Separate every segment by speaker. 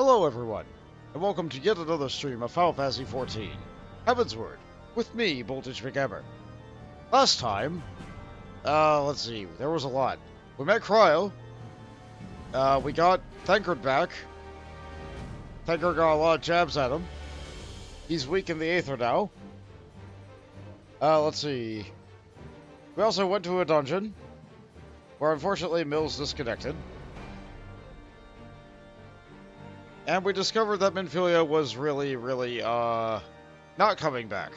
Speaker 1: Hello everyone, and welcome to yet another stream of Final Fantasy XIV, Heavensward, with me, Voltage McEver. Last time, let's see, there was a lot. We met Cryo, we got Thancred back. Thancred got a lot of jabs at him. He's weak in the Aether now. Let's see. We also went to a dungeon, where unfortunately Mill's disconnected. And we discovered that Minfilia was really, not coming back.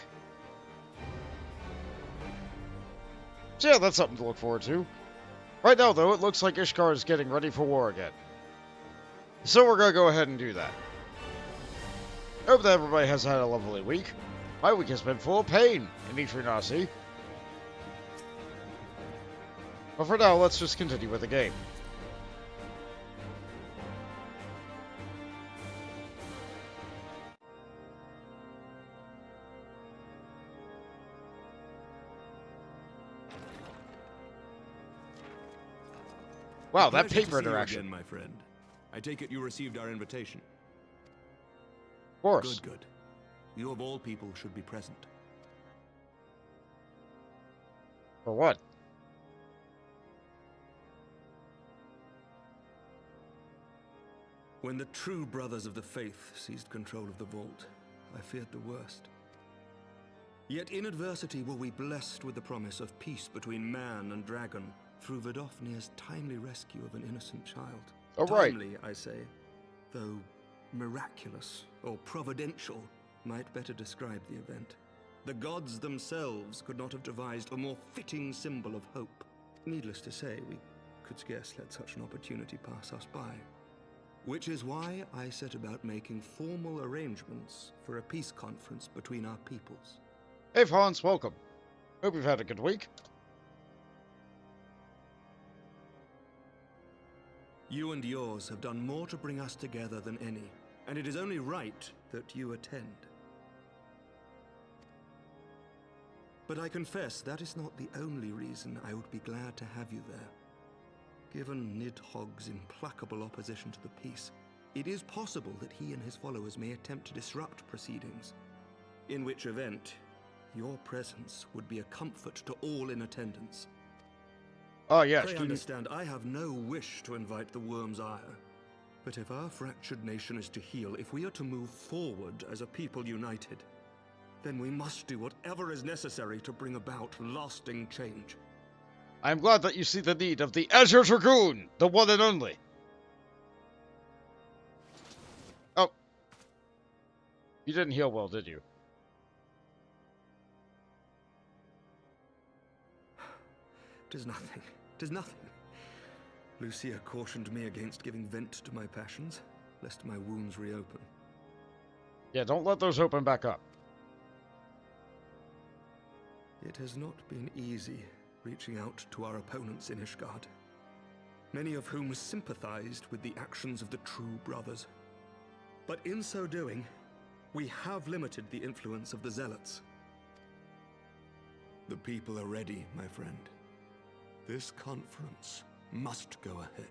Speaker 1: So yeah, that's something to look forward to. Right now, though, it looks like Ishgard is getting ready for war again. So we're gonna go ahead and do that. Hope that everybody has had a lovely week. My week has been full of pain in Eternasi. But for now, let's just continue with the game. Wow, that paper interaction.
Speaker 2: Again, my friend. I take it you received our invitation.
Speaker 1: Of course.
Speaker 2: Good. You of all people should be present.
Speaker 1: For what?
Speaker 2: When the true brothers of the faith seized control of the vault, I feared the worst. Yet in adversity were we blessed with the promise of peace between man and dragon, through Vidofnir's timely rescue of an innocent child.
Speaker 1: Oh, right.
Speaker 2: Timely, I say, though miraculous or providential might better describe the event. The gods themselves could not have devised a more fitting symbol of hope. Needless to say, we could scarce let such an opportunity pass us by. Which is why I set about making formal arrangements for a peace conference between our peoples.
Speaker 1: Hey Franz, welcome. Hope you've had a good week.
Speaker 2: You and yours have done more to bring us together than any, and it is only right that you attend. But I confess that is not the only reason I would be glad to have you there. Given Nidhogg's implacable opposition to the peace, it is possible that he and his followers may attempt to disrupt proceedings, in which event your presence would be a comfort to all in attendance.
Speaker 1: Oh, yes.
Speaker 2: I understand I have no wish to invite the Worm's ire. But if our fractured nation is to heal, if we are to move forward as a people united, then we must do whatever is necessary to bring about lasting change.
Speaker 1: I'm glad that you see the need of the Azure Dragoon, the one and only. Oh. You didn't heal well, did you?
Speaker 2: Tis nothing. Tis nothing. Lucia cautioned me against giving vent to my passions, lest my wounds reopen.
Speaker 1: Yeah, don't let those open back up.
Speaker 2: It has not been easy reaching out to our opponents in Ishgard, many of whom sympathized with the actions of the true brothers. But in so doing, we have limited the influence of the zealots. The people are ready, my friend. This conference must go ahead.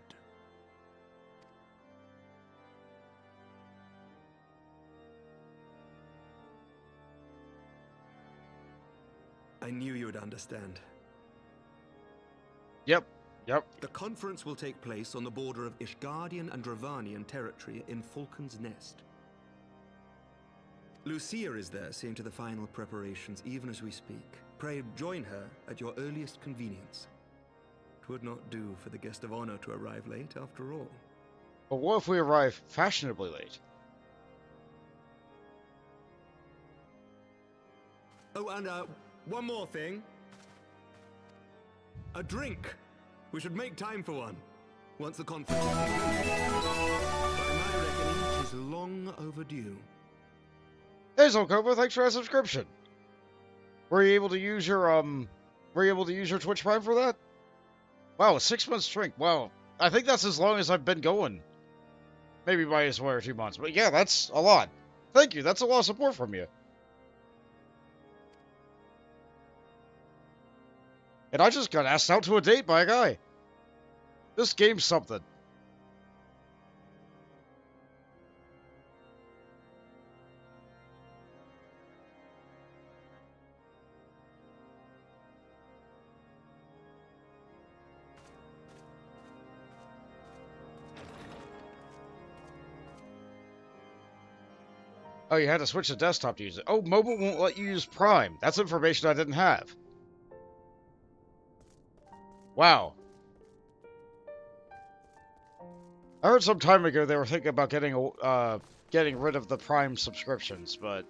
Speaker 2: I knew you would understand.
Speaker 1: Yep.
Speaker 2: The conference will take place on the border of Ishgardian and Dravanian territory in Falcon's Nest. Lucia is there seeing to the final preparations even as we speak. Pray join her at your earliest convenience. It would not do for the guest of honor to arrive late, after all.
Speaker 1: But what if we arrive fashionably late?
Speaker 2: Oh, and one more thing. A drink. We should make time for one, once the conference is complete. By my reckoning, it is long overdue.
Speaker 1: Hey Zolkova, thanks for that subscription. Were you able to use your Twitch Prime for that? Wow, a 6-month streak. Wow. I think that's as long as I've been going. Maybe minus 1 or 2 months. But yeah, that's a lot. Thank you. That's a lot of support from you. And I just got asked out to a date by a guy. This game's something. Oh, you had to switch to desktop to use it. Oh, mobile won't let you use Prime. That's information I didn't have. Wow. I heard some time ago they were thinking about getting rid of the Prime subscriptions, but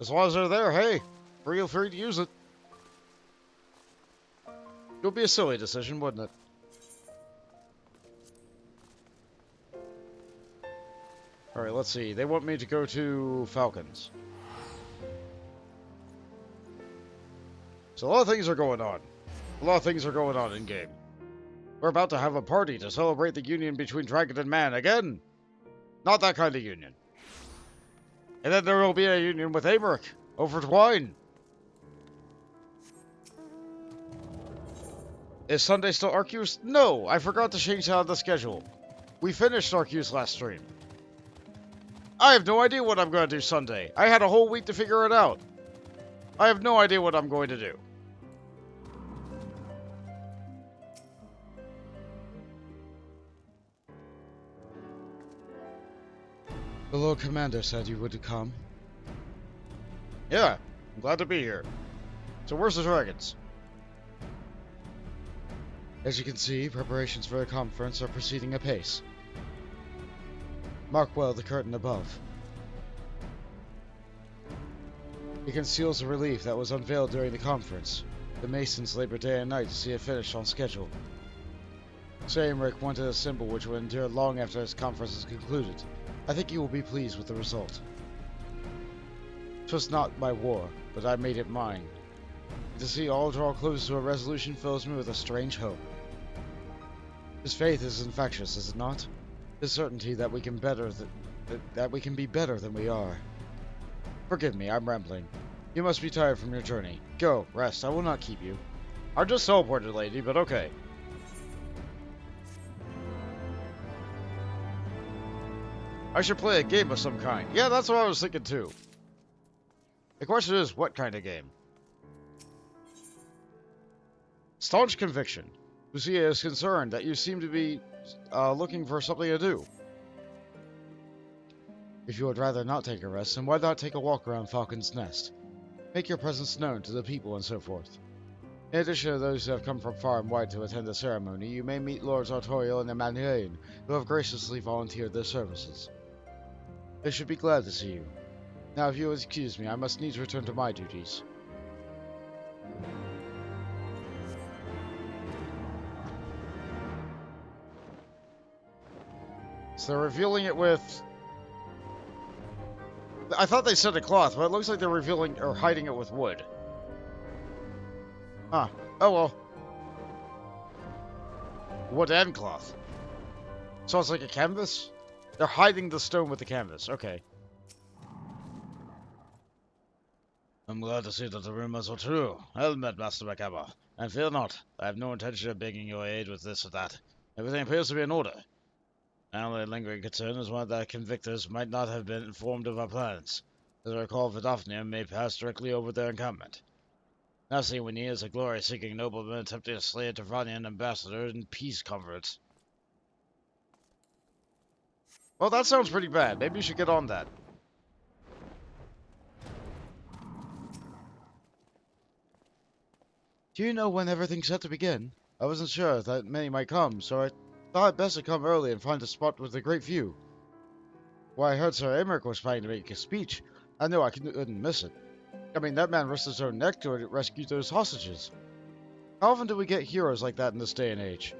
Speaker 1: as long as they're there, hey, feel free to use it. It would be a silly decision, wouldn't it? Alright, let's see. They want me to go to Falcons. So a lot of things are going on. A lot of things are going on in-game. We're about to have a party to celebrate the union between Dragon and Man again. Not that kind of union. And then there will be a union with Americ over wine. Is Sunday still Arceus? No, I forgot to change out the schedule. We finished Arceus last stream. I have no idea what I'm going to do Sunday. I had a whole week to figure it out. I have no idea what I'm going to do. The Lord Commander said you would come. Yeah, I'm glad to be here. So where's the dragons? As you can see, preparations for the conference are proceeding apace. Mark well the curtain above. It conceals the relief that was unveiled during the conference. The Masons labored day and night to see it finished on schedule. Sir Emmerich wanted a symbol which would endure long after his conference is concluded. I think you will be pleased with the result. 'Twas not my war, but I made it mine. To see all draw close to a resolution fills me with a strange hope. This faith is infectious, is it not? The certainty that we can be better than we are. Forgive me, I'm rambling. You must be tired from your journey. Go, rest. I will not keep you. I just teleported, lady, but okay. I should play a game of some kind. Yeah, that's what I was thinking too. The question is, what kind of game? Staunch conviction. Lucia is concerned that you seem to be looking for something to do. If you would rather not take a rest, then why not take a walk around Falcon's Nest? Make your presence known to the people and so forth. In addition to those who have come from far and wide to attend the ceremony, you may meet Lords Artorial and Emmanuel, who have graciously volunteered their services. They should be glad to see you. Now, if you will excuse me, I must needs return to my duties. So they're revealing it with... I thought they said a cloth, but it looks like they're revealing or hiding it with wood. Huh. Oh well. Wood and cloth. So it's like a canvas? They're hiding the stone with the canvas. Okay. I'm glad to see that the rumors are true. Well met, Master Macabre. And fear not, I have no intention of begging your aid with this or that. Everything appears to be in order. My only lingering concern is one that convictors might not have been informed of our plans. As I recall, Vidofnia may pass directly over their encampment. Now see we need is a glory-seeking nobleman attempting to slay a Tervanian ambassador in peace conference. Well, that sounds pretty bad. Maybe you should get on that. Do you know when everything's set to begin? I wasn't sure that many might come, so I thought best to come early and find a spot with a great view. Why, I heard Sir Emmerich was planning to make a speech. I knew I couldn't miss it. I mean, that man risked his own neck to rescue those hostages. How often do we get heroes like that in this day and age?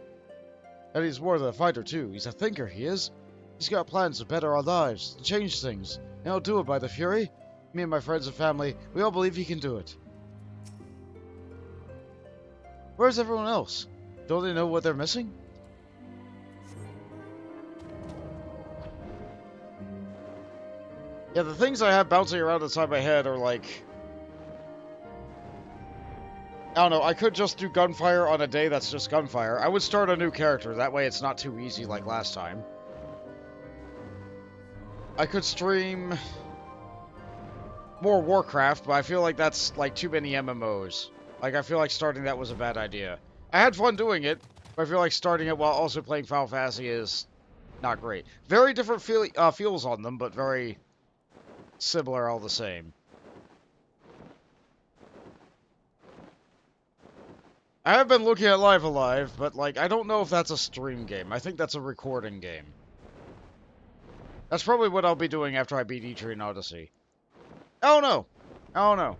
Speaker 1: And he's more than a fighter, too. He's a thinker, he is. He's got plans to better our lives, to change things. And he'll do it by the Fury. Me and my friends and family, we all believe he can do it. Where's everyone else? Don't they know what they're missing? Yeah, the things I have bouncing around inside my head are like... I don't know, I could just do gunfire on a day that's just gunfire. I would start a new character, that way it's not too easy like last time. I could stream more Warcraft, but I feel like that's like too many MMOs. Like, I feel like starting that was a bad idea. I had fun doing it, but I feel like starting it while also playing Final Fantasy is not great. Very different feels on them, but very similar all the same. I have been looking at Live Alive, but, like, I don't know if that's a stream game. I think that's a recording game. That's probably what I'll be doing after I beat Etrian Odyssey. I don't know. I don't know.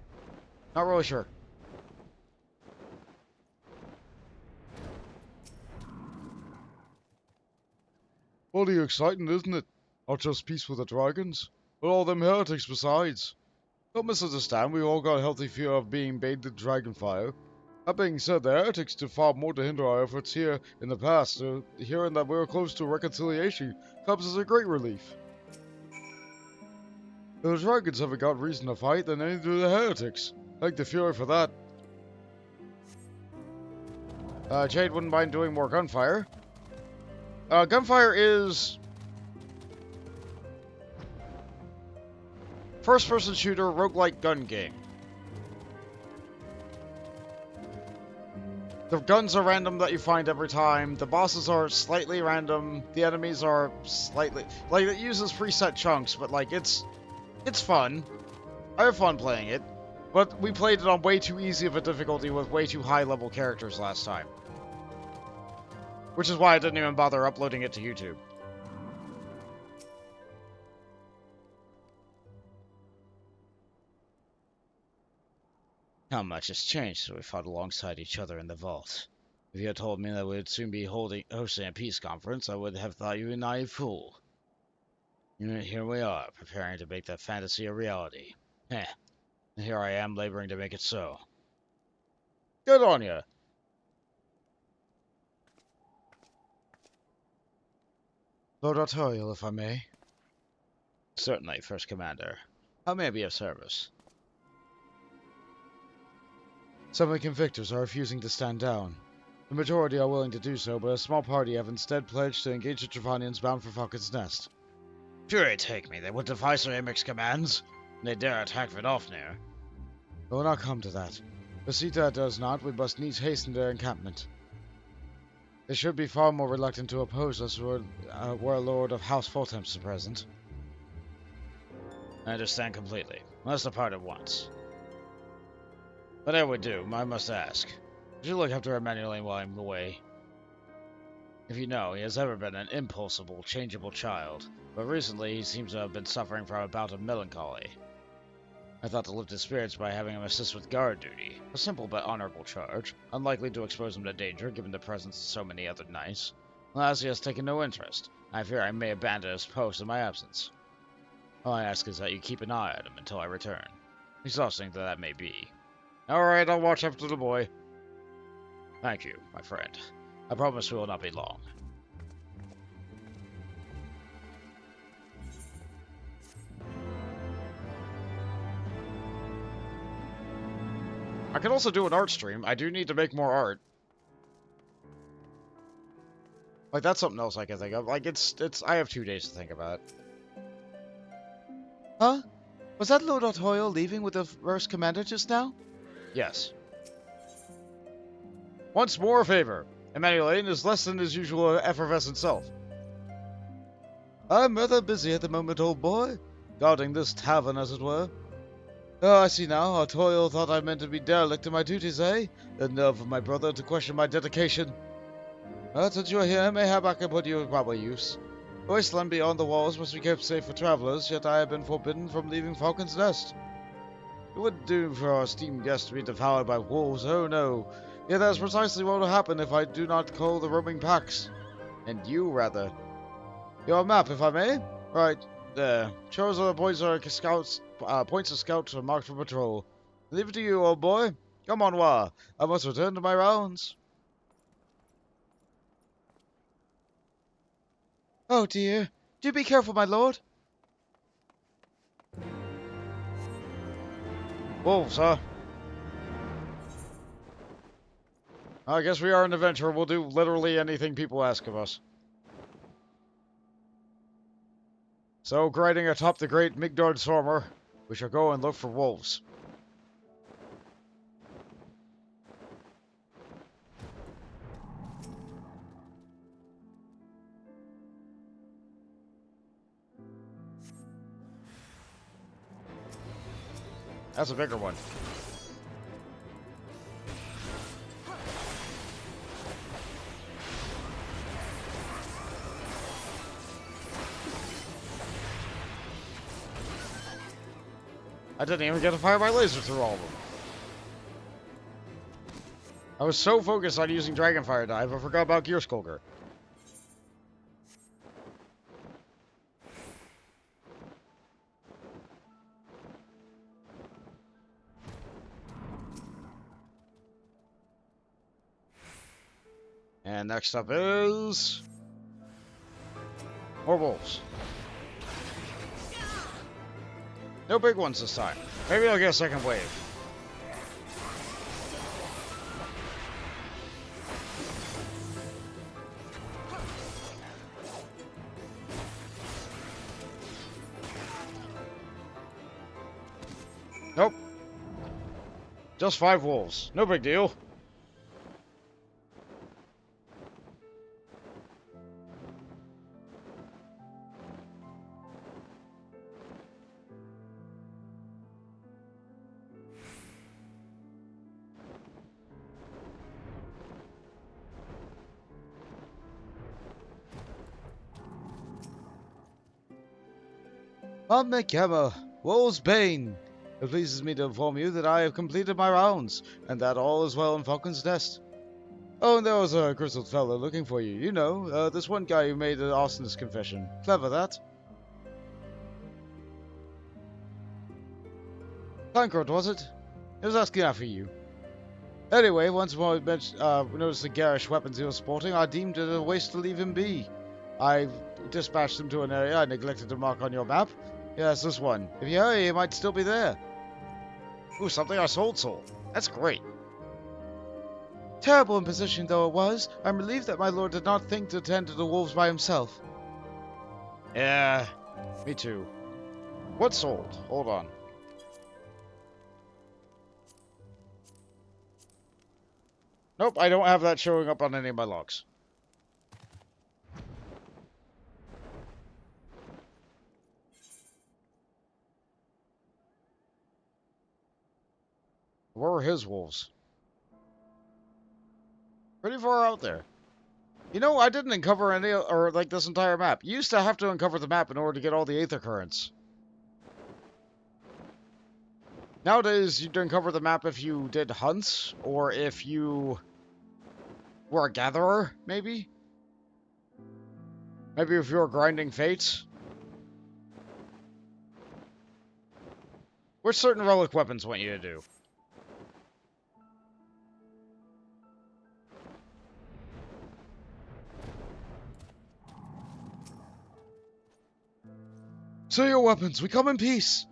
Speaker 1: Not really sure. Bloody exciting, isn't it? Not just peace with the dragons, but all them heretics besides. Don't misunderstand, we all got a healthy fear of being bathed in dragon fire. That being said, the heretics did far more to hinder our efforts here in the past, so hearing that we were close to reconciliation comes as a great relief. The dragons haven't got reason to fight, then neither do the heretics. Thank the Fury for that. Jade wouldn't mind doing more gunfire. Gunfire is first-person shooter roguelike gun game. The guns are random that you find every time. The bosses are slightly random. The enemies are slightly... Like, it uses preset chunks, but, like, it's fun. I have fun playing it. But we played it on way too easy of a difficulty with way too high-level characters last time. Which is why I didn't even bother uploading it to YouTube. How much has changed since we fought alongside each other in the vault. If you had told me that we would soon be hosting a peace conference, I would have thought you a naive fool. Here we are, preparing to make that fantasy a reality. Heh. And here I am, laboring to make it so. Good on ya! Lord Artorial, if I may. Certainly, First Commander. How may I be of service? Some of the convictors are refusing to stand down. The majority are willing to do so, but a small party have instead pledged to engage the Travanians bound for Falcon's Nest. Fury take me, they would defy Sir Amic's commands, and they dare attack Vidofnir. It will not come to that. If Sita does not, we must needs hasten their encampment. They should be far more reluctant to oppose us were a Lord of House Foltemps present. I understand completely. Let's depart at once. Whatever we do, I must ask. Did you look after Emmanuel while I'm away? If you know, he has ever been an impulsible, changeable child, but recently he seems to have been suffering from a bout of melancholy. I thought to lift his spirits by having him assist with guard duty, a simple but honorable charge, unlikely to expose him to danger given the presence of so many other knights. Alas, he has taken no interest. I fear I may abandon his post in my absence. All I ask is that you keep an eye on him until I return. Exhausting though that may be. Alright, I'll watch after the boy. Thank you, my friend. I promise we will not be long. I can also do an art stream. I do need to make more art. Like, that's something else I can think of. Like, I have 2 days to think about. Huh? Was that Lord Artorial leaving with the first commander just now? Yes. Once more a favor. Emmanuel is less than his usual effervescent self. I'm rather busy at the moment, old boy. Guarding this tavern, as it were. Oh, I see now. Artorial thought I meant to be derelict in my duties, eh? The nerve of my brother to question my dedication. But since you're here, mayhap I can put you in proper use. The wasteland beyond the walls must be kept safe for travelers, yet I have been forbidden from leaving Falcon's Nest. It wouldn't do for our esteemed guest to be devoured by wolves, oh no. Yet that's precisely what will happen if I do not call the roaming packs. And you, rather. Your map, if I may? Right, there. Shows all the points of scouts are marked for patrol. Leave it to you, old boy. Come on, Wa. I must return to my rounds. Oh dear. Do be careful, my lord. Wolves, huh? I guess we are an adventurer. We'll do literally anything people ask of us. So, gliding atop the great Migdard Sormer, we shall go and look for wolves. That's a bigger one. I didn't even get to fire my laser through all of them. I was so focused on using Dragonfire Dive, I forgot about Gear Skulker. And next up is... more wolves. No big ones this time. Maybe I'll get a second wave. Nope. Just 5 wolves. No big deal. Mikema, Wolf's Bane. It pleases me to inform you that I have completed my rounds, and that all is well in Falcon's Nest. Oh, and there was a grizzled fellow looking for you. You know, this one guy who made an arsonist confession. Clever, that. Tancred, was it? He was asking after you. Anyway, once more we noticed the garish weapons he was sporting, I deemed it a waste to leave him be. I dispatched him to an area I neglected to mark on your map. Yes, this one. If you hurry, he might still be there. Ooh, something I sold. That's great. Terrible imposition though it was, I'm relieved that my lord did not think to tend to the wolves by himself. Yeah, me too. What's sold? Hold on. Nope, I don't have that showing up on any of my logs. Where were his wolves? Pretty far out there. You know, I didn't uncover any, or like this entire map. You used to have to uncover the map in order to get all the Aether Currents. Nowadays, you'd uncover the map if you did hunts, or if you were a gatherer, maybe? Maybe if you were grinding fates? Which certain relic weapons want you to do? So your weapons, we come in peace.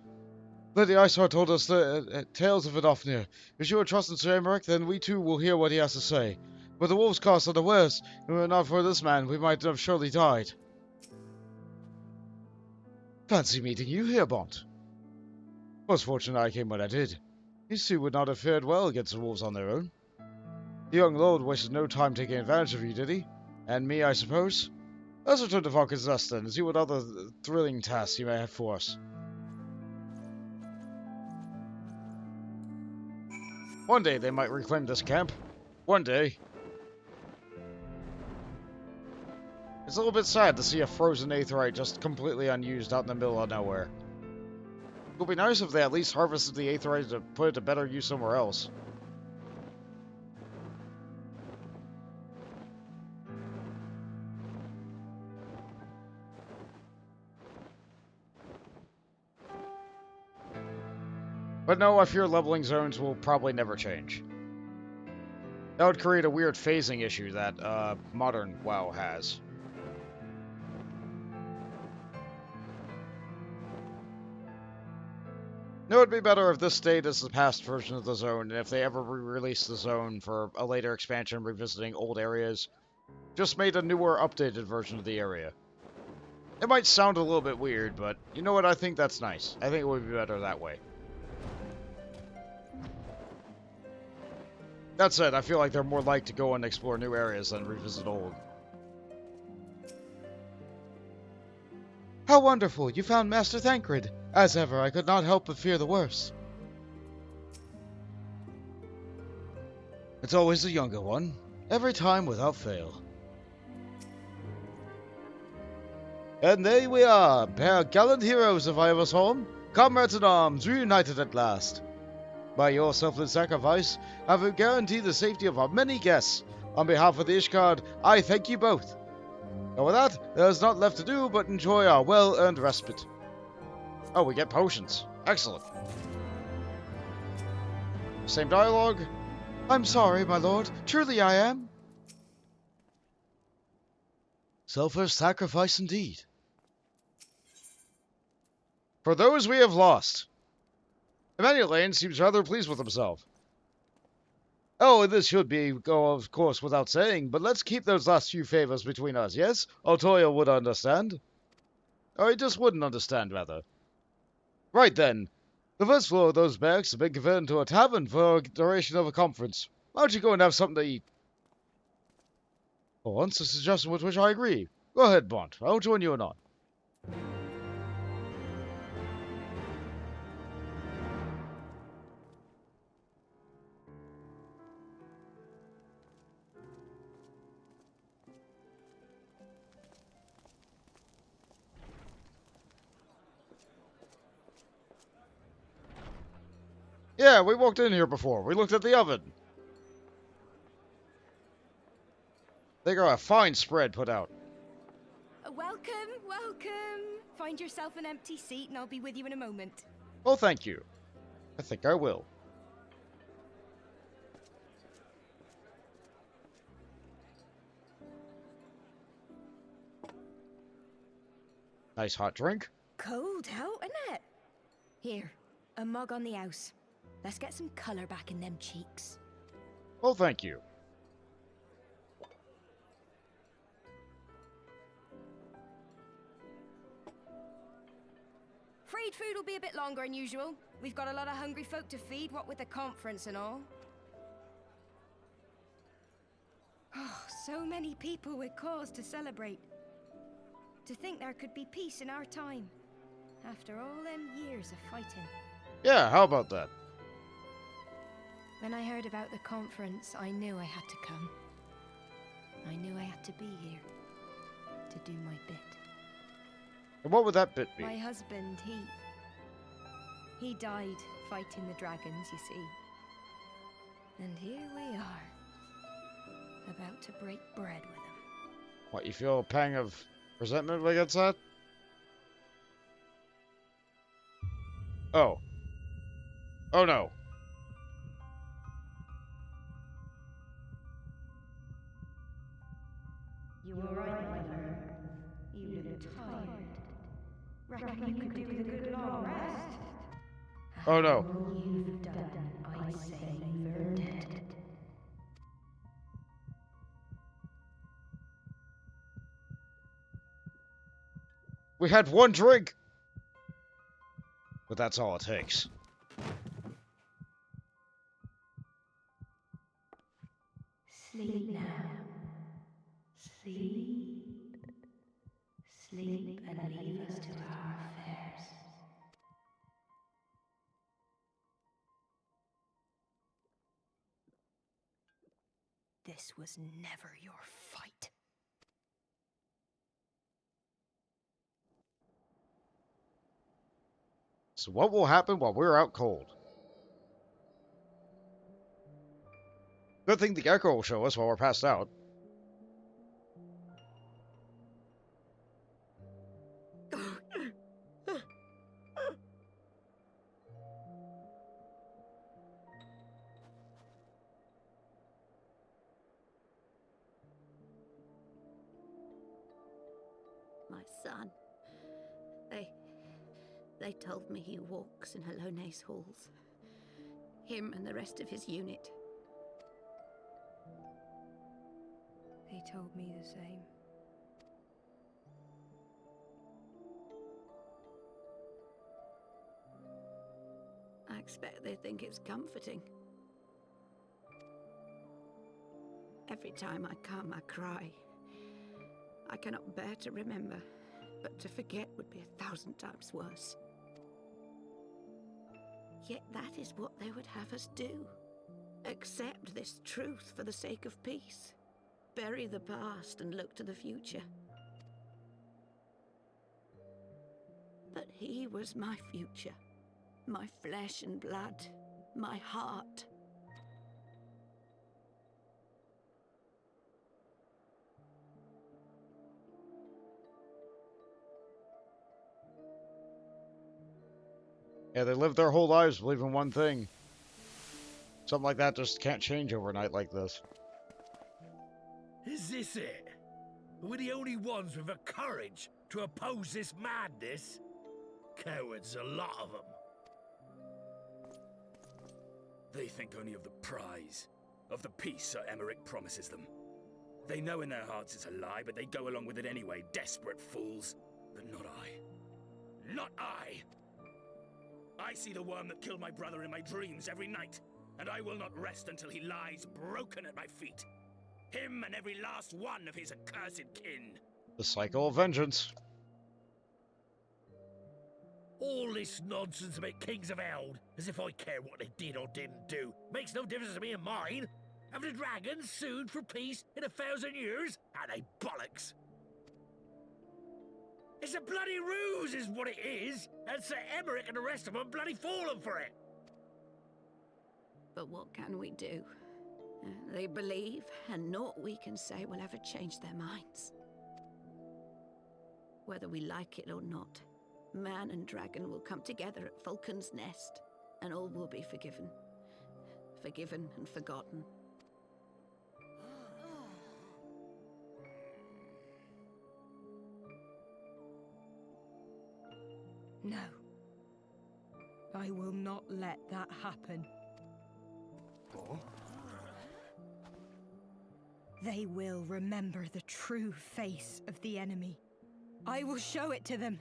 Speaker 1: Lady Iceheart told us the tales of Edofnir. If you are trusting Sir Emmerich, then we too will hear what he has to say. But the wolves cost unawares, and were it not for this man, we might have surely died. Fancy meeting you here, Bont. Most fortunate I came when I did. These two would not have fared well against the wolves on their own. The young lord wasted no time taking advantage of you, did he? And me, I suppose? Let's return to Falcon's Nest then, and see what other thrilling tasks you may have for us. One day they might reclaim this camp. One day. It's a little bit sad to see a frozen aetherite just completely unused out in the middle of nowhere. It would be nice if they at least harvested the aetherite to put it to better use somewhere else. But no, I fear leveling zones will probably never change. That would create a weird phasing issue that modern WoW has. No, it'd be better if this stayed as the past version of the zone, and if they ever re-release the zone for a later expansion revisiting old areas, just made a newer, updated version of the area. It might sound a little bit weird, but you know what, I think that's nice. I think it would be better that way. That said, I feel like they're more likely to go and explore new areas than revisit old. How wonderful! You found Master Thancred! As ever, I could not help but fear the worst. It's always the younger one. Every time without fail. And there we are, pair of gallant heroes of Heavensward, comrades-in-arms reunited at last. By your selfless sacrifice, have you guaranteed the safety of our many guests. On behalf of the Ishgard, I thank you both. And with that, there is not left to do but enjoy our well-earned respite. Oh, we get potions. Excellent. Same dialogue. I'm sorry, my lord. Truly I am. Selfless sacrifice indeed. For those we have lost. Emmanuel seems rather pleased with himself. Oh, and this should go, of course, without saying, but let's keep those last few favors between us, yes? Otoya would understand. Or he just wouldn't understand, rather. Right then. The first floor of those barracks have been converted into a tavern for a duration of a conference. Why don't you go and have something to eat? For once, a suggestion with which I agree. Go ahead, Bont. I'll join you anon. Yeah, we walked in here before. We looked at the oven. They got a fine spread put out.
Speaker 3: Welcome, welcome. Find yourself an empty seat and I'll be with you in a moment.
Speaker 1: Oh, thank you. I think I will. Nice hot drink.
Speaker 3: Cold out, isn't it? Here, a mug on the house. Let's get some colour back in them cheeks.
Speaker 1: Oh, thank you.
Speaker 3: Freed food will be a bit longer than usual. We've got a lot of hungry folk to feed, what with the conference and all. Oh, so many people with cause to celebrate. To think there could be peace in our time, after all them years of fighting.
Speaker 1: Yeah, how about that?
Speaker 3: When I heard about the conference, I knew I had to come. I knew I had to be here, to do my bit.
Speaker 1: And what would that bit be?
Speaker 3: My husband, he died fighting the dragons, you see. And here we are, about to break bread with him.
Speaker 1: What, you feel a pang of resentment against that? Oh. Oh no.
Speaker 3: You were right, mother. You look tired. Reckon you could do with a good long rest?
Speaker 1: Oh no.
Speaker 3: All you've done, I say you've earned it.
Speaker 1: We had one drink! But that's all it takes.
Speaker 3: Sleep now. Sleep. Sleep and leave us to our affairs. This was never your fight.
Speaker 1: So what will happen while we're out cold? Good thing the echo will show us while we're passed out.
Speaker 4: My son. They told me he walks in Halone's halls. Him and the rest of his unit.
Speaker 3: They told me the same.
Speaker 4: I expect they think it's comforting. Every time I come, I cry. I cannot bear to remember, but to forget would be 1,000 times worse. Yet that is what they would have us do. Accept this truth for the sake of peace. Bury the past and look to the future. But he was my future. My flesh and blood. My heart.
Speaker 1: Yeah, they lived their whole lives believing one thing. Something like that just can't change overnight like this.
Speaker 5: Is this it? We're the only ones with the courage to oppose this madness? Cowards, a lot of them. They think only of the prize, of the peace Sir Emmerich promises them. They know in their hearts it's a lie, but they go along with it anyway, desperate fools. But not I. Not I! I see the worm that killed my brother in my dreams every night, and I will not rest until he lies broken at my feet. Him and every last one of his accursed kin.
Speaker 1: The cycle of vengeance.
Speaker 5: All this nonsense about Kings of Eld, as if I care what they did or didn't do, makes no difference to me and mine. Have the dragons sued for peace in 1,000 years? Are they bollocks? It's a bloody ruse is what it is, and Sir Emmerich and the rest of them bloody fallen for it.
Speaker 4: But what can we do? They believe, and naught we can say will ever change their minds. Whether we like it or not, man and dragon will come together at Vulcan's Nest, and all will be forgiven. Forgiven and forgotten.
Speaker 3: No. I will not let that happen.
Speaker 2: Oh?
Speaker 3: They will remember the true face of the enemy. I will show it to them.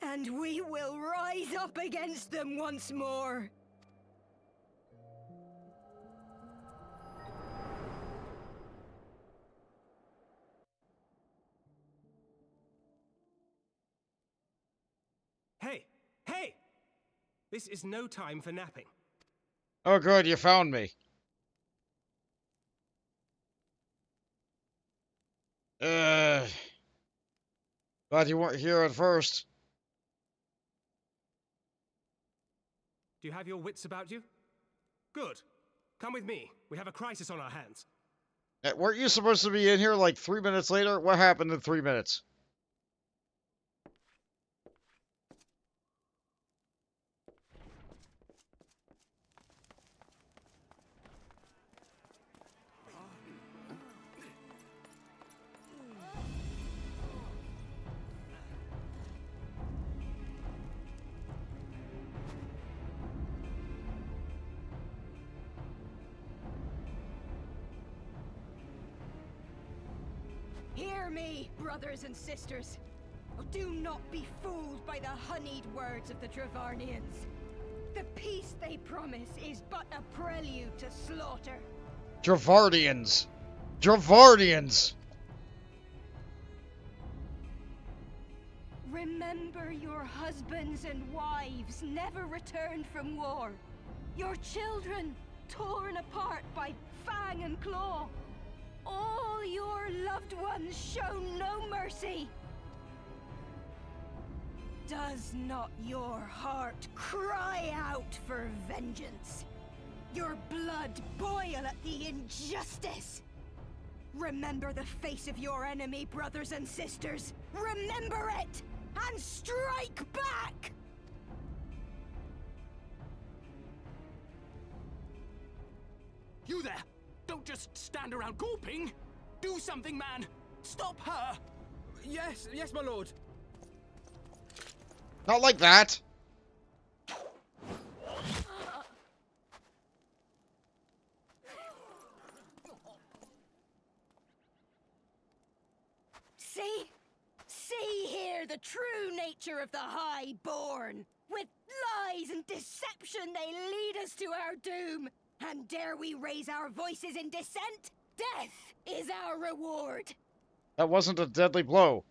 Speaker 3: And we will rise up against them once more.
Speaker 6: Hey! Hey! This is no time for napping.
Speaker 1: Oh good, you found me. Glad you weren't here at first.
Speaker 6: Do you have your wits about you? Good. Come with me. We have a crisis on our hands.
Speaker 1: Weren't you supposed to be in here like 3 minutes later? What happened in 3 minutes?
Speaker 3: Hear me, brothers and sisters. Do not be fooled by the honeyed words of the Dravarnians. The peace they promise is but a prelude to slaughter.
Speaker 1: Dravardians! Dravardians!
Speaker 3: Remember your husbands and wives never returned from war. Your children torn apart by fang and claw. All your loved ones shown no mercy. Does not your heart cry out for vengeance? Your blood boil at the injustice? Remember the face of your enemy, brothers and sisters. Remember it, and strike back!
Speaker 7: You there! Don't just stand around gawping! Do something, man! Stop her!
Speaker 6: Yes, my lord.
Speaker 1: Not like that!
Speaker 3: See here the true nature of the Highborn. With lies and deception they lead us to our doom. And dare we raise our voices in dissent? Death is our reward.
Speaker 1: That wasn't a deadly blow.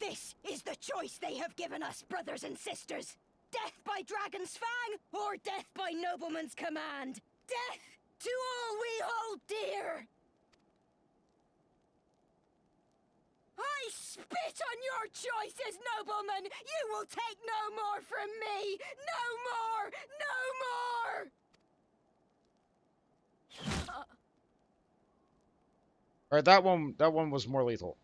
Speaker 3: This is the choice they have given us, brothers and sisters. Death by dragon's fang, or death by nobleman's command? Death to all we hold dear! I spit on your choices, nobleman! You will take no more from me! No more! No more!
Speaker 1: Alright, that one was more lethal.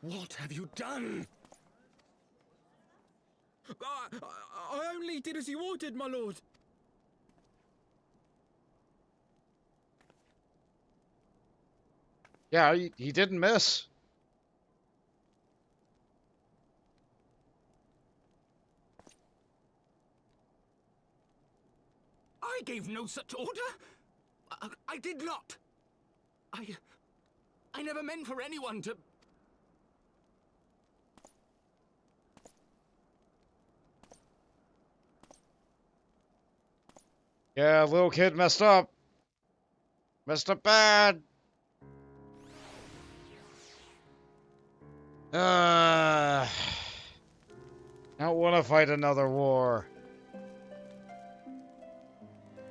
Speaker 7: What have you done? I only did as you ordered, my lord.
Speaker 1: Yeah, he didn't miss.
Speaker 7: I gave no such order. I did not. I never meant for anyone to...
Speaker 1: Yeah, little kid messed up. Messed up bad. I don't want to fight another war.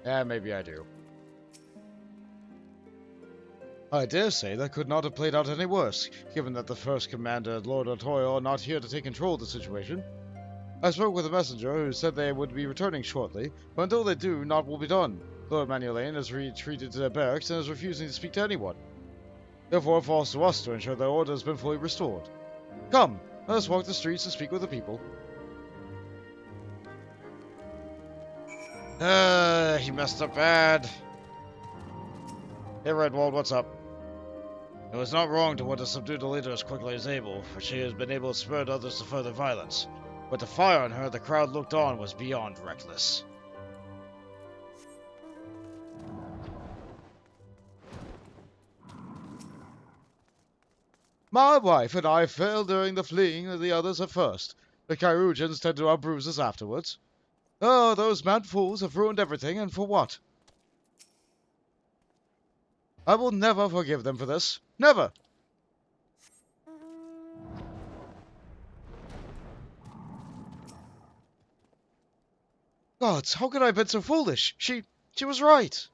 Speaker 1: Yeah, maybe I do. I dare say that could not have played out any worse, given that the first commander, Lord Otoyo, are not here to take control of the situation. I spoke with a messenger who said they would be returning shortly, but until they do, naught will be done. Lord Manulaine has retreated to their barracks and is refusing to speak to anyone. Therefore, it falls to us to ensure that order has been fully restored. Come, let us walk the streets and speak with the people. He messed up bad. Hey, Redwald, what's up? It was not wrong to want to subdue the leader as quickly as able, for she has been able to spur others to further violence. But to fire on her, the crowd looked on was beyond reckless. My wife and I fell during the fleeing of the others at first. The Kyrugians tend to our bruises afterwards. Oh, those mad fools have ruined everything, and for what? I will never forgive them for this. Never! Gods, how could I have been so foolish? She was right.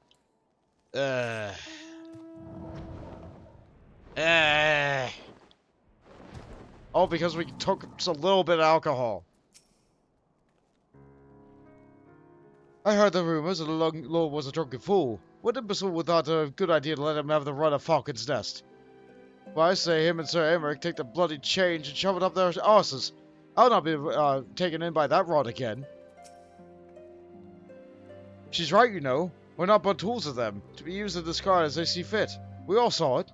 Speaker 1: All because we took a little bit of alcohol. I heard the rumors that the Lord was a drunken fool. What imbecile would thought a good idea to let him have the run of Falcon's Nest? Well, I say him and Sir Emmerich take the bloody change and shove it up their arses. I'll not be taken in by that rod again. She's right, you know. We're not but tools of them, to be used and discarded as they see fit. We all saw it.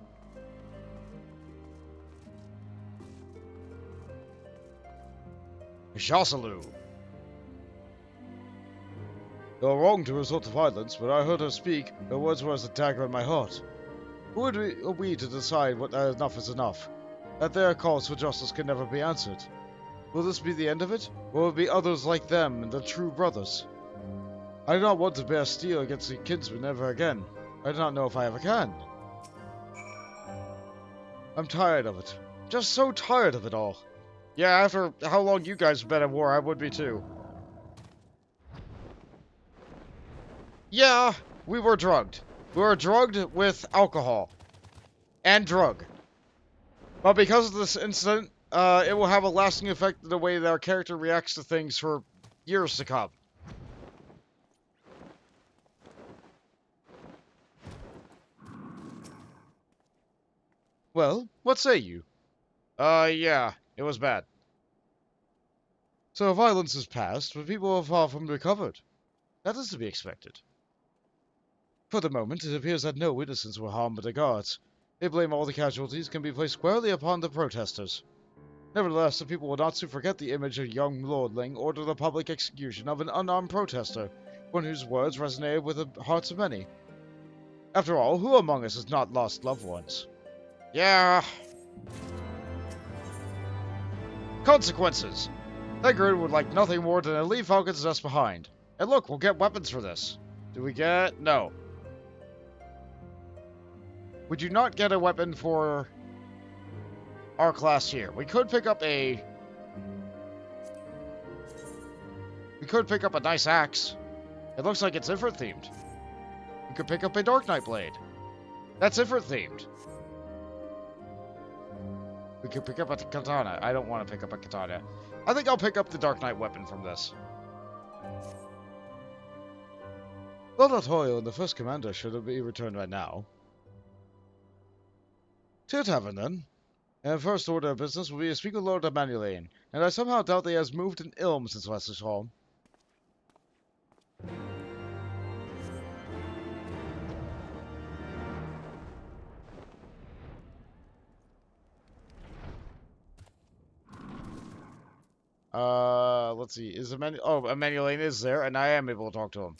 Speaker 1: Josselou. You're wrong to resort to violence, but I heard her speak. Her words were as a dagger in my heart. Who are we to decide what enough is enough? That their calls for justice can never be answered. Will this be the end of it? Or will it be others like them and the true brothers? I do not want to bear steel against a kinsman ever again. I do not know if I ever can. I'm tired of it. Just so tired of it all. Yeah, after how long you guys have been at war, I would be too. Yeah, we were drugged. We were drugged with alcohol. And drug. But because of this incident, it will have a lasting effect on the way that our character reacts to things for years to come. Well, what say you? Yeah, it was bad. So violence has passed, but people are far from recovered. That is to be expected. For the moment, it appears that no innocents were harmed by the guards. They blame all the casualties can be placed squarely upon the protesters. Nevertheless, the people will not soon forget the image of young lordling ordered the public execution of an unarmed protester, one whose words resonated with the hearts of many. After all, who among us has not lost loved ones? Yeah. Consequences! That grid would like nothing more than to leave Falcon's Nest behind. And look, we'll get weapons for this. Do we get... No. we do not get a weapon for our class here. We could pick up a nice axe. It looks like it's Ifrit themed. We could pick up a Dark Knight blade. That's Ifrit themed. We could pick up a katana. I don't want to pick up a katana. I think I'll pick up the Dark Knight weapon from this. Lord Otoyo and the first commander should be returned right now. To your tavern, then. And first order of business will be to speak with Lord Emmanuel, and I somehow doubt that he has moved in Ilm since last we saw him. Let's see. Is Emmanuel is there, and I am able to talk to him.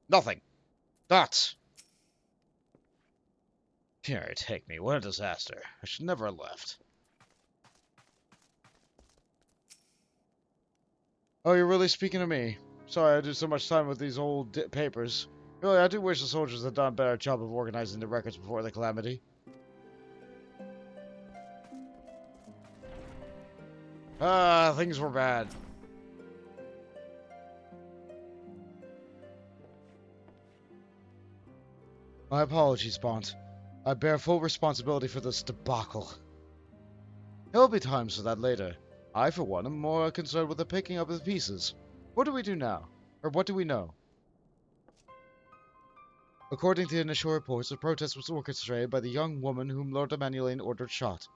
Speaker 1: Nothing. Dots. Here, take me. What a disaster. I should never have left. Oh, you're really speaking to me? Sorry, I do so much time with these old papers. Really, I do wish the soldiers had done a better job of organizing the records before the calamity. Things were bad. My apologies, Bont. I bear full responsibility for this debacle. There will be times for that later. I, for one, am more concerned with the picking up of the pieces. What do we do now? Or what do we know? According to initial reports, the protest was orchestrated by the young woman whom Lord Emmanuel ordered shot.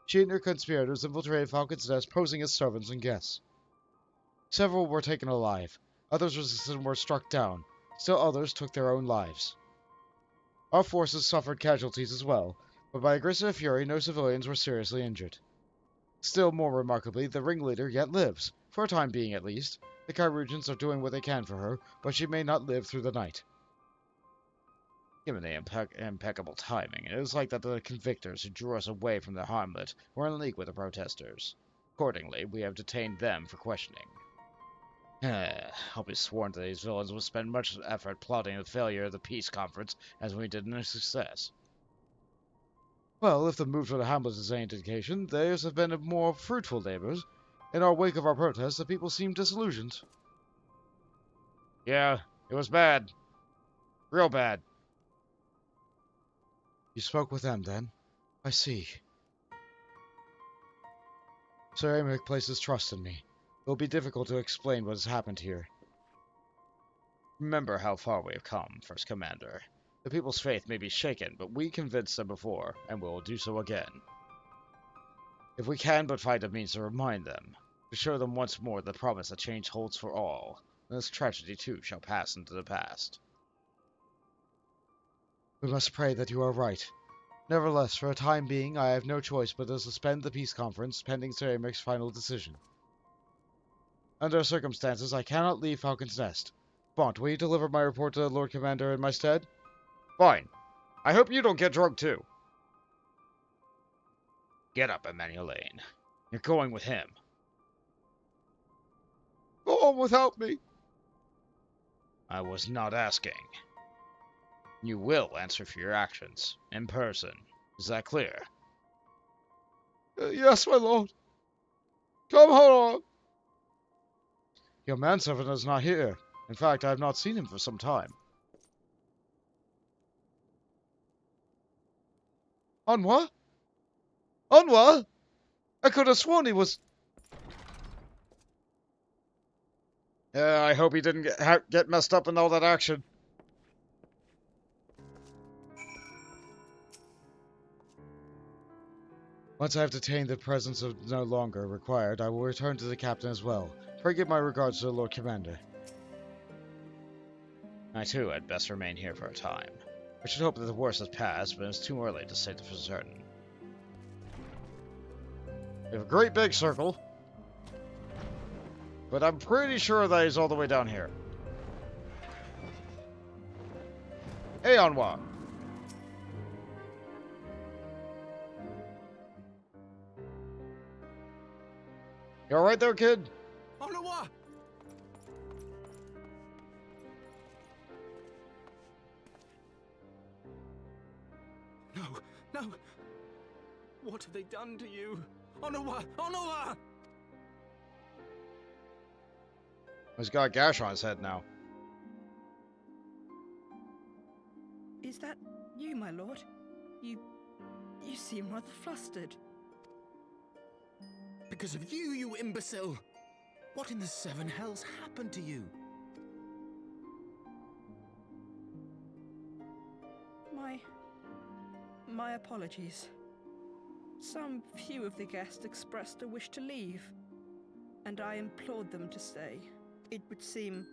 Speaker 1: She and her conspirators infiltrated Falcon's Nest, posing as servants and guests. Several were taken alive. Others resisted and were struck down. Still others took their own lives. Our forces suffered casualties as well, but by a grace of fury, no civilians were seriously injured. Still more remarkably, the ringleader yet lives, for a time being at least. The Kyrugians are doing what they can for her, but she may not live through the night. Given the impeccable timing, it is like that the convictors who drew us away from the hamlet were in league with the protesters. Accordingly, we have detained them for questioning. I'll be sworn that these villains will spend much effort plotting the failure of the peace conference as we did in its success. Well, if the move to the hamlet is any indication, theirs have been more fruitful labors. In our wake of our protests, the people seem disillusioned. Yeah, it was bad. Real bad. You spoke with them, then? I see. Sir Emmerich places trust in me. It will be difficult to explain what has happened here. Remember how far we have come, First Commander. The people's faith may be shaken, but we convinced them before, and will do so again. If we can but find a means to remind them, to show them once more the promise that change holds for all, then this tragedy too shall pass into the past. We must pray that you are right. Nevertheless, for a time being, I have no choice but to suspend the peace conference pending Sir Emerich's final decision. Under circumstances, I cannot leave Falcon's Nest. Bont, will you deliver my report to the Lord Commander in my stead? Fine. I hope you don't get drunk too. Get up, Emmanuel. You're going with him. Go on without me. I was not asking. You will answer for your actions, in person. Is that clear? Yes, my lord. Come on. Your manservant is not here. In fact, I have not seen him for some time. Anwa? Anwa? I could have sworn he was... I hope he didn't get messed up in all that action. Once I have detained the presence of no longer required, I will return to the captain as well. Pray give my regards to the Lord Commander. I too had best remain here for a time. I should hope that the worst has passed, but it's too early to say for certain. We have a great big circle, but I'm pretty sure that he's all the way down here. Hey, Anwa! You alright there, kid?
Speaker 7: Anwa! No! What have they done to you? Onowa! Onowa!
Speaker 1: He's got a gash on his head now.
Speaker 8: Is that you, my lord? You seem rather flustered.
Speaker 7: Because of you, you imbecile! What in the seven hells happened to you?
Speaker 8: My apologies. Some few of the guests expressed a wish to leave, and I implored them to stay. It would seem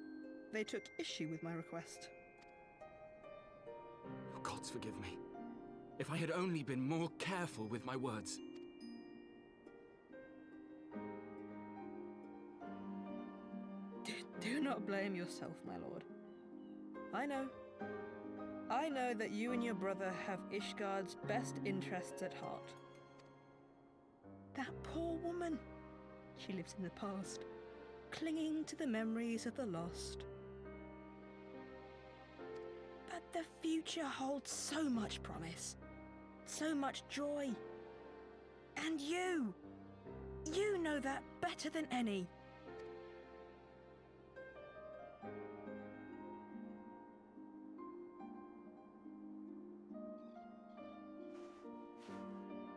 Speaker 8: they took issue with my request.
Speaker 7: Oh, gods forgive me. If I had only been more careful with my words.
Speaker 8: Do not blame yourself, my lord. I know that you and your brother have Ishgard's best interests at heart. That poor woman. She lives in the past, clinging to the memories of the lost. But the future holds so much promise, so much joy. And you know that better than any.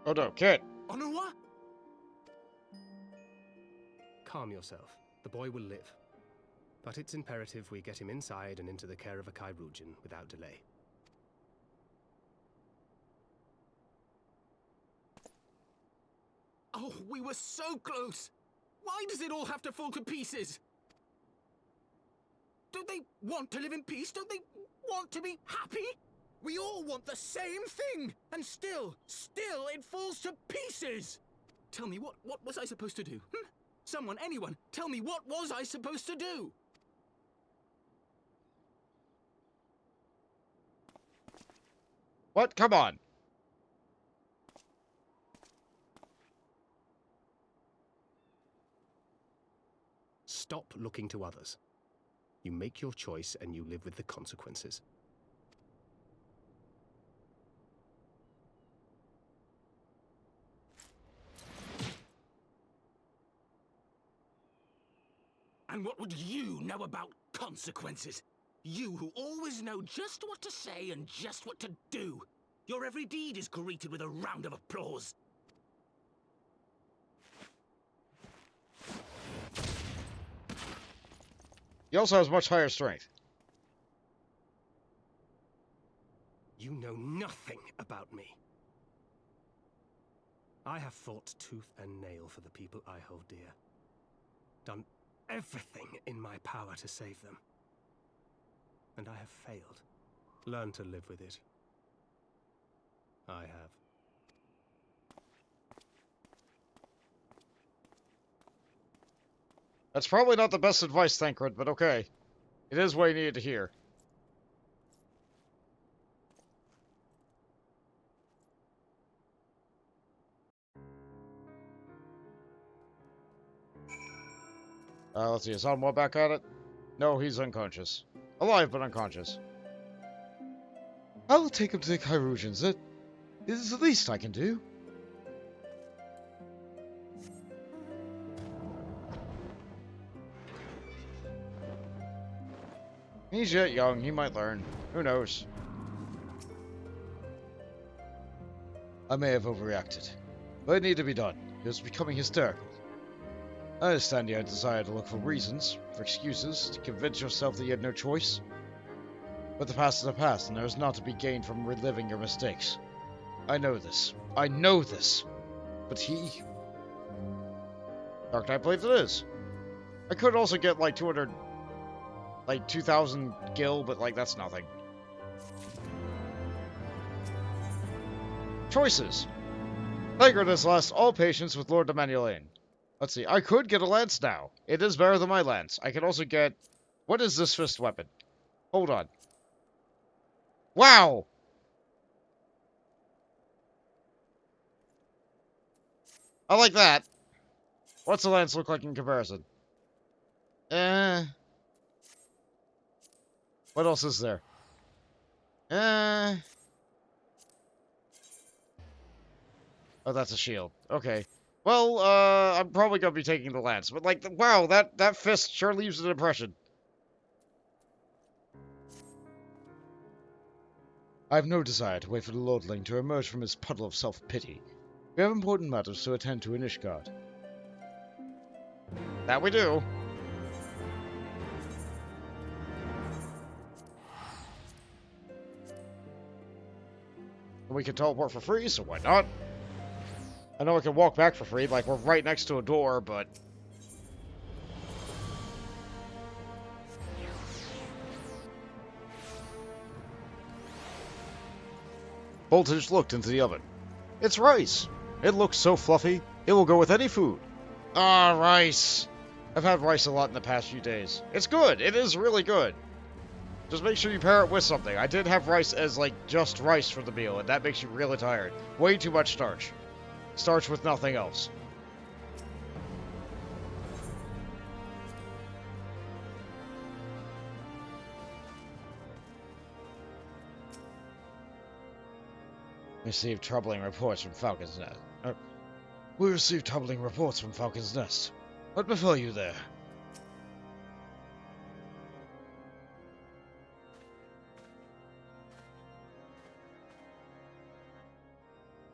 Speaker 1: Oh no, kid!
Speaker 7: Onowa?
Speaker 6: Calm yourself. The boy will live. But it's imperative we get him inside and into the care of a Chirurgeon without delay.
Speaker 7: Oh, we were so close! Why does it all have to fall to pieces? Don't they want to live in peace? Don't they want to be happy? We all want the same thing! And still it falls to pieces! Tell me, what was I supposed to do? Someone, anyone, tell me, what was I supposed to do?
Speaker 1: What? Come on!
Speaker 6: Stop looking to others. You make your choice and you live with the consequences.
Speaker 7: And what would you know about consequences? You who always know just what to say and just what to do. Your every deed is greeted with a round of applause.
Speaker 1: He also has much higher strength.
Speaker 6: You know nothing about me. I have fought tooth and nail for the people I hold dear. Done everything in my power to save them. And I have failed. Learn to live with it. I have.
Speaker 1: That's probably not the best advice, Thancred, but okay. It is what you needed to hear. Let's see, is Onwa back at it? No, he's unconscious. Alive, but unconscious. I will take him to the Chirurgeons. It is the least I can do. He's yet young, he might learn. Who knows? I may have overreacted, but it needed to be done. He was becoming hysterical. I understand you had desire to look for reasons, for excuses, to convince yourself that you had no choice. But the past is the past, and there is not to be gained from reliving your mistakes. I know this. I know this. But he... Dark Knight believes it is. I could also get like 200... like 2,000 gil, but like that's nothing. Choices. Thancred has lost all patience with Lord de Manulaine. Let's see, I could get a lance now. It is better than my lance. I can also get... What is this fist weapon? Hold on. Wow! I like that. What's the lance look like in comparison? What else is there? Oh, that's a shield. Okay. Well, I'm probably gonna be taking the lance, but like, wow, that fist sure leaves an impression. I have no desire to wait for the lordling to emerge from his puddle of self-pity. We have important matters to attend to in Ishgard. That we do. And we can teleport for free, so why not? I know we can walk back for free, like we're right next to a door, but... Voltage looked into the oven. It's rice. It looks so fluffy, it will go with any food. Ah, rice. I've had rice a lot in the past few days. It's good. It is really good. Just make sure you pair it with something. I did have rice as, like, just rice for the meal, and that makes you really tired. Way too much starch. Starch with nothing else. Received troubling reports from Falcon's Nest. We received troubling reports from Falcon's Nest. What befell you there?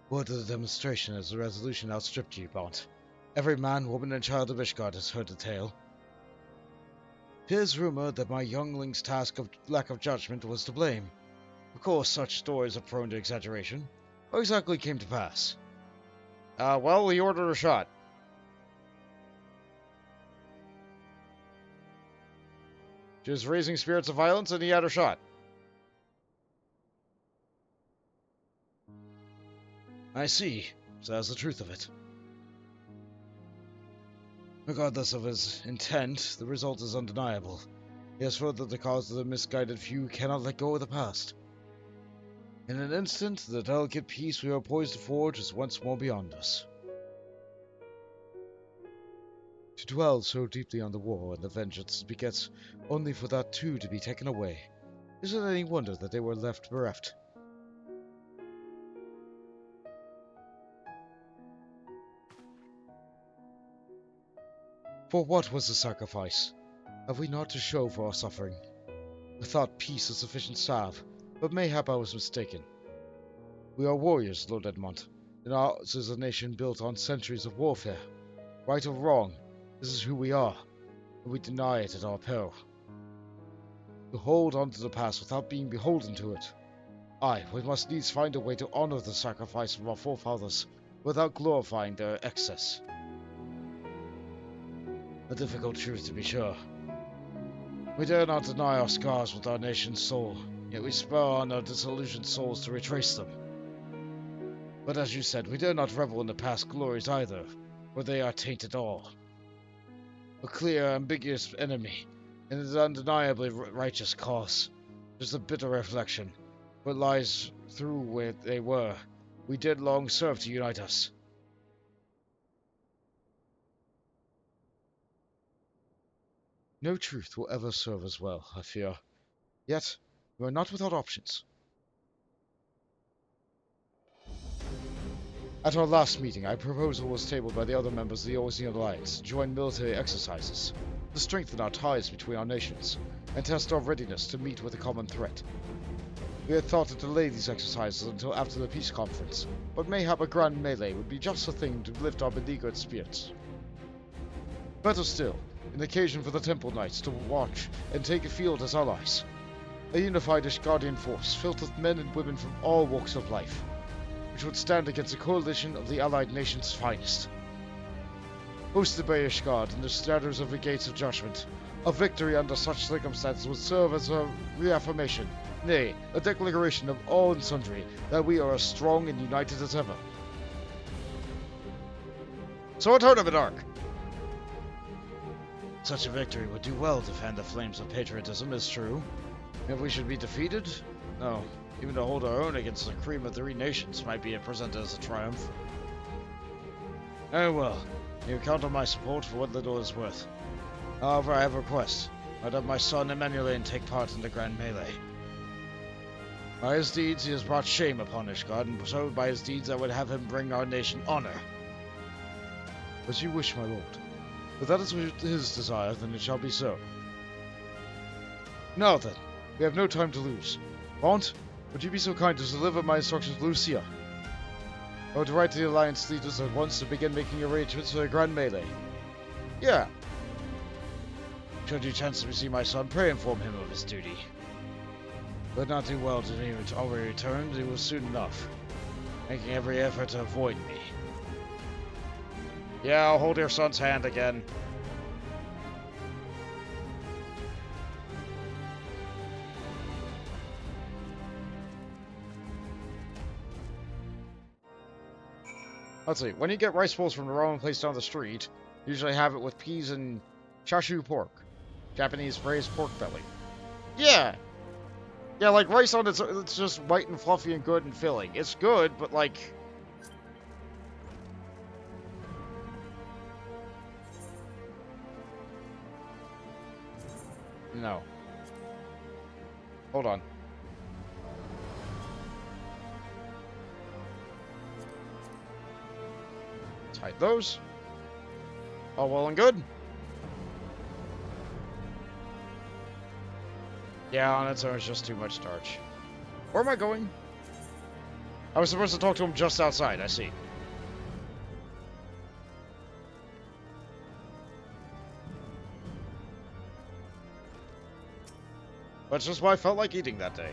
Speaker 1: Word of the demonstration as the resolution outstripped you, Bont. Every man, woman, and child of Ishgard has heard the tale. Here's rumor that my youngling's task of lack of judgment was to blame. Of course, such stories are prone to exaggeration. What exactly came to pass? Well, he ordered a shot. She was raising spirits of violence, and he had her shot. I see. So that's the truth of it. Regardless of his intent, the result is undeniable. He has furthered the cause of the misguided few who cannot let go of the past. In an instant, the delicate peace we are poised to forge is once more beyond us. To dwell so deeply on the war and the vengeance begets only for that too to be taken away. Is it any wonder that they were left bereft? For what was the sacrifice? Have we not to show for our suffering? I thought peace a sufficient salve, but mayhap I was mistaken. We are warriors, Lord Edmond, and ours is a nation built on centuries of warfare. Right or wrong, this is who we are, and we deny it at our peril. To hold on to the past without being beholden to it. Aye, we must needs find a way to honor the sacrifice of our forefathers, without glorifying their excess. A difficult truth, to be sure. We dare not deny our scars with our nation's soul, yet we spur on our disillusioned souls to retrace them. But as you said, we dare not revel in the past glories either, for they are tainted all. A clear, ambiguous enemy, and an undeniably righteous cause. Just a bitter reflection. What lies through where they were, we did long serve to unite us. No truth will ever serve as well, I fear. Yet, we are not without options. At our last meeting, a proposal was tabled by the other members of the Orsian Alliance to join military exercises, to strengthen our ties between our nations, and test our readiness to meet with a common threat. We had thought to delay these exercises until after the peace conference, but mayhap a grand melee would be just the thing to lift our beleaguered spirits. Better still, an occasion for the Temple Knights to watch and take a field as allies. A unified Ishgardian force filled with men and women from all walks of life, which would stand against a coalition of the allied nations' finest. Hosted by Ishgard and the shadows of the Gates of Judgment, a victory under such circumstances would serve as a reaffirmation, nay, a declaration of all and sundry, that we are as strong and united as ever. So a tournament arc! Such a victory would do well to fan the flames of patriotism, is true. If we should be defeated? No. Even to hold our own against the cream of 3 nations might be presented as a triumph. Oh well, you count on my support for what little is worth. However, I have a request. I'd have my son Emmanuel take part in the grand melee. By his deeds, he has brought shame upon Ishgard, and so by his deeds I would have him bring our nation honor. As you wish, my lord. If that is his desire, then it shall be so. Now then, we have no time to lose. Bont, would you be so kind as to deliver my instructions to Lucia? I would write to the Alliance leaders at once to begin making arrangements for the grand melee. Yeah. Should you chance to see my son, pray inform him of his duty. But not do well to he already returned, he was soon enough, making every effort to avoid me. Yeah, I'll hold your son's hand again. Let's see, when you get rice bowls from the wrong place down the street, you usually have it with peas and chashu pork. Japanese braised pork belly. Yeah! Yeah, like rice on it's just white and fluffy and good and filling. It's good, but like... No. Hold on. Let's hide those. All well and good. Yeah, on its own, it's just too much starch. Where am I going? I was supposed to talk to him just outside, I see. That's just what I felt like eating that day.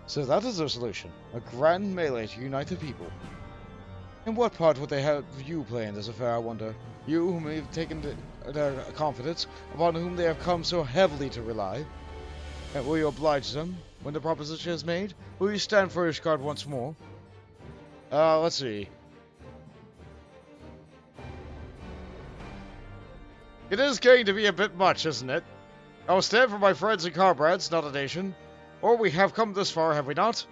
Speaker 1: So that is their solution. A grand melee to unite the people. And what part would they have you play in this affair, I wonder? You, whom have taken their confidence, upon whom they have come so heavily to rely. And will you oblige them when the proposition is made? Will you stand for Ishgard once more? Let's see. It is going to be a bit much, isn't it? I will stand for my friends and comrades, not a nation. Or we have come this far, have we not?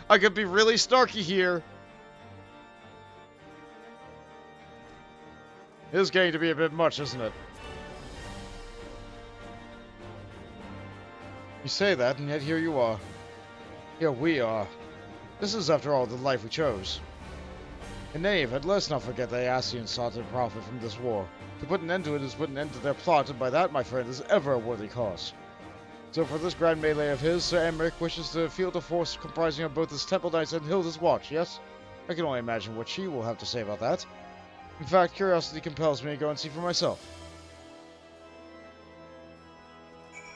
Speaker 1: I could be really snarky here. It is going to be a bit much, isn't it? You say that, and yet here you are. Here we are. This is, after all, the life we chose. And knave, and let's not forget the Ascians sought to profit from this war. To put an end to it is to put an end to their plot, and by that, my friend, is ever a worthy cause. So for this grand melee of his, Sir Emmerich wishes to field a force comprising of both his Temple Knights and Hilda's Watch, yes? I can only imagine what she will have to say about that. In fact, curiosity compels me to go and see for myself.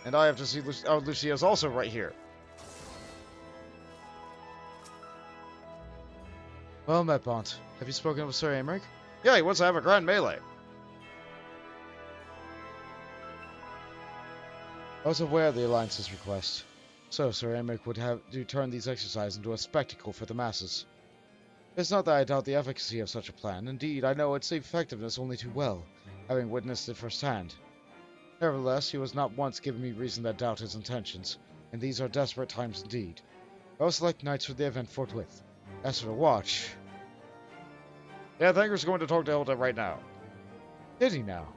Speaker 1: And I have to see Lucia's also right here. Well met, Bont. Have you spoken with Sir Emmerich? Yeah, he wants to have a grand melee. I was aware of the Alliance's request. So, Sir Emmerich would have to turn these exercises into a spectacle for the masses. It's not that I doubt the efficacy of such a plan. Indeed, I know its effectiveness only too well, having witnessed it firsthand. Nevertheless, he was not once given me reason to doubt his intentions, and these are desperate times indeed. I will select knights for the event forthwith. As for the watch... Yeah, Thanker's going to talk to Hilda right now. Did he now?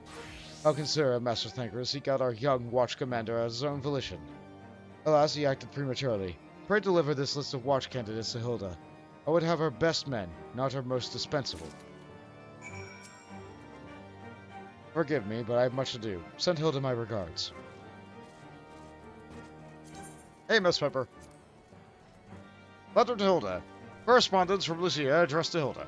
Speaker 1: I'll consider Master Thanker to seek out our young watch commander at his own volition. Alas, he acted prematurely. Pray deliver this list of watch candidates to Hilda. I would have her best men, not her most dispensable. Forgive me, but I have much to do. Send Hilda my regards. Hey, Miss Pepper. Letter to Hilda. Correspondence from Lucia addressed to Hilda.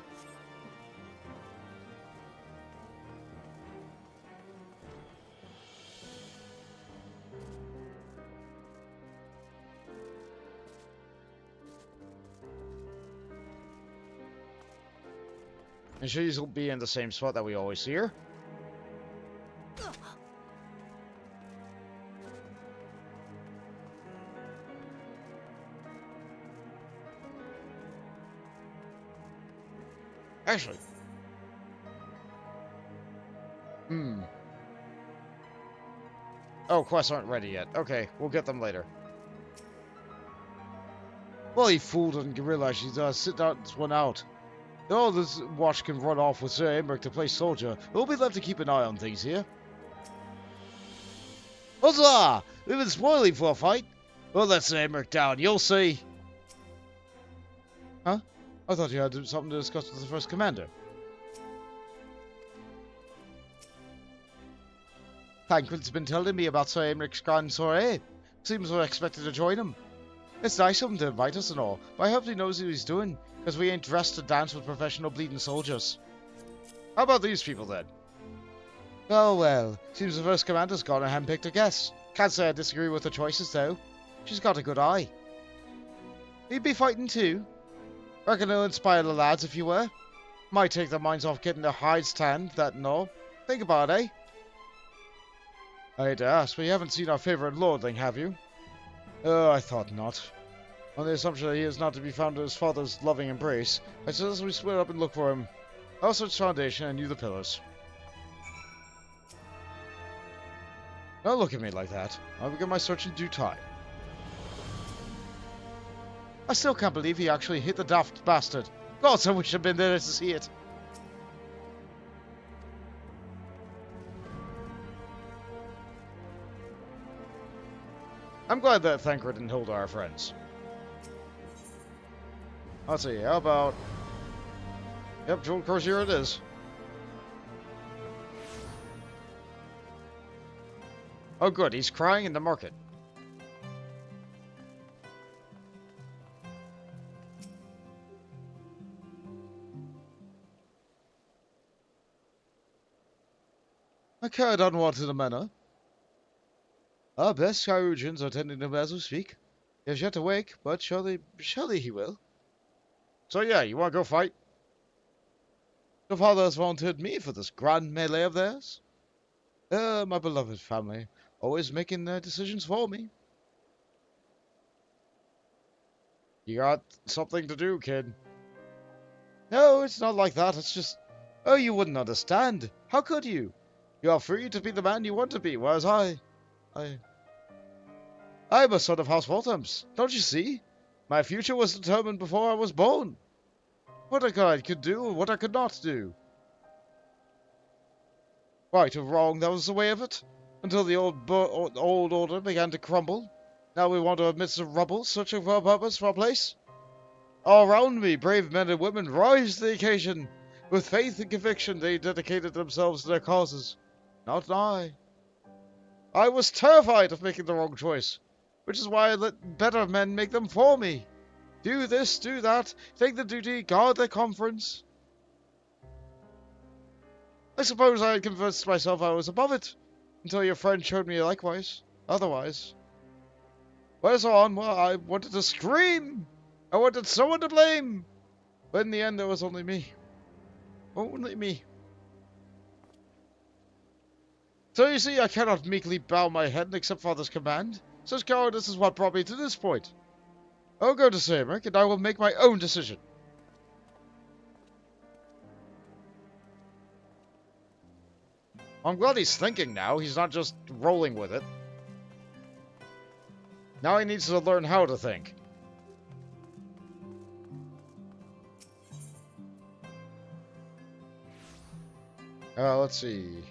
Speaker 1: And she'll be in the same spot that we always see her. Actually. Oh, quests aren't ready yet. Okay, we'll get them later. Well, he fool doesn't realize she's sit this one out. Oh, this watch can run off with Sir Emmerich to play soldier. We'll be left to keep an eye on things here. Huzzah! We've been spoiling for a fight. Well, let's Emmerich down. You'll see. Huh? I thought you had something to discuss with the first commander. Tancred's been telling me about Sir Emerich's grand soiree. Seems we're expected to join him. It's nice of him to invite us and all, but I hope he knows what he's doing, because we ain't dressed to dance with professional bleeding soldiers. How about these people then? Oh well, seems the first commander's gone and handpicked a guess. Can't say I disagree with her choices though. She's got a good eye. He'd be fighting too. Reckon he'll inspire the lads if you were. Might take their minds off getting their hides tanned, that and all. Think about it, eh? I hate to ask, but you haven't seen our favourite lordling, have you? Oh, I thought not. On the assumption that he is not to be found in his father's loving embrace, I suggest we split up and look for him. I'll search foundation and you the pillars. Don't look at me like that. I'll begin my search in due time. I still can't believe he actually hit the daft bastard. God, I wish I'd been there to see it. I'm glad that Thancred and Hilda are friends. Let's see, how about... Yep, Jewel Courtier it is. Oh good, he's crying in the market. I carried unwanted manner. Our best chirurgeons are tending him as we speak. He has yet to wake, but surely he will. So yeah, you want to go fight? Your father has volunteered me for this grand melee of theirs. My beloved family, always making their decisions for me. You got something to do, kid. No, it's not like that, it's just... Oh, you wouldn't understand. How could you? You are free to be the man you want to be, whereas I'm a son of House Walthams, don't you see? My future was determined before I was born. What I could do and what I could not do. Right or wrong, that was the way of it. Until the old order began to crumble. Now we wander amidst the rubble, searching for a purpose, for a place. All around me, brave men and women rise to the occasion. With faith and conviction, they dedicated themselves to their causes. Not I. I was terrified of making the wrong choice, which is why I let better men make them for me. Do this, do that, take the duty, guard their conference. I suppose I had convinced myself I was above it, until your friend showed me likewise, otherwise. Whereas on, well, I wanted to scream! I wanted someone to blame! But in the end, there was only me. Only me. So you see, I cannot meekly bow my head and accept father's command. Such cowardice is what brought me to this point. I'll go to Samric, and I will make my own decision. I'm glad he's thinking now. He's not just rolling with it. Now he needs to learn how to think. Let's see.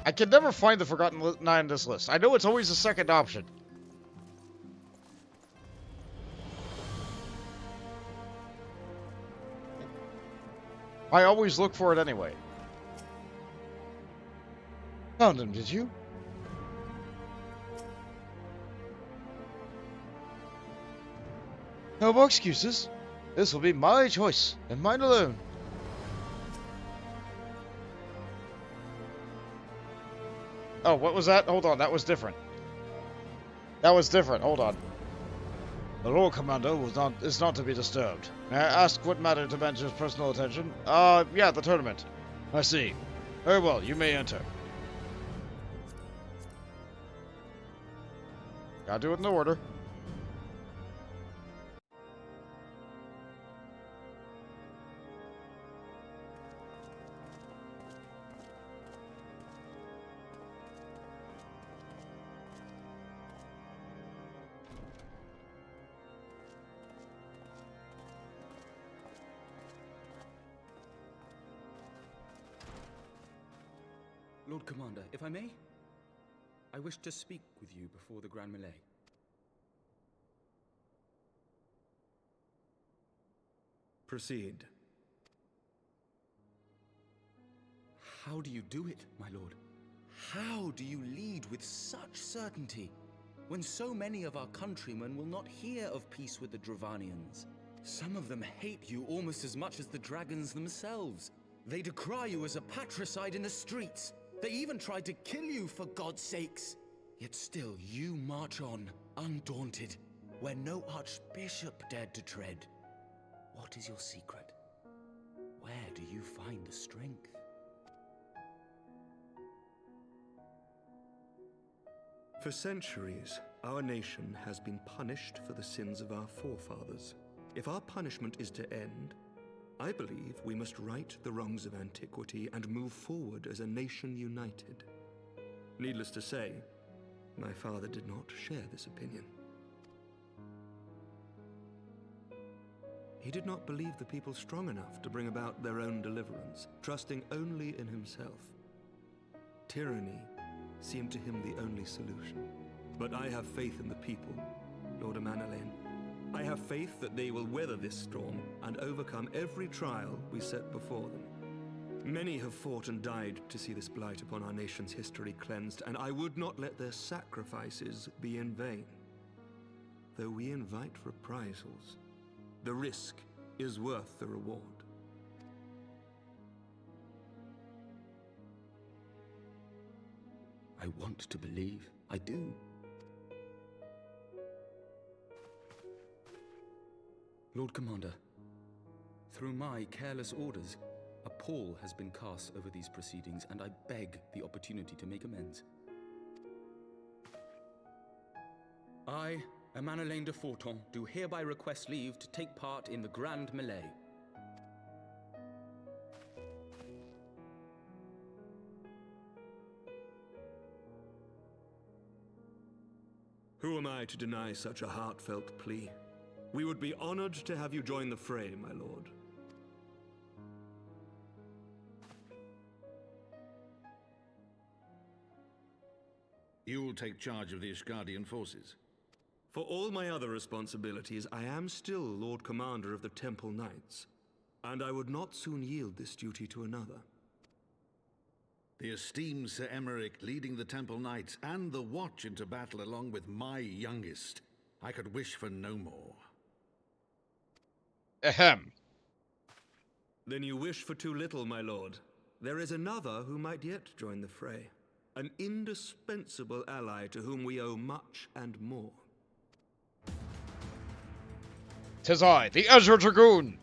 Speaker 1: I can never find the Forgotten Nine in this list. I know it's always the second option. I always look for it anyway. Found him, did you? No more excuses. This will be my choice, and mine alone. Oh, what was that? Hold on, that was different. That was different, hold on. The Lord Commander is not to be disturbed. May I ask what matter demands his personal attention? Yeah, the tournament. I see. Very well, you may enter. Gotta do it in order.
Speaker 7: Lord Commander, if I may?
Speaker 5: I wish to speak with you before the Grand Melee.
Speaker 2: Proceed.
Speaker 5: How do you do it, my lord? How do you lead with such certainty, when so many of our countrymen will not hear of peace with the Dravanians? Some of them hate you almost as much as the dragons themselves. They decry you as a patricide in the streets. They even tried to kill you, for God's sakes. Yet still you march on, undaunted, where no archbishop dared to tread. What is your secret? Where do you find the strength?
Speaker 2: For centuries, our nation has been punished for the sins of our forefathers. If our punishment is to end, I believe we must right the wrongs of antiquity and move forward as a nation united. Needless to say, my father did not share this opinion. He did not believe the people strong enough to bring about their own deliverance, trusting only in himself. Tyranny seemed to him the only solution. But I have faith in the people, Lord Amanalain. I have faith that they will weather this storm and overcome every trial we set before them. Many have fought and died to see this blight upon our nation's history cleansed, and I would not let their sacrifices be in vain. Though we invite reprisals, the risk is worth the reward.
Speaker 5: I want to believe. I do. Lord Commander, through my careless orders, a pall has been cast over these proceedings, and I beg the opportunity to make amends. I, Amanalain de Forton, do hereby request leave to take part in the Grand Melee.
Speaker 2: Who am I to deny such a heartfelt plea? We would be honored to have you join the fray, my lord.
Speaker 9: You'll take charge of the Ishgardian forces?
Speaker 2: For all my other responsibilities, I am still Lord Commander of the Temple Knights, and I would not soon yield this duty to another.
Speaker 9: The esteemed Sir Emeric leading the Temple Knights and the Watch into battle along with my youngest. I could wish for no more.
Speaker 1: Ahem.
Speaker 2: Then you wish for too little, my lord. There is another who might yet join the fray. An indispensable ally to whom we owe much and more.
Speaker 1: 'Tis I, the Ezra Dragoon!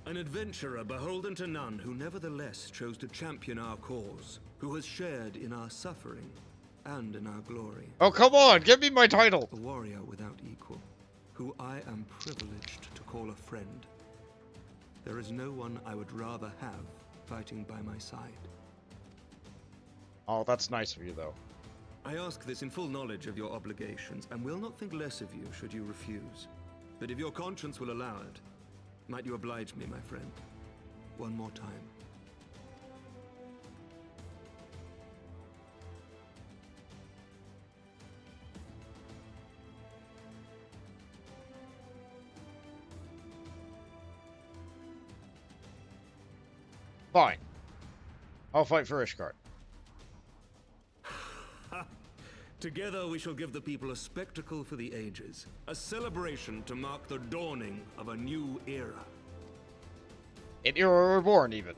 Speaker 2: An adventurer beholden to none who nevertheless chose to champion our cause, who has shared in our suffering and in our glory.
Speaker 1: Oh, come on, give me my title!
Speaker 2: A warrior without equal, who I am privileged to call a friend. There is no one I would rather have fighting by my side.
Speaker 1: Oh, that's nice of you, though.
Speaker 2: I ask this in full knowledge of your obligations, and will not think less of you should you refuse. But if your conscience will allow it, might you oblige me, my friend, one more time?
Speaker 1: Fine. I'll fight for Ishgard.
Speaker 2: Together we shall give the people a spectacle for the ages, a celebration to mark the dawning of a new era.
Speaker 1: An era reborn, even.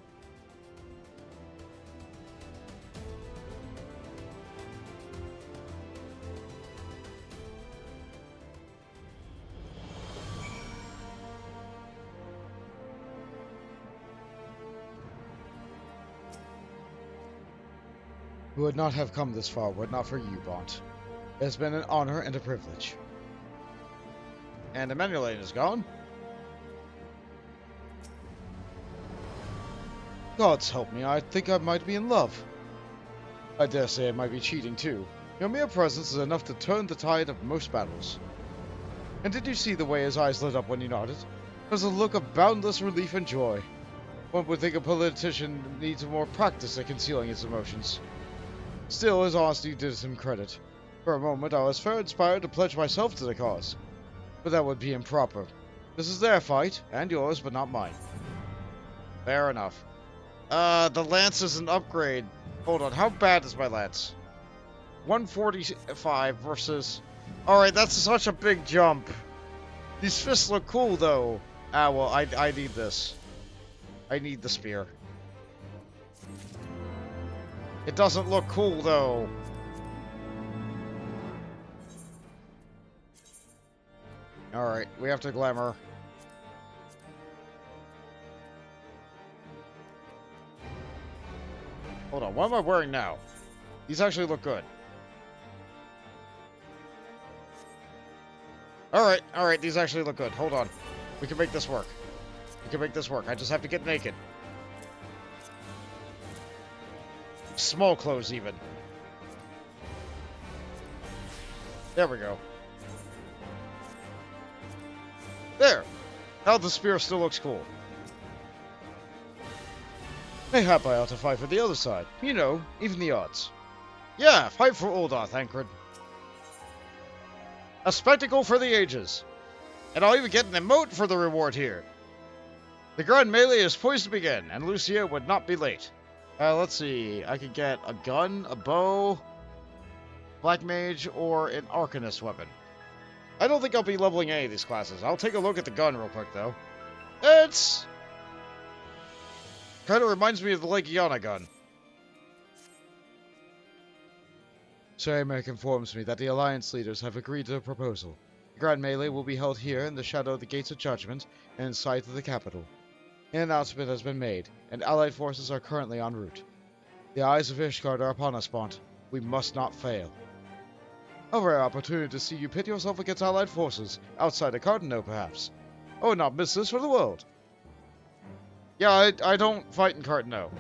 Speaker 1: We would not have come this far were it not for you, Bont. It has been an honor and a privilege. And Amanalain is gone? Gods help me, I think I might be in love. I dare say I might be cheating too. Your mere presence is enough to turn the tide of most battles. And did you see the way his eyes lit up when you nodded? There's a look of boundless relief and joy. One would think a politician needs more practice at concealing his emotions. Still, his honesty did him credit. For a moment, I was fair inspired to pledge myself to the cause. But that would be improper. This is their fight, and yours, but not mine. Fair enough. The lance is an upgrade. Hold on, how bad is my lance? 145 versus... Alright, that's such a big jump. These fists look cool, though. Ah, well, I need this. I need the spear. It doesn't look cool, though. Alright, we have to glamour. Hold on, what am I wearing now? These actually look good. Alright, these actually look good. Hold on. We can make this work. We can make this work. I just have to get naked. Small clothes, even. There we go. There! Now the spear still looks cool. Mayhap I ought to fight for the other side. You know, even the odds. Yeah, fight for Uldath, Ankred. A spectacle for the ages. And I'll even get an emote for the reward here. The grand melee is poised to begin, and Lucia would not be late. Let's see. I could get a gun, a bow, black mage, or an arcanist weapon. I don't think I'll be leveling any of these classes. I'll take a look at the gun real quick, though. It's... kind of reminds me of the Legiana gun. Sir Emerick informs me that the Alliance leaders have agreed to a proposal. The Grand Melee will be held here in the shadow of the Gates of Judgment and in sight of the capital. An announcement has been made, and Allied forces are currently en route. The eyes of Ishgard are upon us, Bont. We must not fail. A rare opportunity to see you pit yourself against Allied forces, outside of Cardinal, perhaps. I would not miss this for the world. Yeah, I don't fight in Cardinal.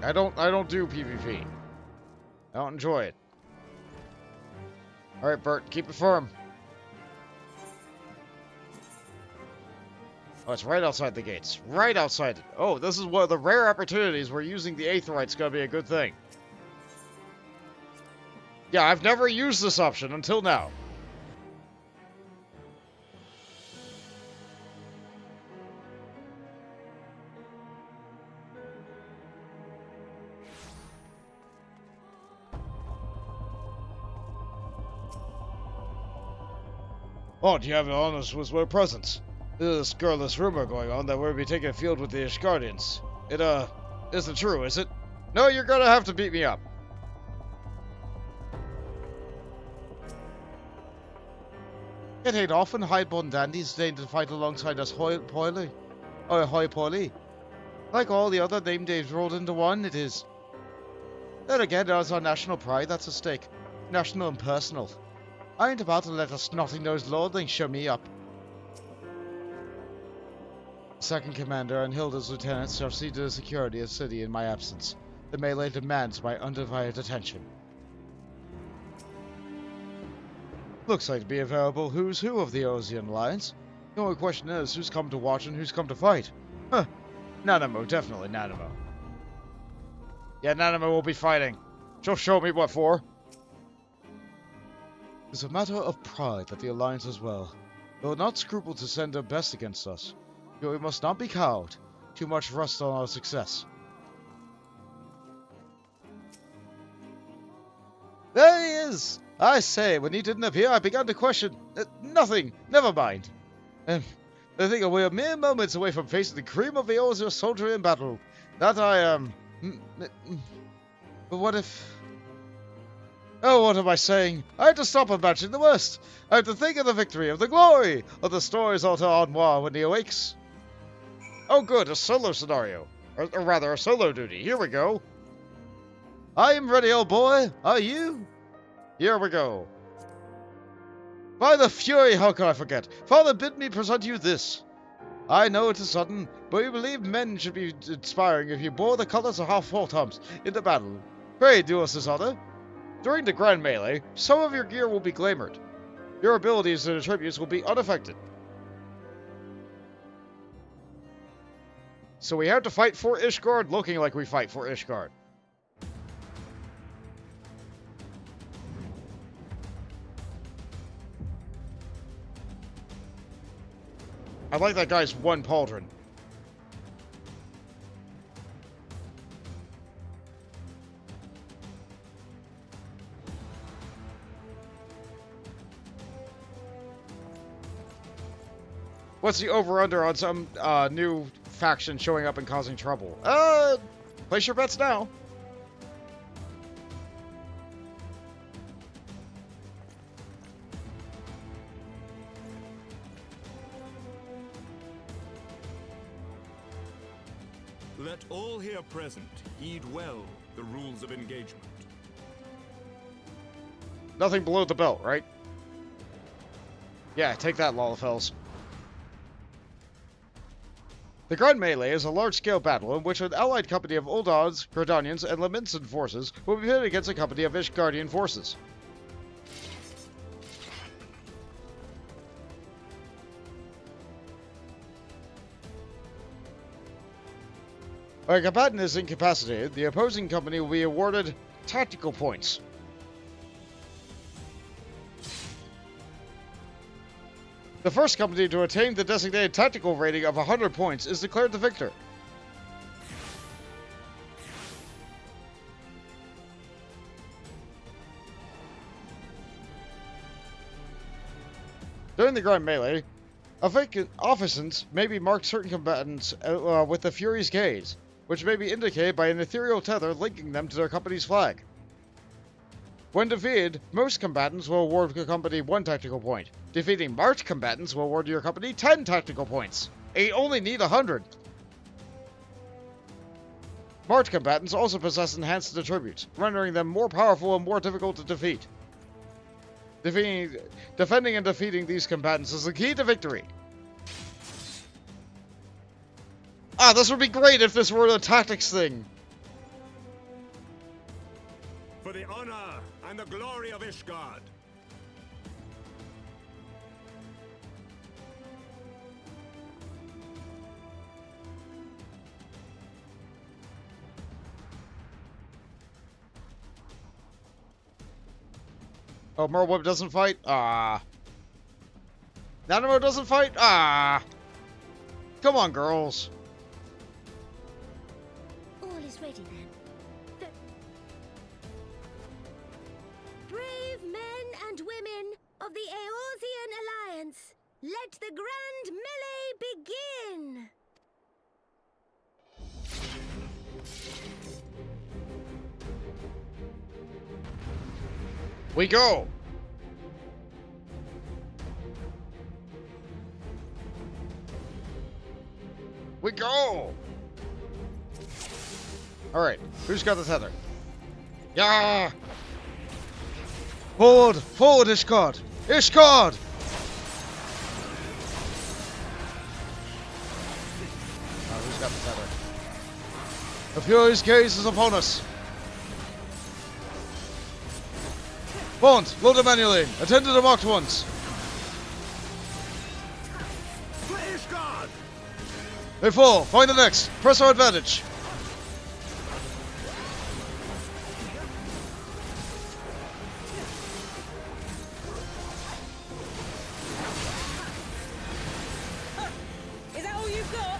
Speaker 1: I don't do PvP. I don't enjoy it. Alright, Bert, keep it firm. Oh, it's right outside the gates. Right outside it. Oh, this is one of the rare opportunities where using the Aetheryte's gonna be a good thing. Yeah, I've never used this option until now. Oh, do you have the honors with my presence? There's a scurrilous rumor going on that we'll be taking a field with the Ishgardians. It, isn't true, is it? No, you're gonna have to beat me up. It ain't often hide-born dandies deign to fight alongside us hoi poorly. Like all the other name names rolled into one, it is. Then again, as our national pride, that's a stake. National and personal. I ain't about to let a snotty-nosed lordling show me up. Second Commander and Hilda's lieutenants shall see to the security of the city in my absence. The melee demands my undivided attention. Looks like to be a veritable who's who of the Ozian Alliance. The only question is, who's come to watch and who's come to fight? Huh. Nanamo, definitely Nanamo. Yeah, Nanamo will be fighting. She'll show me what for. It's a matter of pride that the Alliance as well. They will not scruple to send their best against us. But we must not be cowed. Too much rust on our success. There he is! I say, when he didn't appear, I began to question... nothing. Never mind. I think we're mere moments away from facing the cream of the Ozir soldiery in battle. That I, But what if... Oh, what am I saying? I have to stop imagining the worst. I have to think of the victory, of the glory, of the story's altar en moi when he awakes. Oh good, a solo scenario. Or rather, a solo duty. Here we go. I am ready, old boy. Are you? Here we go. By the Fury, how can I forget? Father bid me present you this. I know it is sudden, but we believe men should be inspiring if you bore the colors of half-Voltums into battle. Pray do us this honor. During the Grand Melee, some of your gear will be glamored. Your abilities and attributes will be unaffected. So we have to fight for Ishgard looking like we fight for Ishgard. I like that guy's one pauldron. What's the over-under on some new faction showing up and causing trouble? Place your bets now.
Speaker 10: Let all here present heed well the rules of engagement.
Speaker 1: Nothing below the belt, right? Yeah, take that, Lollifells. The Grand Melee is a large-scale battle in which an allied company of Uldons, Grodanians, and Leminson forces will be pitted against a company of Ishgardian forces. When a combatant is incapacitated, the opposing company will be awarded tactical points. The first company to attain the designated tactical rating of 100 points is declared the victor. During the Grand Melee, officers may be marked certain combatants with the Fury's Gaze, which may be indicated by an ethereal tether linking them to their company's flag. When defeated, most combatants will award your company 1 tactical point. Defeating marked combatants will award your company 10 tactical points. They only need 100. Marked combatants also possess enhanced attributes, rendering them more powerful and more difficult to defeat. Defending and defeating these combatants is the key to victory. Ah, this would be great if this were a tactics thing.
Speaker 10: For the honor and the glory of Ishgard.
Speaker 1: Oh, Merweb doesn't fight? Ah. Nanamo doesn't fight? Ah. Come on, girls.
Speaker 11: All is ready then. Brave men and women of the Eorzean Alliance, let the Grand Melee begin!
Speaker 1: We go! We go! Alright, who's got the tether? Yeah! Forward! Forward, Ishgard! Ishgard! Oh, who's got the tether? The Fury's Gaze is upon us! Bond, load them manually. Attend to the marked ones. They fall. Find the next. Press our advantage.
Speaker 8: Is that all you've got?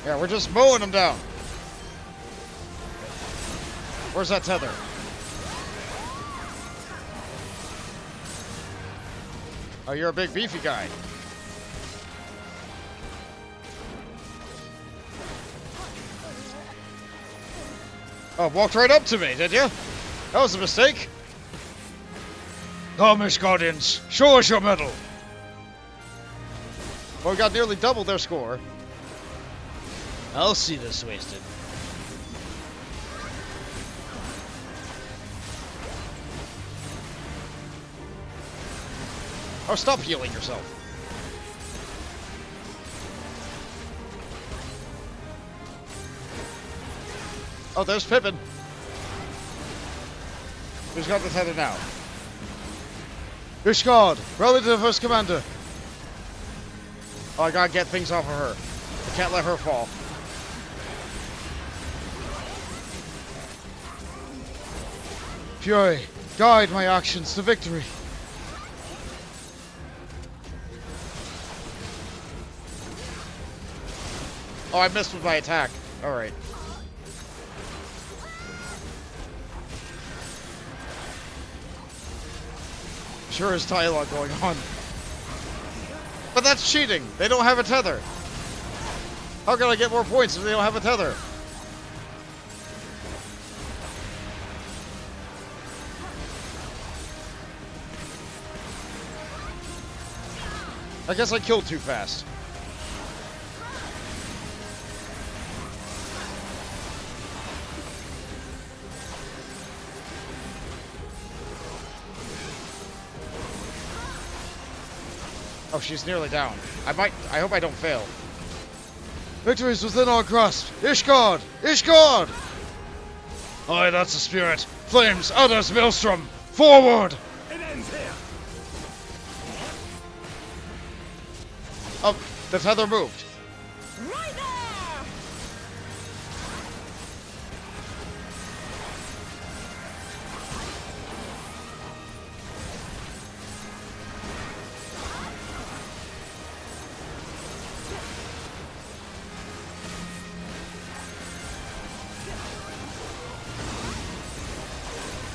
Speaker 1: Yeah, we're just mowing them down. Where's that tether? Oh, you're a big beefy guy. Oh, walked right up to me, did you? That was a mistake. Come, Ishgardians, show us your medal. Well, we got nearly double their score. I'll see this wasted. Oh, stop healing yourself. Oh, there's Pippin. Who's got the tether now? Ishgard, rally to the first commander. Oh, I gotta get things off of her. I can't let her fall. Fury, guide my actions to victory. Oh, I missed with my attack. Alright. Sure is dialogue going on. But that's cheating. They don't have a tether. How can I get more points if they don't have a tether? I guess I killed too fast. Oh, she's nearly down. I hope I don't fail. Victory is within our grasp. Ishgard! Ishgard! Aye, that's the spirit. Flames, others, Maelstrom. Forward!
Speaker 10: It ends here.
Speaker 1: Oh, the tether moved.
Speaker 11: Right there!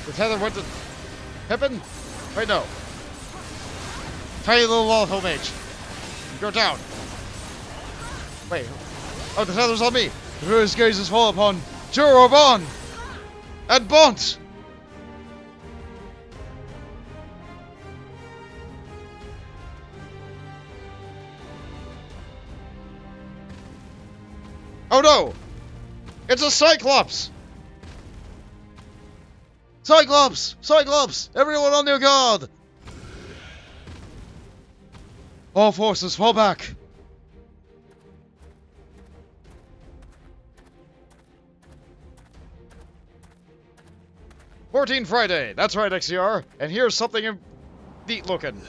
Speaker 1: The tether went to Pippin? Wait, no. Tiny little lawful mage. Go down. Wait. Oh, the tether's on me. The Fury's gazes fall upon Jurobon and Bont. Oh no! It's a Cyclops! Cyclops! Cyclops! Everyone on your guard! All forces fall back! "14 Friday, that's right, XIV. And here's something neat looking.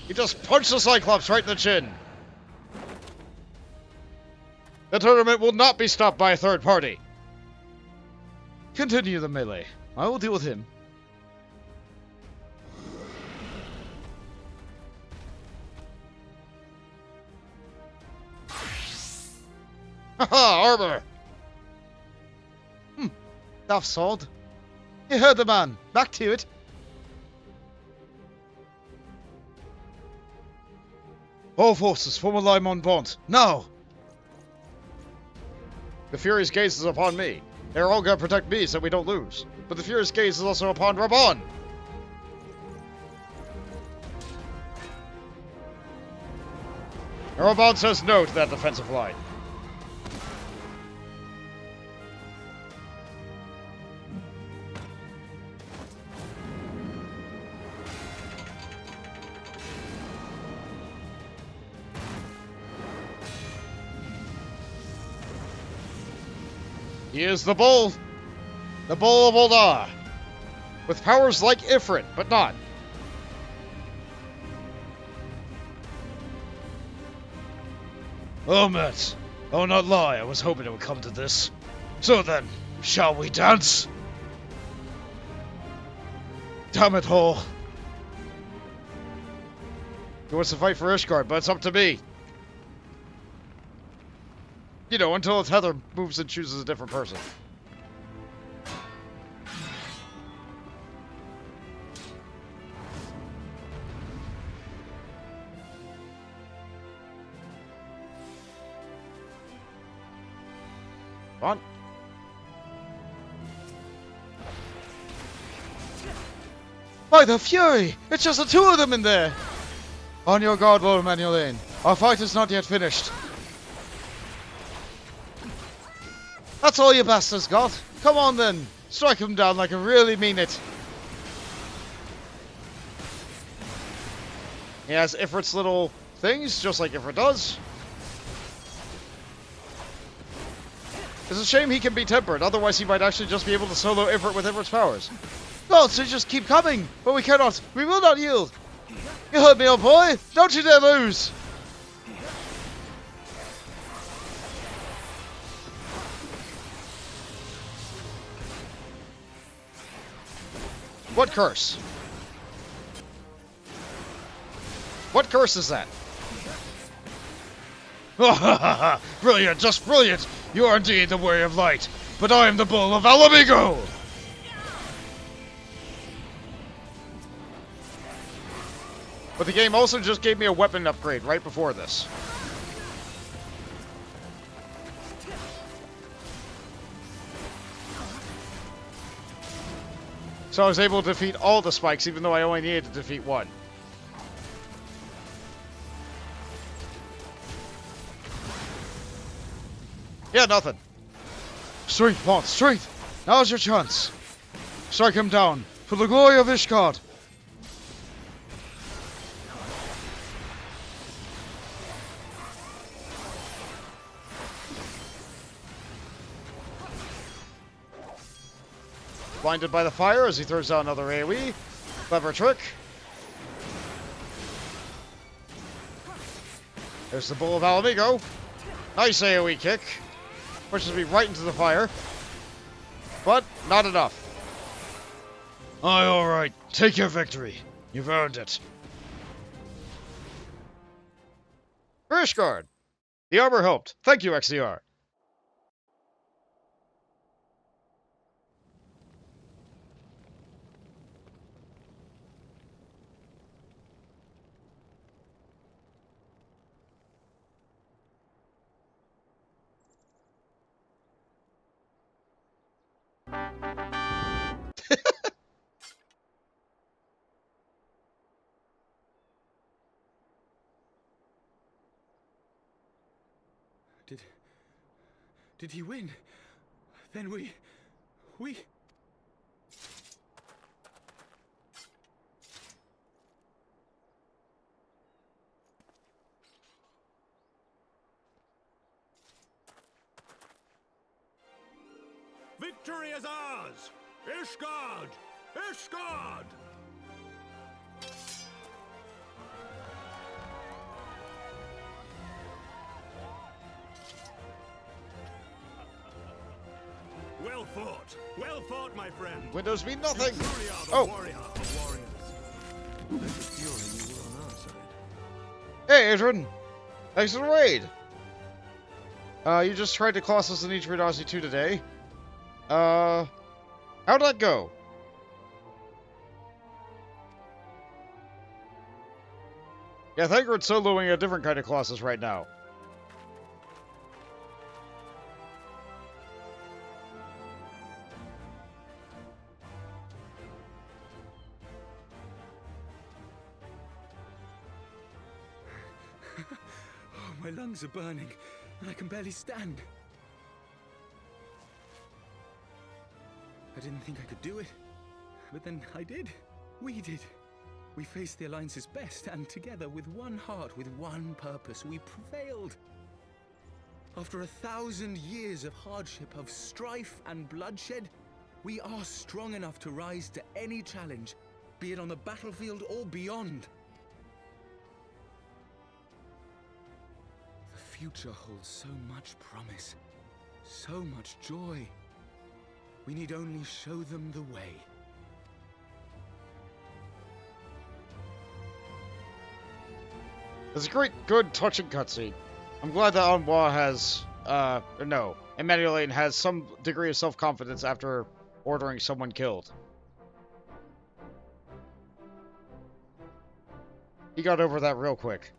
Speaker 1: He just punched the Cyclops right in the chin. The tournament will not be stopped by a third party. Continue the melee. I will deal with him. Haha, armor! Tough sword. You heard the man. Back to it. All forces, form a line on Bont. Now! The Fury's gaze is upon me. They're all gonna protect me so we don't lose. But the Fury's gaze is also upon Rabon. And Rabon says no to that defensive line. He is the Bull of Uldar, with powers like Ifrit, but not. Oh, Matt, I'll not lie, I was hoping it would come to this. So then, shall we dance? Damn it, Hall. He wants to fight for Ishgard, but it's up to me. You know, until its tether moves and chooses a different person. On. By the Fury! It's just the two of them in there! On your guard, Lord Manuelane. Our fight is not yet finished. That's all you bastards got. Come on then. Strike him down like I really mean it. He has Ifrit's little things, just like Ifrit does. It's a shame he can be tempered, otherwise he might actually just be able to solo Ifrit with Ifrit's powers. God, so just keep coming, but we cannot. We will not yield. You heard me, old boy. Don't you dare lose. What curse? What curse is that? Brilliant, just brilliant! You are indeed the way of light, but I am the bull of Alamigo! But the game also just gave me a weapon upgrade right before this. So I was able to defeat all the spikes, even though I only needed to defeat one. Yeah, nothing. Strength, Moth, strength! Now's your chance. Strike him down, for the glory of Ishgard. Blinded by the fire as he throws out another AoE. Clever trick. There's the Bull of Alamigo. Nice AoE kick. Pushes me right into the fire. But not enough. Aye, alright. Take your victory. You've earned it. Ishgard. The armor helped. Thank you, XIV.
Speaker 7: Did he win? Then we...
Speaker 10: Victory is ours! Ishgard! Ishgard! Well fought! Well fought, my friend!
Speaker 1: Windows mean nothing!
Speaker 10: Oh!
Speaker 2: Warriors. There's a fury you were on our side.
Speaker 1: Hey, Adrian! Thanks for the raid! You just tried to Colossus and Each Odyssey 2 today. How'd that go? Yeah, I think we're soloing a different kind of Colossus right now.
Speaker 7: Oh, my lungs are burning, and I can barely stand. I didn't think I could do it, but then I did. We did. We faced the Alliance's best, and together, with one heart, with one purpose, we prevailed. After 1,000 years of hardship, of strife and bloodshed, we are strong enough to rise to any challenge, be it on the battlefield or beyond. The future holds so much promise, so much joy. We need only show them the way.
Speaker 1: It's a great, good, touching cutscene. I'm glad that Anbois has, Emmanuel has some degree of self-confidence after ordering someone killed. He got over that real quick.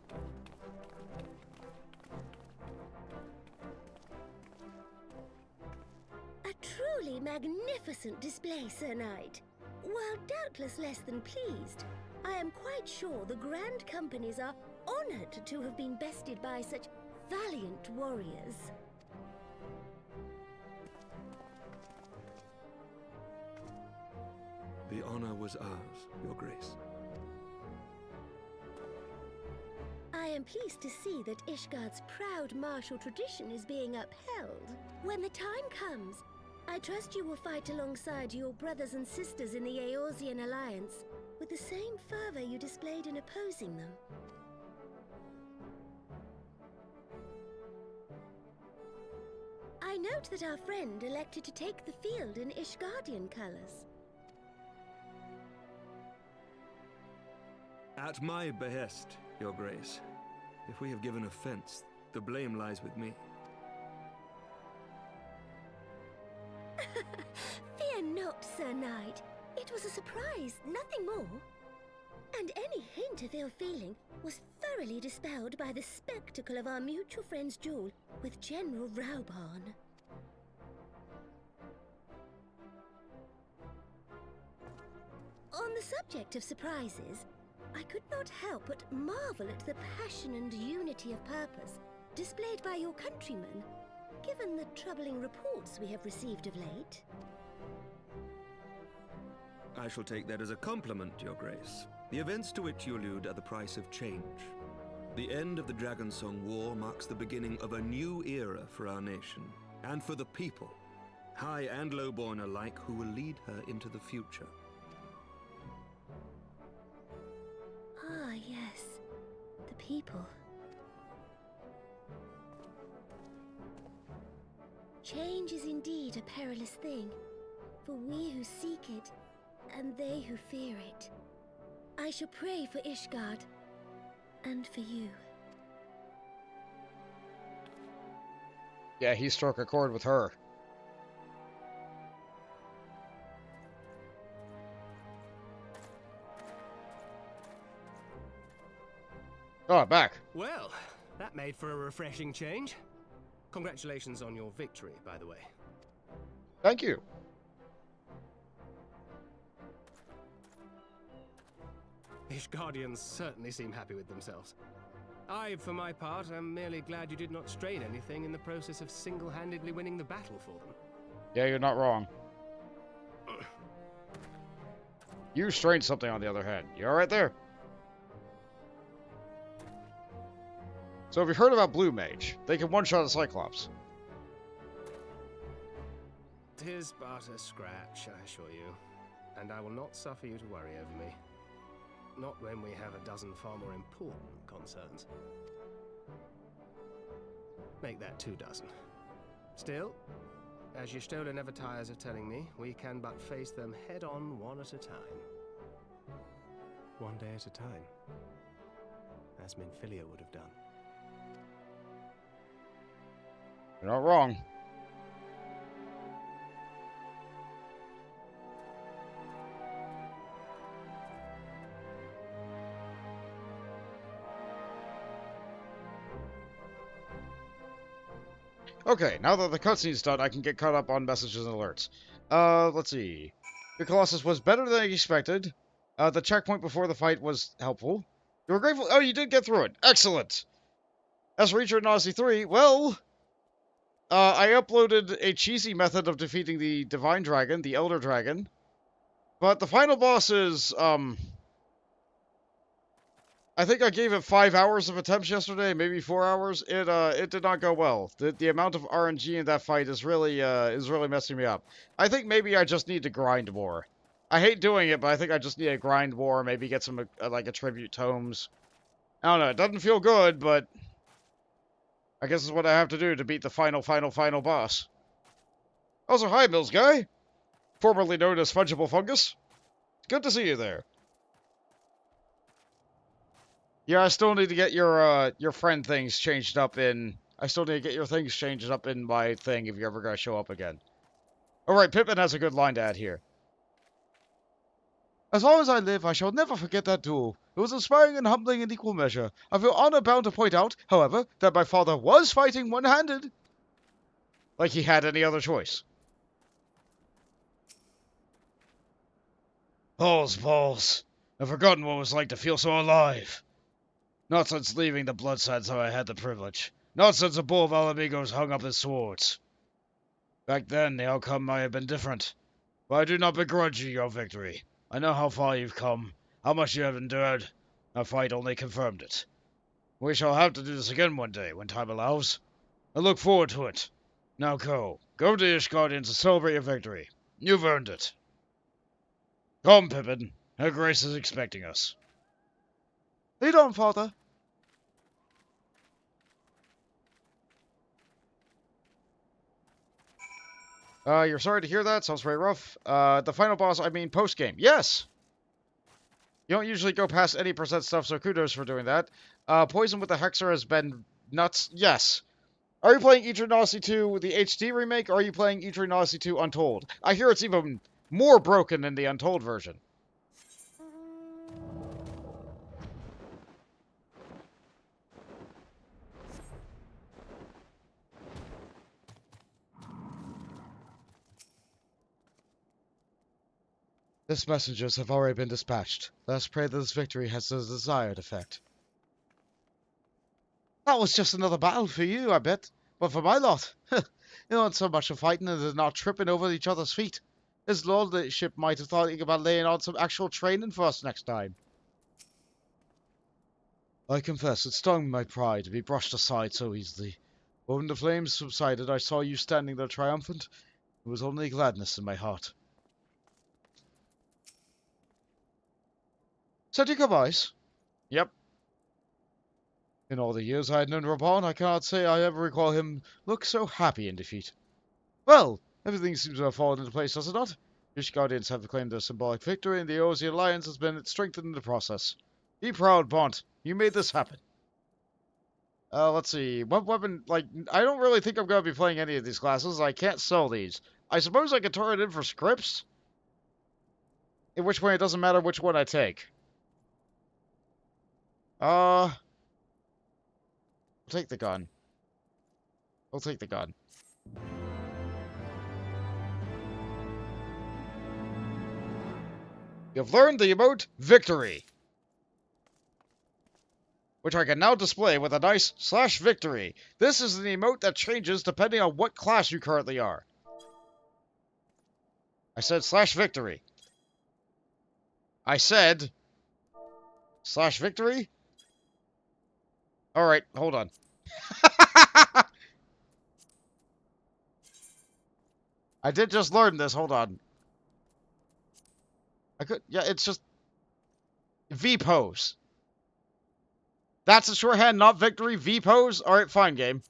Speaker 11: A truly magnificent display, Sir Knight. While doubtless less than pleased, I am quite sure the Grand Companies are honored to have been bested by such valiant warriors.
Speaker 2: The honor was ours, Your Grace.
Speaker 11: I am pleased to see that Ishgard's proud martial tradition is being upheld. When the time comes, I trust you will fight alongside your brothers and sisters in the Eorzean Alliance with the same fervor you displayed in opposing them. I note that our friend elected to take the field in Ishgardian colors.
Speaker 2: At my behest, Your Grace. If we have given offense, the blame lies with me.
Speaker 11: Fear not, Sir Knight. It was a surprise, nothing more. And any hint of ill feeling was thoroughly dispelled by the spectacle of our mutual friend's duel with General Raubarn. On the subject of surprises, I could not help but marvel at the passion and unity of purpose displayed by your countrymen, given the troubling reports we have received of late.
Speaker 2: I shall take that as a compliment, Your Grace. The events to which you allude are the price of change. The end of the Dragonsong War marks the beginning of a new era for our nation, and for the people, high and lowborn alike, who will lead her into the future.
Speaker 11: Ah, yes. The people. Change is indeed a perilous thing, for we who seek it, and they who fear it. I shall pray for Ishgard, and for you.
Speaker 1: Yeah, he struck a chord with her. Oh, back.
Speaker 6: Well, that made for a refreshing change. Congratulations on your victory, by the way.
Speaker 1: Thank you.
Speaker 6: Ishgardians certainly seem happy with themselves. I, for my part, am merely glad you did not strain anything in the process of single-handedly winning the battle for them.
Speaker 1: Yeah, you're not wrong. You strained something on the other hand. You all right there? So have you heard about Blue Mage? They can one-shot a Cyclops.
Speaker 6: 'Tis but a scratch, I assure you, and I will not suffer you to worry over me. Not when we have a dozen far more important concerns. Make that 2 dozen. Still, as your Stola never tires of telling me, we can but face them head-on, one at a time. One day at a time, as Minfilia would have done.
Speaker 1: You're not wrong. Okay, now that the cutscene's done, I can get caught up on messages and alerts. Let's see. The Colossus was better than expected. The checkpoint before the fight was helpful. You were grateful. Oh, you did get through it. Excellent. As for Reacher and Odyssey 3, well, I uploaded a cheesy method of defeating the Divine Dragon, the Elder Dragon. But the final boss is, I think I gave it 5 hours of attempts yesterday, maybe 4 hours. It did not go well. The amount of RNG in that fight is really messing me up. I think maybe I just need to grind more. I hate doing it, but I think I just need to grind more, maybe get some, like, attribute tomes. I don't know, it doesn't feel good, but I guess it's what I have to do to beat the final boss. Also, hi, Mills Guy! Formerly known as Fungible Fungus. Good to see you there. Yeah, I still need to get your friend things changed up in... I still need to get your things changed up in my thing if you're ever going to show up again. Alright, Pippin has a good line to add here. As long as I live, I shall never forget that duel. It was inspiring and humbling in equal measure. I feel honor bound to point out, however, that my father was fighting one-handed. Like he had any other choice. Balls. I've forgotten what it was like to feel so alive. Not since leaving the Bloodsides have I had the privilege. Not since the Bull of Alamigos hung up his swords. Back then, the outcome might have been different. But I do not begrudge you your victory. I know how far you've come, how much you have endured. Our fight only confirmed it. We shall have to do this again one day, when time allows. I look forward to it. Now go. Go to Ishgardians to celebrate your victory. You've earned it. Come, Pippin. Her Grace is expecting us. Lead on, Father. You're sorry to hear that. Sounds very rough. The final boss, I mean post-game. Yes! You don't usually go past any percent stuff, so kudos for doing that. Poison with the Hexer has been nuts. Yes. Are you playing Eternacy 2, the HD remake, or are you playing Eternacy 2 Untold? I hear it's even more broken than the Untold version. These messengers have already been dispatched. Let us pray that this victory has the desired effect. That was just another battle for you, I bet. But for my lot, it wasn't so much a fighting as not tripping over each other's feet. His lordship might have thought about laying on some actual training for us next time. I confess, it stung my pride to be brushed aside so easily. But when the flames subsided, I saw you standing there triumphant. It was only gladness in my heart. Said you goodbyes? Yep. In all the years I had known Raban, I cannot say I ever recall him look so happy in defeat. Well, everything seems to have fallen into place, does it not? Fish Guardians have claimed their symbolic victory, and the Ozi Alliance has been strengthened in the process. Be proud, Bont. You made this happen. Let's see. What weapon... Like, I don't really think I'm going to be playing any of these classes. I can't sell these. I suppose I could turn it in for scripts? In which way it doesn't matter which one I take. I'll take the gun. I'll take the gun. You've learned the emote Victory, which I can now display with a nice /victory. This is an emote that changes depending on what class you currently are. I said /victory. I said /victory? Alright, hold on. I did just learn this, hold on. Yeah, it's just V-pose. That's a shorthand, not victory. V-pose? Alright, fine, game.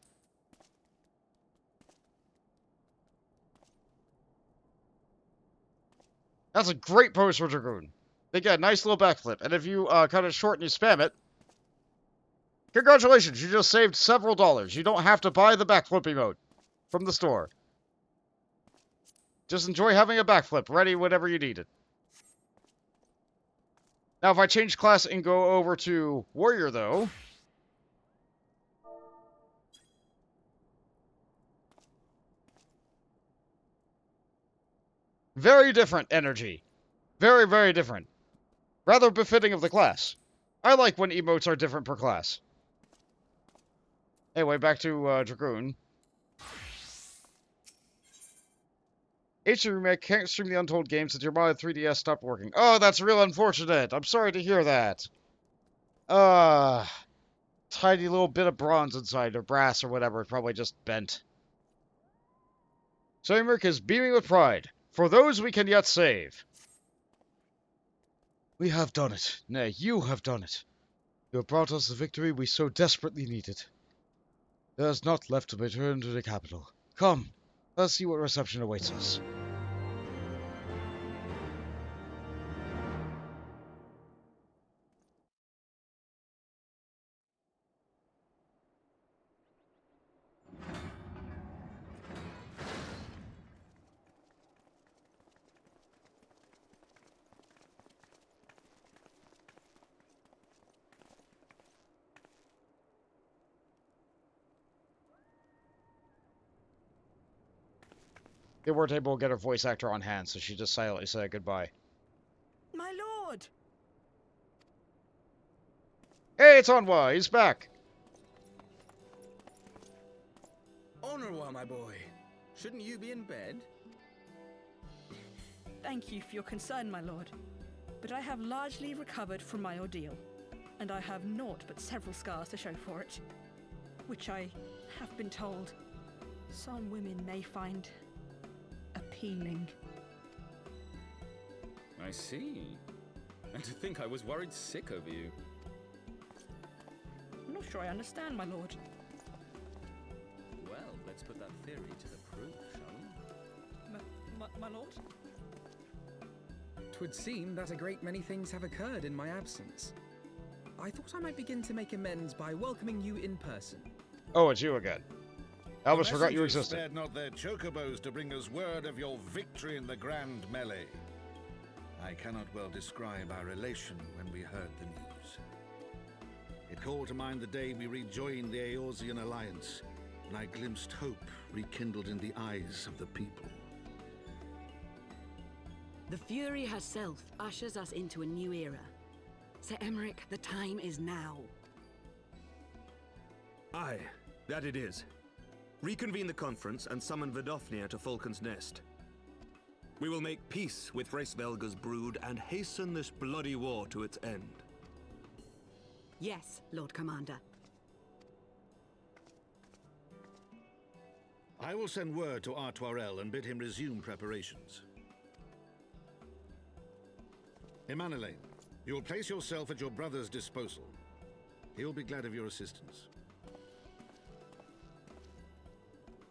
Speaker 1: That's a great pose for Dragoon. They get a nice little backflip. And if you cut it short and you spam it, congratulations, you just saved several dollars. You don't have to buy the backflip emote from the store. Just enjoy having a backflip ready whenever you need it. Now, if I change class and go over to Warrior, though... very different energy. Very, very different. Rather befitting of the class. I like when emotes are different per class. Anyway, back to Dragoon. HD Remake can't stream the Untold games since your modded 3DS stopped working. Oh, that's real unfortunate. I'm sorry to hear that. Tiny little bit of bronze inside, or brass, or whatever. Probably just bent. Soymeric is beaming with pride. For those we can yet save. We have done it. Nay, you have done it. You have brought us the victory we so desperately needed. There is not left to return to the capital. Come, let us see what reception awaits us. They weren't able to get her voice actor on hand, so she just silently said goodbye.
Speaker 8: My lord!
Speaker 1: Hey, it's Onwa! He's back!
Speaker 7: Honorwa, my boy. Shouldn't you be in bed?
Speaker 8: Thank you for your concern, my lord. But I have largely recovered from my ordeal, and I have naught but several scars to show for it, which I have been told some women may find appealing.
Speaker 5: I see. And to think I was worried sick over you.
Speaker 8: I'm not sure I understand, my lord.
Speaker 5: Well, let's put that theory to the proof, shall we?
Speaker 8: My lord?
Speaker 12: 'Twould seem that a great many things have occurred in my absence. I thought I might begin to make amends by welcoming you in person.
Speaker 1: Oh, it's you again. I almost
Speaker 9: The
Speaker 1: forgot you
Speaker 9: messengers
Speaker 1: existed.
Speaker 9: spared not their chocobos to bring us word of your victory in the grand melee. I cannot well describe our elation when we heard the news. It called to mind the day we rejoined the Eorzean alliance, and I glimpsed hope rekindled in the eyes of the people.
Speaker 4: The Fury herself ushers us into a new era. Sir Emmerich, the time is now.
Speaker 2: Aye, that it is. Reconvene the conference and summon Vidofnir to Falcon's Nest. We will make peace with Hraesvelga's brood and hasten this bloody war to its end.
Speaker 4: Yes, Lord Commander.
Speaker 9: I will send word to Artoirel and bid him resume preparations. Emanelaine, you will place yourself at your brother's disposal. He will be glad of your assistance.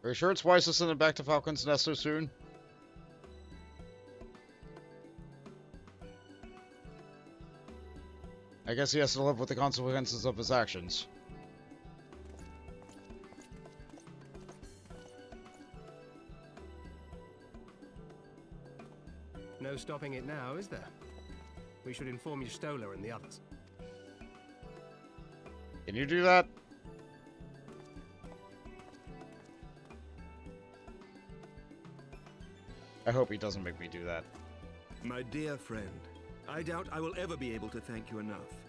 Speaker 1: Are you sure it's wise to send him back to Falcon's Nest so soon? I guess he has to live with the consequences of his actions.
Speaker 6: No stopping it now, is there? We should inform Y'shtola and the others.
Speaker 1: Can you do that? I hope he doesn't make me do that.
Speaker 2: My dear friend, I doubt I will ever be able to thank you enough.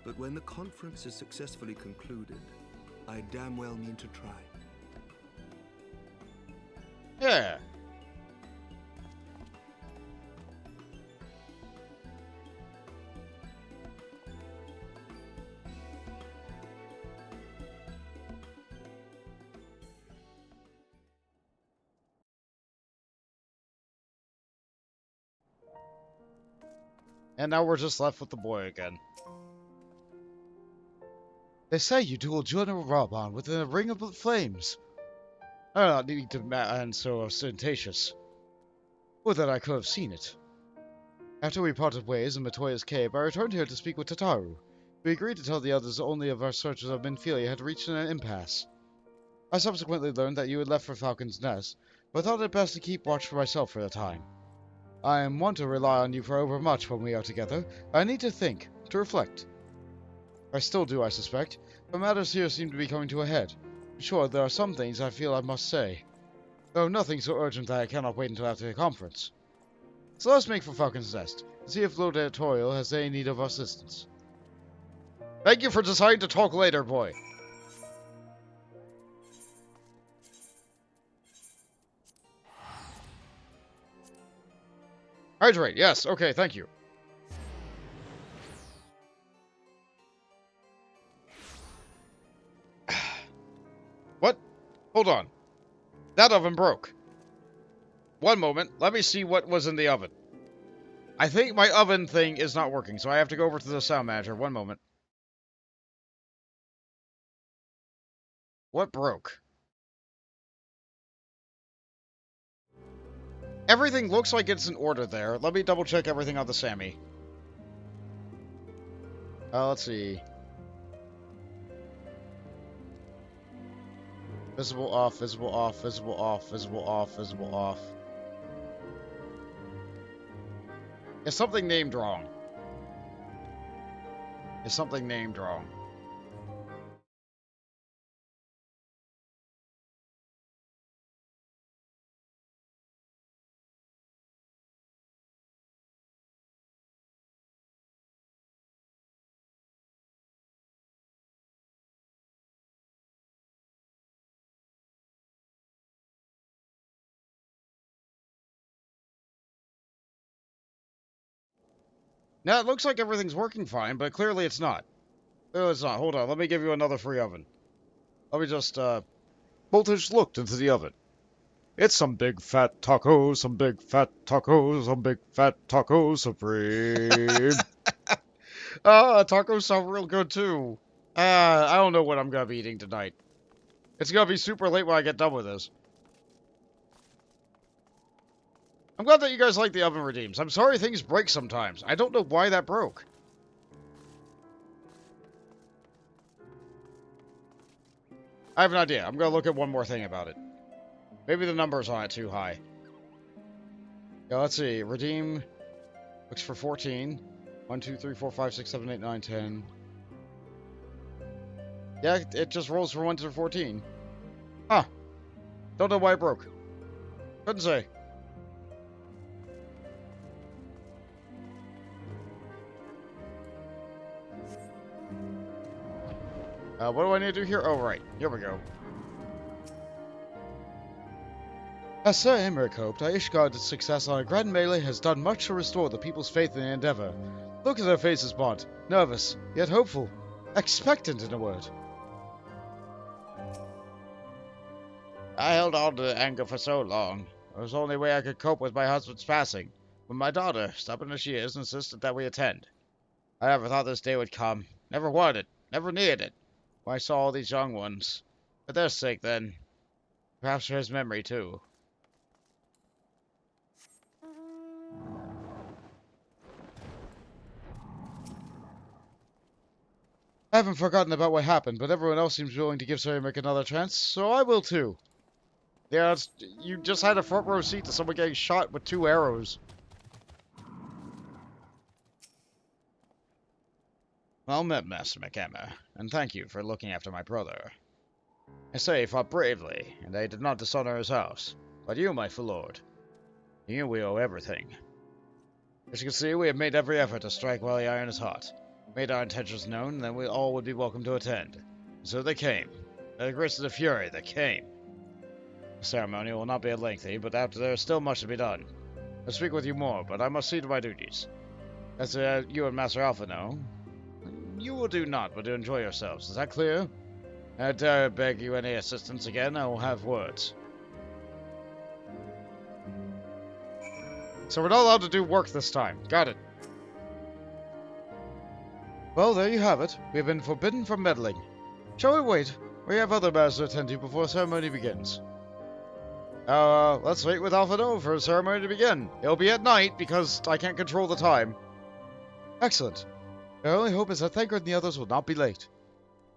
Speaker 2: But when the conference is successfully concluded, I damn well mean to try.
Speaker 1: Yeah. And now we're just left with the boy again. They say you duel General Raban within a ring of flames. I do not need to and so ostentatious. Would that I could have seen it. After we parted ways in Matoya's cave, I returned here to speak with Tataru. We agreed to tell the others only of our searches of Minfilia had reached an impasse. I subsequently learned that you had left for Falcon's Nest, but thought it best to keep watch for myself for the time. I am one to rely on you for overmuch when we are together. I need to think, to reflect. I still do, I suspect, but matters here seem to be coming to a head. Sure, there are some things I feel I must say, though nothing so urgent that I cannot wait until after the conference. So let's make for Falcon's Nest, and see if Lord Editorial has any need of our assistance. Thank you for deciding to talk later, boy. Hydrate, yes, okay, thank you. What? Hold on. That oven broke. One moment, let me see what was in the oven. I think my oven thing is not working, so I have to go over to the sound manager. One moment. What broke? Everything looks like it's in order there. Let me double check everything on the Sammy. Let's see. Visible off, visible off, visible off, visible off, visible off. Is something named wrong? Is something named wrong? Now, it looks like everything's working fine, but clearly it's not. Clearly it's not. Hold on, let me give you another free oven. Let me just, Voltage looked into the oven. It's some big fat tacos, some big fat tacos, some big fat tacos supreme. Tacos sound real good, too. I don't know what I'm gonna be eating tonight. It's gonna be super late when I get done with this. I'm glad that you guys like the oven redeems. I'm sorry things break sometimes. I don't know why that broke. I have an idea. I'm gonna look at one more thing about it. Maybe the numbers on it too high. Yeah, let's see. Redeem looks for 14. 1, 2, 3, 4, 5, 6, 7, 8, 9, 10. Yeah, it just rolls from 1 to 14. Huh. Don't know why it broke. Couldn't say. What do I need to do here? Oh, right. Here we go. As Sir Emmerich hoped, Ishgard's success on a grand melee has done much to restore the people's faith in the endeavor. Look at their faces, Bont. Nervous, yet hopeful. Expectant, in a word. I held on to anger for so long. It was the only way I could cope with my husband's passing. When my daughter, stubborn as she is, insisted that we attend. I never thought this day would come. Never wanted it. Never needed it. When I saw all these young ones. For their sake, then. Perhaps for his memory, too. I haven't forgotten about what happened, but everyone else seems willing to give Sir Emmerich another chance, so I will too. Yeah, you just had a front row seat to someone getting shot with 2 arrows. Well met, Master McEmmer, and thank you for looking after my brother. I say he fought bravely, and I did not dishonor his house. But you, my full lord, you we owe everything. As you can see, we have made every effort to strike while the iron is hot. Made our intentions known, and then we all would be welcome to attend. And so they came. By the grace of the Fury, they came. The ceremony will not be lengthy, but after there is still much to be done. I'll speak with you more, but I must see to my duties. As you and Master Alpha know, you will do naught but to enjoy yourselves. Is that clear? I dare beg you any assistance again, I will have words. So we're not allowed to do work this time. Got it. Well, there you have it. We have been forbidden from meddling. Shall we wait? We have other matters to attend to before the ceremony begins. Let's wait with Alpha No for the ceremony to begin. It'll be at night, because I can't control the time. Excellent. Our only hope is that Thancred and the others will not be late.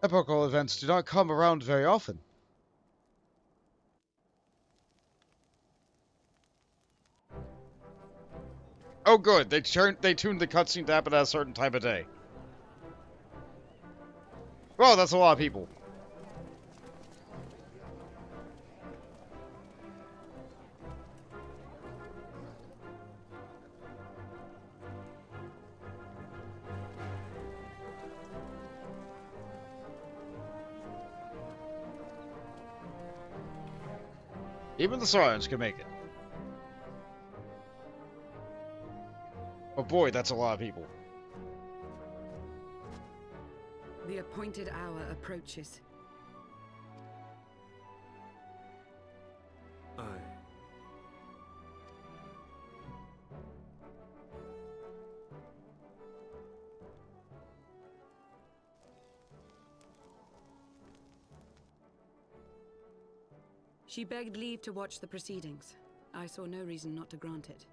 Speaker 1: Epochal events do not come around very often. Oh good, they tuned the cutscene to happen at a certain time of day. Well, that's a lot of people. Even the Saurians can make it. Oh boy, that's a lot of people.
Speaker 4: The appointed hour approaches.
Speaker 2: Aye.
Speaker 4: She begged leave to watch the proceedings. I saw no reason not to grant it.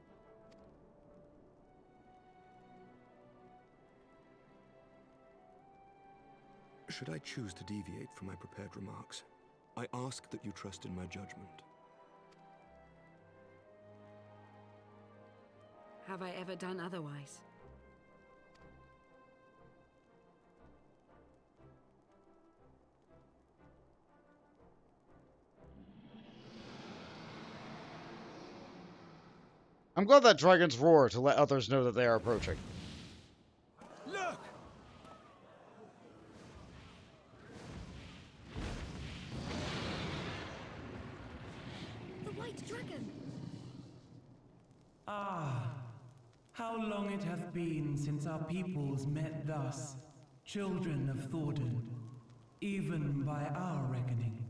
Speaker 2: Should I choose to deviate from my prepared remarks, I ask that you trust in my judgment.
Speaker 4: Have I ever done otherwise?
Speaker 1: I'm glad that dragons roar to let others know that they are approaching.
Speaker 7: Look!
Speaker 3: The White Dragon!
Speaker 13: Ah, how long it hath been since our peoples met thus, children of Thordan, even by our reckoning.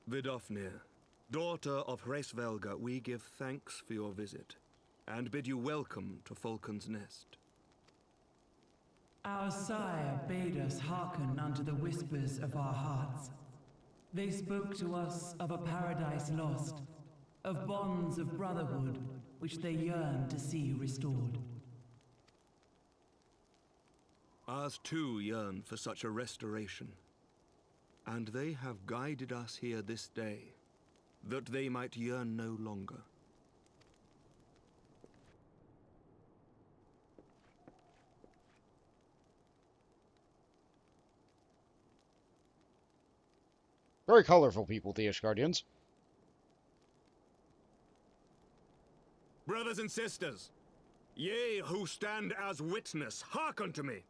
Speaker 2: Vidofnir, daughter of Hraesvelga, we give thanks for your visit, and bid you welcome to Falcon's Nest.
Speaker 13: Our sire bade us hearken unto the whispers of our hearts. They spoke to us of a paradise lost, of bonds of brotherhood which they yearn to see restored.
Speaker 2: Ours too yearn for such a restoration, and they have guided us here this day, that they might yearn no longer.
Speaker 1: Very colorful people, the Ishgardians.
Speaker 10: Brothers and sisters, ye who stand as witness, hearken to me.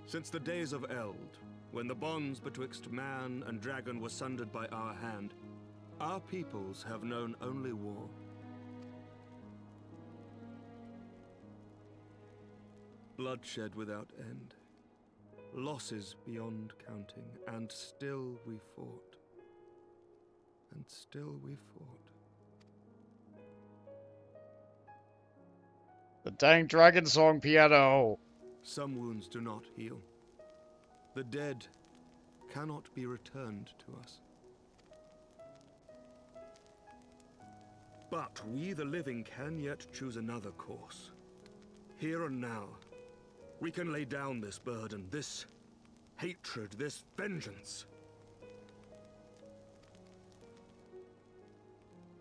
Speaker 10: Since the days of Eld, when the bonds betwixt man and dragon were sundered by our hand, our peoples have known only war. Bloodshed without end, losses beyond counting, and still we fought. And still we fought.
Speaker 1: The dang dragon song piano!
Speaker 2: Some wounds do not heal. The dead cannot be returned to us. But we, the living, can yet choose another course. Here and now, we can lay down this burden, this hatred, this vengeance.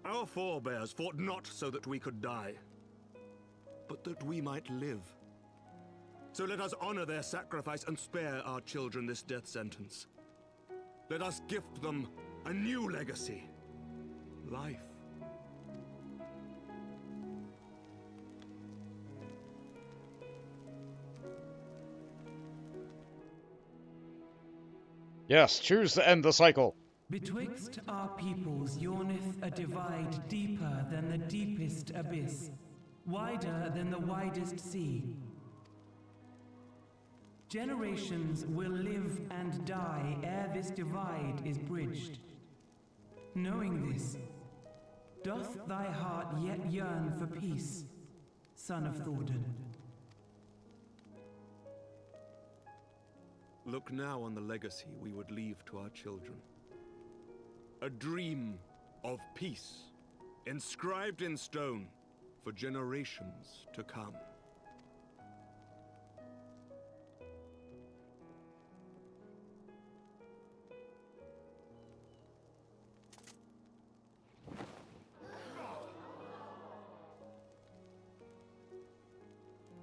Speaker 2: Our forebears fought not so that we could die, but that we might live. So let us honor their sacrifice and spare our children this death sentence. Let us gift them a new legacy. Life.
Speaker 1: Yes, choose to end the cycle.
Speaker 13: Betwixt our peoples yawneth a divide deeper than the deepest abyss, wider than the widest sea. Generations will live and die ere this divide is bridged. Knowing this, doth thy heart yet yearn for peace, son of Thordan?
Speaker 2: Look now on the legacy we would leave to our children. A dream of peace, inscribed in stone for generations to come.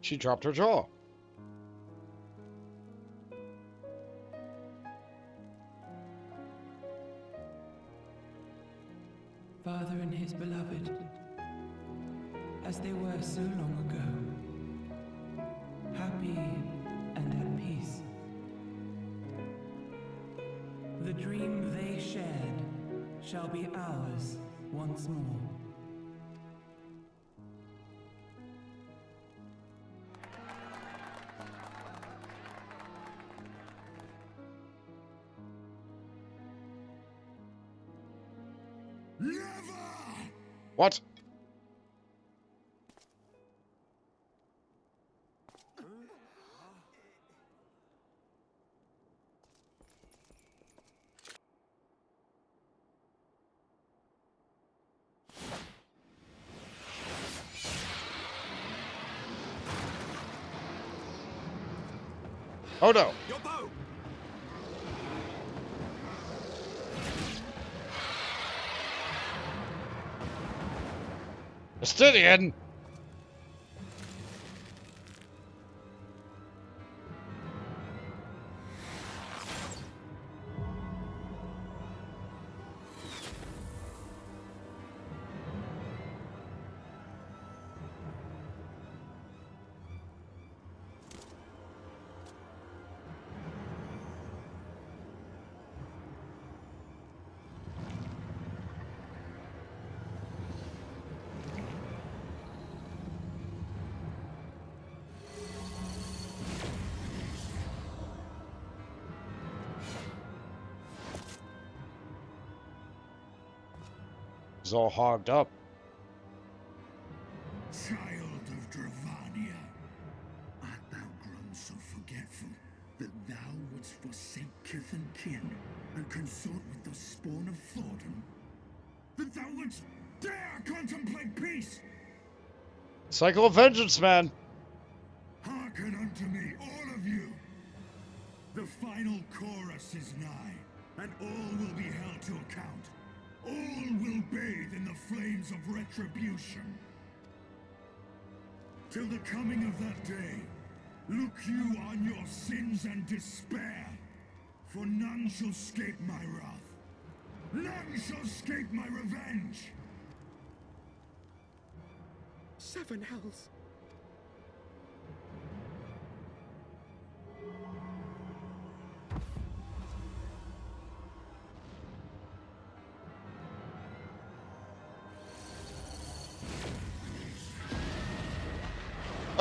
Speaker 1: She dropped her jaw.
Speaker 13: Father and his beloved, as they were so long ago, happy and at peace. The dream they shared shall be ours once more.
Speaker 1: What? Oh no!
Speaker 10: Your bow!
Speaker 1: Astidian! He's all hogged up.
Speaker 14: Child of Dravania, art thou grown so forgetful that thou wouldst forsake kith and kin and consort with the spawn of Thordan? that thou wouldst dare contemplate peace!
Speaker 1: Cycle of vengeance, man!
Speaker 14: Hearken unto me, all of you! The final chorus is nigh, and all will be held to account. All will bathe in the flames of retribution. Till the coming of that day, look you on your sins and despair, for none shall escape my wrath. None shall escape my revenge!
Speaker 2: 7 hells.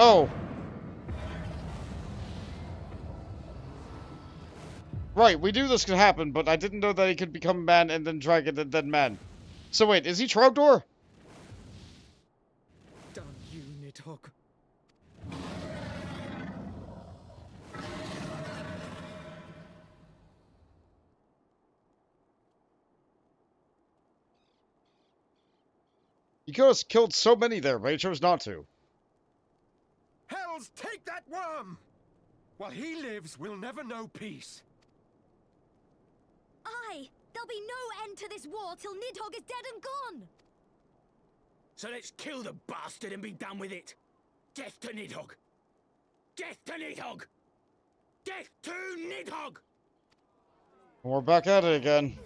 Speaker 1: Oh! Right, we knew this could happen, but I didn't know that he could become man and then dragon and then man. So wait, is he Trogdor?
Speaker 2: Damn you, Nidhogg.
Speaker 1: He could have killed so many there, but he chose not to.
Speaker 6: Hells, take that worm! While he lives, we'll never know peace.
Speaker 11: Aye! There'll be no end to this war till Nidhogg is dead and gone!
Speaker 5: So let's kill the bastard and be done with it. Death to Nidhogg! Death to Nidhogg! Death to Nidhogg!
Speaker 1: We're back at it again.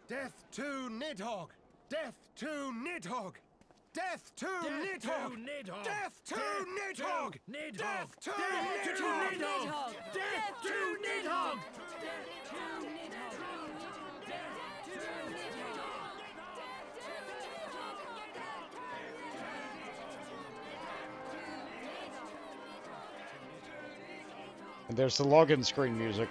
Speaker 6: Death to Nidhogg! Death to Nidhogg! Death to Nidhogg! Death to Nidhogg! Death to Nidhogg! Death to Nidhogg!
Speaker 1: And there's the login screen music.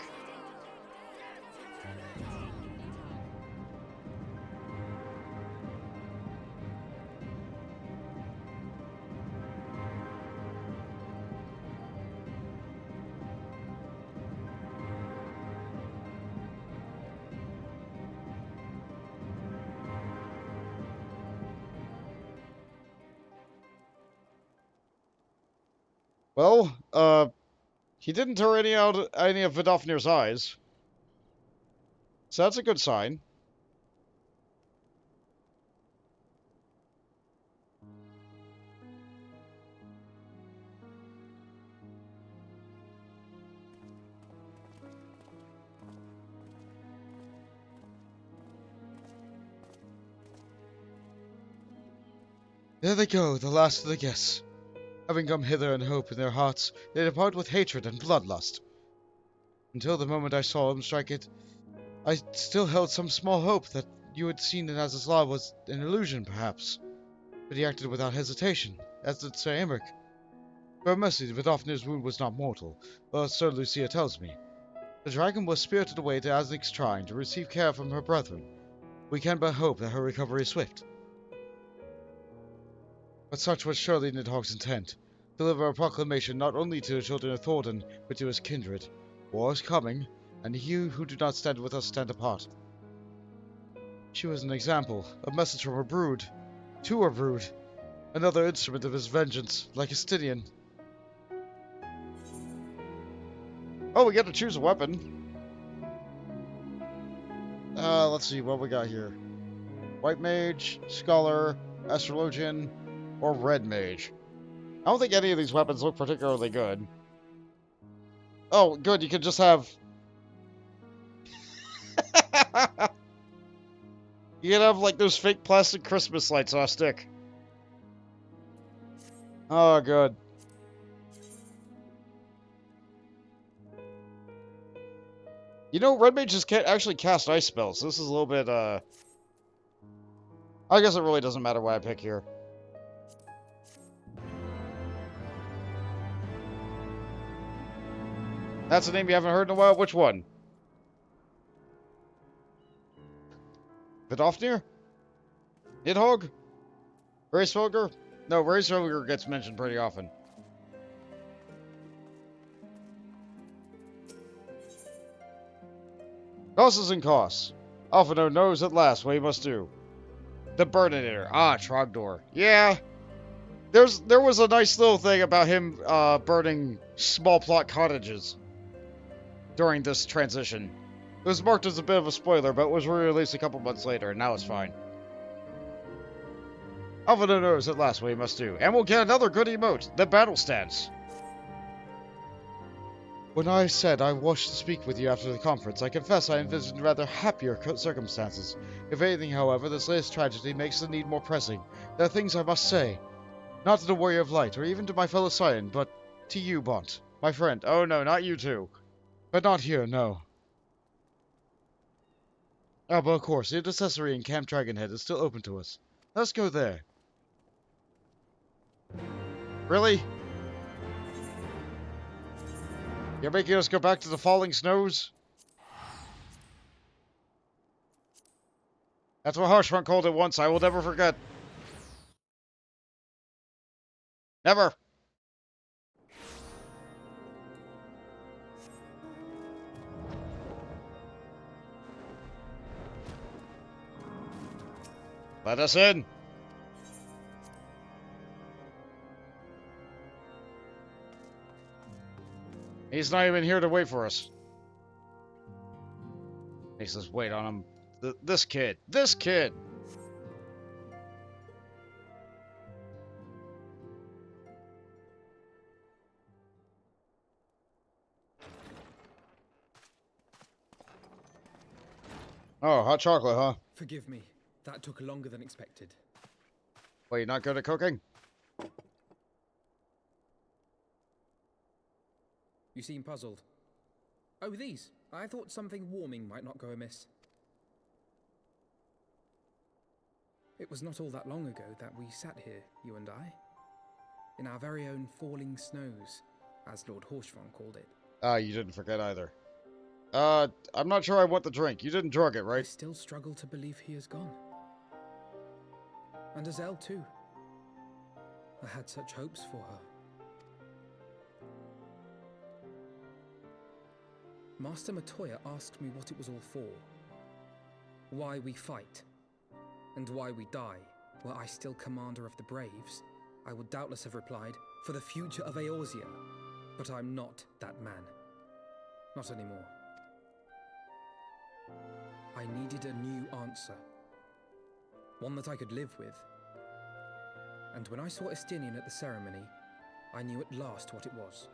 Speaker 1: Well, he didn't tear any of Vidofnir's eyes. So that's a good sign. There they go, the last of the guests. Having come hither in hope in their hearts, they depart with hatred and bloodlust. Until the moment I saw him strike it, I still held some small hope that you had seen in Azaslav was an illusion, perhaps. But he acted without hesitation, as did Sir Emmerich. For a mercy, Vidofnir's wound was not mortal, but Sir Lucia tells me. The dragon was spirited away to Asnik's shrine to receive care from her brethren. We can but hope that her recovery is swift. But such was surely Nidhogg's intent. Deliver a proclamation not only to the children of Thordan, but to his kindred. War is coming, and you who do not stand with us stand apart. She was an example, a message from her brood. To her brood. Another instrument of his vengeance, like Estinian. Oh, we get to choose a weapon. Let's see what we got here. White Mage, Scholar, Astrologian, or Red Mage. I don't think any of these weapons look particularly good. Oh, good, you can just have... You can have, like, those fake plastic Christmas lights on a stick. Oh, good. You know, Red Mages can't actually cast ice spells, so this is a little bit, I guess it really doesn't matter what I pick here. That's a name you haven't heard in a while? Which one? Vidofnir? Nidhogg? Racefelger? No, Racefelger gets mentioned pretty often. Costs and costs. Alphino knows at last what he must do. The Burninator. Ah, Trogdor. Yeah. There was a nice little thing about him burning small plot cottages during this transition. It was marked as a bit of a spoiler, but was re-released a couple months later, and now it's fine. Alphino knows at last what he must do, and we'll get another good emote, the battle stance. When I said I wished to speak with you after the conference, I confess I envisioned rather happier circumstances. If anything, however, this latest tragedy makes the need more pressing. There are things I must say. Not to the Warrior of Light, or even to my fellow Scion, but to you, Bont, my friend. Oh no, not you two. But not here, no. Ah, but of course, the intercessory in Camp Dragonhead is still open to us. Let's go there. Really? You're making us go back to the falling snows? That's what Harshfront called it once. I will never forget. Never. Let us in. He's not even here to wait for us. He says, wait on him. This kid. This kid! Oh, hot chocolate, huh?
Speaker 12: Forgive me. That took longer than expected.
Speaker 1: Well, you're not good at cooking?
Speaker 12: You seem puzzled. Oh, these. I thought something warming might not go amiss. It was not all that long ago that we sat here, you and I. In our very own falling snows, as Lord Horshfon called it.
Speaker 1: Ah, you didn't forget either. I'm not sure I want the drink. You didn't drug it, right?
Speaker 12: I still struggle to believe he is gone. And Azelle too. I had such hopes for her. Master Matoya asked me what it was all for. Why we fight. And why we die. Were I still commander of the Braves, I would doubtless have replied, for the future of Eorzea. But I'm not that man. Not anymore. I needed a new answer. One that I could live with. And when I saw Estinian at the ceremony, I knew at last what it was.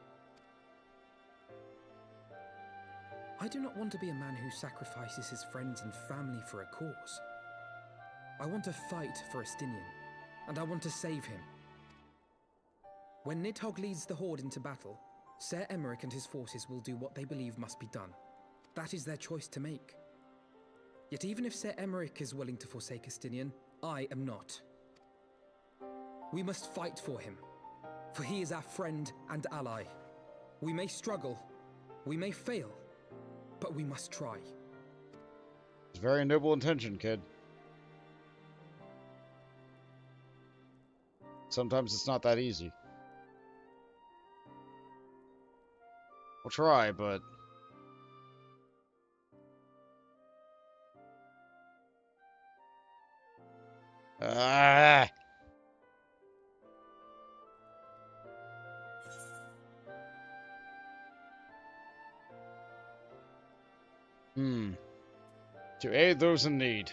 Speaker 12: I do not want to be a man who sacrifices his friends and family for a cause. I want to fight for Estinian, and I want to save him. When Nidhogg leads the Horde into battle, Ser Emeric and his forces will do what they believe must be done. That is their choice to make. Yet even if Ser Emeric is willing to forsake Estinian, I am not. We must fight for him, for he is our friend and ally. We may struggle, we may fail, but we must try.
Speaker 1: It's a very noble intention, kid. Sometimes it's not that easy. We'll try, but... To aid those in need.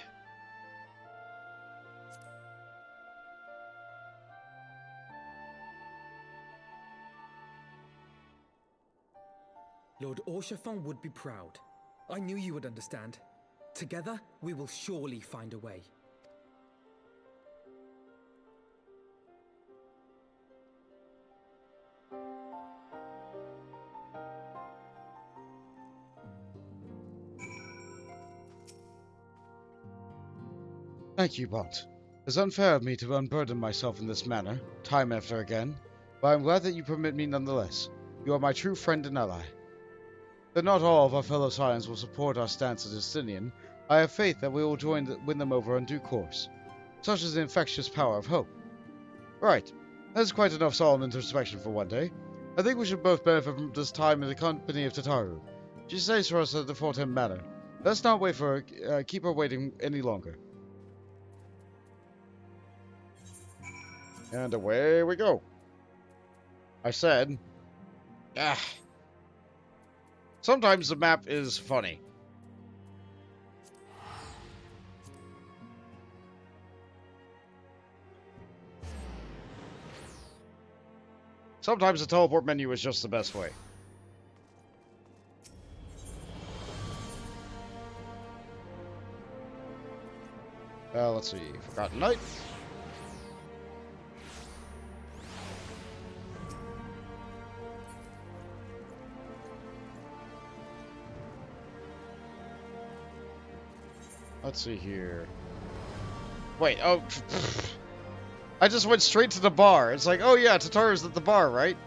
Speaker 12: Lord Orshafon would be proud. I knew you would understand. Together, we will surely find a way.
Speaker 1: Thank you, Bont. It's unfair of me to unburden myself in this manner, time after again, but I'm glad that you permit me nonetheless. You are my true friend and ally. Though not all of our fellow Scions will support our stance as Estinian, I have faith that we will win them over in due course. Such is the infectious power of hope. Right, that's quite enough solemn introspection for one day. I think we should both benefit from this time in the company of Tataru. She stays for us at the Fortem Manor. Let's not wait for keep her waiting any longer. And away we go. I said, ah. Sometimes the map is funny. Sometimes the teleport menu is just the best way. Let's see. Forgotten Night. Let's see here. Wait, oh. I just went straight to the bar. It's like, oh yeah, Tatara's at the bar, right?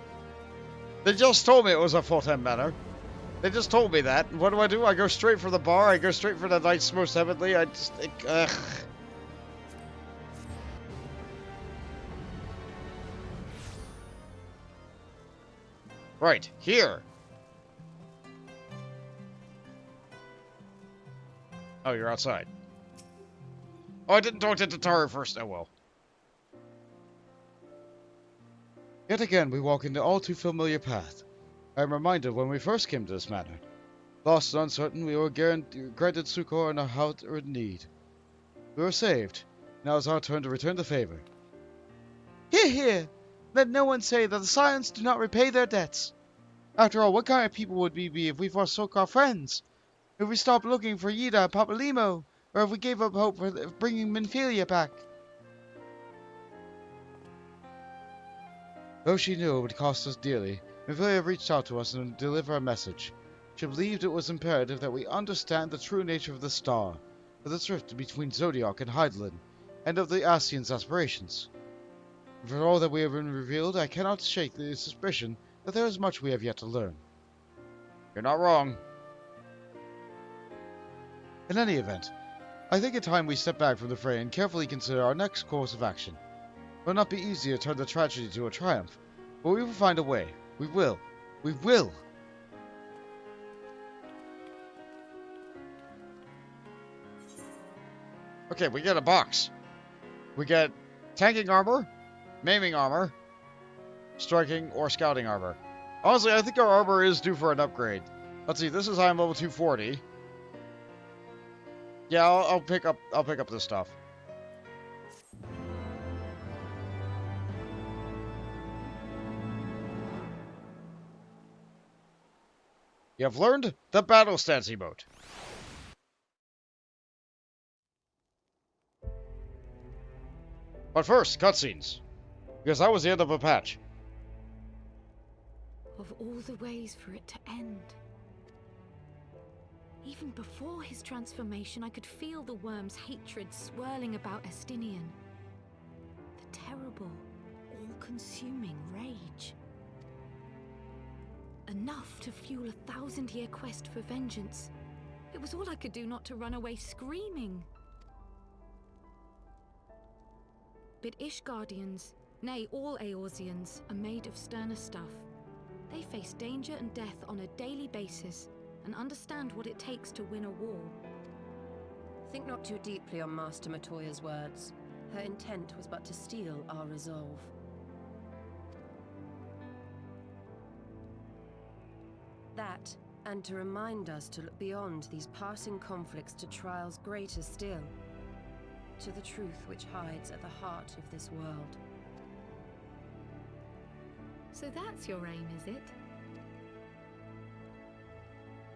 Speaker 1: They just told me it was a full-time manor. They just told me that. What do? I go straight for the bar. I go straight for the Knights Most Heavenly. I just think, ugh. Right, here. Oh, you're outside. Oh, I didn't talk to Tatara first. Oh, well. Yet again, we walk in the all too familiar path. I am reminded when we first came to this manor. Lost and uncertain, we were granted succor in our hour of need. We were saved. Now is our turn to return the favor. Hear, hear! Let no one say that the Scions do not repay their debts. After all, what kind of people would we be if we forsook our friends? If we stopped looking for Yida and Papalimo? Or if we gave up hope for bringing Minfilia back? Though she knew it would cost us dearly, Minfilia reached out to us and delivered a message. She believed it was imperative that we understand the true nature of the star, of the rift between Zodiac and Hydaelyn, and of the Ascians' aspirations. For all that we have been revealed, I cannot shake the suspicion that there is much we have yet to learn. You're not wrong. In any event, I think it's time we step back from the fray and carefully consider our next course of action. It will not be easy to turn the tragedy to a triumph, but we will find a way. We will. We will! Okay, we get a box. We get tanking armor, maiming armor, striking, or scouting armor. Honestly, I think our armor is due for an upgrade. Let's see, this is I'm level 240. Yeah, I'll pick up this stuff. You have learned the battle stance emote. But first, cutscenes. Because that was the end of a patch.
Speaker 4: Of all the ways for it to end. Even before his transformation, I could feel the worm's hatred swirling about Estinian. The terrible, all-consuming rage. Enough to fuel a 1000-year quest for vengeance. It was all I could do not to run away screaming. But Ishgardians, nay, all Eorzeans, are made of sterner stuff. They face danger and death on a daily basis, and understand what it takes to win a war.
Speaker 15: Think not too deeply on Master Matoya's words. Her intent was but to steal our resolve. That, and to remind us to look beyond these passing conflicts to trials greater still, to the truth which hides at the heart of this world.
Speaker 4: So that's your aim, is it?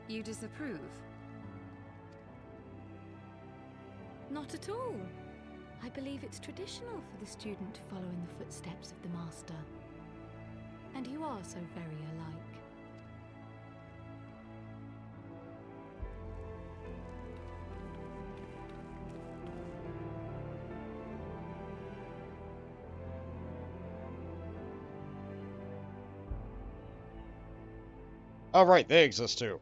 Speaker 15: You disapprove?
Speaker 4: Not at all. I believe it's traditional for the student to follow in the footsteps of the master. And you are so very alike.
Speaker 1: Oh, right, they exist too.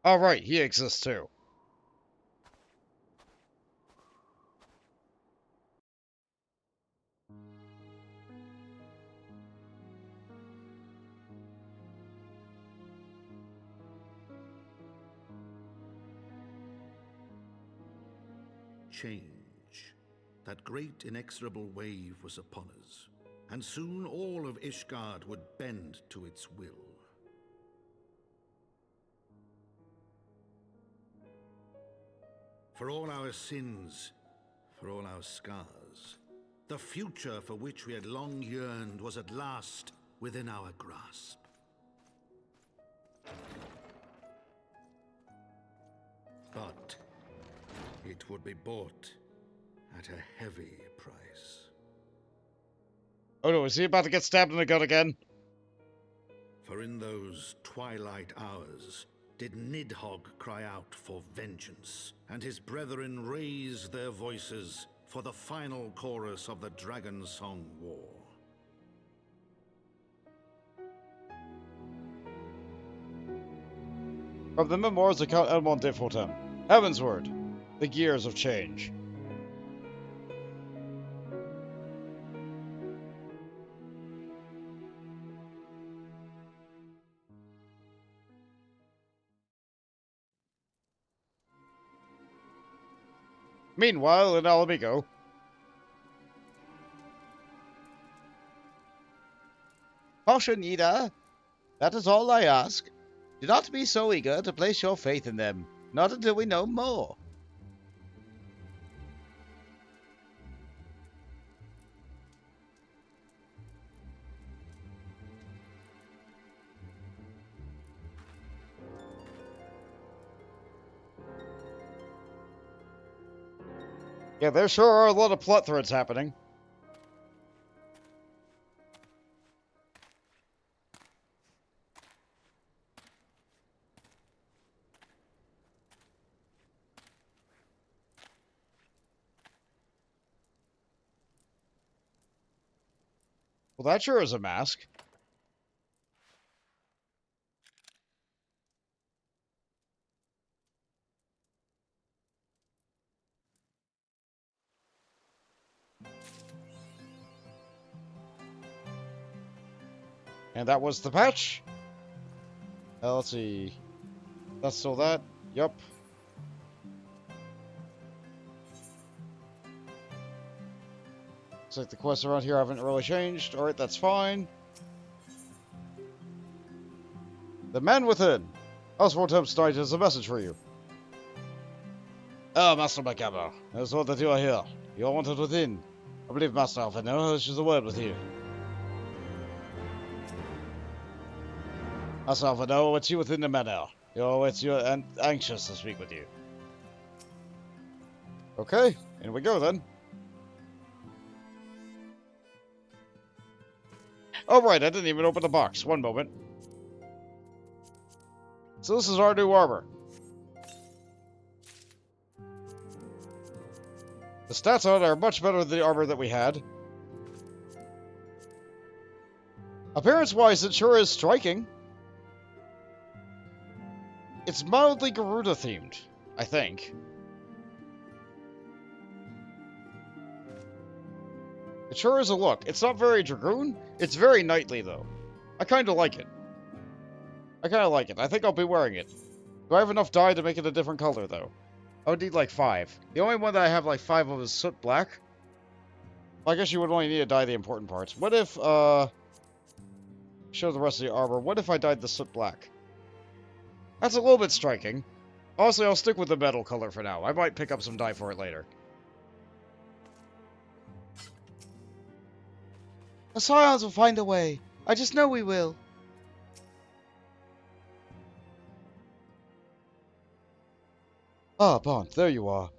Speaker 1: All right, he exists too.
Speaker 9: change. That great inexorable wave was upon us, and soon all of Ishgard would bend to its will. For all our sins, for all our scars, the future for which we had long yearned was at last within our grasp. But it would be bought at a heavy price.
Speaker 1: Oh no, is he about to get stabbed in the gut again?
Speaker 9: For in those twilight hours did Nidhogg cry out for vengeance, and his brethren raised their voices for the final chorus of the Dragon Song War.
Speaker 1: From the memoirs of Count Edmond de Fortin, Heavensward, the Gears of Change. Meanwhile, in Alamigo.
Speaker 16: Caution, Yida. That is all I ask. Do not be so eager to place your faith in them, not until we know more.
Speaker 1: Yeah, there sure are a lot of plot threads happening. Well, that sure is a mask. And that was the patch. Let's see. That's still that. Yup. Looks like the quests around here haven't really changed. Alright, that's fine. The man within. House Vortem's Knight has a message for you. Ah, Master Macabre. There's what that you are here. You are wanted within. I believe Master Alphino wishes a word with you. Master Alphino awaits you within the manor. He awaits you and anxious to speak with you. Okay, in we go then. Oh right, I didn't even open the box. One moment. So this is our new armor. The stats on it are much better than the armor that we had. Appearance-wise, it sure is striking. It's mildly Garuda-themed, I think. It sure is a look. It's not very Dragoon. It's very knightly, though. I kind of like it. I think I'll be wearing it. Do I have enough dye to make it a different color, though? I would need like 5. The only one that I have like 5 of is soot black. Well, I guess you would only need to dye the important parts. What if, show the rest of the armor. What if I dyed the soot black? That's a little bit striking. Honestly, I'll stick with the metal color for now. I might pick up some dye for it later.
Speaker 16: The Scions will find a way. I just know we will.
Speaker 1: Ah, Bond, there you are.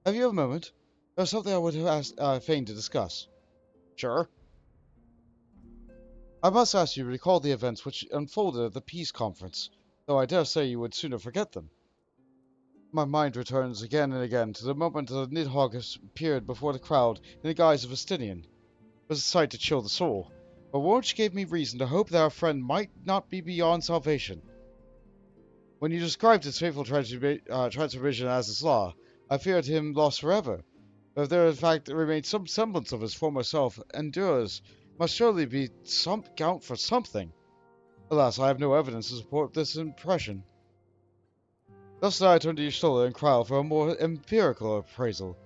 Speaker 1: Have you a moment? There's something I would have asked fain to discuss. Sure. I must ask you to recall the events which unfolded at the Peace Conference, though I dare say you would sooner forget them. My mind returns again and again to the moment that Nidhogg appeared before the crowd in the guise of a Stinian. It was a sight to chill the soul, but one which gave me reason to hope that our friend might not be beyond salvation. When you described his fateful transformation as his law, I feared him lost forever. But if there in fact remained some semblance of his former self, endures must surely be some count for something. Alas, I have no evidence to support this impression. Thus did I turn to Y'shtola and Kral for a more empirical appraisal.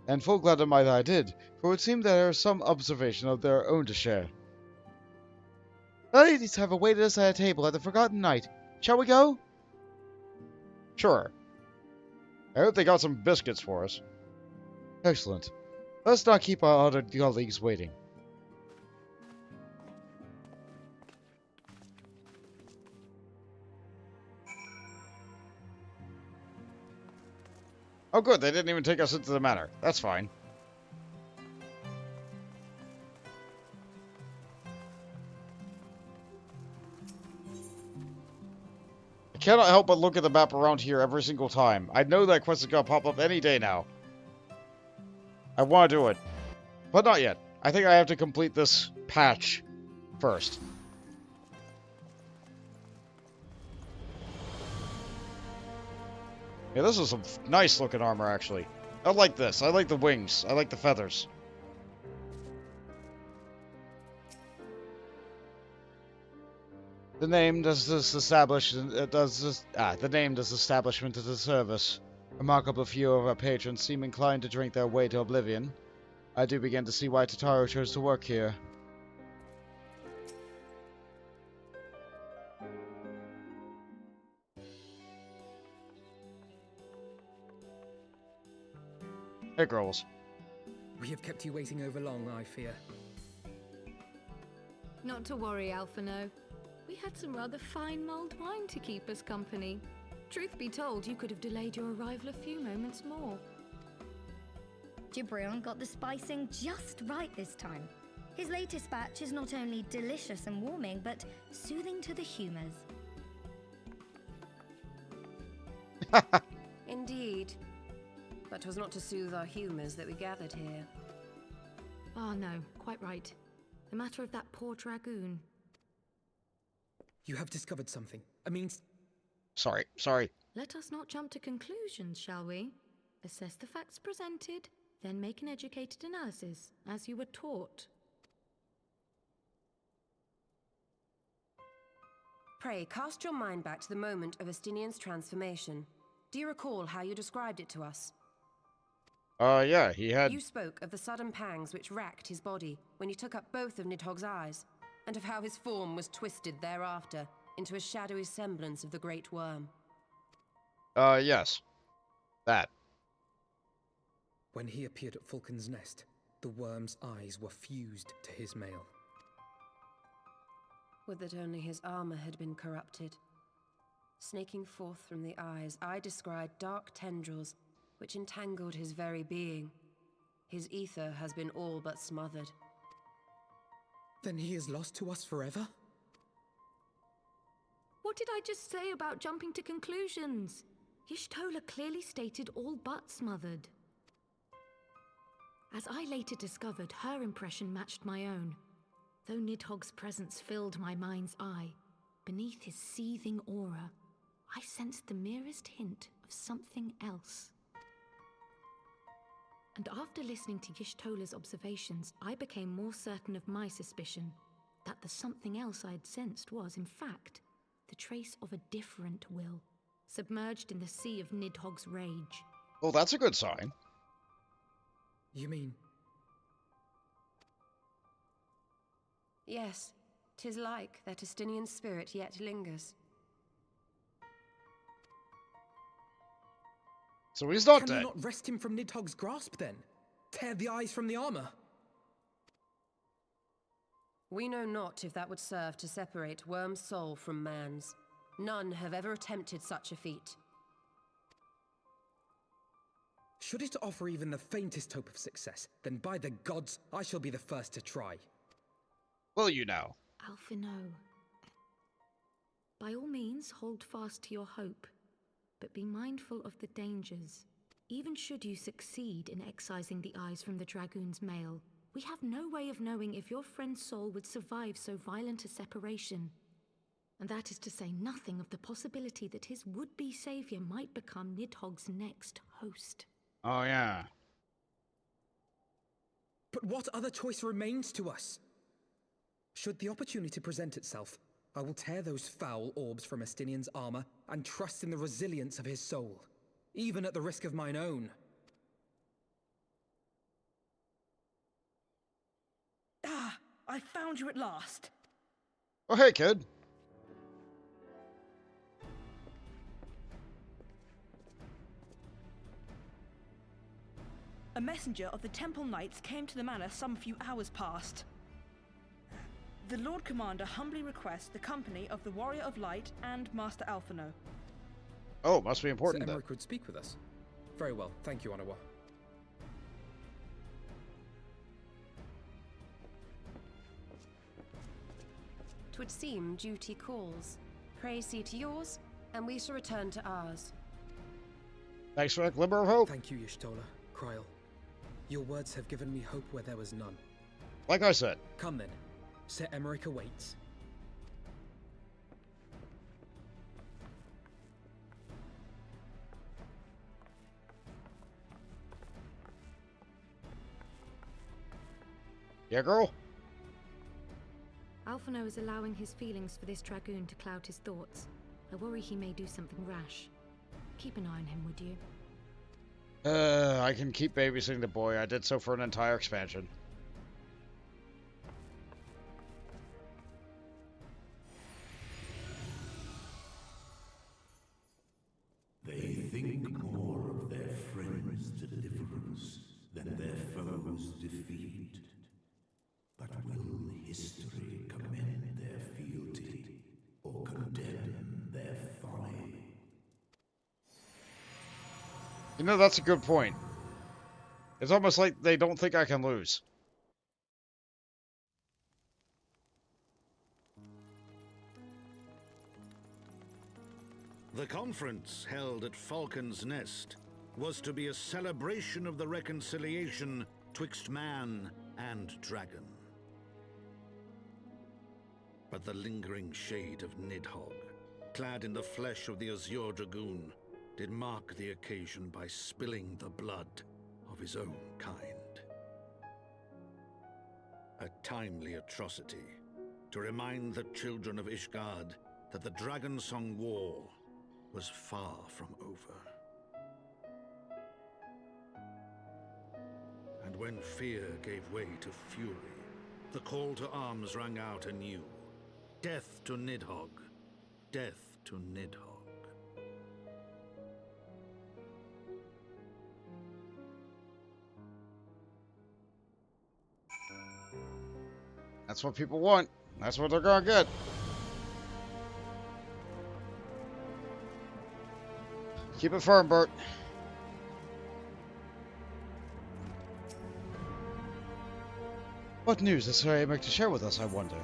Speaker 1: And full glad am I that I did, for it would seem that there is some observation of their own to share. The ladies have awaited us at a table at the Forgotten Night. Shall we go? Sure. I hope they got some biscuits for us. Excellent. Let's not keep our other colleagues waiting. Oh good, they didn't even take us into the manor. That's fine. I cannot help but look at the map around here every single time. I know that quest is gonna pop up any day now. I want to do it. But not yet. I think I have to complete this patch first. Yeah, this is some nice looking armor, actually. I like this. I like the wings. I like the feathers. The name does the name does establishment of the service. Remarkable few of our patrons seem inclined to drink their way to oblivion. I do begin to see why Tataru chose to work here. Hey, girls.
Speaker 12: We have kept you waiting over long, I fear.
Speaker 4: Not to worry, Alphino. We had some rather fine mulled wine to keep us company. Truth be told, you could have delayed your arrival a few moments more.
Speaker 17: Gibrion got the spicing just right this time. His latest batch is not only delicious and warming, but soothing to the humours.
Speaker 15: Indeed. But 'twas not to soothe our humours that we gathered here.
Speaker 4: Ah, no, quite right. The matter of that poor dragoon.
Speaker 12: You have discovered something.
Speaker 1: Sorry.
Speaker 4: Let us not jump to conclusions, shall we? Assess the facts presented, then make an educated analysis, as you were taught.
Speaker 15: Pray, cast your mind back to the moment of Estinian's transformation. Do you recall how you described it to us?
Speaker 1: Yeah, he had...
Speaker 15: You spoke of the sudden pangs which racked his body when he took up both of Nidhogg's eyes, and of how his form was twisted thereafter into a shadowy semblance of the Great Worm.
Speaker 1: Yes. That.
Speaker 12: When he appeared at Falcon's Nest, the worm's eyes were fused to his mail.
Speaker 15: Would that only his armor had been corrupted. Snaking forth from the eyes, I descried dark tendrils which entangled his very being. His ether has been all but smothered.
Speaker 12: Then he is lost to us forever?
Speaker 4: What did I just say about jumping to conclusions? Y'shtola clearly stated all but smothered. As I later discovered, her impression matched my own. Though Nidhogg's presence filled my mind's eye, beneath his seething aura, I sensed the merest hint of something else. And after listening to Y'shtola's observations, I became more certain of my suspicion, that the something else I had sensed was, in fact, the trace of a different will, submerged in the sea of Nidhogg's rage.
Speaker 1: Well, that's a good sign.
Speaker 12: You mean...
Speaker 15: Yes, 'tis like that Estinian spirit yet lingers.
Speaker 1: So he's not
Speaker 12: dead.
Speaker 1: Can
Speaker 12: you not wrest him from Nidhogg's grasp, then? Tear the eyes from the armor?
Speaker 15: We know not if that would serve to separate Worm's soul from man's. None have ever attempted such a feat.
Speaker 12: Should it offer even the faintest hope of success, then by the gods, I shall be the first to try.
Speaker 1: Will you now?
Speaker 4: Alphino. By all means, hold fast to your hope, but be mindful of the dangers. Even should you succeed in excising the eyes from the dragoon's mail, we have no way of knowing if your friend's soul would survive so violent a separation. And that is to say nothing of the possibility that his would-be savior might become Nidhogg's next host.
Speaker 1: Oh, yeah.
Speaker 12: But what other choice remains to us? Should the opportunity present itself, I will tear those foul orbs from Estinian's armor and trust in the resilience of his soul, even at the risk of mine own.
Speaker 8: I found you at last.
Speaker 1: Oh, hey, kid.
Speaker 8: A messenger of the Temple Knights came to the manor some few hours past. The Lord Commander humbly requests the company of the Warrior of Light and Master Alphino.
Speaker 1: Oh, must be important
Speaker 12: Sir
Speaker 1: then.
Speaker 12: Emmerich would speak with us. Very well, thank you, Onawa.
Speaker 15: Twould seem duty calls. Pray see to yours, and we shall return to ours.
Speaker 1: Thanks for that glimmer of hope.
Speaker 12: Thank you, Y'shtola, Kryl. Your words have given me hope where there was none.
Speaker 1: Like I said.
Speaker 12: Come then. Sir Emmerich awaits.
Speaker 1: Yeah, girl?
Speaker 4: Alphino is allowing his feelings for this dragoon to cloud his thoughts. I worry he may do something rash. Keep an eye on him, would you?
Speaker 1: I can keep babysitting the boy. I did so for an entire expansion.
Speaker 14: They think more of their friends' deliverance than their foes' defeat. But will history commend their fealty or condemn their folly?
Speaker 1: You know, that's a good point. It's almost like they don't think I can lose.
Speaker 9: The conference held at Falcon's Nest was to be a celebration of the reconciliation twixt man and dragon. But the lingering shade of Nidhogg, clad in the flesh of the Azure Dragoon, did mark the occasion by spilling the blood of his own kind. A timely atrocity to remind the children of Ishgard that the Dragonsong War was far from over. And when fear gave way to fury, the call to arms rang out anew. Death to Nidhogg! Death to Nidhogg!
Speaker 1: That's what people want. That's what they're gonna get. Keep it firm, Bert. What news does Sir Emmerich to share with us, I wonder?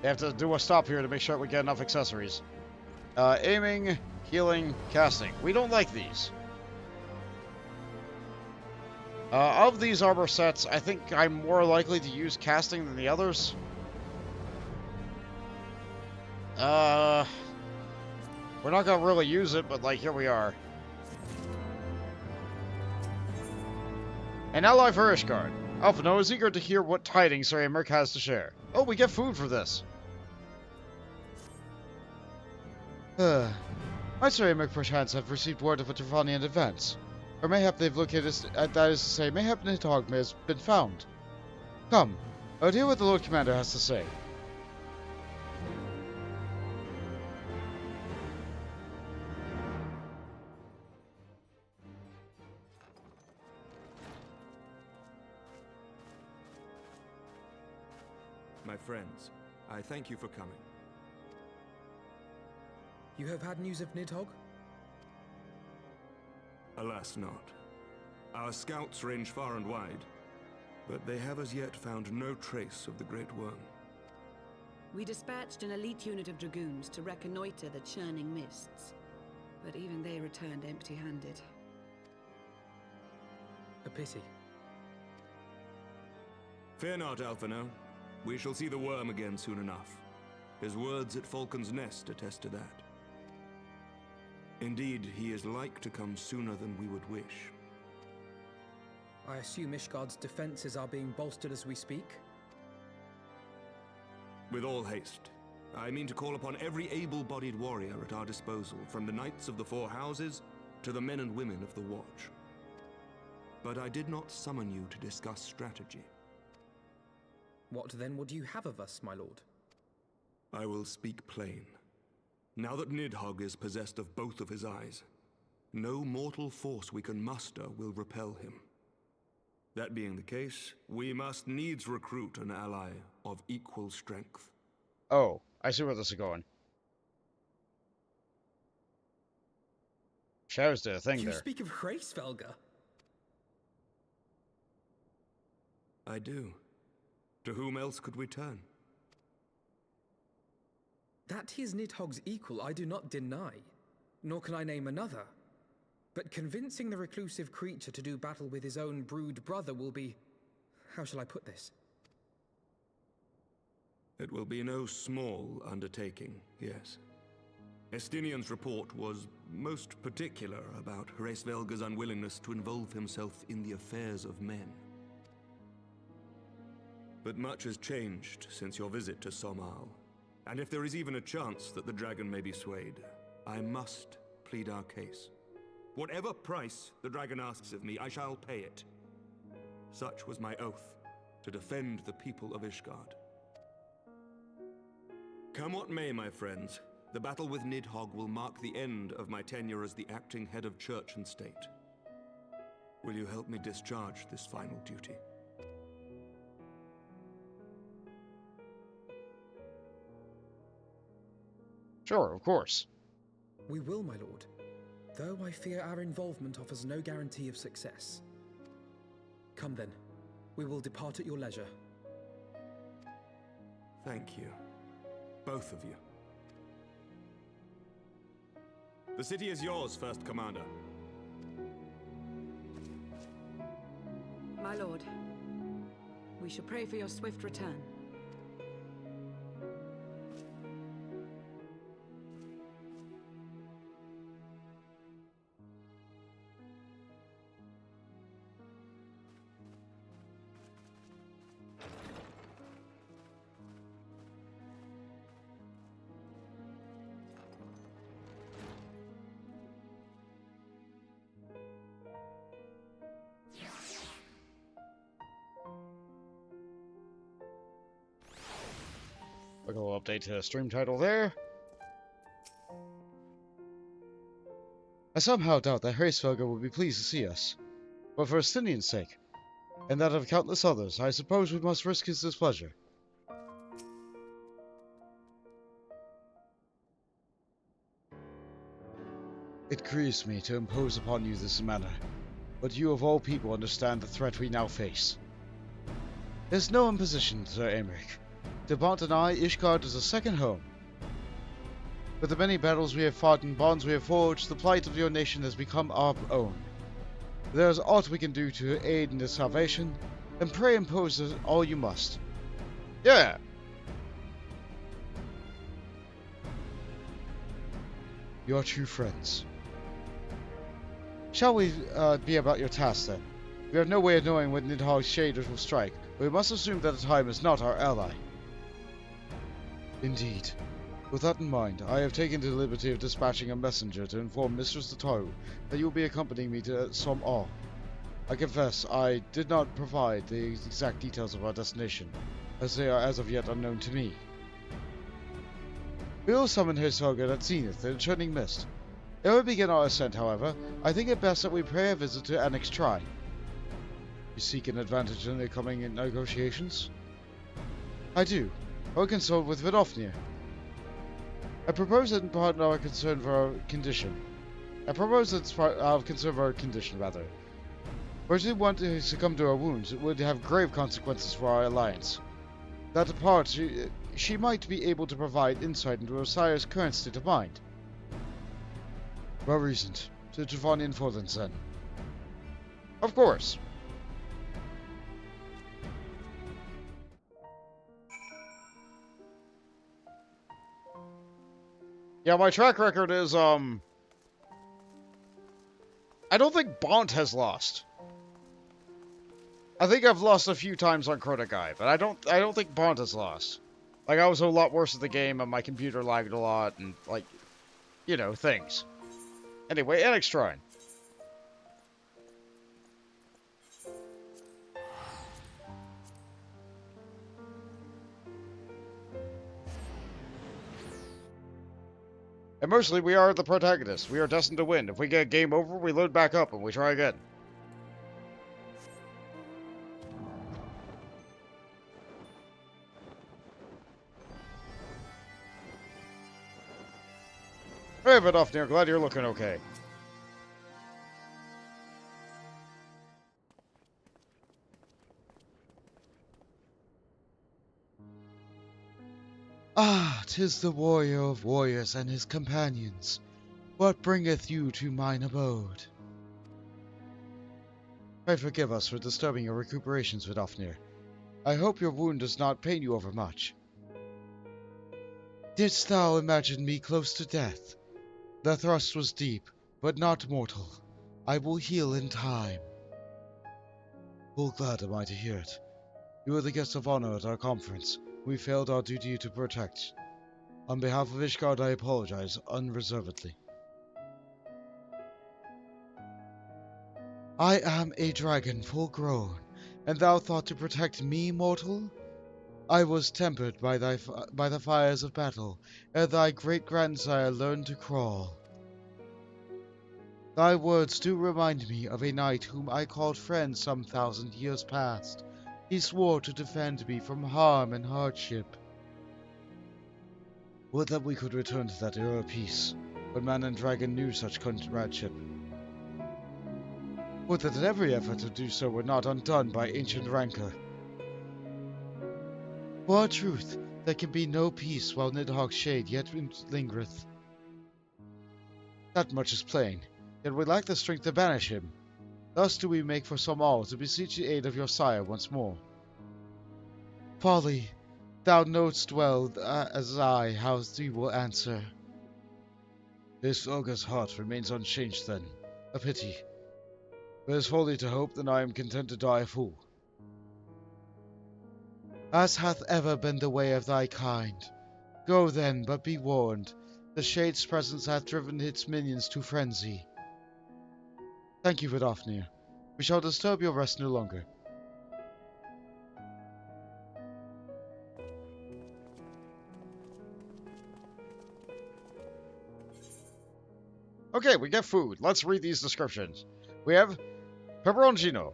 Speaker 1: They have to do a stop here to make sure we get enough accessories. Aiming, healing, casting. We don't like these. Of these armor sets, I think I'm more likely to use casting than the others. We're not gonna really use it, but like, here we are. An ally for Ishgard. Alphino is eager to hear what tidings Sir Emmerich has to share. Oh, we get food for this. Might Sir Emmerich perchance have received word of a Trevanian advance? Or mayhap they've located us, that is to say, mayhap Nidhogg has been found. Come, I'll hear what the Lord Commander has to say.
Speaker 10: My friends, I thank you for coming.
Speaker 12: You have had news of Nidhogg?
Speaker 10: Alas not. Our scouts range far and wide, but they have as yet found no trace of the Great Worm.
Speaker 18: We dispatched an elite unit of dragoons to reconnoiter the churning mists, but even they returned empty-handed.
Speaker 12: A pity.
Speaker 10: Fear not, Alphino. We shall see the worm again soon enough. His words at Falcon's Nest attest to that. Indeed, he is like to come sooner than we would wish.
Speaker 12: I assume Ishgard's defenses are being bolstered as we speak?
Speaker 10: With all haste. I mean to call upon every able-bodied warrior at our disposal, from the Knights of the Four Houses to the men and women of the Watch. But I did not summon you to discuss strategy.
Speaker 12: What then would you have of us, my lord?
Speaker 10: I will speak plain. Now that Nidhogg is possessed of both of his eyes, no mortal force we can muster will repel him. That being the case, we must needs recruit an ally of equal strength.
Speaker 1: Oh, I see where this is going. Shadows did a thing
Speaker 12: You
Speaker 1: there.
Speaker 12: speak of Hraesvelga?
Speaker 10: I do. To whom else could we turn?
Speaker 12: That he is Nidhogg's equal I do not deny, nor can I name another. But convincing the reclusive creature to do battle with his own brood brother will be... how shall I put this?
Speaker 10: It will be no small undertaking, yes. Estinian's report was most particular about Hraesvelga's unwillingness to involve himself in the affairs of men. But much has changed since your visit to Somal, and if there is even a chance that the dragon may be swayed, I must plead our case. Whatever price the dragon asks of me, I shall pay it. Such was my oath, to defend the people of Ishgard. Come what may, my friends, the battle with Nidhogg will mark the end of my tenure as the acting head of church and state. Will you help me discharge this final duty?
Speaker 1: Sure, of course.
Speaker 12: We will, my lord. Though I fear our involvement offers no guarantee of success. Come then. We will depart at your leisure.
Speaker 10: Thank you. Both of you. The city is yours, First Commander.
Speaker 18: My lord, we shall pray for your swift return.
Speaker 1: Quick little update to the stream title there. I somehow doubt that Hraesvelga would be pleased to see us. But for Estinian's sake, and that of countless others, I suppose we must risk his displeasure. It grieves me to impose upon you this manner, but you of all people understand the threat we now face. There's no imposition, Sir Aymeric. To Bont and I, Ishgard is a second home. With the many battles we have fought and bonds we have forged, the plight of your nation has become our own. If there is aught we can do to aid in its salvation, then pray impose it all you must. Yeah! You are true friends. Shall we be about your task then? We have no way of knowing when Nidhogg's shaders will strike, but we must assume that the time is not our ally. Indeed. With that in mind, I have taken the liberty of dispatching a messenger to inform Mistress Tataru that you will be accompanying me to Somal. I confess, I did not provide the exact details of our destination, as they are as of yet unknown to me. We will summon Hraesvelga at Zenith in a churning mist. Ere we begin our ascent, however, I think it best that we pay a visit to Annex Shrine. You seek an advantage in the coming negotiations? I do. I will consult with Vidofnir. I propose that in part our concern for our condition. Rather. Were she want to succumb to our wounds, it would have grave consequences for our alliance. That apart, she might be able to provide insight into Osiris' current state of mind. Well reasoned. To Javon Infodens then. Of course. Yeah, my track record is, I don't think Bont has lost. I think I've lost a few times on Crota Guy, but I don't think Bont has lost. Like, I was a lot worse at the game, and my computer lagged a lot, and, like, you know, things. Anyway, Annex Shrine. And mostly, we are the protagonists. We are destined to win. If we get game over, we load back up and we try again. Hey, Vidofnir, glad you're looking okay.
Speaker 16: Ah, 'tis the warrior of warriors and his companions. What bringeth you to mine abode?
Speaker 1: Pray forgive us for disturbing your recuperations, Vidofnir. I hope your wound does not pain you overmuch.
Speaker 16: Didst thou imagine me close to death? The thrust was deep, but not mortal. I will heal in time.
Speaker 1: Full glad am I to hear it. You were the guest of honor at our conference. We failed our duty to protect. On behalf of Ishgard, I apologize unreservedly.
Speaker 16: I am a dragon full grown, and thou thought to protect me, mortal? I was tempered by the fires of battle, ere thy great-grandsire learned to crawl. Thy words do remind me of a knight whom I called friend some 1,000 years past. He swore to defend me from harm and hardship.
Speaker 1: Would that we could return to that era of peace, when man and dragon knew such comradeship. Would that every effort to do so were not undone by ancient rancor.
Speaker 16: For a truth, there can be no peace while Nidhogg's shade yet lingereth.
Speaker 1: That much is plain, yet we lack the strength to banish him. Thus do we make for Somal to beseech the aid of your sire once more.
Speaker 16: Folly, thou knowest well, as I, how thee will answer.
Speaker 1: His Olga's heart remains unchanged then. A pity. If it is folly to hope, then I am content to die a fool.
Speaker 16: As hath ever been the way of thy kind. Go then, but be warned. The Shade's presence hath driven its minions to frenzy.
Speaker 1: Thank you, Vidofnir. We shall disturb your rest no longer. Okay, we get food. Let's read these descriptions. We have pepperoncino.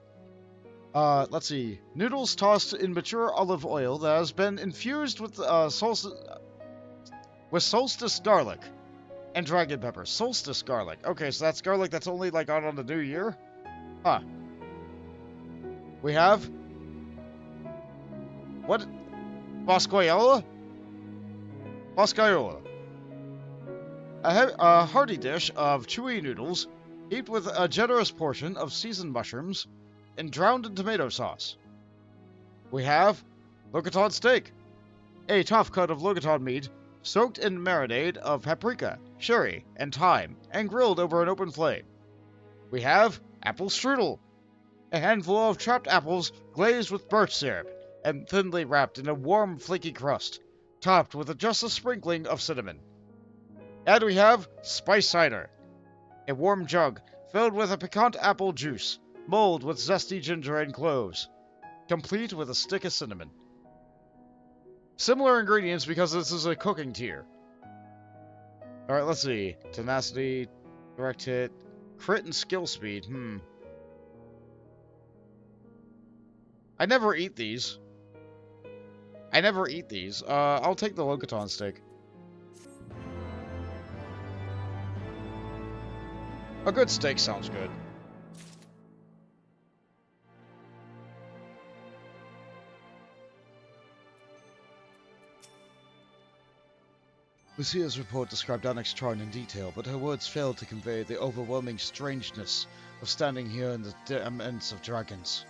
Speaker 1: Let's see. Noodles tossed in mature olive oil that has been infused with solstice garlic and dragon pepper. Solstice garlic. Okay, so that's garlic that's only like out on the new year? Huh. We have... What? Boscoyola? Boscaiola. A hearty dish of chewy noodles, heaped with a generous portion of seasoned mushrooms, and drowned in tomato sauce. We have Locaton steak, a tough cut of Locaton meat, soaked in marinade of paprika, sherry, and thyme, and grilled over an open flame. We have apple strudel, a handful of chopped apples glazed with birch syrup, and thinly wrapped in a warm, flaky crust, topped with just a sprinkling of cinnamon. And we have spice cider, a warm jug filled with a piquant apple juice, mulled with zesty ginger and cloves, complete with a stick of cinnamon. Similar ingredients because this is a cooking tier. Alright, let's see. Tenacity, direct hit, crit and skill speed. I never eat these. I'll take the Locaton steak. A good steak sounds good. Lucia's report described Annex Trine in detail, but her words failed to convey the overwhelming strangeness of standing here in the immense of dragons.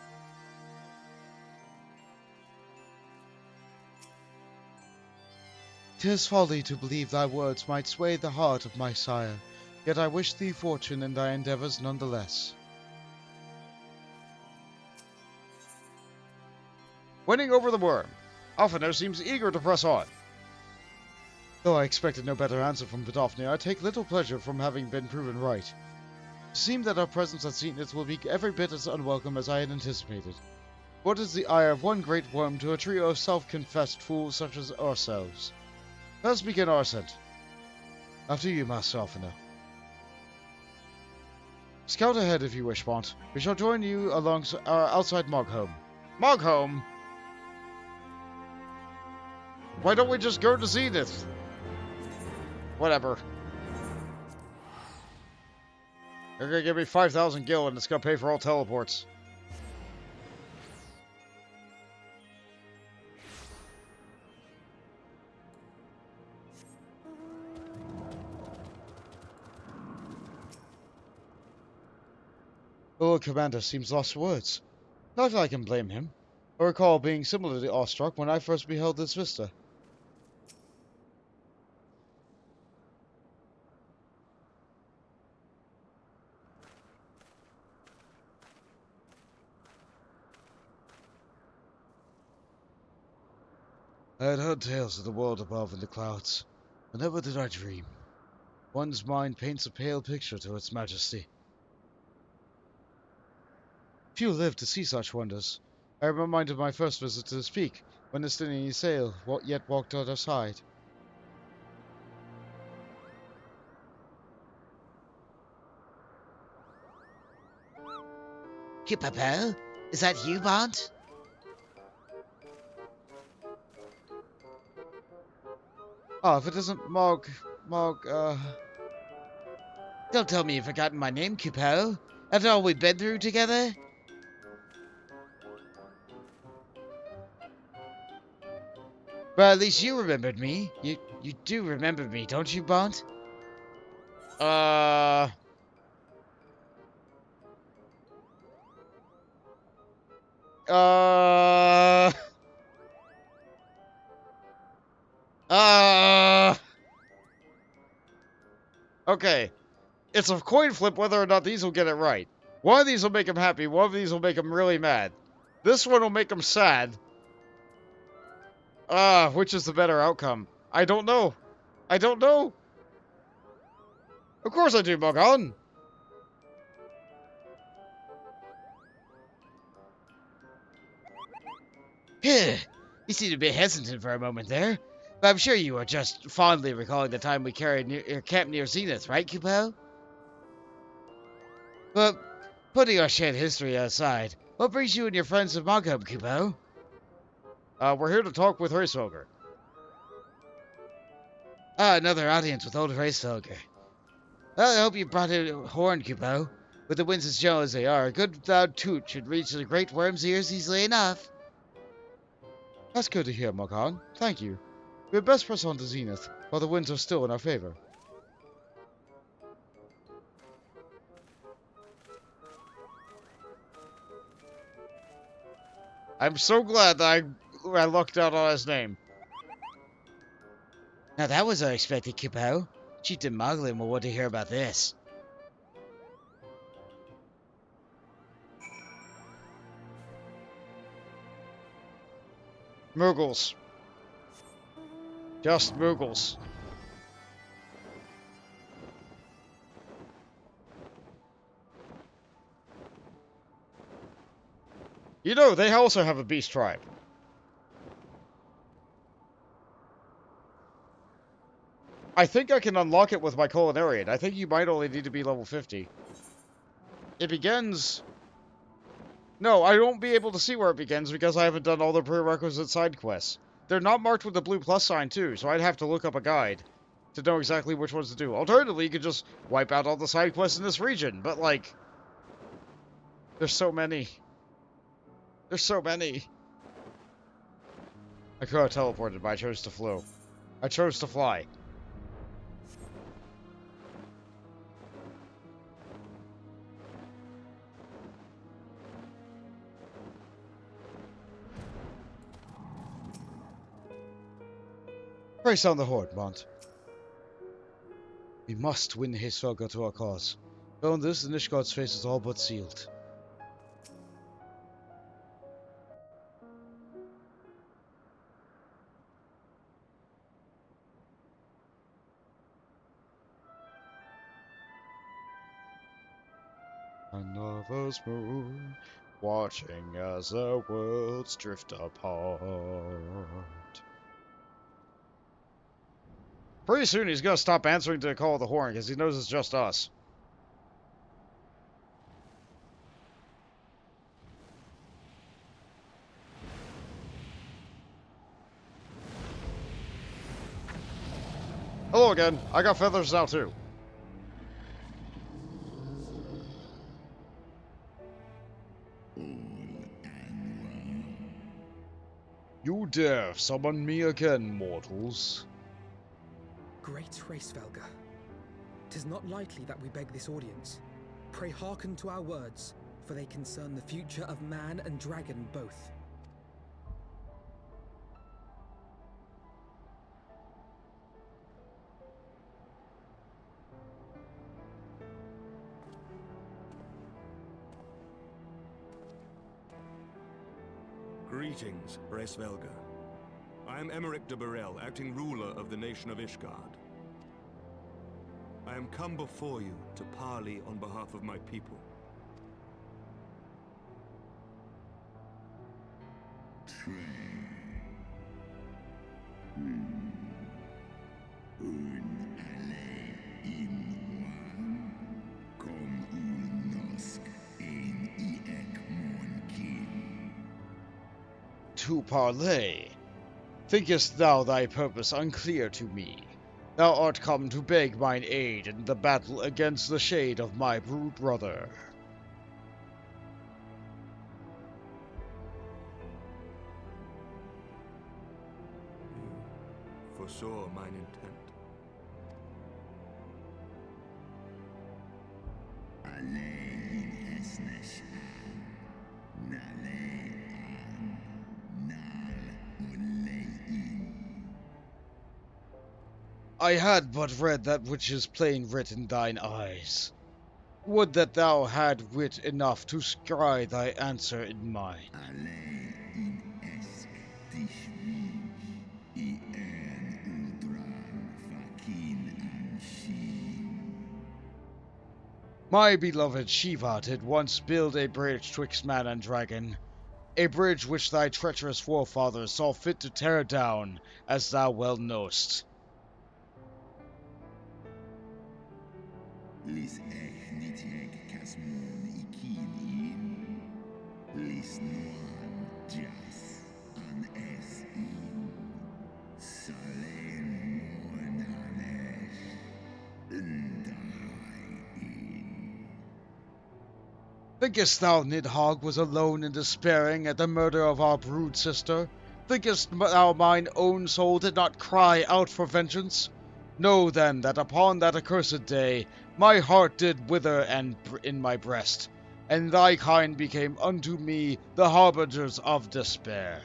Speaker 16: "'Tis folly to believe thy words might sway the heart of my sire, yet I wish thee fortune in thy endeavors nonetheless."
Speaker 1: Winning over the worm. Alphinaud seems eager to press on. Though I expected no better answer from Vidofnir, I take little pleasure from having been proven right. It seemed that our presence at Zenith will be every bit as unwelcome as I had anticipated. What is the ire of one great worm to a trio of self-confessed fools such as ourselves? Let us begin our ascent.
Speaker 16: After you, Master Alphina. Scout ahead if you wish, Bont. We shall join you outside Mogholm.
Speaker 1: Mogholm? Why don't we just go to Zenith? Whatever. They're gonna give me 5,000 gil and it's gonna pay for all teleports.
Speaker 16: The Lord Commander seems lost for words. Not that I can blame him. I recall being similarly awestruck when I first beheld this vista. I had heard tales of the world above in the clouds, but never did I dream. One's mind paints a pale picture to its majesty. Few live to see such wonders. I am reminded of my first visit to this peak, when the Stinian sail yet walked on our side.
Speaker 19: Kipapo? Is that you, Bont?
Speaker 16: Ah, if it isn't
Speaker 19: Don't tell me you've forgotten my name, Kupo. After all we've been through together? Well, at least you remembered me. You do remember me, don't you, Bont?
Speaker 1: Okay. It's a coin flip whether or not these will get it right. One of these will make him happy, one of these will make him really mad. This one will make him sad. Which is the better outcome? I don't know. I don't know. Of course I do, Mogon.
Speaker 19: You seemed a bit hesitant for a moment there, but I'm sure you are just fondly recalling the time we carried your camp near Zenith, right, Kupo? But putting our shared history aside, what brings you and your friends to Mogholm, Kupo?
Speaker 1: We're here to talk with Hraesvelgr.
Speaker 19: Another audience with old Hraesvelgr. Well, I hope you brought a horn, Kupo. With the winds as gentle as they are, a good loud toot should reach the great worm's ears easily enough.
Speaker 16: That's good to hear, Mogan. Thank you. We had best press on to Zenith, while the winds are still in our favor.
Speaker 1: I'm so glad that I lucked out on his name.
Speaker 19: Now that was unexpected, Kupo. Chieftain Moglin will want to hear about this.
Speaker 1: Moogles. Just Moogles. You know, they also have a beast tribe. I think I can unlock it with my Culinarian. I think you might only need to be level 50. It begins... No, I won't be able to see where it begins because I haven't done all the prerequisite side quests. They're not marked with the blue plus sign too, so I'd have to look up a guide to know exactly which ones to do. Alternatively, you could just wipe out all the side quests in this region, but like... There's so many. There's so many. I could have teleported, but I chose to flew. I chose to fly.
Speaker 16: Pray sound the horn, Mont. We must win Hraesvelgr to our cause. Beyond this, the Nishgard's fate is all but sealed.
Speaker 1: Another's moon, watching as the worlds drift apart. Pretty soon he's gonna stop answering to the call of the horn because he knows it's just us. Hello again. I got feathers now too. You dare summon me again, mortals?
Speaker 12: Great Hraesvelga, 'tis not lightly that we beg this audience. Pray hearken to our words, for they concern the future of man and dragon both.
Speaker 10: Greetings, Hraesvelga. I am Emeric de Burrell, acting ruler of the nation of Ishgard. I am come before you to parley on behalf of my people.
Speaker 1: To parley. Thinkest thou thy purpose unclear to me? Thou art come to beg mine aid in the battle against the shade of my brood brother.
Speaker 10: You foresaw mine intent.
Speaker 1: I had but read that which is plain writ in thine eyes. Would that thou had wit enough to scry thy answer in mine. My beloved Shiva did once build a bridge twixt man and dragon, a bridge which thy treacherous forefathers saw fit to tear down, as thou well knowst. Thinkest thou Nidhogg was alone in despairing at the murder of our brood sister? Thinkest thou mine own soul did not cry out for vengeance? Know then that upon that accursed day my heart did wither in my breast, and thy kind became unto me the harbingers of despair.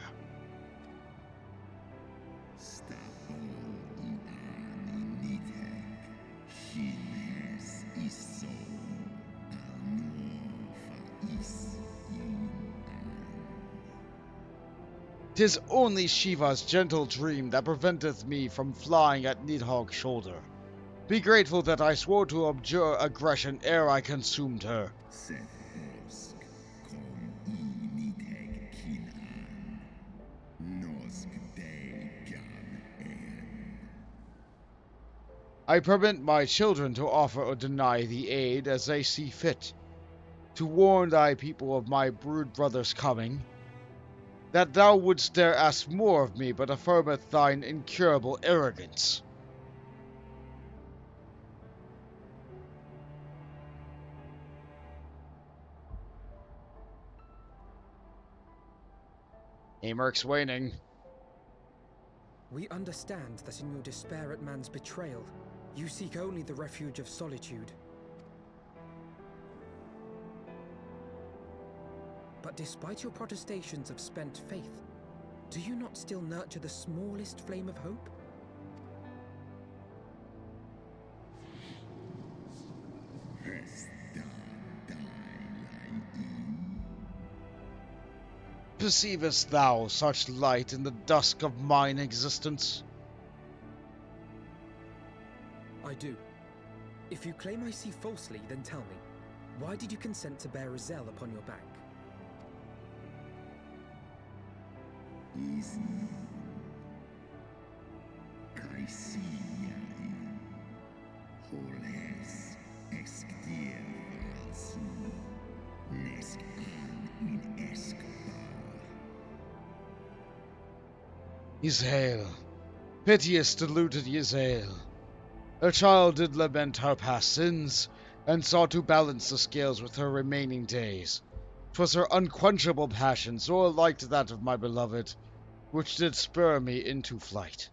Speaker 1: "'Tis only Shiva's gentle dream that preventeth me from flying at Nidhogg's shoulder. Be grateful that I swore to abjure aggression ere I consumed her. I permit my children to offer or deny thee aid as they see fit. To warn thy people of my brood brother's coming, that thou wouldst dare ask more of me but affirmeth thine incurable arrogance. Amerk's waning.
Speaker 12: We understand that in your despair at man's betrayal, you seek only the refuge of solitude. But despite your protestations of spent faith, do you not still nurture the smallest flame of hope?
Speaker 1: Perceivest thou such light in the dusk of mine existence?
Speaker 12: I do. If you claim I see falsely, then tell me, why did you consent to bear a Xel upon your back?
Speaker 14: Kolhes XIV valsu. Nesk an in eskbar.
Speaker 16: Yisrael, piteous deluded Yisrael. Her child did lament her past sins, and sought to balance the scales with her remaining days. 'Twas her unquenchable passion, so alike to that of my beloved, which did spur me into flight.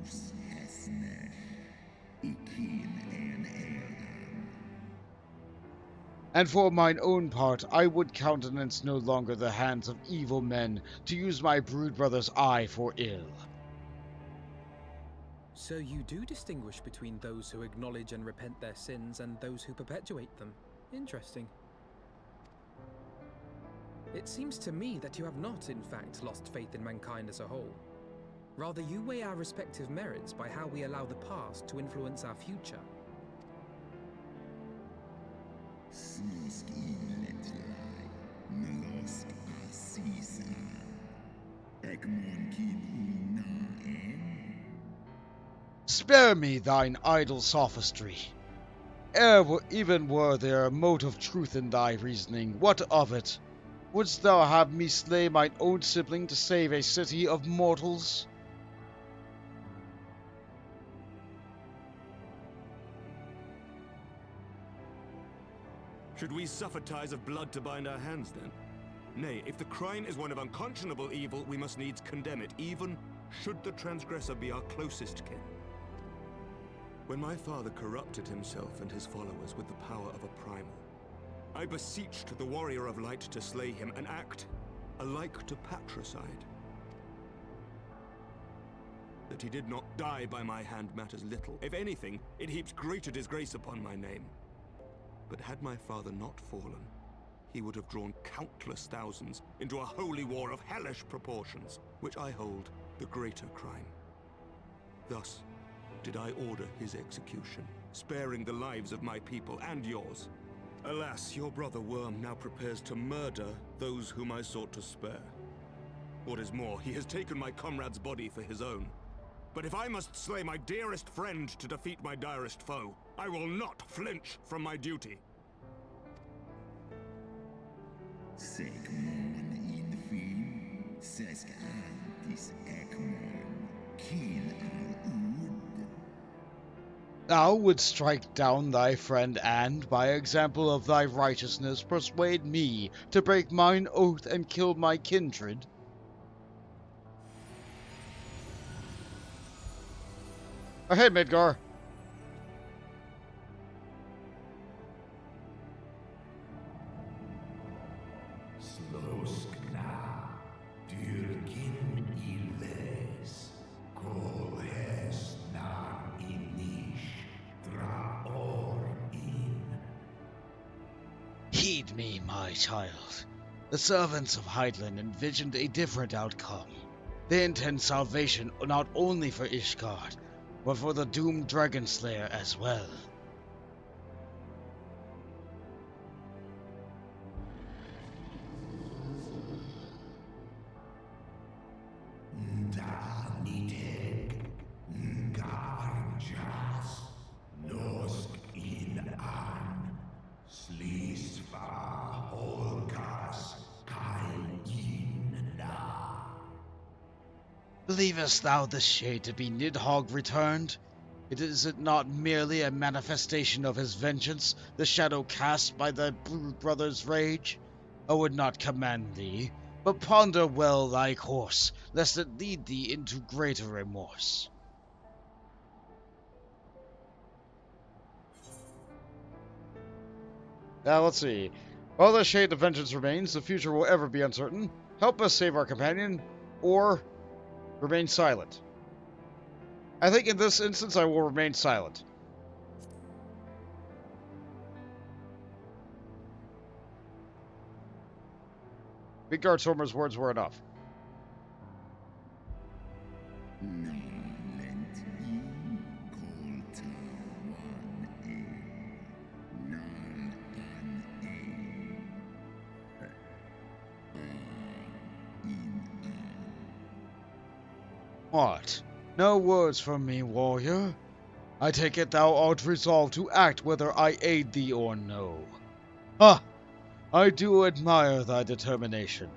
Speaker 14: Us hesne. Ikin en eran.
Speaker 16: And for mine own part, I would countenance no longer the hands of evil men to use my brood brother's eye for ill.
Speaker 12: So you do distinguish between those who acknowledge and repent their sins and those who perpetuate them. Interesting. It seems to me that you have not, in fact, lost faith in mankind as a whole. Rather, you weigh our respective merits by how we allow the past to influence our future.
Speaker 14: Snusk inletlai. Mlosk asisa. Ekmon kin una en.
Speaker 16: Spare me thine idle sophistry. Even were there a mote of truth in thy reasoning, what of it? Wouldst thou have me slay mine own sibling to save a city of mortals?
Speaker 10: Should we suffer ties of blood to bind our hands, then? Nay, if the crime is one of unconscionable evil, we must needs condemn it, even should the transgressor be our closest kin. When my father corrupted himself and his followers with the power of a primal, I beseeched the warrior of light to slay him, an act alike to patricide. That he did not die by my hand matters little. If anything, it heaps greater disgrace upon my name. But had my father not fallen, he would have drawn countless thousands into a holy war of hellish proportions, which I hold the greater crime. Thus did I order his execution, sparing the lives of my people and yours. Alas, your brother Worm now prepares to murder those whom I sought to spare. What is more, he has taken my comrade's body for his own. But if I must slay my dearest friend to defeat my direst foe, I will not flinch from my duty.
Speaker 14: Segmon infin. Sesk antis ekmon. Kin al ud.
Speaker 16: Thou wouldst strike down thy friend and, by example of thy righteousness, persuade me to break mine oath and kill my kindred? Oh, hey, Midgar.
Speaker 14: Sloskna. Dyrkin iles. Kolhes na inish. Draor in.
Speaker 16: Heed me, my child. The servants of Heidland envisioned a different outcome. They intend salvation not only for Ishgard, but for the doomed Dragon Slayer as well.
Speaker 14: Daniteg. Garjas. Nosk in an. Slisva holkas. Kain in na.
Speaker 16: Believest thou this shade to be Nidhogg returned? Is it not merely a manifestation of his vengeance, the shadow cast by thy brood brother's rage? I would not command thee, but ponder well thy course, lest it lead thee into greater remorse. Now let's see. While the shade of vengeance remains, the future will ever be uncertain. Help us save our companion, or remain silent. I think in this instance I will remain silent. Midgard Sormer's words were enough. What? No words from me, warrior? I take it thou art resolved to act whether I aid thee or no. Ha! I do admire thy determination.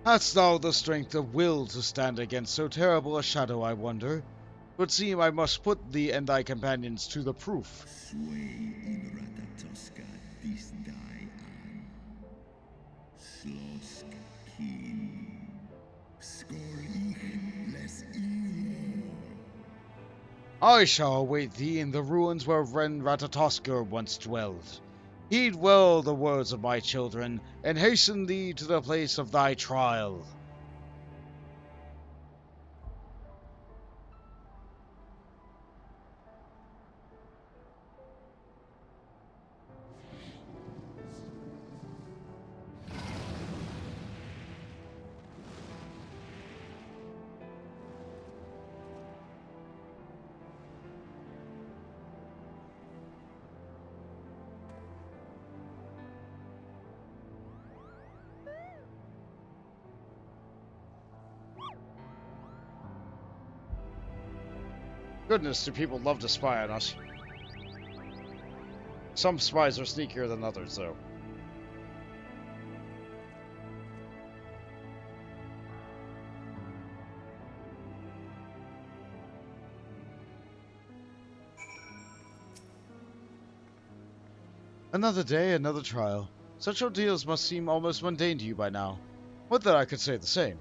Speaker 16: Hast thou the strength of will to stand against so terrible a shadow, I wonder? Would seem I must put thee and thy companions to the proof. I shall await thee in the ruins where Ren Ratatoskr once dwelled. Heed well the words of my children, and hasten thee to the place of thy trial. Goodness, do people love to spy on us. Some spies are sneakier than others, though. Another day, another trial. Such ordeals must seem almost mundane to you by now. Would that I could say the same.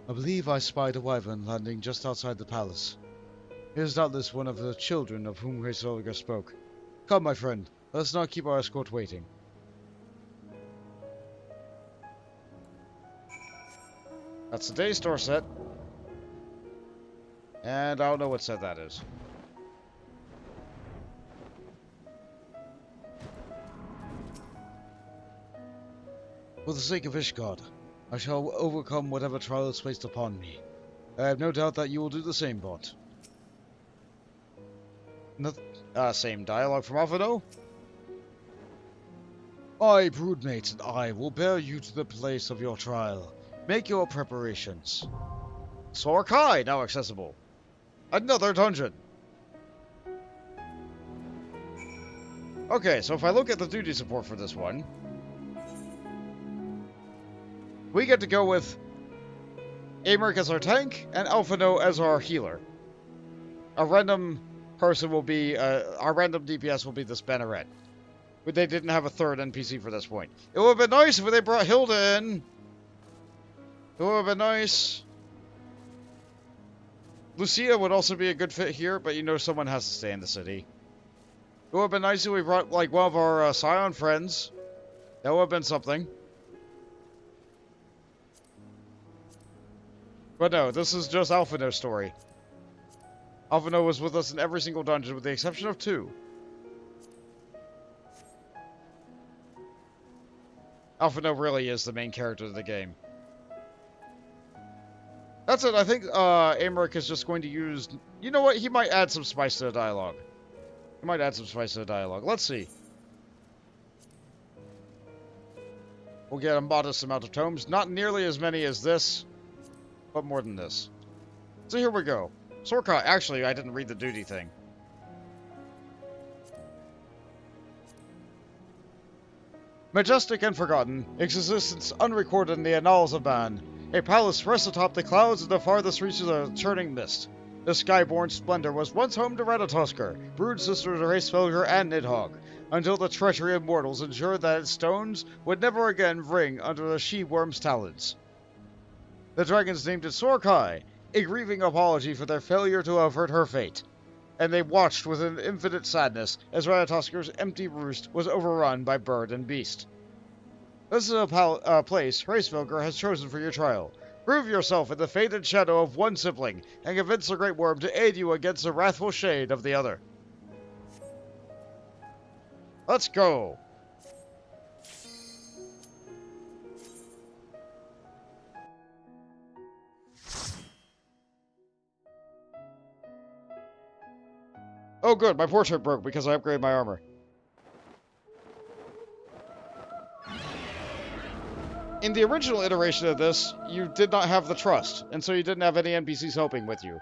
Speaker 16: I believe I spied a wyvern landing just outside the palace. It is doubtless one of the children of whom Xelphatol spoke. Come, my friend, let us not keep our escort waiting. That's the day store set. And I don't know what set that is. For the sake of Ishgard, I shall overcome whatever trial is placed upon me. I have no doubt that you will do the same, Bot. Same dialogue from Alphino? My broodmate and I will bear you to the place of your trial. Make your preparations. Sohr Kai, now accessible. Another dungeon. Okay, so if I look at the duty support for this one, we get to go with Amric as our tank and Alphino as our healer. A random person will be, our random DPS will be this Banneret. But they didn't have a third NPC for this point. It would have been nice if they brought Hilda in. It would have been nice. Lucia would also be a good fit here, but you know someone has to stay in the city. It would have been nice if we brought, like, one of our Scion friends. That would have been something. But no, this is just Alphino's story. Alphino was with us in every single dungeon with the exception of 2. Alphino really is the main character of the game. That's it, I think Amric is just going to use... You know what, he might add some spice to the dialogue. He might add some spice to the dialogue. Let's see. We'll get a modest amount of tomes. Not nearly as many as this, but more than this. So here we go. Sohr Kai. Actually, I didn't read the duty thing. Majestic and forgotten, its existence unrecorded in the annals of man. A palace rests atop the clouds in the farthest reaches of churning mist. The skyborn splendor was once home to Ratatoskr, brood sisters of Hraesvelgr and Nidhogg, until the treachery of mortals ensured that its stones would never again ring under the she-worm's talons. The dragons named it Sohr Kai, a grieving apology for their failure to avert her fate, and they watched with an infinite sadness as Ratatoskr's empty roost was overrun by bird and beast. This is a place Hraesvelgr has chosen for your trial. Prove yourself in the fated shadow of one sibling, and convince the Great Worm to aid you against the wrathful shade of the other. Let's go!
Speaker 1: Oh good, my portrait broke because I upgraded my armor. In the original iteration of this, you did not have the trust, and so you didn't have any NPCs helping with you.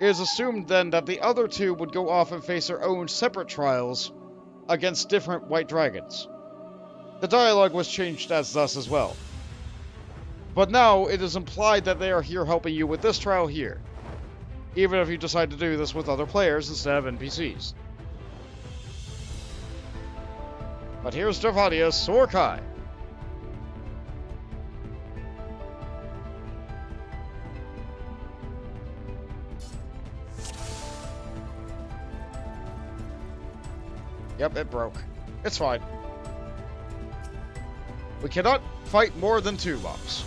Speaker 1: It is assumed then that the other two would go off and face their own separate trials against different white dragons. The dialogue was changed as thus as well. But now it is implied that they are here helping you with this trial here, even if you decide to do this with other players instead of NPCs. But here's Javadia's Sohr Kai. Yep, it broke. It's fine. We cannot fight more than 2 mobs.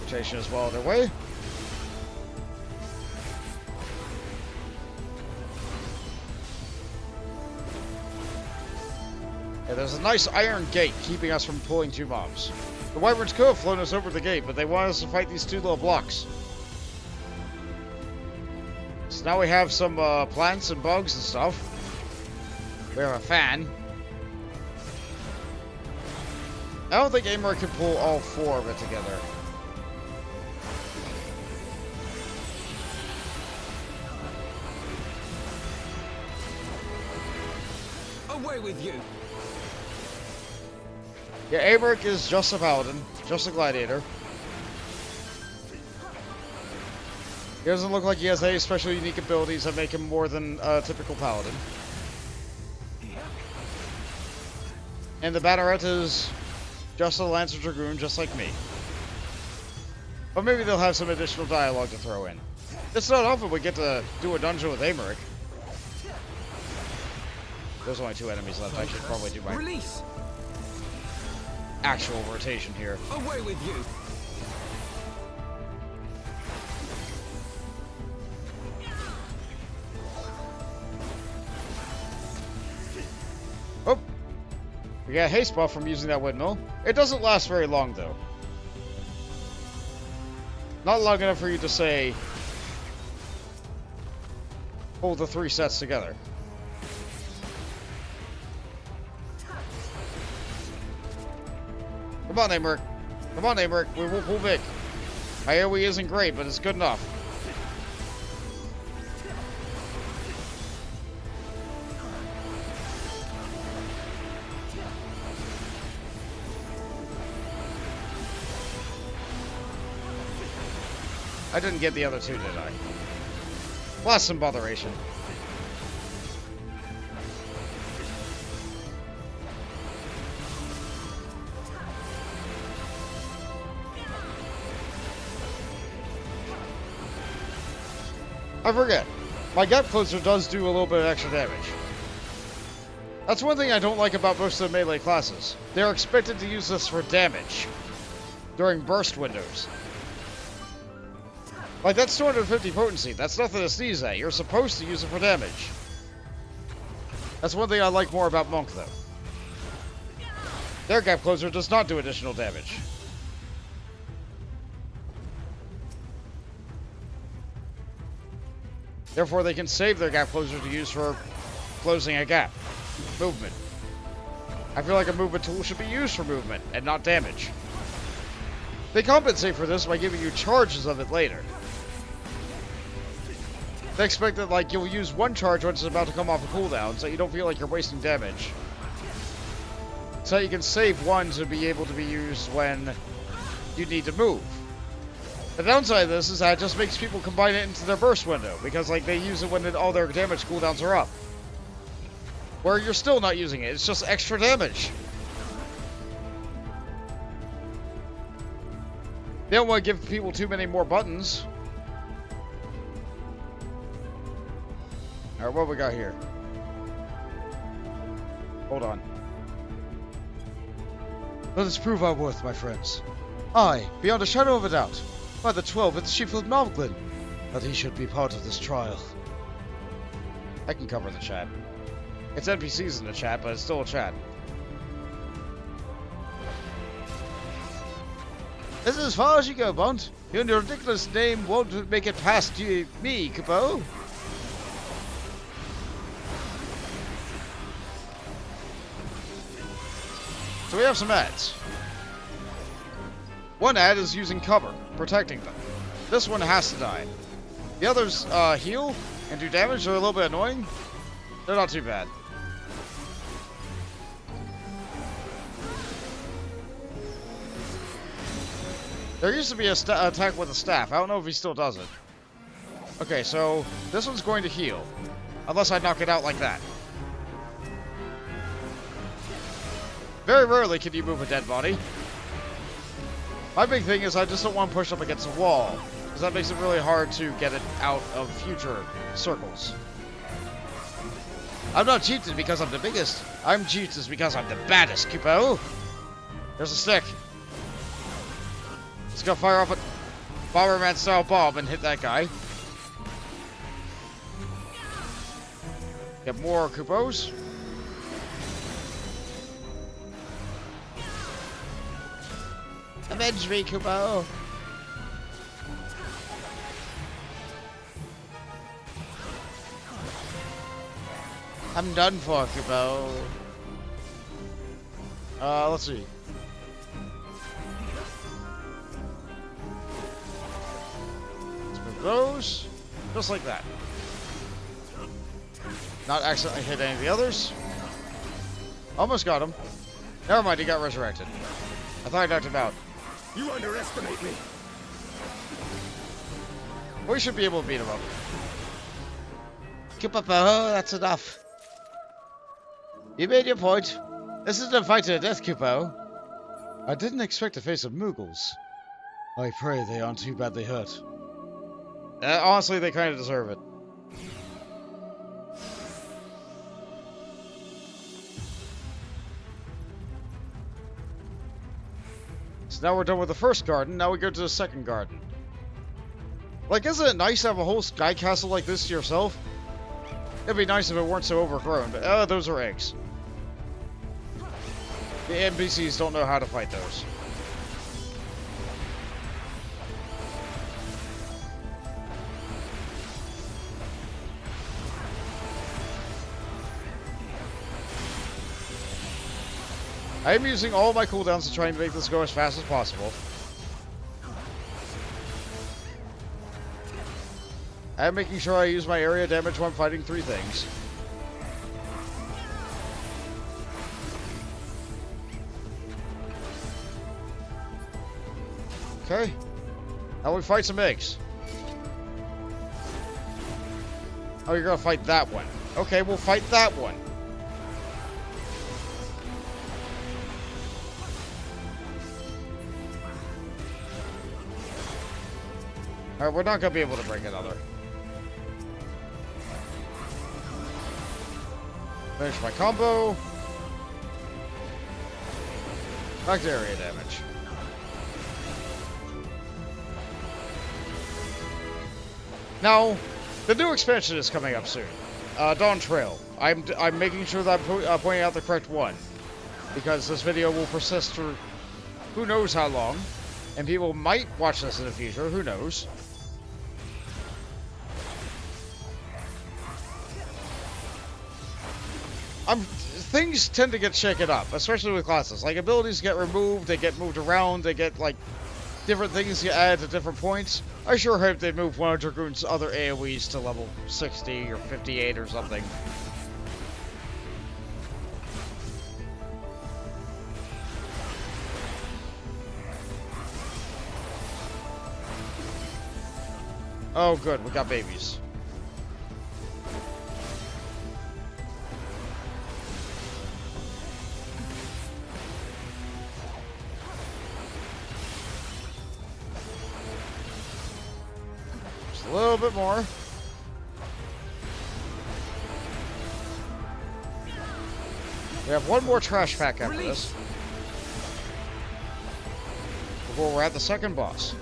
Speaker 1: Rotation is well underway. Yeah, there's a nice iron gate keeping us from pulling 2 mobs. The wyverns could have flown us over the gate, but they wanted us to fight these 2 little blocks. So now we have some plants and bugs and stuff. We have a fan. I don't think Amor can pull all 4 of it together.
Speaker 7: Away with you!
Speaker 1: Yeah, Amoric is just a paladin, just a gladiator. He doesn't look like he has any special unique abilities that make him more than a typical paladin. And the Banneret is just a Lancer Dragoon, just like me. But maybe they'll have some additional dialogue to throw in. It's not often we get to do a dungeon with Amoric. There's only 2 enemies left. I should probably do my actual rotation here.
Speaker 7: Away with you!
Speaker 1: Oh! We got a haste buff from using that windmill. It doesn't last very long, though. Not long enough for you to say, hold the 3 sets together. Come on, Amoric. Come on, Amoric. We will pull big. My AoE isn't great, but it's good enough. I didn't get the other 2, did I? Plus some botheration. I forget. My gap closer does do a little bit of extra damage. That's one thing I don't like about most of the melee classes. They're expected to use this for damage during burst windows. Like, that's 250 potency. That's nothing to sneeze at. You're supposed to use it for damage. That's one thing I like more about Monk, though. Their gap closer does not do additional damage. Therefore, they can save their gap closer to use for closing a gap. Movement. I feel like a movement tool should be used for movement, and not damage. They compensate for this by giving you charges of it later. They expect that, like, you'll use 1 charge when it's about to come off a cooldown, so you don't feel like you're wasting damage. So you can save 1 to be able to be used when you need to move. The downside of this is that it just makes people combine it into their burst window, because, like, they use it when all their damage cooldowns are up. Where you're still not using it, it's just extra damage. They don't want to give people too many more buttons. Alright, what we got here? Hold on.
Speaker 16: Let us prove our worth, my friends. I, beyond a shadow of a doubt, by the 12 at the Sheepfield Malvglin, that he should be part of this trial.
Speaker 1: I can cover the chat. It's NPCs in the chat, but it's still a chat. This is as far as you go, Bond. Your ridiculous name won't make it past you, me, Kupo. So we have some ads. One ad is using cover, protecting them. This one has to die. The others heal and do damage. They're a little bit annoying. They're not too bad. There used to be a attack with a staff. I don't know if he still does it. Okay, so this one's going to heal. Unless I knock it out like that. Very rarely can you move a dead body. My big thing is I just don't want to push up against a wall. Because that makes it really hard to get it out of future circles. I'm not cheated because I'm the biggest. I'm cheated because I'm the baddest, Kupo. There's a stick. Let's go fire off a Bomberman style bomb and hit that guy. Get more Kupos. Avenge me, Kupo. I'm done for, Kupo. Let's see. Let's move those. Just like that. Not accidentally hit any of the others. Almost got him. Never mind, he got resurrected. I thought I knocked him out.
Speaker 7: You underestimate me.
Speaker 1: We should be able to beat him up.
Speaker 19: Kupo, that's enough. You made your point. This isn't a fight to the death, Kupo.
Speaker 1: I didn't expect to face some Mughals. I pray they aren't too badly hurt. Honestly, they kind of deserve it. So now we're done with the first garden, now we go to the second garden. Like, isn't it nice to have a whole sky castle like this to yourself? It'd be nice if it weren't so overgrown, but those are eggs. The NPCs don't know how to fight those. I am using all my cooldowns to try and make this go as fast as possible. I am making sure I use my area damage when fighting 3 things. Okay. Now we fight some eggs. Oh, you're gonna fight that one. Okay, we'll fight that one. Alright, we're not gonna be able to break another. Finish my combo. Back to area damage. Now, the new expansion is coming up soon. Dawn Trail. I'm making sure that I'm pointing out the correct one. Because this video will persist for who knows how long. And people might watch this in the future, who knows. Things tend to get shaken up, especially with classes. Like, abilities get removed, they get moved around, they get, like, different things get added at different points. I sure hope they move one of Dragoon's other AoEs to level 60 or 58 or something. Oh, good, we got babies. A little bit more. We have one more trash pack after this. Before we're at the second boss.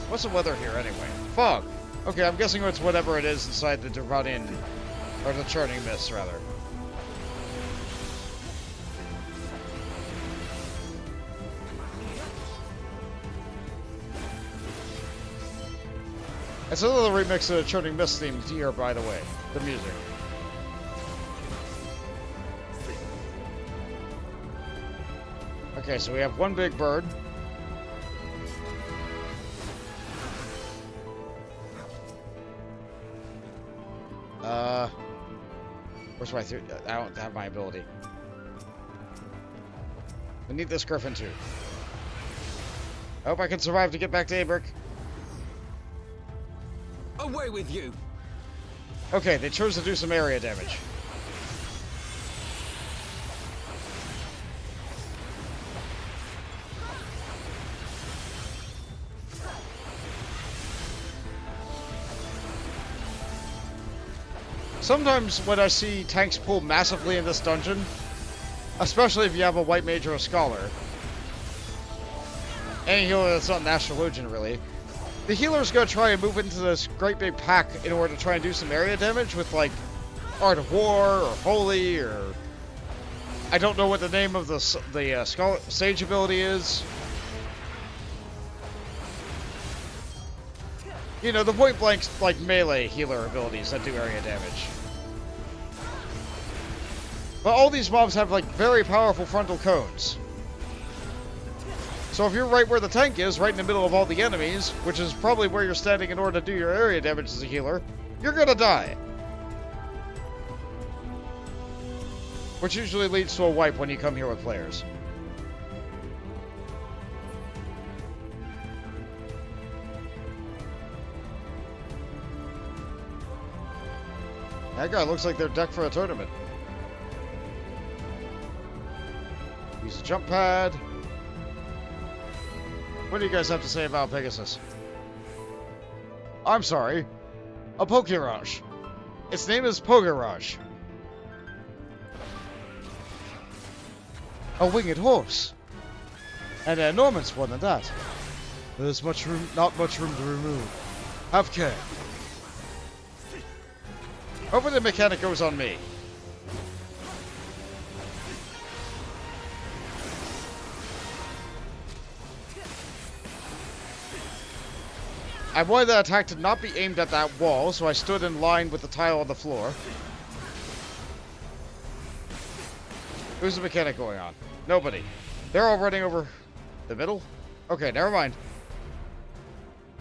Speaker 1: What's the weather here anyway? Fog. Okay, I'm guessing it's whatever it is inside the Durranian Or the churning mist, rather. It's another remix of the churning mist theme here, by the way. The music. Okay, so we have one big bird. Where's my I don't have my ability. We need this griffin too. I hope I can survive to get back to Abrick.
Speaker 7: Away with you!
Speaker 1: Okay, they chose to do some area damage. Sometimes when I see tanks pull massively in this dungeon, especially if you have a white mage or a scholar, any healer that's not an astrologian really, the healer's gonna try and move into this great big pack in order to try and do some area damage with like Art of War or Holy or I don't know what the name of the scholar sage ability is. You know, the point blank like melee healer abilities that do area damage. But all these mobs have like very powerful frontal cones. So if you're right where the tank is, right in the middle of all the enemies, which is probably where you're standing in order to do your area damage as a healer, you're gonna die. Which usually leads to a wipe when you come here with players. That guy looks like they're decked for a tournament. Use a jump pad. What do you guys have to say about Pegasus? I'm sorry. A Pokérage. Its name is Pokérage. A winged horse. And an enormous one at that. There's not much room to remove. Have care. Hopefully the mechanic goes on me. I wanted that attack to not be aimed at that wall, so I stood in line with the tile on the floor. Who's the mechanic going on? Nobody. They're all running over the middle? Okay, never mind.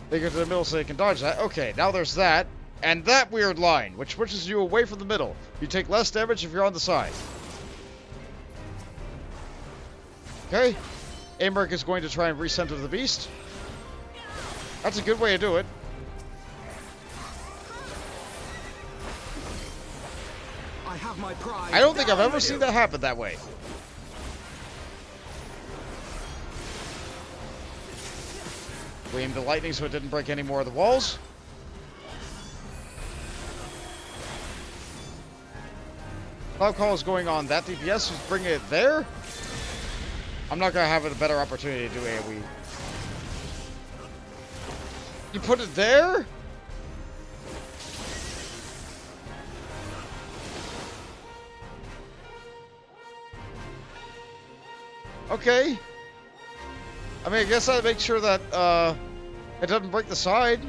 Speaker 1: They go to the middle so they can dodge that. Okay, now there's that. And that weird line, which pushes you away from the middle. You take less damage if you're on the side. Okay. Aymeric is going to try and recenter the beast. That's a good way to do it.
Speaker 7: I have my pride.
Speaker 1: I don't think I've ever seen that happen that way. We aimed the lightning so it didn't break any more of the walls. Cloud Call is going on that DPS, who's bringing it there. I'm not going to have a better opportunity to do AoE. You put it there? Okay. I mean, I guess I'd make sure that it doesn't break the side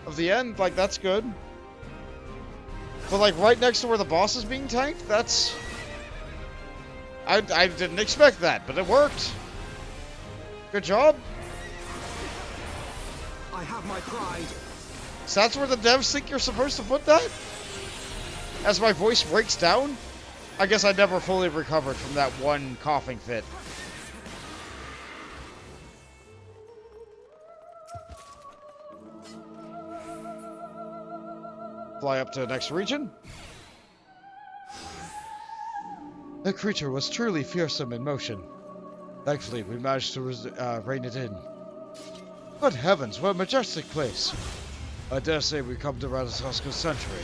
Speaker 1: of the end. Like, that's good. But, like, right next to where the boss is being tanked? That's... I didn't expect that, but it worked. Good job.
Speaker 7: I have my pride.
Speaker 1: So that's where the devs think you're supposed to put that? As my voice breaks down? I guess I never fully recovered from that one coughing fit. Fly up to the next region. The creature was truly fearsome in motion. Thankfully, we managed to rein it in. Good heavens, what a majestic place! I dare say we come to Radisosco's century.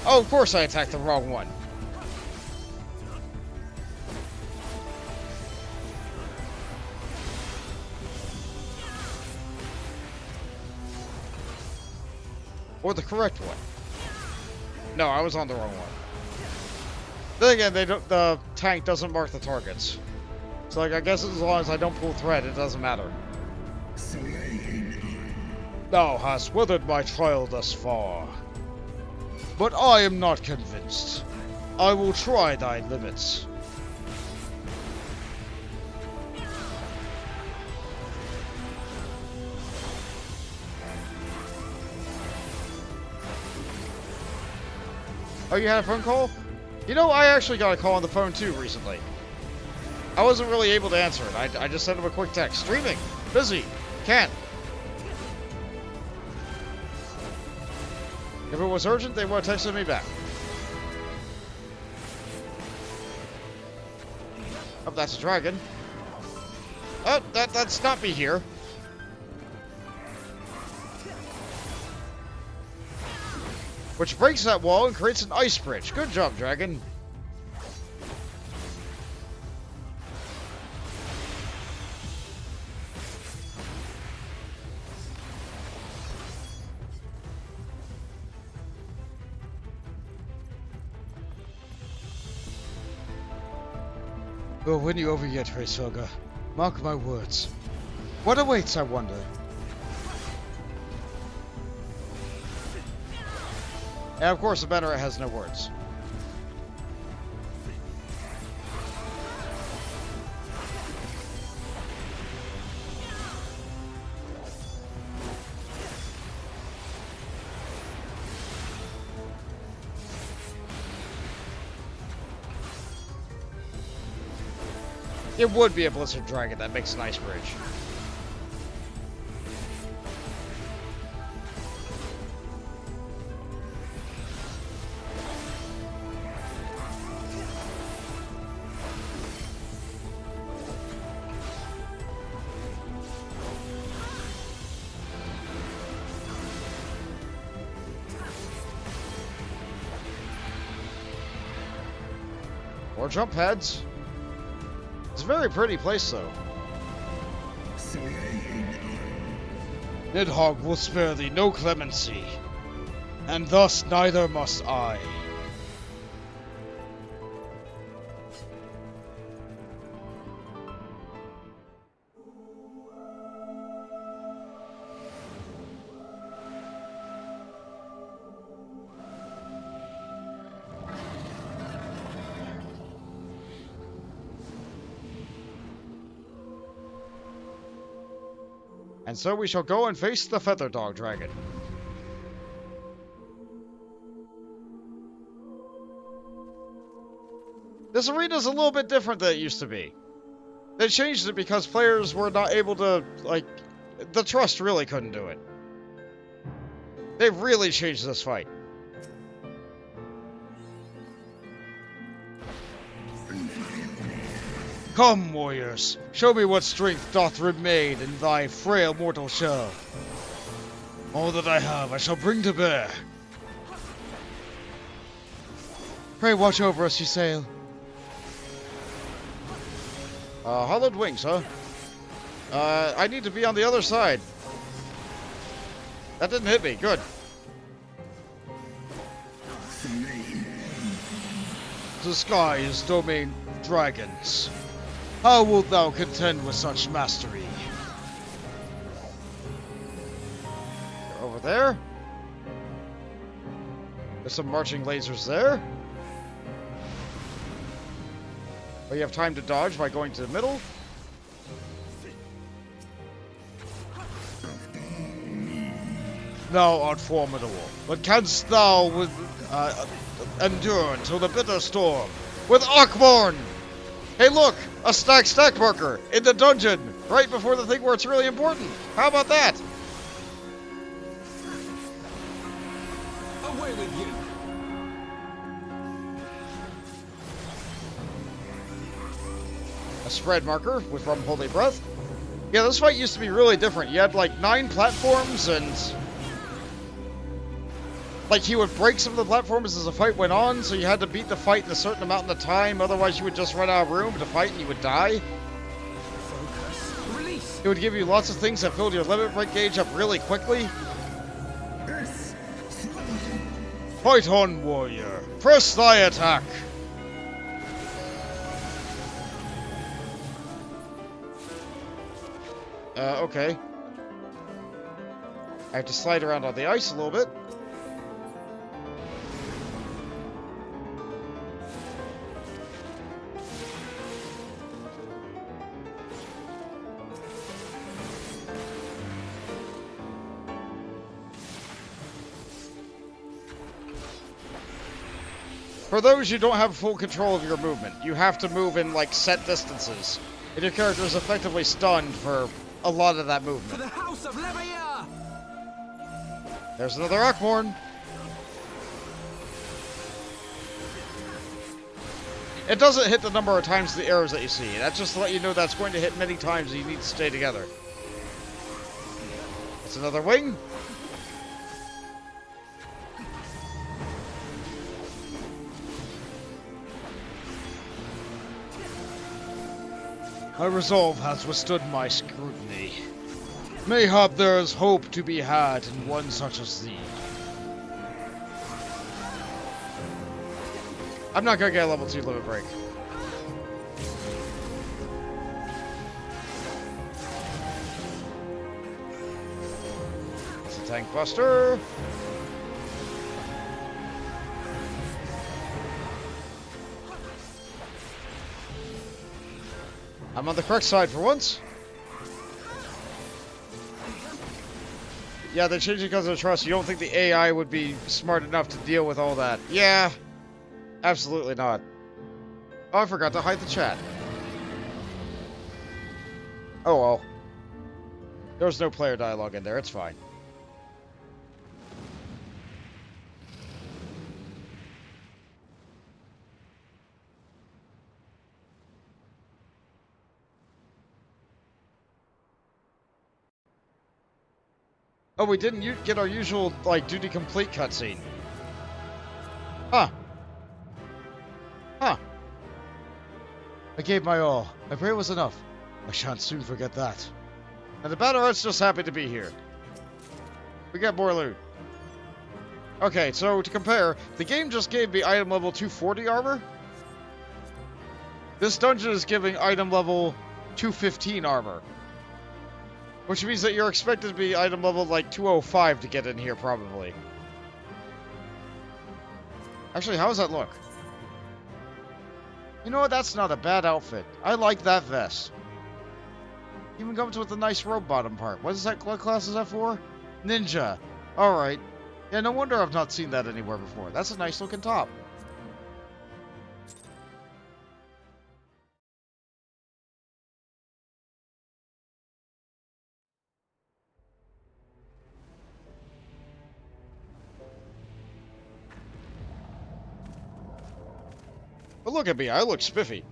Speaker 1: Oh, of course I attacked the wrong one. Or the correct one. No, I was on the wrong one. Then again, the tank doesn't mark the targets. So, like, I guess as long as I don't pull thread, it doesn't matter. Thou hast weathered my trial thus far. But I am not convinced. I will try thy limits. Oh, you had a phone call? You know, I actually got a call on the phone too recently. I wasn't really able to answer it. I just sent him a quick text. Streaming. Busy. Can't. If it was urgent, they would have texted me back. Oh, that's a dragon. Oh, that's not me here. Which breaks that wall and creates an ice bridge. Good job, dragon. We'll win you over yet, Hraesvelgr. Mark my words. What awaits, I wonder? And of course, the banner has no words. It would be a Blizzard Dragon that makes an ice bridge. Or jump pads. It's a very pretty place, though. Nidhogg will spare thee no clemency, and thus neither must I. And so we shall go and face the Feather Dog Dragon. This arena is a little bit different than it used to be. They changed it because players were not able to, like, the Trust really couldn't do it. They really changed this fight. Come, warriors, show me what strength doth remain in thy frail mortal shell. All that I have I shall bring to bear. Pray watch over us, you sail. Hollowed wings, huh? I need to be on the other side. That didn't hit me, good. The sky is domain of dragons. How wilt thou contend with such mastery? You're over there. There's some marching lasers there. But you have time to dodge by going to the middle. Thou art formidable, but canst thou endure until the bitter storm with Arkborn? Hey look, a stack marker in the dungeon, right before the thing where it's really important. How about that?
Speaker 7: Away with you.
Speaker 1: A spread marker with From Holy Breath. Yeah, this fight used to be really different. You had like 9 platforms and like, he would break some of the platforms as the fight went on, so you had to beat the fight in a certain amount of time, otherwise you would just run out of room to fight and you would die. It would give you lots of things that filled your limit break gauge up really quickly. Fight on, warrior. Press thy attack. Okay. I have to slide around on the ice a little bit. For those who don't have full control of your movement, you have to move in, like, set distances. And your character is effectively stunned for a lot of that movement.
Speaker 7: For the House of Leveilleur!
Speaker 1: There's another Rockborn. It doesn't hit the number of times the arrows that you see. That's just to let you know that's going to hit many times and you need to stay together. That's another wing. My resolve has withstood my scrutiny. Mayhap there is hope to be had in one such as thee. I'm not gonna get a level 2 limit break. It's a tank buster. I'm on the correct side for once. Yeah, they changed it because of trust. You don't think the AI would be smart enough to deal with all that? Yeah, absolutely not. Oh, I forgot to hide the chat. Oh well. There was no player dialogue in there, it's fine. Oh, we didn't get our usual, like, duty complete cutscene. Huh. Huh. I gave my all. I pray it was enough. I shan't soon forget that. And the Battle Art's just happy to be here. We got more loot. Okay, so to compare, the game just gave me item level 240 armor. This dungeon is giving item level 215 armor. Which means that you're expected to be item level like 205 to get in here, probably. Actually, how does that look? You know what? That's not a bad outfit. I like that vest. Even comes with a nice robe bottom part. What is that? What class is that for? Ninja. Alright. Yeah, no wonder I've not seen that anywhere before. That's a nice looking top. But look at me, I look spiffy.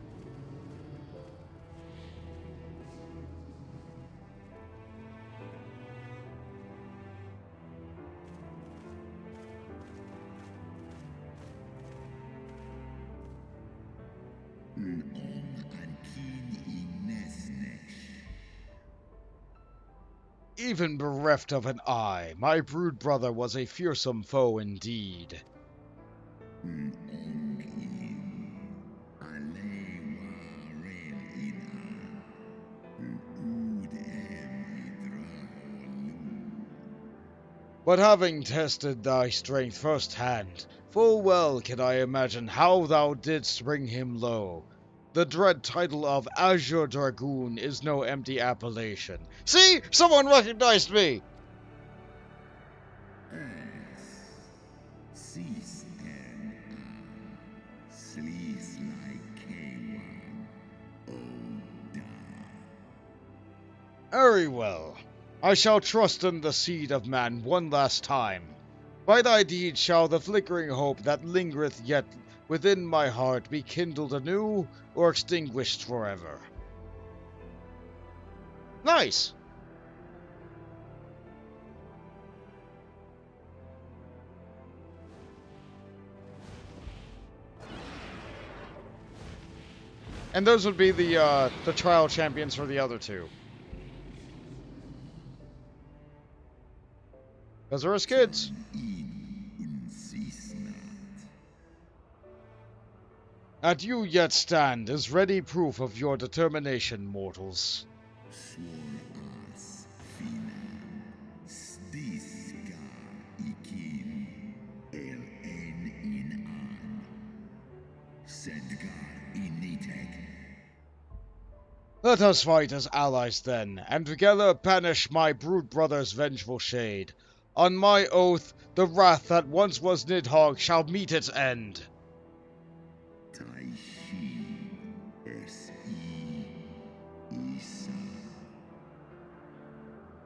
Speaker 1: Even bereft of an eye, my brood brother was a fearsome foe indeed. But having tested thy strength firsthand, full well can I imagine how thou didst bring him low. The dread title of Azure Dragoon is no empty appellation. See? Someone recognized me! Very well. I shall trust in the seed of man one last time. By thy deed shall the flickering hope that lingereth yet within my heart be kindled anew or extinguished forever. Nice! And those would be the trial champions for the other two. Because they're his kids. And you yet stand as ready proof of your determination, mortals. Let us fight as allies then, and together banish my brood brother's vengeful shade. On my oath, the wrath that once was Nidhogg shall meet its end.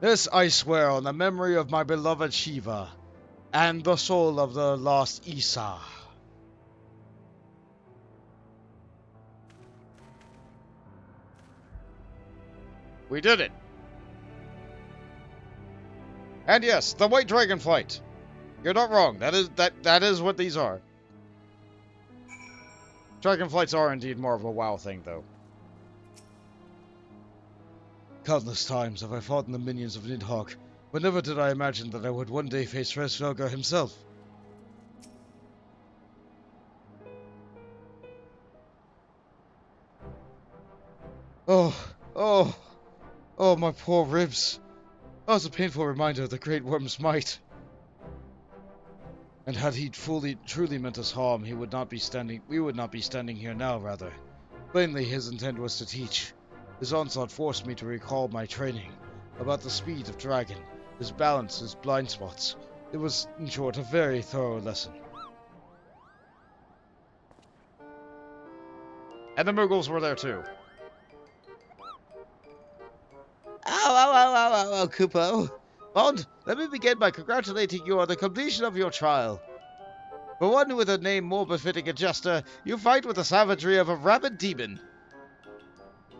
Speaker 1: This I swear on the memory of my beloved Shiva, and the soul of the lost Isa. We did it! And yes, the White Dragon Flight. You're not wrong. That is what these are. Dragonflights are indeed more of a WoW thing, though. Countless times have I fought in the minions of Nidhogg, but never did I imagine that I would one day face Hraesvelgr himself. Oh, my poor ribs. That was a painful reminder of the Great Worm's might. And had he truly meant us harm, we would not be standing here now, rather. Plainly, his intent was to teach. His onslaught forced me to recall my training, about the speed of dragon, his balance, his blind spots. It was, in short, a very thorough lesson. And the Muggles were there too.
Speaker 19: Oh, Kupo. Bond, let me begin by congratulating you on the completion of your trial. For one with a name more befitting a jester, you fight with the savagery of a rabid demon.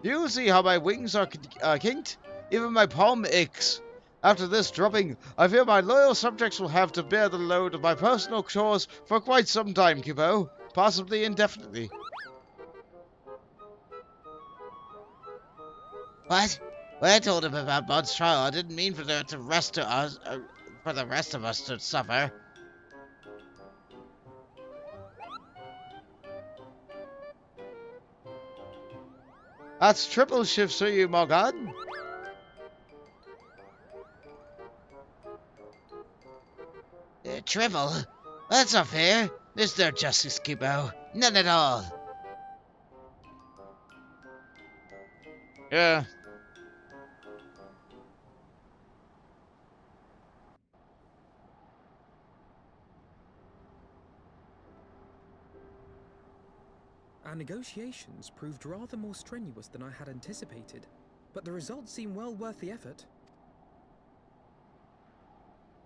Speaker 19: Do you see how my wings are kinked? Even my palm aches. After this dropping, I fear my loyal subjects will have to bear the load of my personal chores for quite some time, Kupo. Possibly indefinitely.
Speaker 20: What? When I told him about Bond's trial, I didn't mean for the rest of us to suffer.
Speaker 19: That's triple shift, sir, you Morgan.
Speaker 20: Triple? That's not fair. There's no justice, Kupo. None at all.
Speaker 1: Yeah.
Speaker 12: Our negotiations proved rather more strenuous than I had anticipated, but the results seem well worth the effort.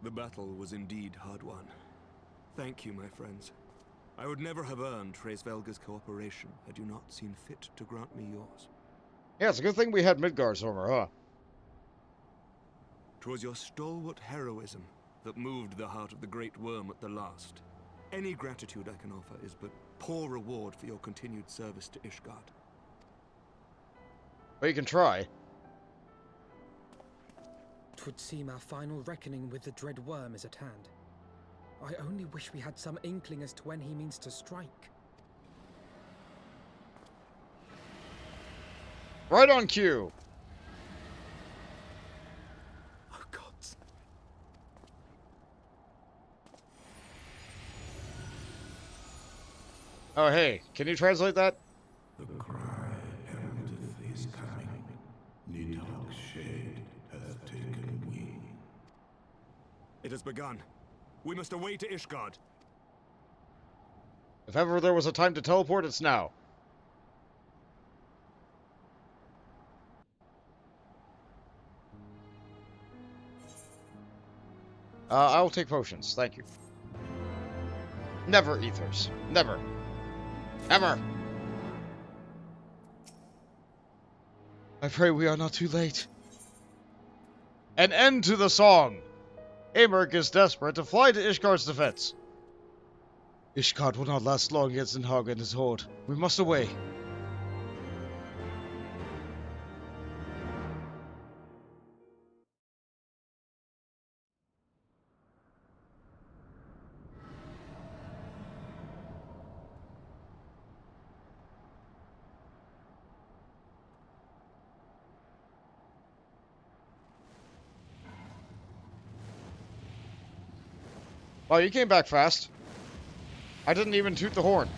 Speaker 10: The battle was indeed hard won. Thank you, my friends. I would never have earned Hraesvelgr's cooperation had you not seen fit to grant me yours.
Speaker 1: Yeah, it's a good thing we had Midgard's armor, huh?
Speaker 10: 'Twas your stalwart heroism that moved the heart of the Great Worm at the last. Any gratitude I can offer is but poor reward for your continued service to Ishgard.
Speaker 1: But you can try.
Speaker 12: 'Twould seem our final reckoning with the dread worm is at hand. I only wish we had some inkling as to when he means to strike.
Speaker 1: Right on cue.
Speaker 12: Oh, gods.
Speaker 1: Oh, hey, can you translate that?
Speaker 14: The cry heraldeth is coming. Nidhogg's shade hath taken wing.
Speaker 10: It has begun. We must away to Ishgard.
Speaker 1: If ever there was a time to teleport, it's now. I'll take potions, thank you. Never ethers. Never. Ever.
Speaker 19: I pray we are not too late.
Speaker 1: An end to the song. Amerk is desperate to fly to Ishgard's defense.
Speaker 19: Ishgard will not last long against Nidhogg and his horde. We must away.
Speaker 1: Oh, you came back fast. I didn't even toot the horn.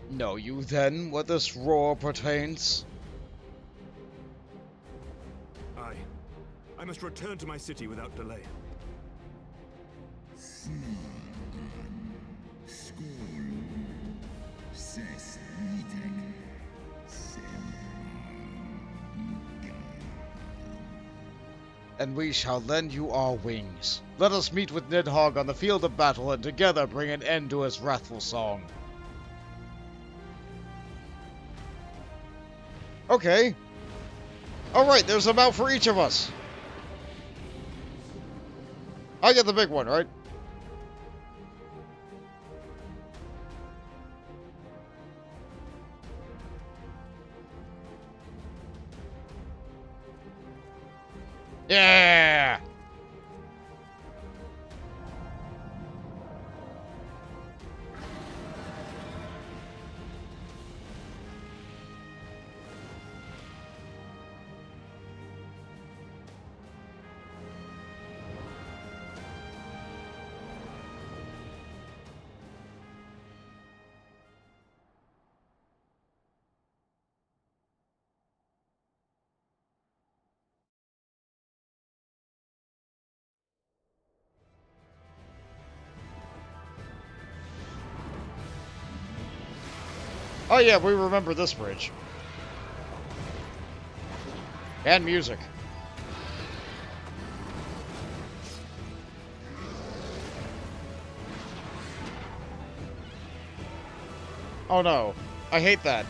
Speaker 1: Know you then what this roar pertains?
Speaker 10: Aye. I must return to my city without delay.
Speaker 1: And we shall lend you our wings. Let us meet with Nidhogg on the field of battle, and together bring an end to his wrathful song. Okay. Alright, there's a mount for each of us. I get the big one, right? Yeah! Oh yeah, we remember this bridge. And music. Oh no, I hate that.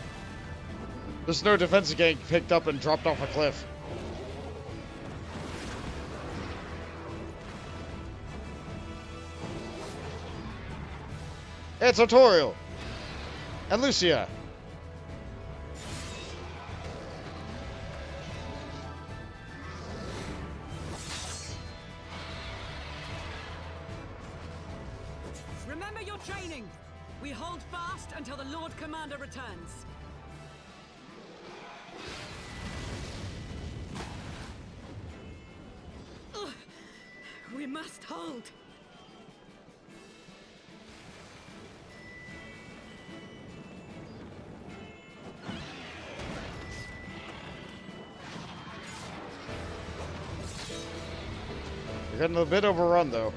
Speaker 1: There's no defense getting picked up and dropped off a cliff. It's Tutorial! And Lucia.
Speaker 18: Remember your training. We hold fast until the Lord Commander returns. Ugh. We must hold.
Speaker 1: We're getting a bit overrun, though.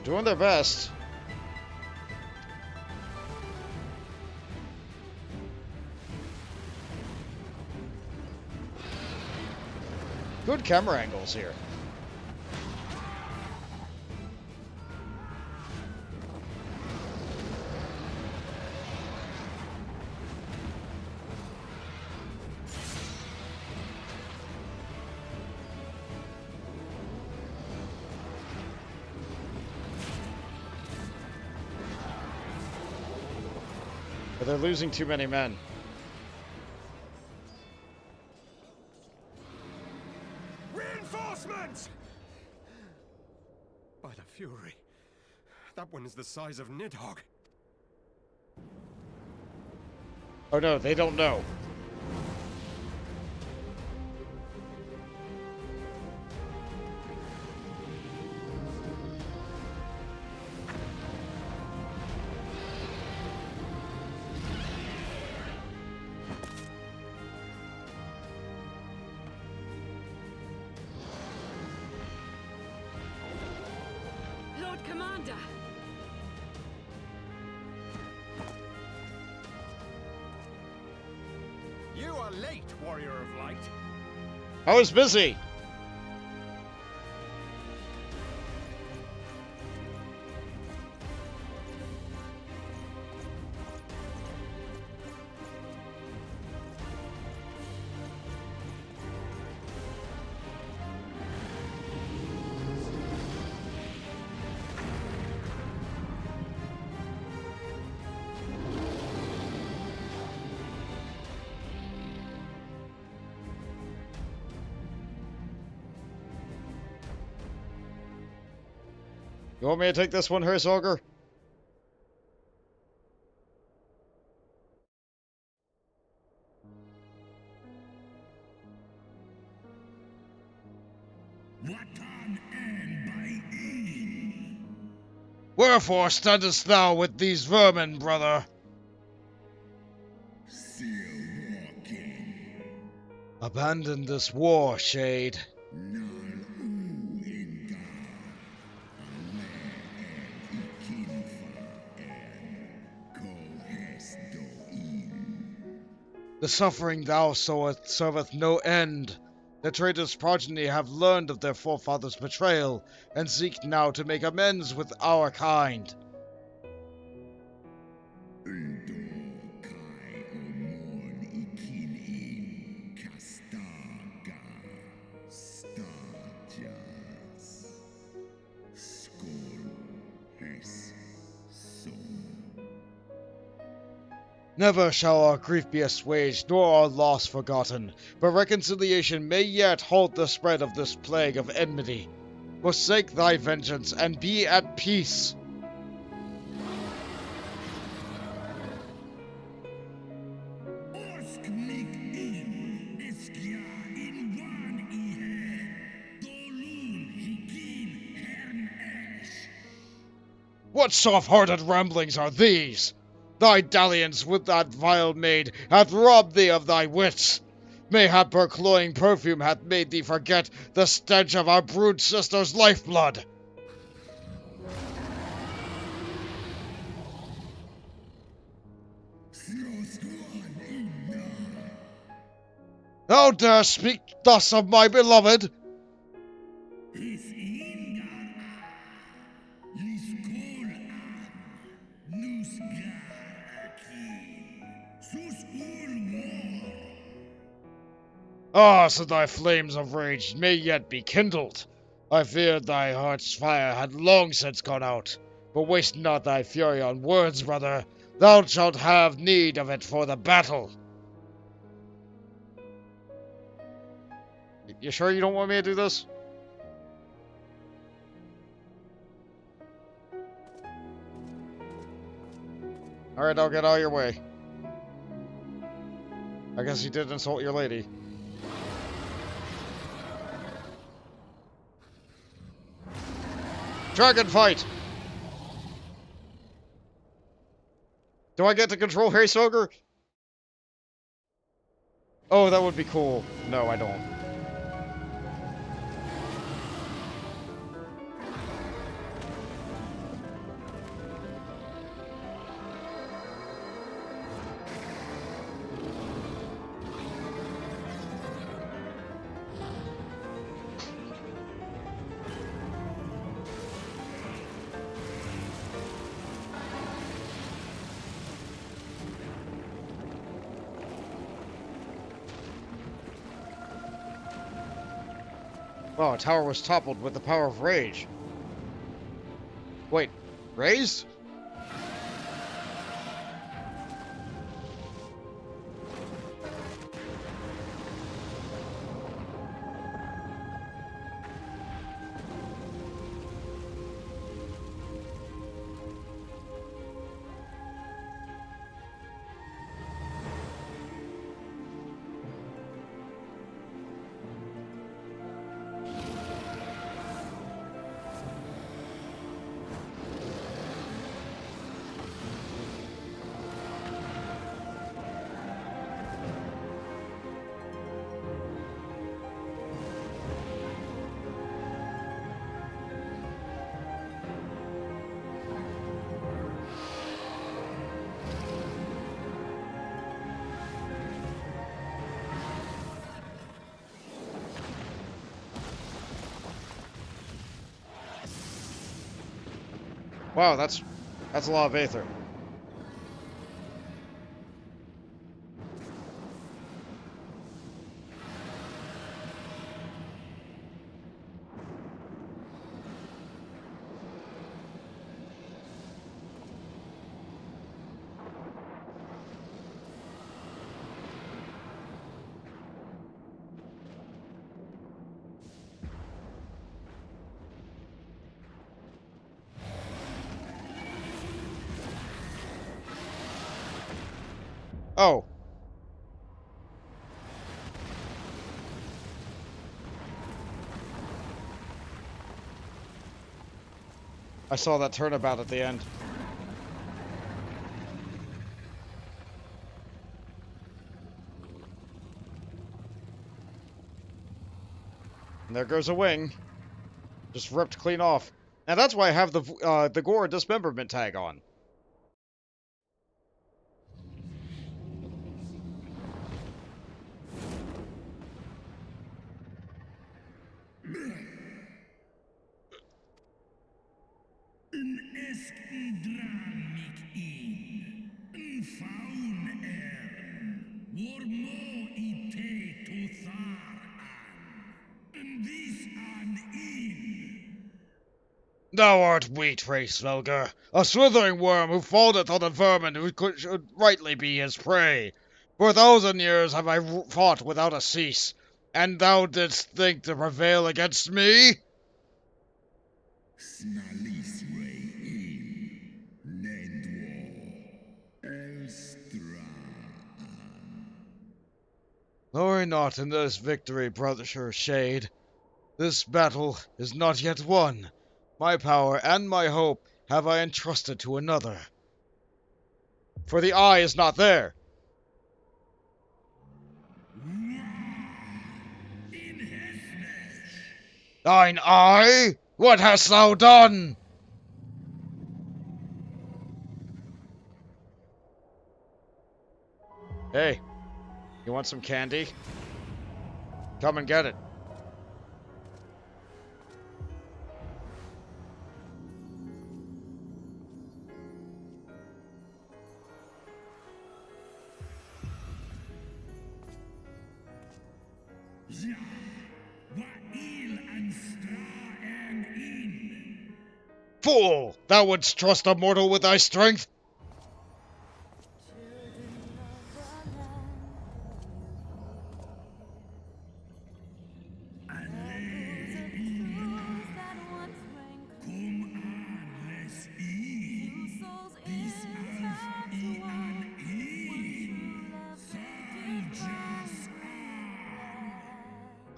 Speaker 1: Doing their best. Good camera angles here. But they're losing too many men.
Speaker 6: Reinforcements! By the Fury, that one is the size of Nidhogg.
Speaker 1: Oh no, they don't know.
Speaker 18: Lord Commander!
Speaker 6: You are late, Warrior of Light.
Speaker 1: I was busy. You want me to take this one, Hersauger?
Speaker 19: Wherefore standest thou with these vermin, brother? Abandon this war, Shade. The suffering thou sowest serveth no end. The traitor's progeny have learned of their forefathers' betrayal, and seek now to make amends with our kind. Never shall our grief be assuaged, nor our loss forgotten, but reconciliation may yet halt the spread of this plague of enmity. Forsake thy vengeance, and be at peace. What soft-hearted ramblings are these? Thy dalliance with that vile maid hath robbed thee of thy wits. Mayhap her cloying perfume hath made thee forget the stench of our brood sister's lifeblood. Thou darest speak thus of my beloved? Ah, so thy flames of rage may yet be kindled. I feared thy heart's fire had long since gone out. But waste not thy fury on words, brother. Thou shalt have need of it for the battle. You sure you don't want me to do this? Alright, I'll get out of your way. I guess you did insult your lady. Dragon fight! Do I get to control Hersauger? Oh, that would be cool. No, I don't. Wow, a tower was toppled with the power of rage. Wait, raised? Wow, that's a lot of Aether.
Speaker 1: Oh. I saw that turnabout at the end. And there goes a wing. Just ripped clean off. And that's why I have the gore dismemberment tag on. Thou art weak, Svelger, a slithering worm who falleth on the vermin who should rightly be his prey. For 1,000 years have I fought without a cease, and thou didst think to prevail against me? Glory not in this victory, brother Shade. This battle is not yet won. My power and my hope have I entrusted to another. For the eye is not there. Thine eye? What hast thou done? Hey, you want some candy? Come and get it. Fool! Thou wouldst trust a mortal with thy strength?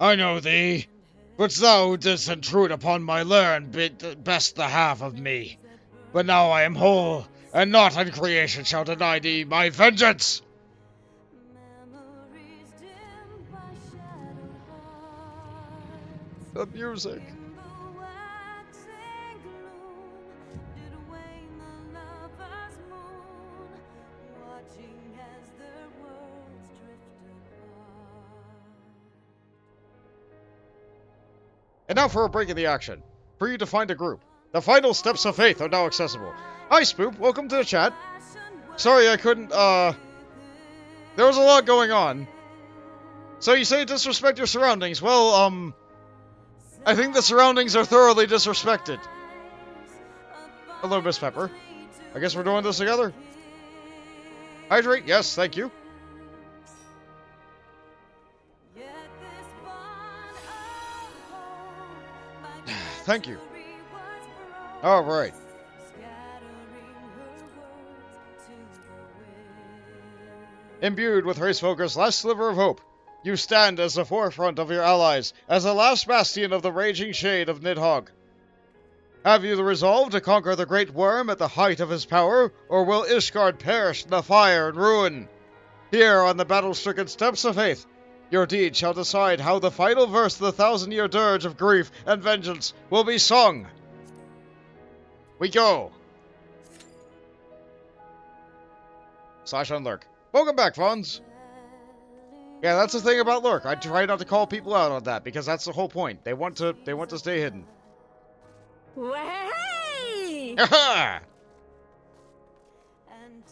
Speaker 1: I know thee, but thou didst intrude upon my lair and best the half of me. But now I am whole, and naught in creation shall deny thee my vengeance! The music. And now for a break in the action. For you to find a group. The final steps of faith are now accessible. Hi, Spoop. Welcome to the chat. Sorry I couldn't, there was a lot going on. So you say disrespect your surroundings. Well, I think the surroundings are thoroughly disrespected. Hello, Miss Pepper. I guess we're doing this together. Hydrate? Yes, thank you. Thank you. Alright. Imbued with Hraesvelgur's last sliver of hope, you stand as the forefront of your allies, as the last bastion of the raging shade of Nidhogg. Have you the resolve to conquer the great worm at the height of his power, or will Ishgard perish in the fire and ruin? Here on the battle-stricken steps of faith, your deed shall decide how the final verse of the 1,000-year dirge of grief and vengeance will be sung. We go. Slash on Lurk. Welcome back, Fonz. Yeah, that's the thing about Lurk. I try not to call people out on that because that's the whole point. They want to stay hidden.
Speaker 11: Way!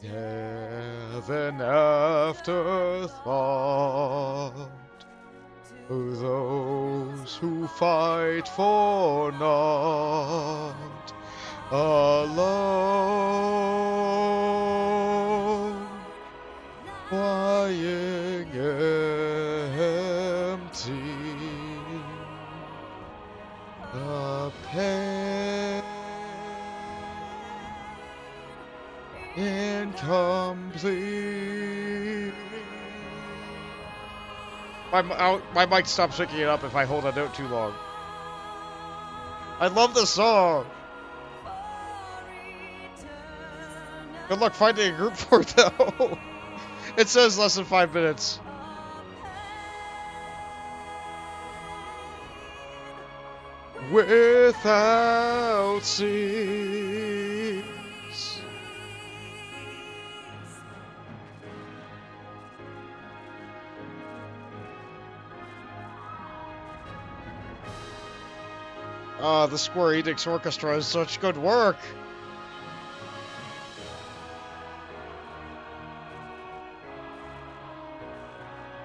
Speaker 1: Heaven afterthought, those who fight for naught, alone, lying empty, the pain
Speaker 16: incomplete.
Speaker 1: My mic stops picking it up if I hold a note too long. I love this song. Good luck finding a group for it, though. It says less than 5 minutes. Without cease. The Square Enix Orchestra is such good work.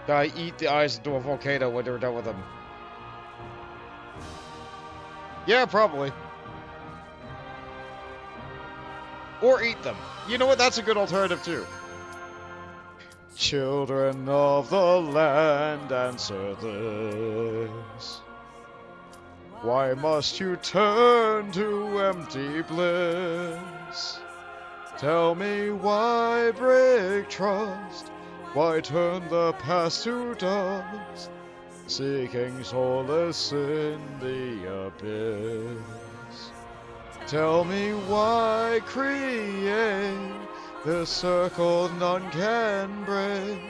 Speaker 1: Guy, eat the eyes into a volcano when they're done with them. Yeah, probably. Or eat them. You know what? That's a good alternative, too. Children of the land, answer this. Why must you turn to empty bliss? Tell me why break trust? Why turn the past to dust? Seeking solace in the abyss. Tell me why create the circle none can break?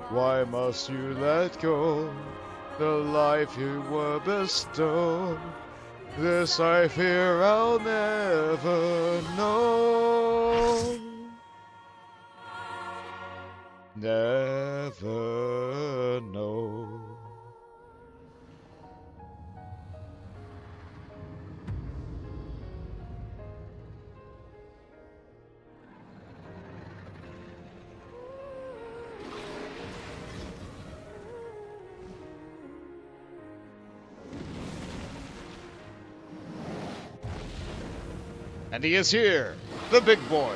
Speaker 1: Why must you let go the life you were bestowed? This I fear I'll never know. Never know. And he is here, the big boy.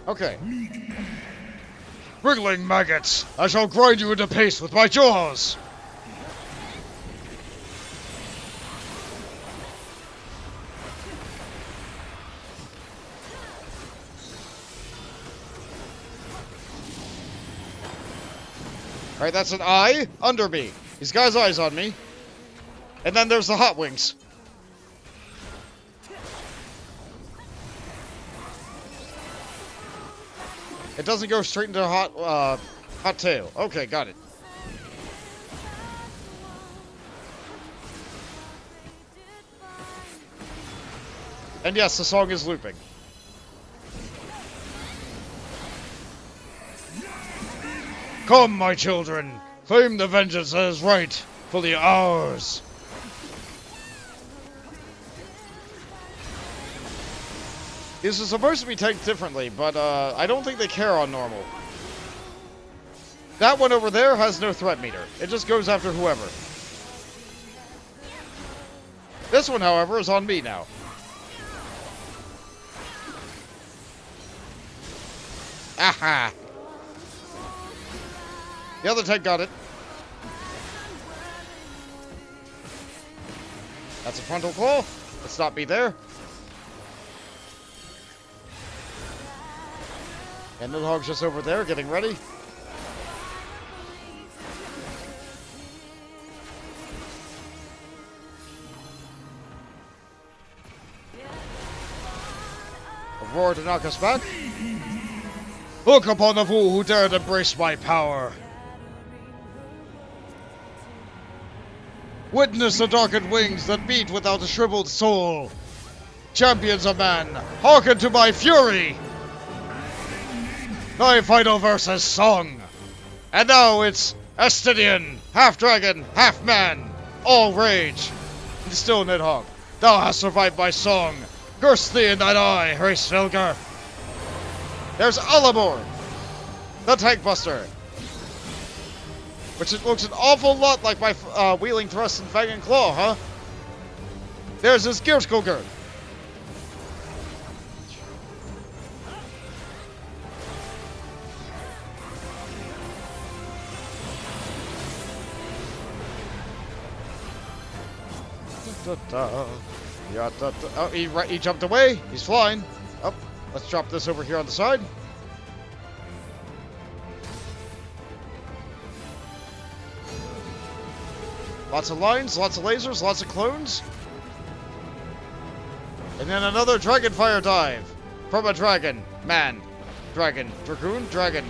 Speaker 1: Okay. Wriggling maggots, I shall grind you into paste with my jaws. Alright, that's an eye under me. He's got his eyes on me. And then there's the hot wings. It doesn't go straight into hot tail. Okay, got it. And yes, the song is looping. Come, my children, claim the vengeance that is rightfully ours. This is supposed to be tanked differently, but I don't think they care on normal. That one over there has no threat meter. It just goes after whoever. This one, however, is on me now. Aha! The other tank got it. That's a frontal claw. Let's not be there. And Nidhogg's just over there getting ready. A roar to knock us back. Look upon the fool who dared embrace my power. Witness the darkened wings that beat without a shriveled soul. Champions of man, hearken to my fury. Thy final verse is sung. And now it's Estinian, half dragon, half man, all rage. And still, Nidhogg, thou hast survived my song. Curse thee in thine eye, Hraesvelgr. There's Alamor, the tank buster. Which it looks an awful lot like my wheeling thrust and fang and claw, huh? There's his Gearskogr. da. Ya da da. Oh, he jumped away. He's flying. Oh, let's drop this over here on the side. Lots of lines, lots of lasers, lots of clones. And then another dragon fire dive. From a dragon. Man. Dragon. Dragoon? Dragon.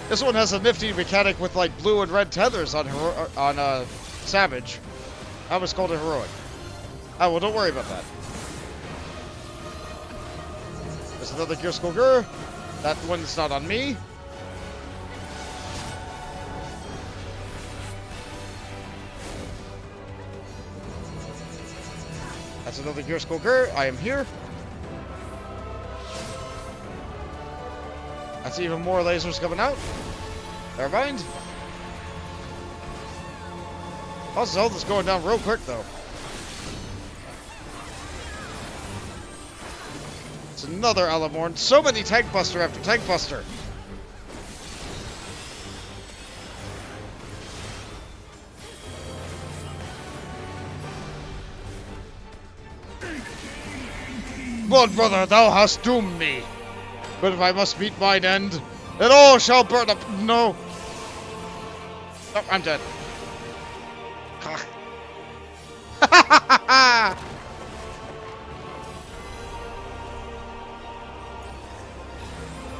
Speaker 1: This one has a nifty mechanic with like blue and red tethers on Savage. I was called a heroic. Oh, well, don't worry about that. There's another Gear Skullger. That one's not on me. That's another Gear Skullger. I am here. That's even more lasers coming out. Never mind. Oh, Zelda's going down real quick, though. It's another Alamorn. So many Tank Buster after Tank Buster. Blood brother, thou hast doomed me. But if I must meet mine end, it all shall burn up. No. Oh, I'm dead.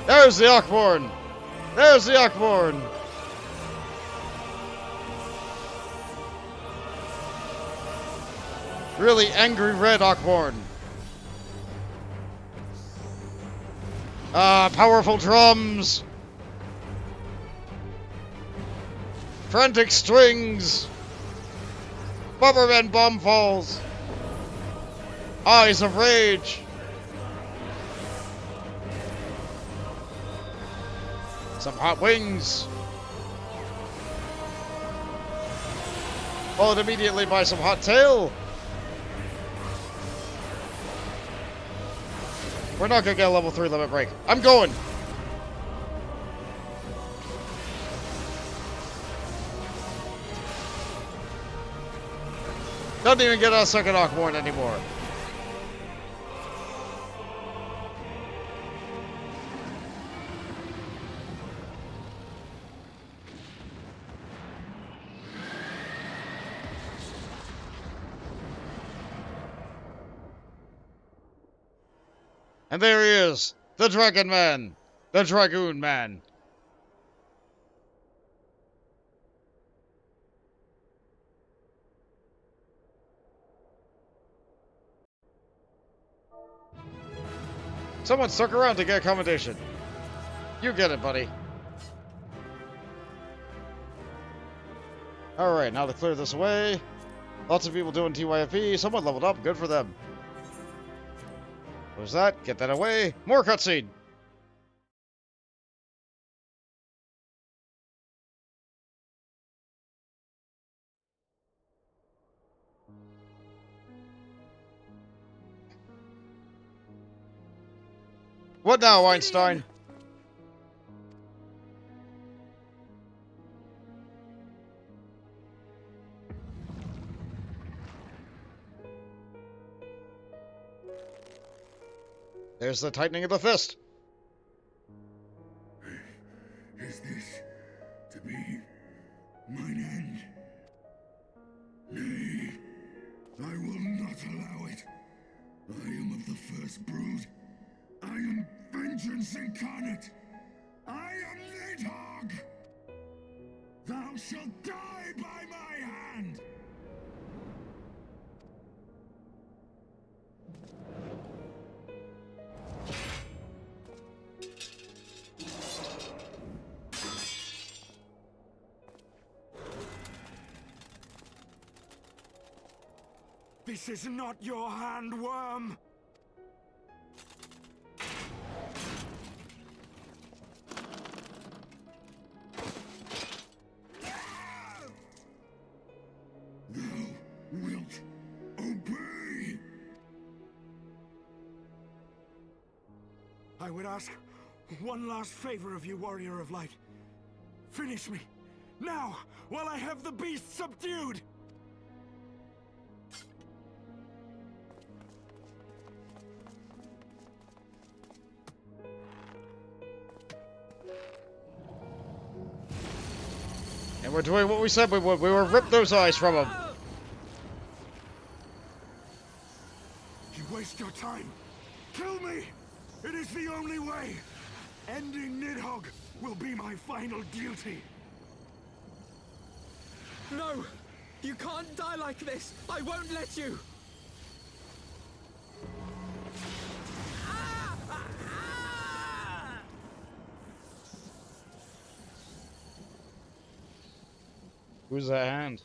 Speaker 1: There's the Ockborn. There's the Ockborn. Really angry red Ockborn. Powerful drums. Frantic strings. Bomberman bomb falls. Eyes of rage. Some hot wings. Followed immediately by some hot tail. We're not gonna get a level 3 limit break. I'm going. Doesn't even get a second Ockborn anymore. And there he is, the Dragon Man, the Dragoon Man. Someone stuck around to get accommodation. You get it, buddy. Alright, now to clear this away. Lots of people doing TYFP. Someone leveled up. Good for them. What was that? Get that away. More cutscene. What now, Einstein? There's the tightening of the fist.
Speaker 14: Is this to be mine end? Nay, I will not allow it. I am of the first brood. I am vengeance incarnate. I am Nidhogg. Thou shalt die by my hand.
Speaker 7: This is not your hand, worm!
Speaker 14: Thou wilt obey.
Speaker 7: I would ask
Speaker 14: One last favor of you, Warrior of Light. Finish me, now, while I have the beast subdued!
Speaker 1: And we're doing what we said we would. We will rip those eyes from him.
Speaker 14: You waste your time. Kill me! It is the only way! Ending Nidhogg will be my final duty!
Speaker 7: No! You can't die like this! I won't let you!
Speaker 1: Who's that hand?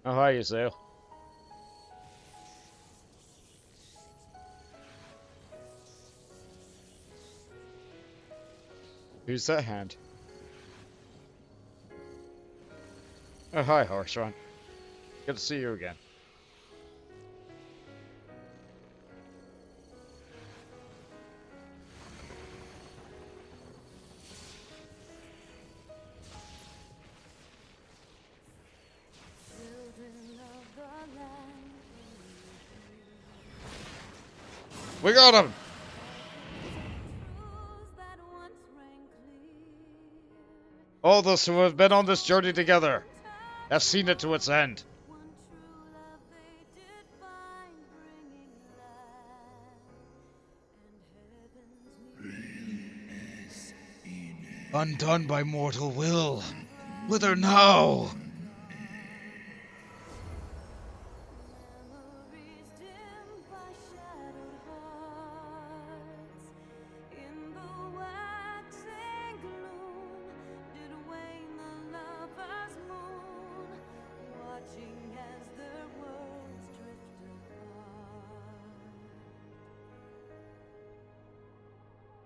Speaker 1: Oh, hi, Ysael. Who's that hand? Oh, hi, Horseron. Good to see you again. We got him! All those who have been on this journey together have seen it to its end.
Speaker 16: Undone by mortal will. Whither now?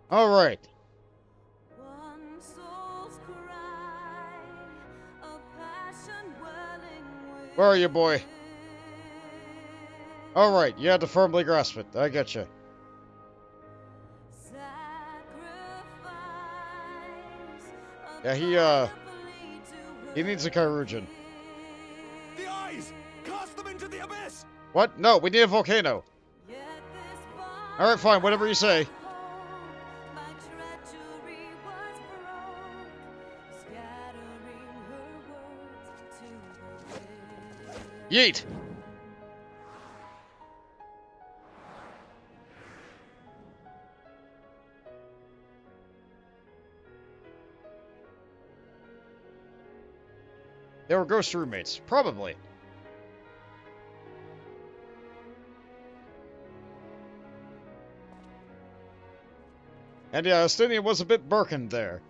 Speaker 1: All right. Where are you, boy? All right, you had to firmly grasp it. I get you. Yeah, he needs a Kyrugian.
Speaker 7: The eyes! Cast them into the abyss!
Speaker 1: What? No, we need a volcano. All right, fine, whatever you say. Yeet! They were ghost roommates. Probably. And yeah, Estinian was a bit Birkin there,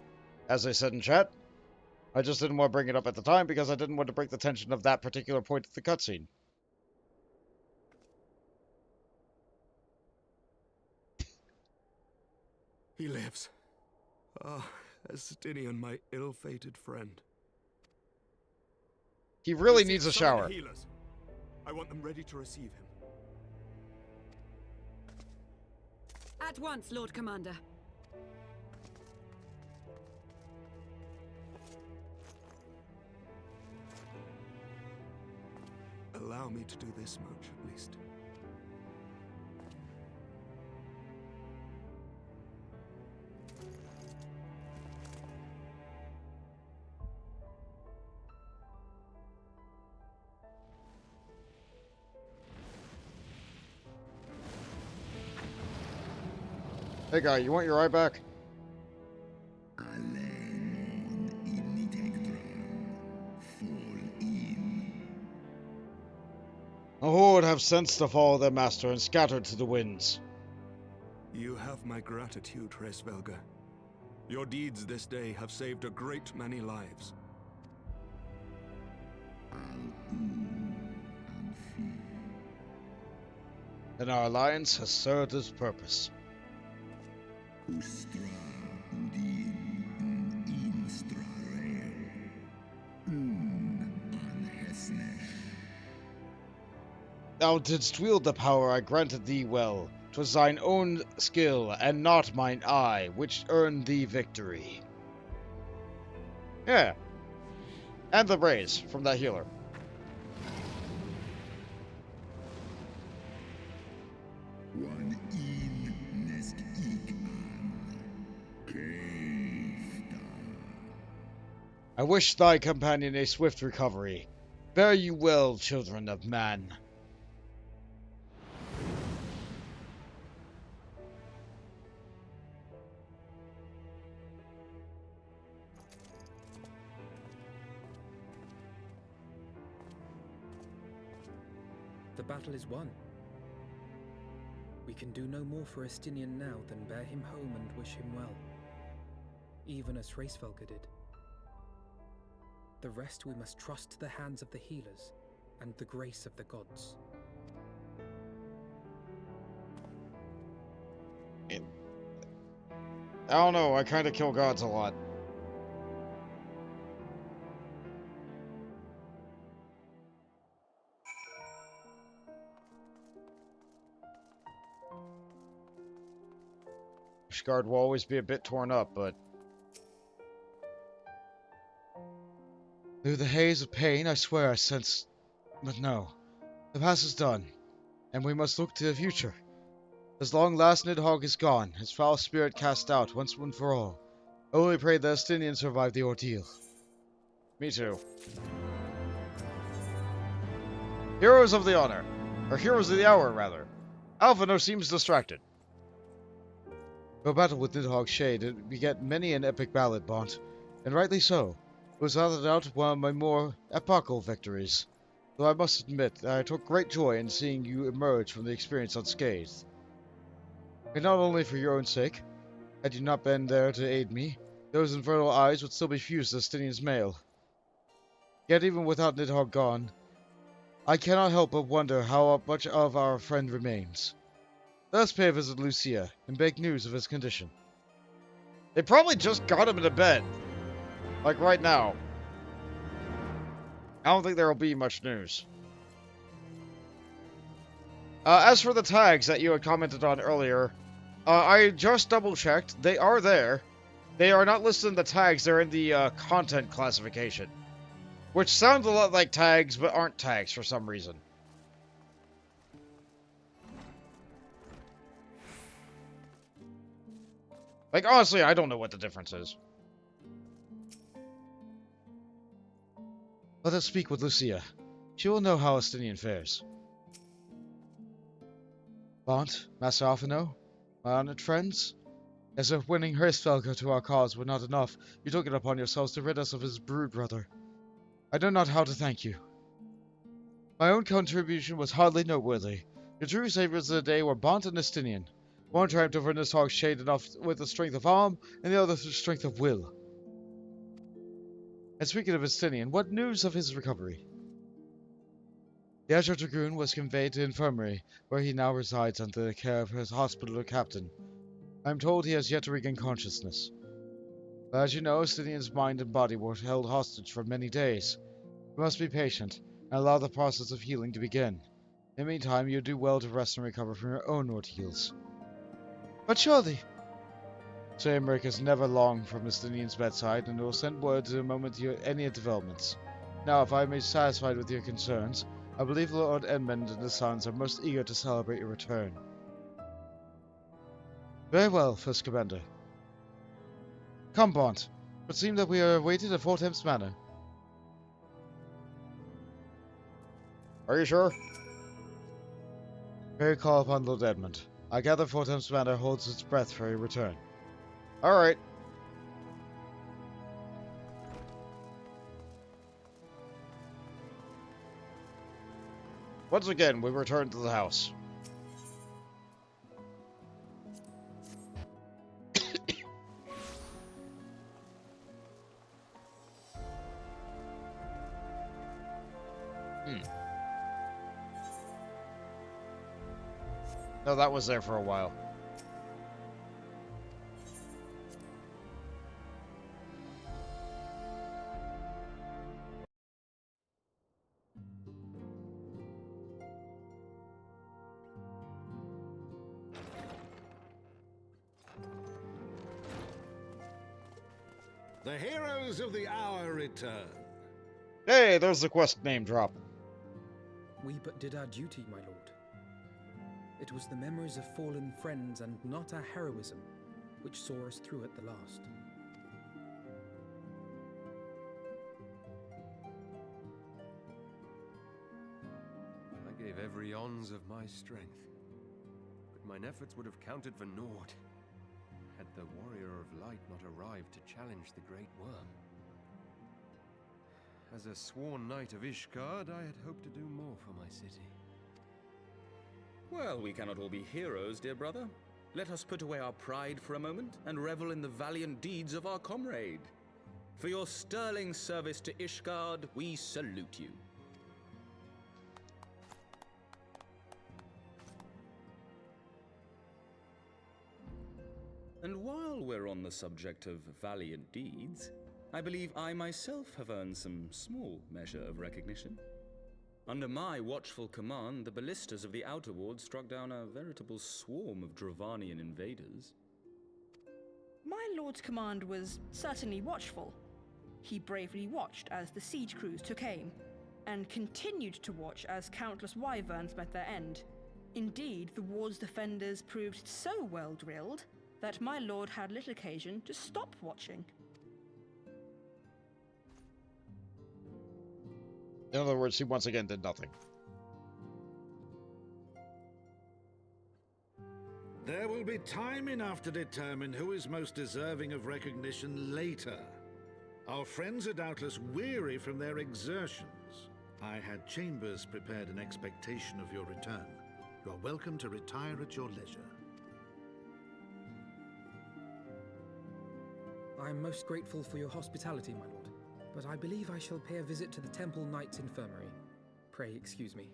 Speaker 1: as I said in chat. I just didn't want to bring it up at the time because I didn't want to break the tension of that particular point of the cutscene.
Speaker 10: He lives. Ah, Estinian, my ill-fated friend.
Speaker 1: He really
Speaker 10: Receive
Speaker 1: needs a
Speaker 10: some of the
Speaker 1: shower.
Speaker 10: healers. I want them ready to receive him.
Speaker 18: At once, Lord Commander.
Speaker 10: Allow me to do this much, at least.
Speaker 1: Hey guy, you want your eye back? A horde have sensed the fall of their master and scattered to the winds.
Speaker 10: You have my gratitude, Resvelga. Your deeds this day have saved a great many lives.
Speaker 1: And our alliance has served its purpose. Thou didst wield the power I granted thee well, 'Twas thine own skill, and not mine eye, which earned thee victory. Yeah. And the raise from that healer.
Speaker 14: One in nest ik an. Cave.
Speaker 1: I wish thy companion a swift recovery. Fare you well, children of man.
Speaker 12: The battle is won. We can do no more for Estinian now than bear him home and wish him well, even as Hraesvelgr did. The rest we must trust to the hands of the healers and the grace of the gods.
Speaker 1: I don't know, I kinda kill gods a lot. Ishgard will always be a bit torn up, but...
Speaker 16: Through the haze of pain, I swear I sense... But no. The past is done, and we must look to the future. As long last Nidhogg is gone, his foul spirit cast out once and for all. I only pray the Estinians survive the ordeal.
Speaker 1: Me too. Heroes of the honor. Or heroes of the hour, rather. Alphino seems distracted.
Speaker 16: Your battle with Nidhogg's shade did beget many an epic ballad, Bont, and rightly so. It was without a doubt one of my more epochal victories, though I must admit that I took great joy in seeing you emerge from the experience unscathed. And not only for your own sake. Had you not been there to aid me, those infernal eyes would still be fused to Estinian's mail. Yet even without Nidhogg gone, I cannot help but wonder how much of our friend remains. Let us pay a visit to Lucia and beg news of his condition.
Speaker 1: They probably just got him into bed. Like right now. I don't think there will be much news. As for the tags that you had commented on earlier, I just double-checked. They are there. They are not listed in the tags. They're in the content classification. Which sounds a lot like tags, but aren't tags for some reason. Like, honestly, I don't know what the difference is.
Speaker 16: Let us speak with Lucia. She will know how Estinian fares. Bont, Master Alphino, my honored friends, as if winning Hraesvelgr to our cause were not enough, you took it upon yourselves to rid us of his brood brother. I know not how to thank you. My own contribution was hardly noteworthy. Your true saviors of the day were Bont and Estinian. One triumphed over Nidhogg's shade enough with the strength of arm, and the other through strength of will. And speaking of Estinian, what news of his recovery? The Azure Dragoon was conveyed to infirmary, where he now resides under the care of his hospitaller captain. I am told he has yet to regain consciousness. But as you know, Estinian's mind and body were held hostage for many days. You must be patient, and allow the process of healing to begin. In the meantime, you do well to rest and recover from your own ordeals. But surely... Sir Emmerich is never long from Estinian's bedside, and will send word the moment you any developments. Now, if I may be satisfied with your concerns, I believe Lord Edmund and his sons are most eager to celebrate your return. Very well, First Commander. Come, Bont. It would seem that we are awaited at Fort Hems Manor.
Speaker 1: Are you sure?
Speaker 16: Very call upon Lord Edmund. I gather Fort Hems Manor holds its breath for your return.
Speaker 1: Alright. Once again, we return to the house. No, that was there for a while.
Speaker 9: The heroes of the hour return.
Speaker 1: Hey, there's the quest name drop.
Speaker 12: We but did our duty, my lord. It was the memories of fallen friends and not our heroism which saw us through at the last.
Speaker 21: I gave every ounce of my strength, but mine efforts would have counted for naught had the Warrior of Light not arrived to challenge the Great Worm. As a sworn knight of Ishgard, I had hoped to do more for my city.
Speaker 5: Well, we cannot all be heroes, dear brother. Let us put away our pride for a moment and revel in the valiant deeds of our comrade. For your sterling service to Ishgard, we salute you. And while we're on the subject of valiant deeds, I believe I myself have earned some small measure of recognition. Under my watchful command, the ballistas of the Outer Ward struck down a veritable swarm of Dravanian invaders.
Speaker 8: My lord's command was certainly watchful. He bravely watched as the siege crews took aim, and continued to watch as countless wyverns met their end. Indeed, the ward's defenders proved so well drilled that my lord had little occasion to stop watching.
Speaker 1: In other words, he once again did nothing.
Speaker 9: There will be time enough to determine who is most deserving of recognition later. Our friends are doubtless weary from their exertions. I had chambers prepared in expectation of your return. You are welcome to retire at your leisure.
Speaker 12: I am most grateful for your hospitality, my lord, but I believe I shall pay a visit to the Temple Knight's Infirmary. Pray excuse me.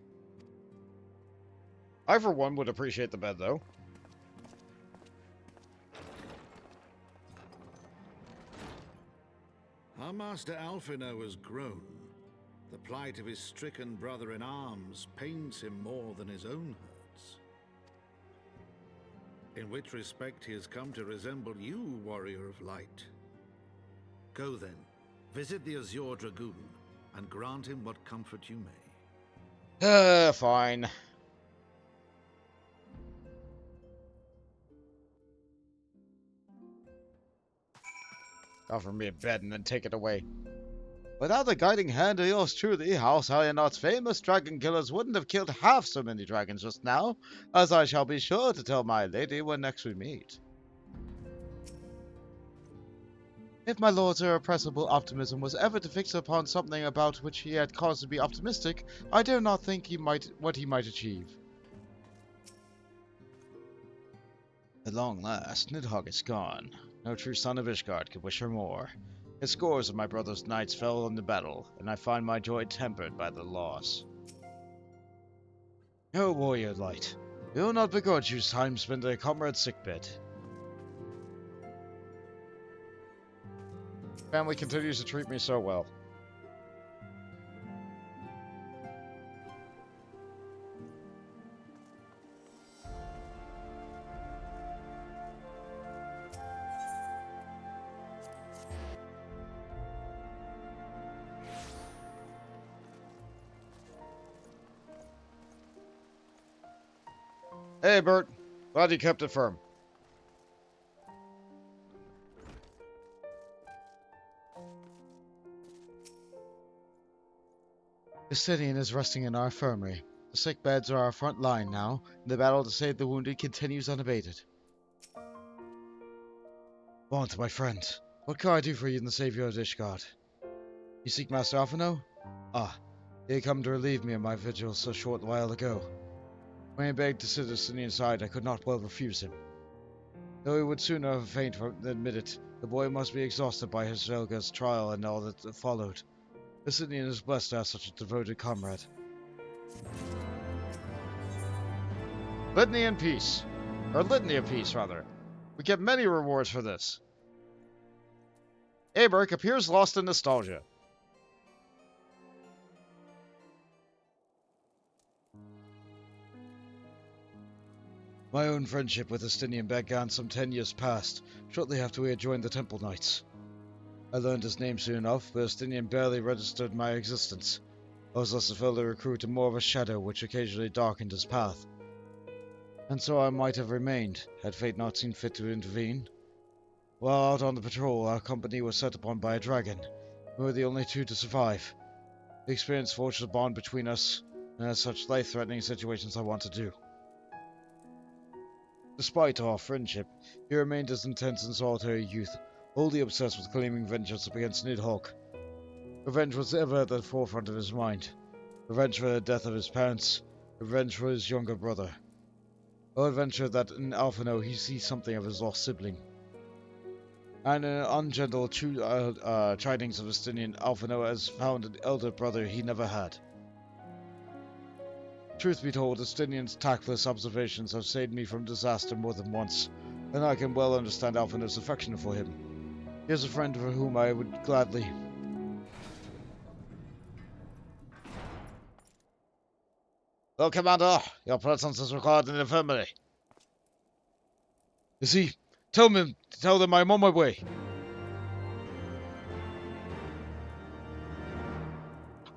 Speaker 1: I, for one, would appreciate the bed, though.
Speaker 9: Our master Alphino has grown. The plight of his stricken brother-in-arms pains him more than his own hurts. In which respect he has come to resemble you, Warrior of Light. Go then, visit the Azure Dragoon, and grant him what comfort you may.
Speaker 1: Fine. Offer me a bed and then take it away. Without the guiding hand of yours truly, House Ionot's famous dragon killers wouldn't have killed half so many dragons just now, as I shall be sure to tell my lady when next we meet. If my lord's irrepressible optimism was ever to fix upon something about which he had cause to be optimistic, I dare not think what he might achieve. At long last, Nidhogg is gone. No true son of Ishgard could wish her more. His scores of my brother's knights fell in the battle, and I find my joy tempered by the loss. O warrior light, we will not begrudge you time spent at a comrade's sickbed. Family continues to treat me so well. Hey, Bert. Glad you kept it firm. Justinian is resting in our infirmary. The sick beds are our front line now, and the battle to save the wounded continues unabated. Bont, my friend, what can I do for you in the savior of Ishgard? You seek Master Alphino? Ah, he had come to relieve me of my vigils a short while ago. When he begged to sit at Justinian's side, I could not well refuse him. Though he would sooner have fainted than admit it, the boy must be exhausted by his Helga's trial and all that followed. Justinian is blessed to have such a devoted comrade. Litany and Peace. Or Litany of Peace, rather. We get many rewards for this. Aberk appears lost in nostalgia. My own friendship with Justinian began some 10 years past, shortly after we had joined the Temple Knights.
Speaker 16: I learned his name soon enough, but Estinian barely registered my existence. I was less a fellow recruit and more of a shadow which occasionally darkened his path. And so I might have remained, had fate not seen fit to intervene. While out on the patrol, our company was set upon by a dragon. We were the only two to survive. The experience forged a bond between us, and as such life-threatening situations I want to do. Despite our friendship, he remained as intense in solitary youth, wholly obsessed with claiming vengeance against Nidhogg. Revenge was ever at the forefront of his mind. Revenge for the death of his parents, revenge for his younger brother. I'll adventure that in Alphino he sees something of his lost sibling. And in ungentle chidings of Estinian, Alphino has found an elder brother he never had. Truth be told, Estinian's tactless observations have saved me from disaster more than once, and I can well understand Alphino's affection for him. He is a friend for whom I would gladly...
Speaker 1: Well, Commander, your presence is required in the infirmary.
Speaker 16: Is he? Tell them I'm on my way.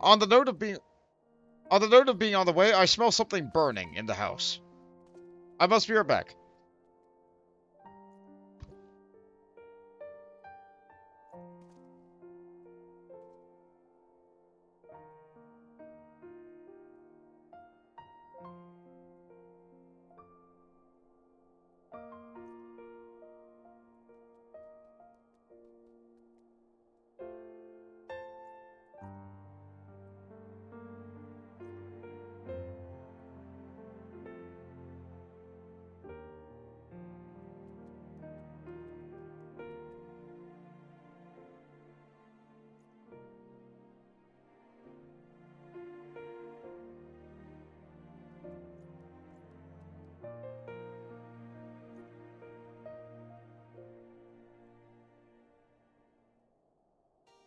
Speaker 1: On the note of being on the way, I smell something burning in the house. I must be right back.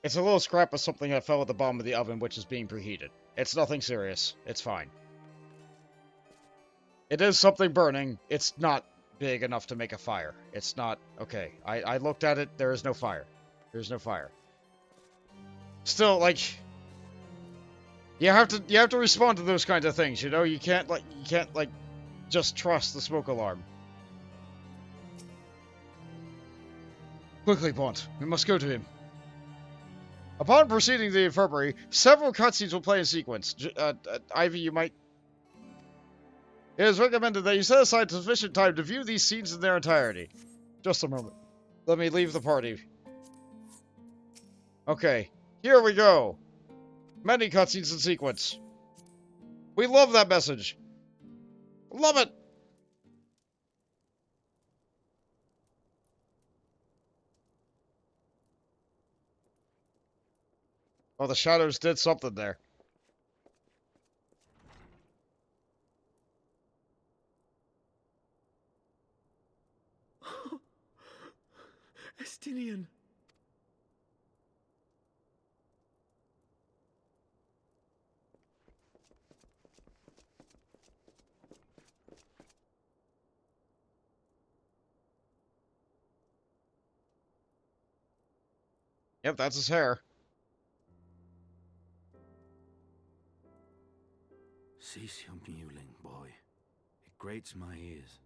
Speaker 1: It's a little scrap of something that fell at the bottom of the oven, which is being preheated. It's nothing serious. It's fine. It is something burning. It's not big enough to make a fire. It's not... Okay. I looked at it. There is no fire. There's no fire. Still, like... You have to respond to those kinds of things, you know? You can't, just trust the smoke alarm.
Speaker 16: Quickly, Bont. We must go to him.
Speaker 1: Upon proceeding to the infirmary, several cutscenes will play in sequence. Ivy, you might... It is recommended that you set aside sufficient time to view these scenes in their entirety. Just a moment. Let me leave the party. Okay, here we go. Many cutscenes in sequence. We love that message. Love it! Oh, the shadows did something there.
Speaker 7: Estinian.
Speaker 1: Yep, that's his hair.
Speaker 3: Cease your mewling, boy. It grates my ears.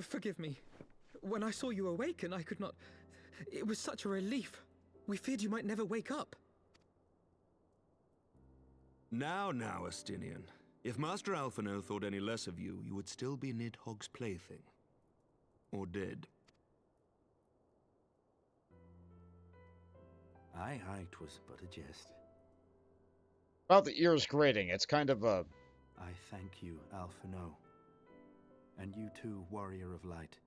Speaker 12: Forgive me. When I saw you awaken, I could not... It was such a relief. We feared you might never wake up.
Speaker 10: Now, Estinian. If Master Alphino thought any less of you, you would still be Nidhogg's plaything. Or dead.
Speaker 3: Aye, 'twas but a jest.
Speaker 1: About the ears grating, it's kind of a...
Speaker 3: I thank you, Alphino. And you too, Warrior of Light.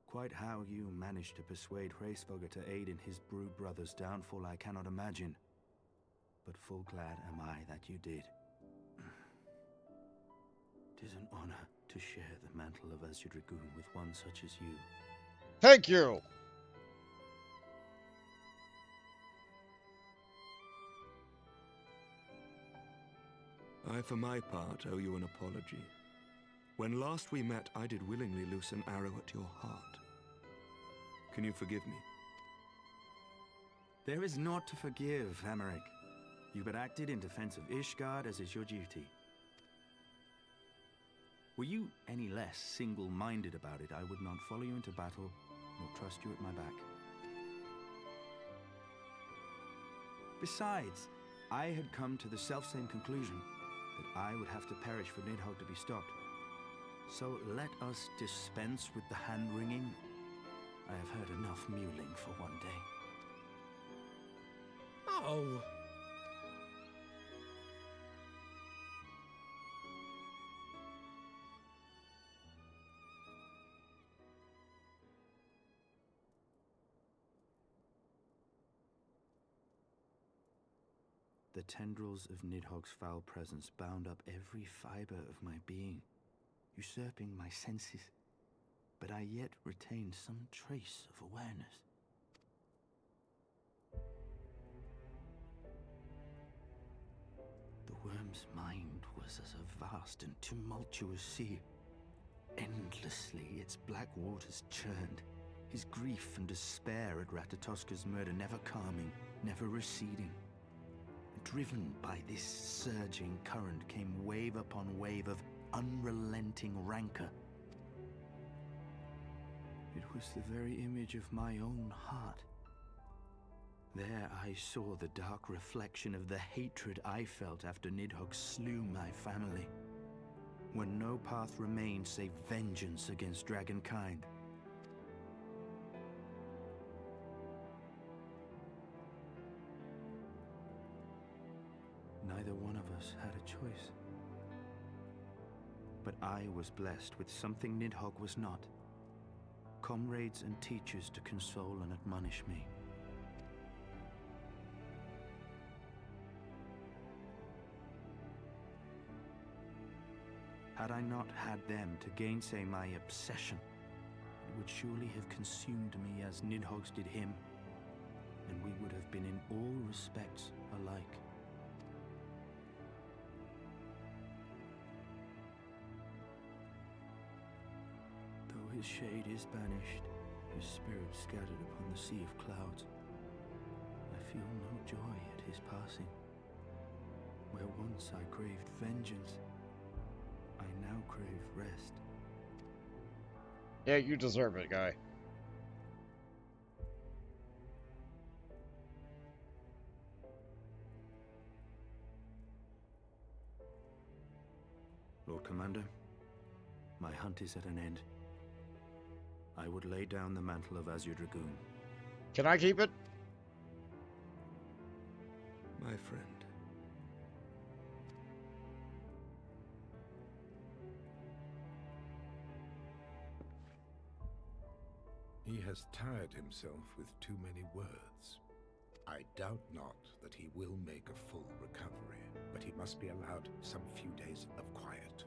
Speaker 3: Quite how you managed to persuade Hraesvogr to aid in his brood brother's downfall I cannot imagine. But full glad am I that you did. 'Tis an honor to share the mantle of Azure Dragoon with one such as you.
Speaker 1: Thank you!
Speaker 10: I, for my part, owe you an apology. When last we met, I did willingly loose an arrow at your heart. Can you forgive me?
Speaker 3: There is naught to forgive, Emmerich. You but acted in defense of Ishgard as is your duty. Were you any less single-minded about it, I would not follow you into battle, nor trust you at my back. Besides, I had come to the selfsame conclusion, that I would have to perish for Nidhogg to be stopped. So let us dispense with the hand-wringing. I have heard enough mewling for one day.
Speaker 6: Oh!
Speaker 3: The tendrils of Nidhogg's foul presence bound up every fiber of my being, usurping my senses, but I yet retained some trace of awareness. The worm's mind was as a vast and tumultuous sea. Endlessly its black waters churned, his grief and despair at Ratatoska's murder never calming, never receding. Driven by this surging current came wave upon wave of unrelenting rancor. It was the very image of my own heart. There I saw the dark reflection of the hatred I felt after Nidhogg slew my family, when no path remained save vengeance against dragonkind. Neither one of us had a choice. But I was blessed with something Nidhogg was not. Comrades and teachers to console and admonish me. Had I not had them to gainsay my obsession, it would surely have consumed me as Nidhogg's did him, and we would have been in all respects alike. Though his shade is banished, his spirit scattered upon the sea of clouds, I feel no joy at his passing. Where once I craved vengeance, I now crave rest.
Speaker 1: Yeah, you deserve it, guy.
Speaker 3: Lord Commander, my hunt is at an end. I would lay down the mantle of Azure Dragoon.
Speaker 1: Can I keep it?
Speaker 10: My friend.
Speaker 13: He has tired himself with too many words. I doubt not that he will make a full recovery, but he must be allowed some few days of quiet.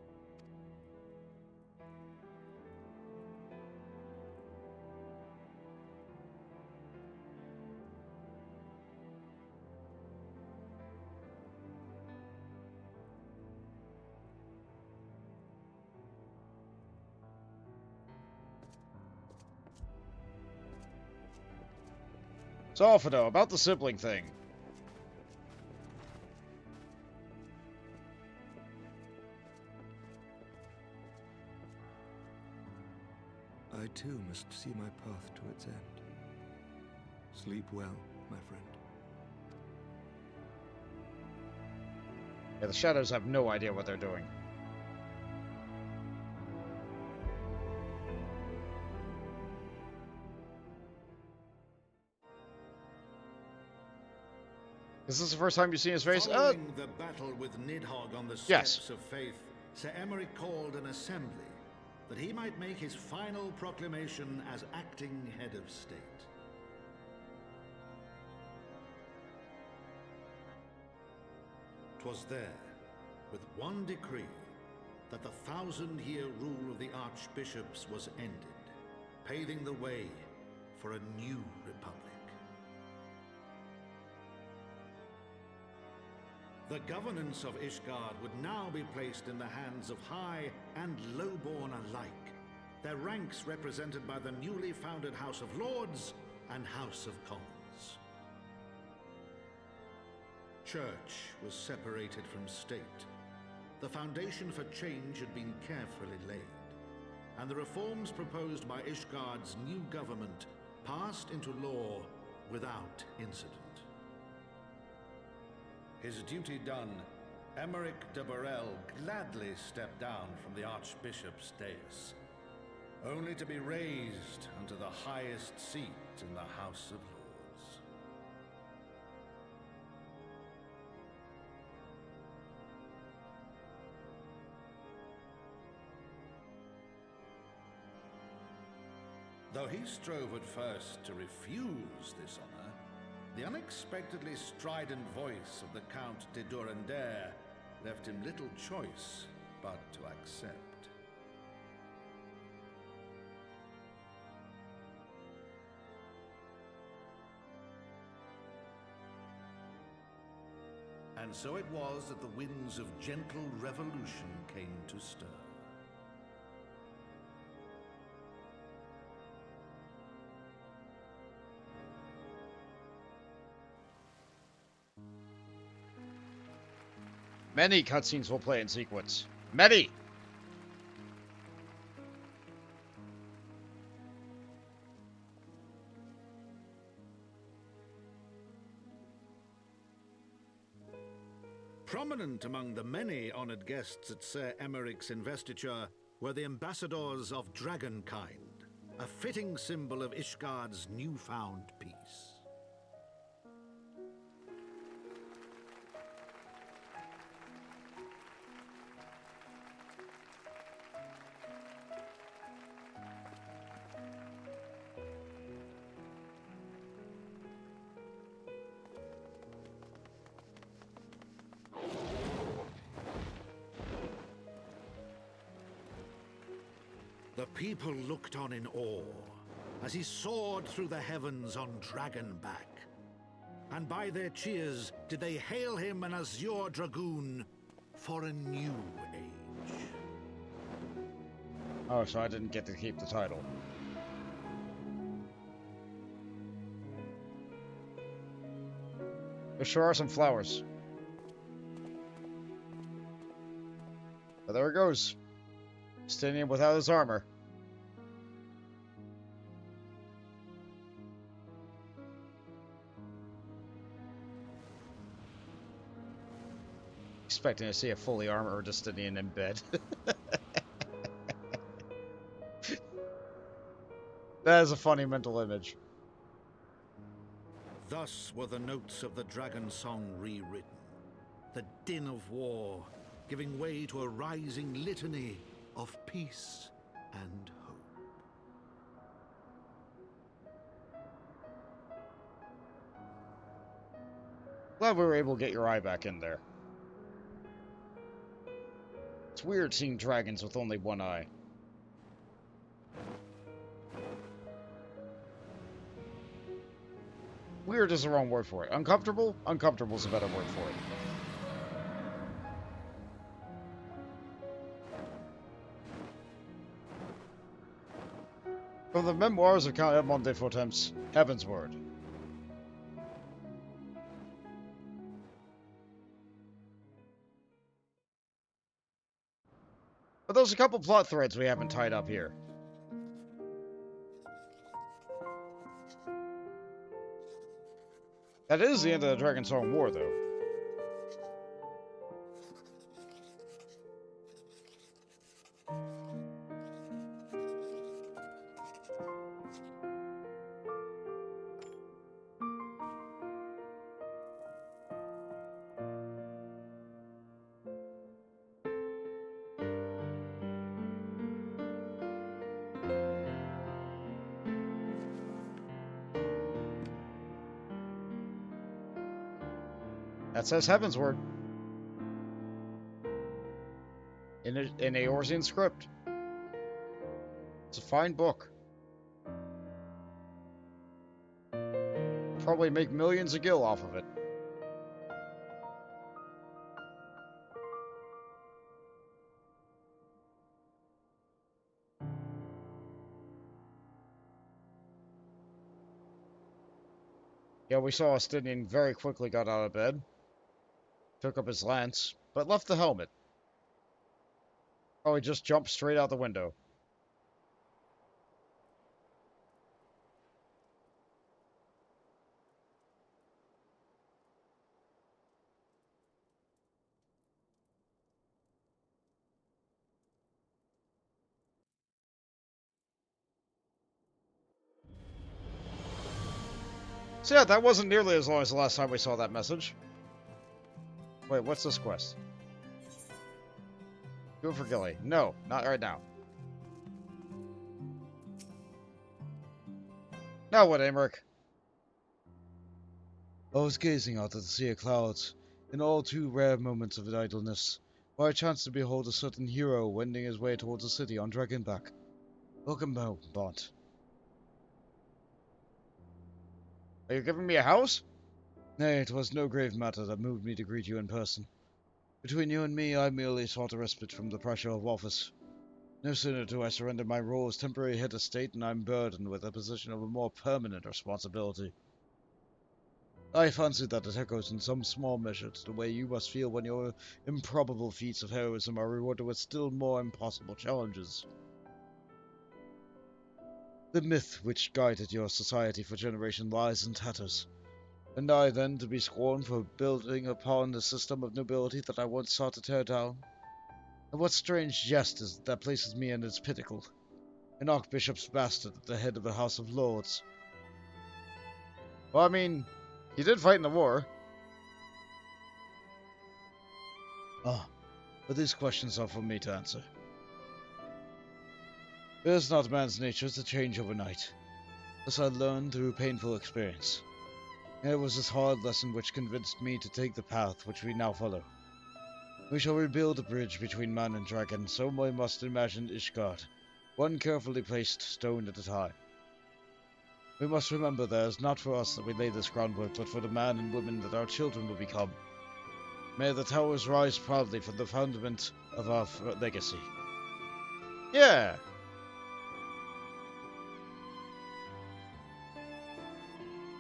Speaker 1: So, Alphino, about the sibling thing.
Speaker 10: I too must see my path to its end. Sleep well, my friend.
Speaker 1: Yeah, the Shadows have no idea what they're doing. Is this the first time you've seen his face?
Speaker 9: Following the battle with Nidhogg on the steppes of Faith, Sir Emmerich called an assembly that he might make his final proclamation as acting head of state. 'Twas there, with one decree, that the 1,000-year rule of the archbishops was ended, paving the way for a new republic. The governance of Ishgard would now be placed in the hands of high and lowborn alike, their ranks represented by the newly founded House of Lords and House of Commons. Church was separated from state. The foundation for change had been carefully laid, and the reforms proposed by Ishgard's new government passed into law without incident. His duty done, Emeric de Burrell gladly stepped down from the Archbishop's dais, only to be raised unto the highest seat in the House of Lords. Though he strove at first to refuse this honor, the unexpectedly strident voice of the Count de Durandare left him little choice but to accept. And so it was that the winds of gentle revolution came to stir.
Speaker 1: Many cutscenes will play in sequence. Many!
Speaker 9: Prominent among the many honored guests at Sir Emeric's investiture were the ambassadors of Dragonkind, a fitting symbol of Ishgard's newfound peace. The people looked on in awe as he soared through the heavens on Dragonback. And by their cheers did they hail him an Azure Dragoon for a new age.
Speaker 1: Oh, so I didn't get to keep the title. There sure are some flowers. But there it goes. Standing without his armor. Expecting to see a fully armored Justinian in bed. That is a funny mental image.
Speaker 9: Thus were the notes of the dragon song rewritten, the din of war giving way to a rising litany of peace and hope.
Speaker 1: Glad we were able to get your eye back in there. It's weird seeing dragons with only one eye. Weird is the wrong word for it. Uncomfortable? Uncomfortable is a better word for it. From the Memoirs of Count Edmond de Fortemps, Heavensward. But there's a couple plot threads we haven't tied up here. That is the end of the Dragonsong War, though. That says Heavensward. In Eorzean script. It's a fine book. Probably make millions of gil off of it. Yeah, we saw Astinian very quickly got out of bed, took up his lance, but left the helmet. Oh, he just jumped straight out the window. So yeah, that wasn't nearly as long as the last time we saw that message. Wait, what's this quest? Do it for Gilly. No, not right now. Now what, Amric?
Speaker 16: I was gazing out at the sea of clouds, in all too rare moments of idleness, where I chanced to behold a certain hero wending his way towards the city on Dragonback. Welcome home, Bont.
Speaker 1: Are you giving me a house?
Speaker 16: Nay, it was no grave matter that moved me to greet you in person. Between you and me, I merely sought a respite from the pressure of office. No sooner do I surrender my role as temporary head of state than I'm burdened with a position of a more permanent responsibility. I fancy that it echoes in some small measure to the way you must feel when your improbable feats of heroism are rewarded with still more impossible challenges. The myth which guided your society for generations lies in tatters. And I then to be scorned for building upon the system of nobility that I once sought to tear down? And what strange jest is that places me in its pinnacle, an archbishop's bastard at the head of the House of Lords?
Speaker 1: Well, I mean, he did fight in the war.
Speaker 16: Ah, but these questions are for me to answer. It is not man's nature to change overnight. This I learned through painful experience. And it was this hard lesson which convinced me to take the path which we now follow. We shall rebuild a bridge between man and dragon, so we must imagine Ishgard, one carefully placed stone at a time. We must remember that it is not for us that we lay this groundwork, but for the man and women that our children will become. May the towers rise proudly from the fundament of our legacy.
Speaker 1: Yeah!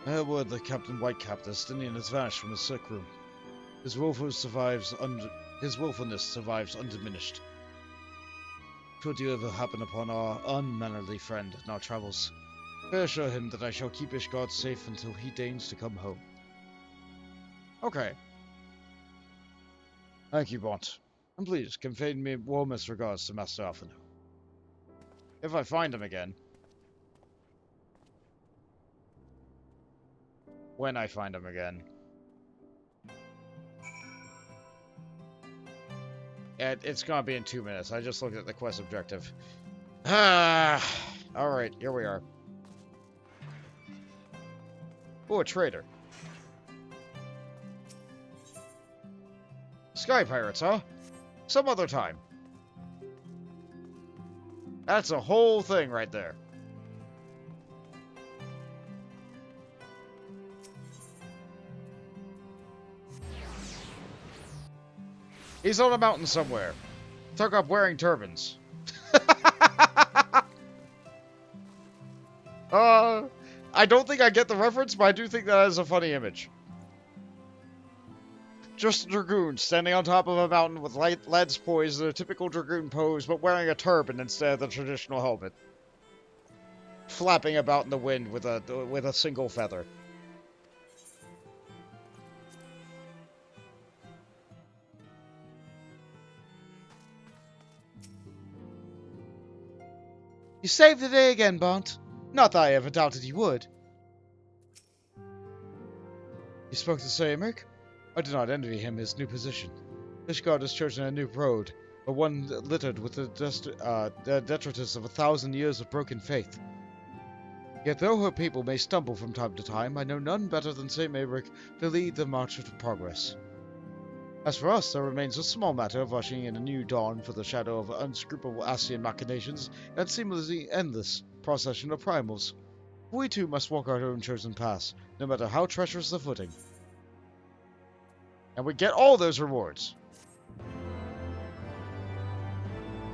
Speaker 16: I heard word that Captain Whitecap, the Stinian, has vanished from his sick room. His willfulness survives undiminished. Should you ever happen upon our unmannerly friend in our travels, pray assure him that I shall keep Ishgard safe until he deigns to come home.
Speaker 1: Okay.
Speaker 16: Thank you, Bont. And please, convey me warmest regards to Master Alphino.
Speaker 1: If I find him again. When I find him again. It's gonna be in 2 minutes. I just looked at the quest objective. Alright, here we are. Oh, a trader. Sky pirates, huh? Some other time. That's a whole thing right there. He's on a mountain somewhere. Took up wearing turbans. I don't think I get the reference, but I do think that is a funny image. Just a dragoon standing on top of a mountain with leads poised in a typical dragoon pose, but wearing a turban instead of the traditional helmet. Flapping about in the wind with a single feather.
Speaker 16: You saved the day again, Bont. Not that I ever doubted you would. You spoke to Sir Emmerich? I do not envy him his new position. Ishgard has chosen a new road, but one littered with the detritus of 1,000 years of broken faith. Yet though her people may stumble from time to time, I know none better than St. Emmerich to lead the march to progress. As for us, there remains a small matter of ushering in a new dawn for the shadow of unscrupulous Ascian machinations and seemingly endless procession of primals. We too must walk our own chosen paths, no matter how treacherous the footing.
Speaker 1: And we get all those rewards.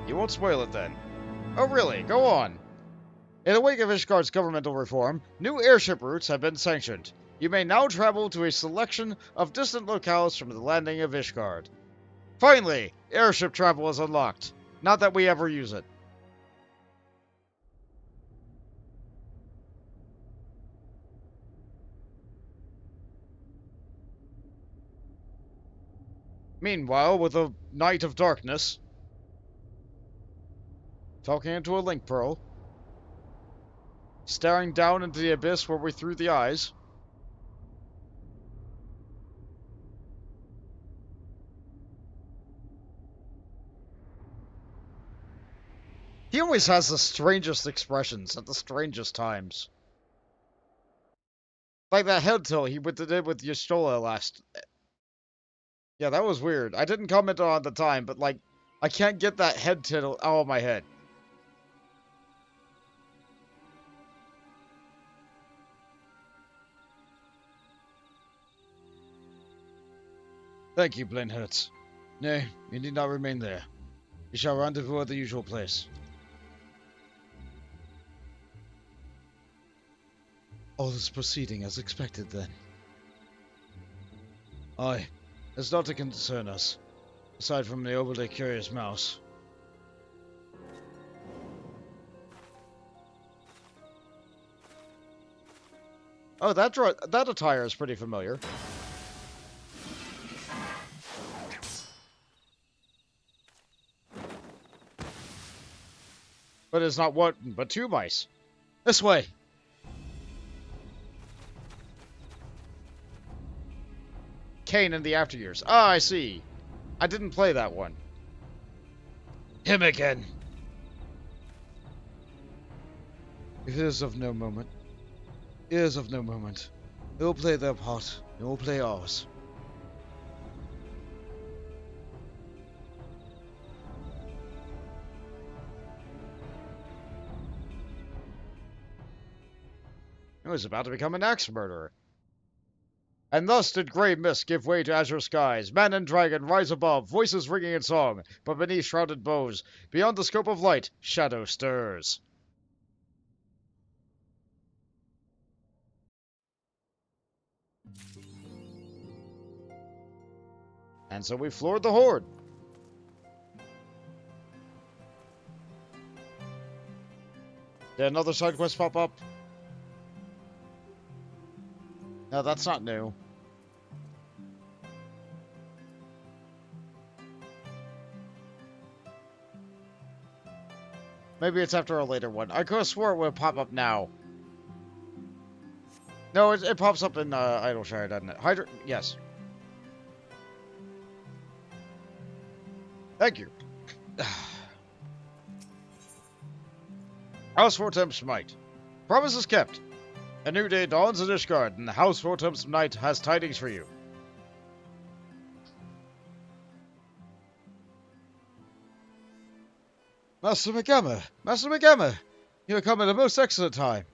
Speaker 1: You won't spoil it then. Oh really? Go on. In the wake of Ishgard's governmental reform, new airship routes have been sanctioned. You may now travel to a selection of distant locales from the landing of Ishgard. Finally, airship travel is unlocked. Not that we ever use it. Meanwhile, with a night of darkness, talking into a link pearl, staring down into the abyss where we threw the eyes. He always has the strangest expressions at the strangest times. Like that head tilt he did with Y'shtola last. Yeah, that was weird. I didn't comment on it at the time, but like, I can't get that head tilt out of my head. Thank you, Blainhertz. Nay, you need not remain there. We shall rendezvous at the usual place. All is proceeding as expected, then. Aye, it's not to concern us, aside from the overly curious mouse. Oh, that attire is pretty familiar. But it's not one, but two mice. This way. Kane in the after years. Ah, I see. I didn't play that one. Him again. It is of no moment. It is of no moment. They'll play their part. They'll play ours. He was about to become an axe murderer. And thus did grey mist give way to azure skies. Man and dragon rise above, voices ringing in song. But beneath shrouded bows, beyond the scope of light, shadow stirs. And so we floored the Horde. Did another side quest pop up? No, that's not new. Maybe it's after a later one. I could have swore it would pop up now. No, it pops up in Idleshire, doesn't it? Yes. Thank you. House Fortem's Might. Promise is kept. A new day dawns in Ishgard, and the House Fortem's Might has tidings for you. Master McGammer! Master McGammer! You have come at a most excellent time.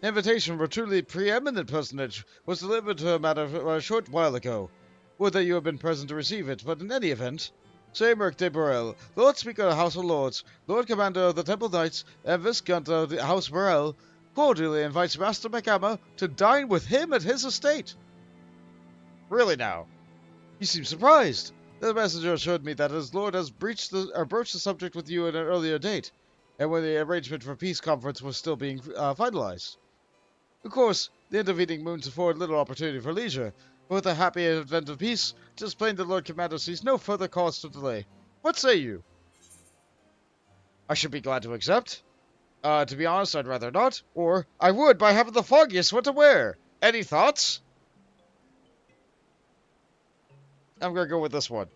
Speaker 1: The invitation from a truly preeminent personage was delivered to a matter a short while ago. Would that you had been present to receive it, but in any event, Sir Aymeric de Burrell, Lord Speaker of the House of Lords, Lord Commander of the Temple Knights, and Viscount of the House Burrell, cordially invites Master McGammer to dine with him at his estate. Really now? You seem surprised. The messenger assured me that his lord has broached the subject with you at an earlier date, and when the arrangement for peace conference was still being finalized. Of course, the intervening moons afford little opportunity for leisure, but with the happy advent of peace, 'tis plain the Lord Commander sees no further cause to delay. What say you? I should be glad to accept. To be honest, I'd rather not, or I would, but I haven't the foggiest what to wear. Any thoughts? I'm gonna go with this one.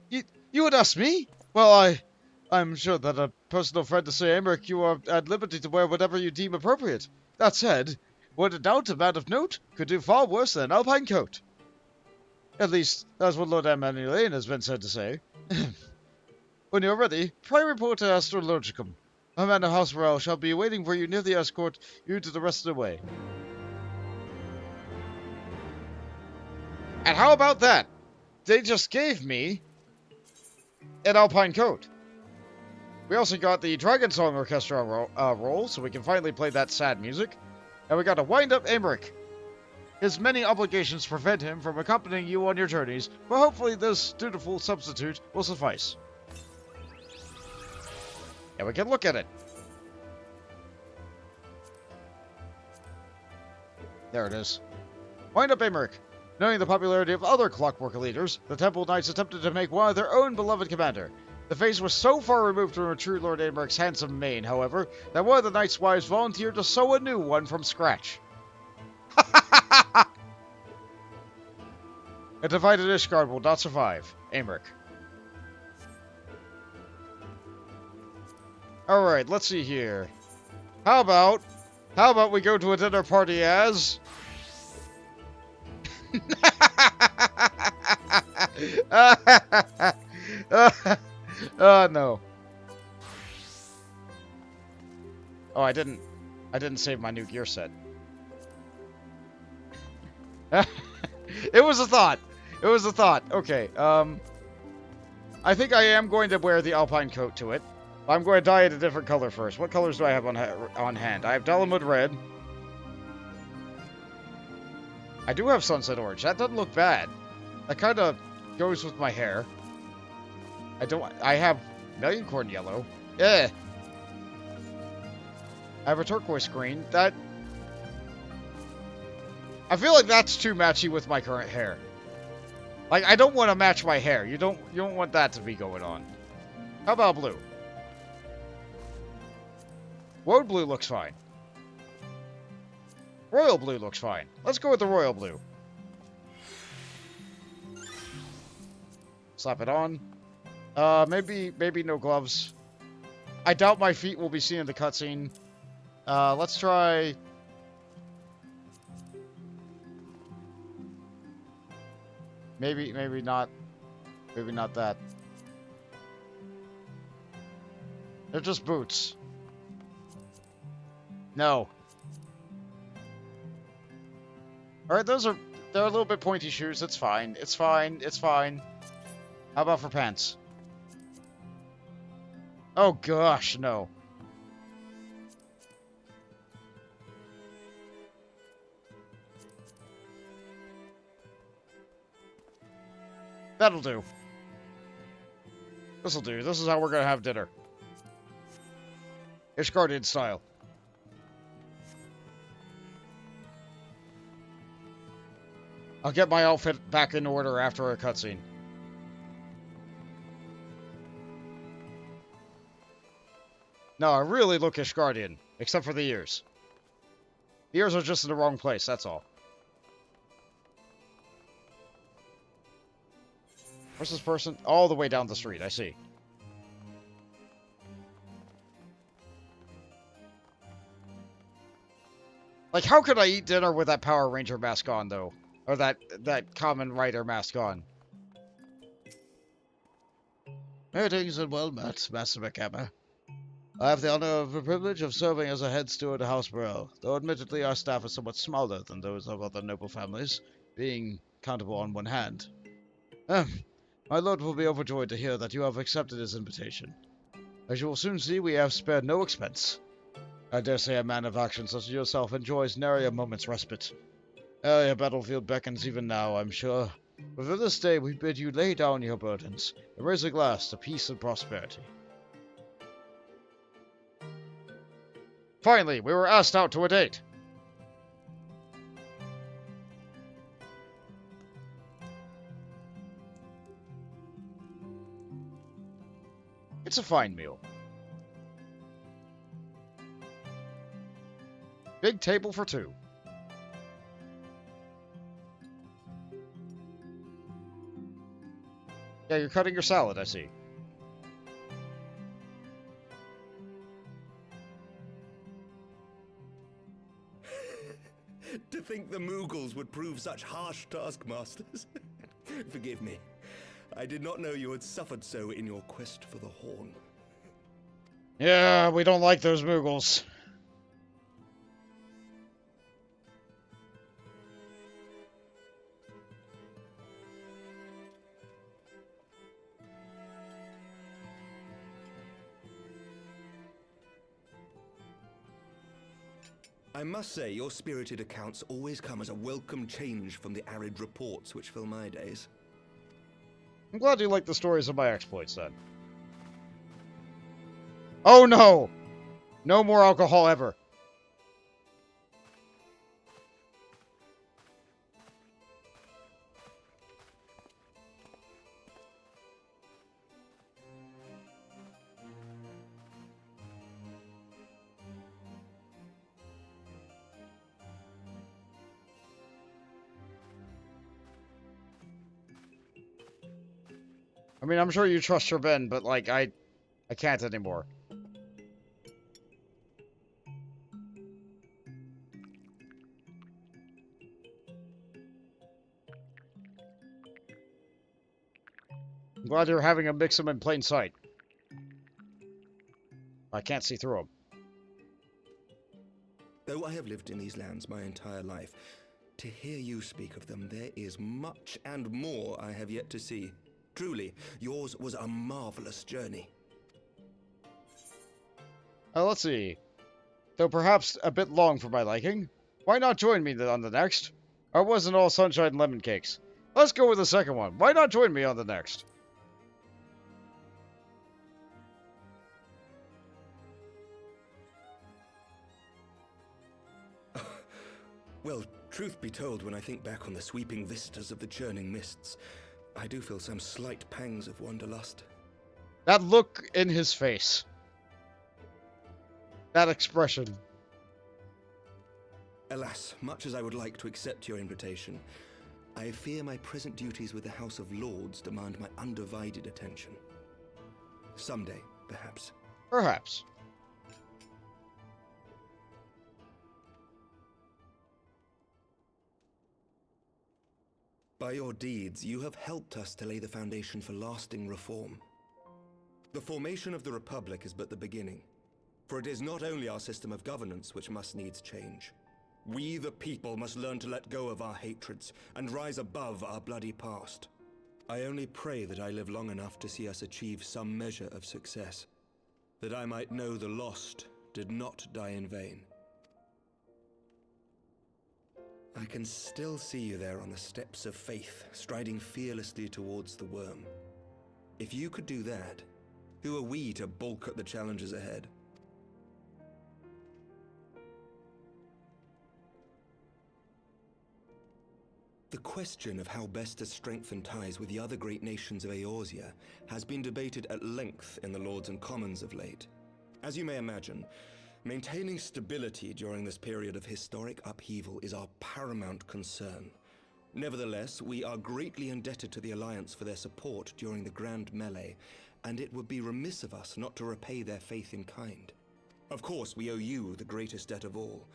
Speaker 1: You would ask me? Well, I'm sure that a personal friend to Sir Aymeric, you are at liberty to wear whatever you deem appropriate. That said, without a doubt, a man of note could do far worse than an alpine coat. At least, that's what Lord Emmanuel has been said to say. When you're ready, pray report to Astrologicum. My man of House Morel shall be waiting for you near the escort you to the rest of the way. And how about that? They just gave me an alpine coat. We also got the Dragon Song Orchestra roll, so we can finally play that sad music. And we got to wind up Aymeric. His many obligations prevent him from accompanying you on your journeys, but hopefully this dutiful substitute will suffice. And we can look at it. There it is. Wind up Aymeric. Knowing the popularity of other clockwork leaders, the Temple Knights attempted to make one their own beloved commander. The face was so far removed from a true Lord Aymeric's handsome mane, however, that one of the knight's wives volunteered to sew a new one from scratch. A divided Ishgard will not survive. Aymeric. Alright, let's see here. How about we go to a dinner party as... Oh, no. Oh, I didn't save my new gear set. It was a thought. It was a thought. Okay, I think I am going to wear the Alpine coat to it. I'm going to dye it a different color first. What colors do I have on hand? I have Dalamud Red. I do have Sunset Orange. That doesn't look bad. That kind of goes with my hair. I have Millioncorn Yellow. Yeah. I have a turquoise green. I feel like that's too matchy with my current hair. Like, I don't want to match my hair. You don't want that to be going on. How about blue? Road blue looks fine. Royal blue looks fine. Let's go with the royal blue. Slap it on. Maybe no gloves. I doubt my feet will be seen in the cutscene. Let's try... Maybe not. Maybe not that. They're just boots. No. Alright, they're a little bit pointy shoes. It's fine. It's fine. It's fine. How about for pants? Oh gosh, no. That'll do. This'll do. This is how we're gonna have dinner. Ishgardian style. I'll get my outfit back in order after a cutscene. No, I really look Ishgardian, except for the ears. The ears are just in the wrong place, that's all. Where's this person? All the way down the street, I see. Like, how could I eat dinner with that Power Ranger mask on, though? Or that Common Rider mask on?
Speaker 20: Greetings and well met, Master McCammer. I have the honor of the privilege of serving as a head steward at House Burrell, though admittedly our staff is somewhat smaller than those of other noble families, being countable on one hand. My lord will be overjoyed to hear that you have accepted his invitation. As you will soon see, we have spared no expense. I dare say a man of action such as yourself enjoys nary a moment's respite. A battlefield beckons even now, I'm sure. But for this day we bid you lay down your burdens, and raise a glass to peace and prosperity.
Speaker 1: Finally, we were asked out to a date. It's a fine meal. Big table for two. Yeah, you're cutting your salad, I see.
Speaker 10: To think the Moogles would prove such harsh taskmasters. Forgive me. I did not know you had suffered so in your quest for the horn.
Speaker 1: Yeah, we don't like those Moogles.
Speaker 10: I must say, your spirited accounts always come as a welcome change from the arid reports which fill my days.
Speaker 1: I'm glad you like the stories of my exploits, then. Oh no! No more alcohol ever. I mean, I'm sure you trust your Ben, but, like, I can't anymore. I'm glad you're having a mix them in plain sight. I can't see through them.
Speaker 10: Though I have lived in these lands my entire life, to hear you speak of them, there is much and more I have yet to see. Truly, yours was a marvelous journey.
Speaker 1: Let's see. Though perhaps a bit long for my liking. Why not join me on the next? Or wasn't all sunshine and lemon cakes? Let's go with the second one. Why not join me on the next?
Speaker 10: Well, truth be told, when I think back on the sweeping vistas of the churning mists, I do feel some slight pangs of wanderlust.
Speaker 1: That look in his face. That expression.
Speaker 10: Alas, much as I would like to accept your invitation, I fear my present duties with the House of Lords demand my undivided attention. Someday, perhaps.
Speaker 1: Perhaps.
Speaker 10: By your deeds, you have helped us to lay the foundation for lasting reform. The formation of the Republic is but the beginning, for it is not only our system of governance which must needs change. We, the people, must learn to let go of our hatreds and rise above our bloody past. I only pray that I live long enough to see us achieve some measure of success, that I might know the lost did not die in vain. I can still see you there on the steps of faith, striding fearlessly towards the worm. If you could do that, who are we to balk at the challenges ahead? The question of how best to strengthen ties with the other great nations of Eorzea has been debated at length in the Lords and Commons of late. As you may imagine, maintaining stability during this period of historic upheaval is our paramount concern. Nevertheless, we are greatly indebted to the Alliance for their support during the Grand Melee, and it would be remiss of us not to repay their faith in kind. Of course, we owe you the greatest debt of all,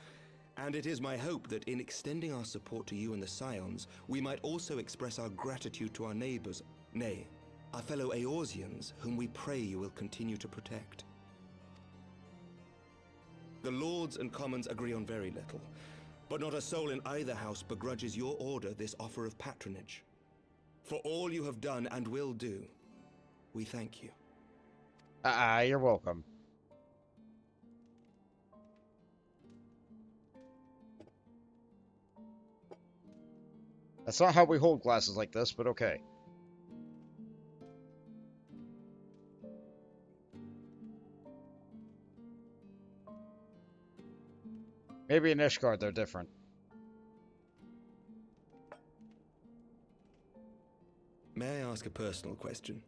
Speaker 10: and it is my hope that in extending our support to you and the Scions, we might also express our gratitude to our neighbors, nay, our fellow Eorzeans, whom we pray you will continue to protect. The Lords and Commons agree on very little, but not a soul in either house begrudges your order this offer of patronage. For all you have done and will do, we thank you.
Speaker 1: You're welcome. That's not how we hold glasses like this, but okay. Maybe in Ishgard they're different.
Speaker 10: May I ask a personal question?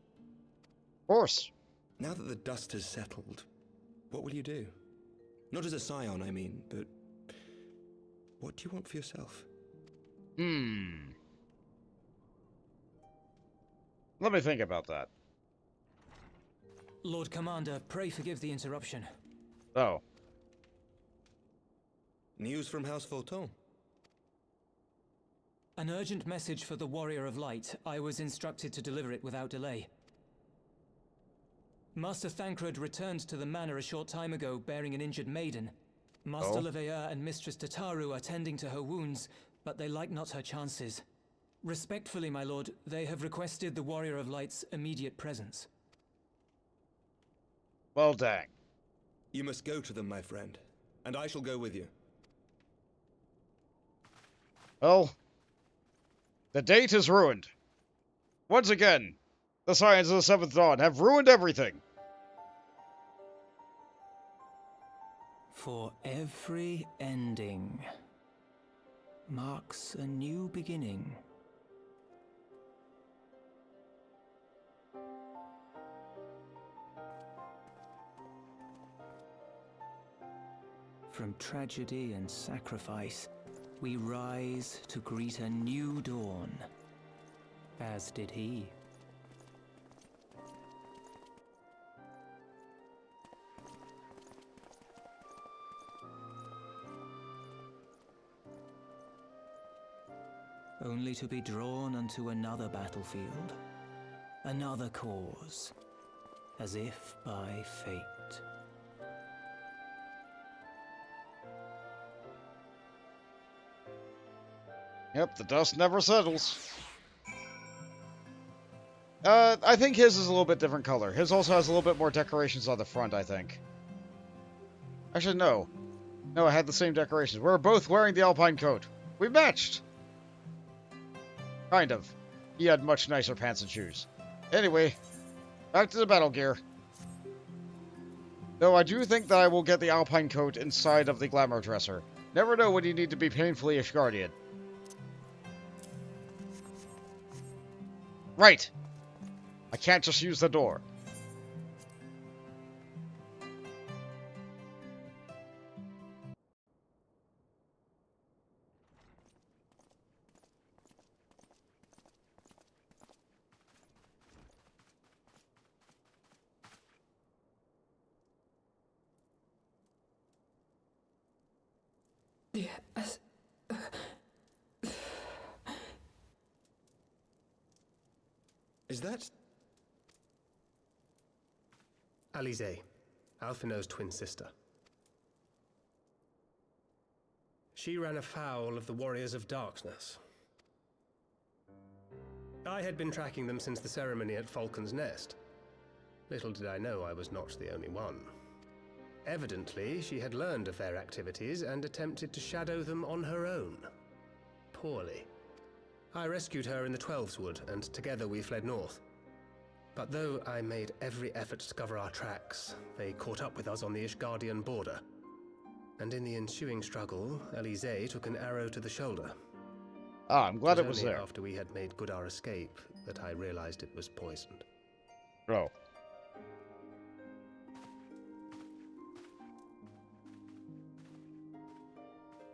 Speaker 1: Of course.
Speaker 10: Now that the dust has settled, what will you do? Not as a scion, I mean, but what do you want for yourself?
Speaker 1: Let me think about that.
Speaker 2: Lord Commander, pray forgive the interruption.
Speaker 1: Oh.
Speaker 10: News from House Xelphatol.
Speaker 2: An urgent message for the Warrior of Light. I was instructed to deliver it without delay. Master Thancred returned to the manor a short time ago, bearing an injured maiden. Master Leveilleur and Mistress Tataru are tending to her wounds, but they like not her chances. Respectfully, my lord, they have requested the Warrior of Light's immediate presence.
Speaker 1: Well, dang.
Speaker 10: You must go to them, my friend, and I shall go with you.
Speaker 1: Well, the date is ruined. Once again, the Scions of the Seventh Dawn have ruined everything.
Speaker 2: For every ending marks a new beginning. From tragedy and sacrifice, we rise to greet a new dawn, as did he. Only to be drawn unto another battlefield, another cause, as if by fate.
Speaker 1: Yep, the dust never settles. I think his is a little bit different color. His also has a little bit more decorations on the front, I think. Actually, no. No, I had the same decorations. We're both wearing the Alpine coat. We matched! Kind of. He had much nicer pants and shoes. Anyway, back to the battle gear. Though I do think that I will get the Alpine coat inside of the Glamour Dresser. Never know when you need to be painfully Ishgardian. Right! I can't just use the door.
Speaker 2: Yes.
Speaker 6: Is that... Alize, Alphinaud's twin sister. She ran afoul of the Warriors of Darkness. I had been tracking them since the ceremony at Falcon's Nest. Little did I know I was not the only one. Evidently, she had learned of their activities and attempted to shadow them on her own. Poorly. I rescued her in the Twelveswood, and together we fled north. But though I made every effort to cover our tracks, they caught up with us on the Ishgardian border. And in the ensuing struggle, Alize took an arrow to the shoulder.
Speaker 1: Ah, I'm glad it was
Speaker 6: only
Speaker 1: there.
Speaker 6: After we had made good our escape that I realized it was poisoned.
Speaker 1: Oh.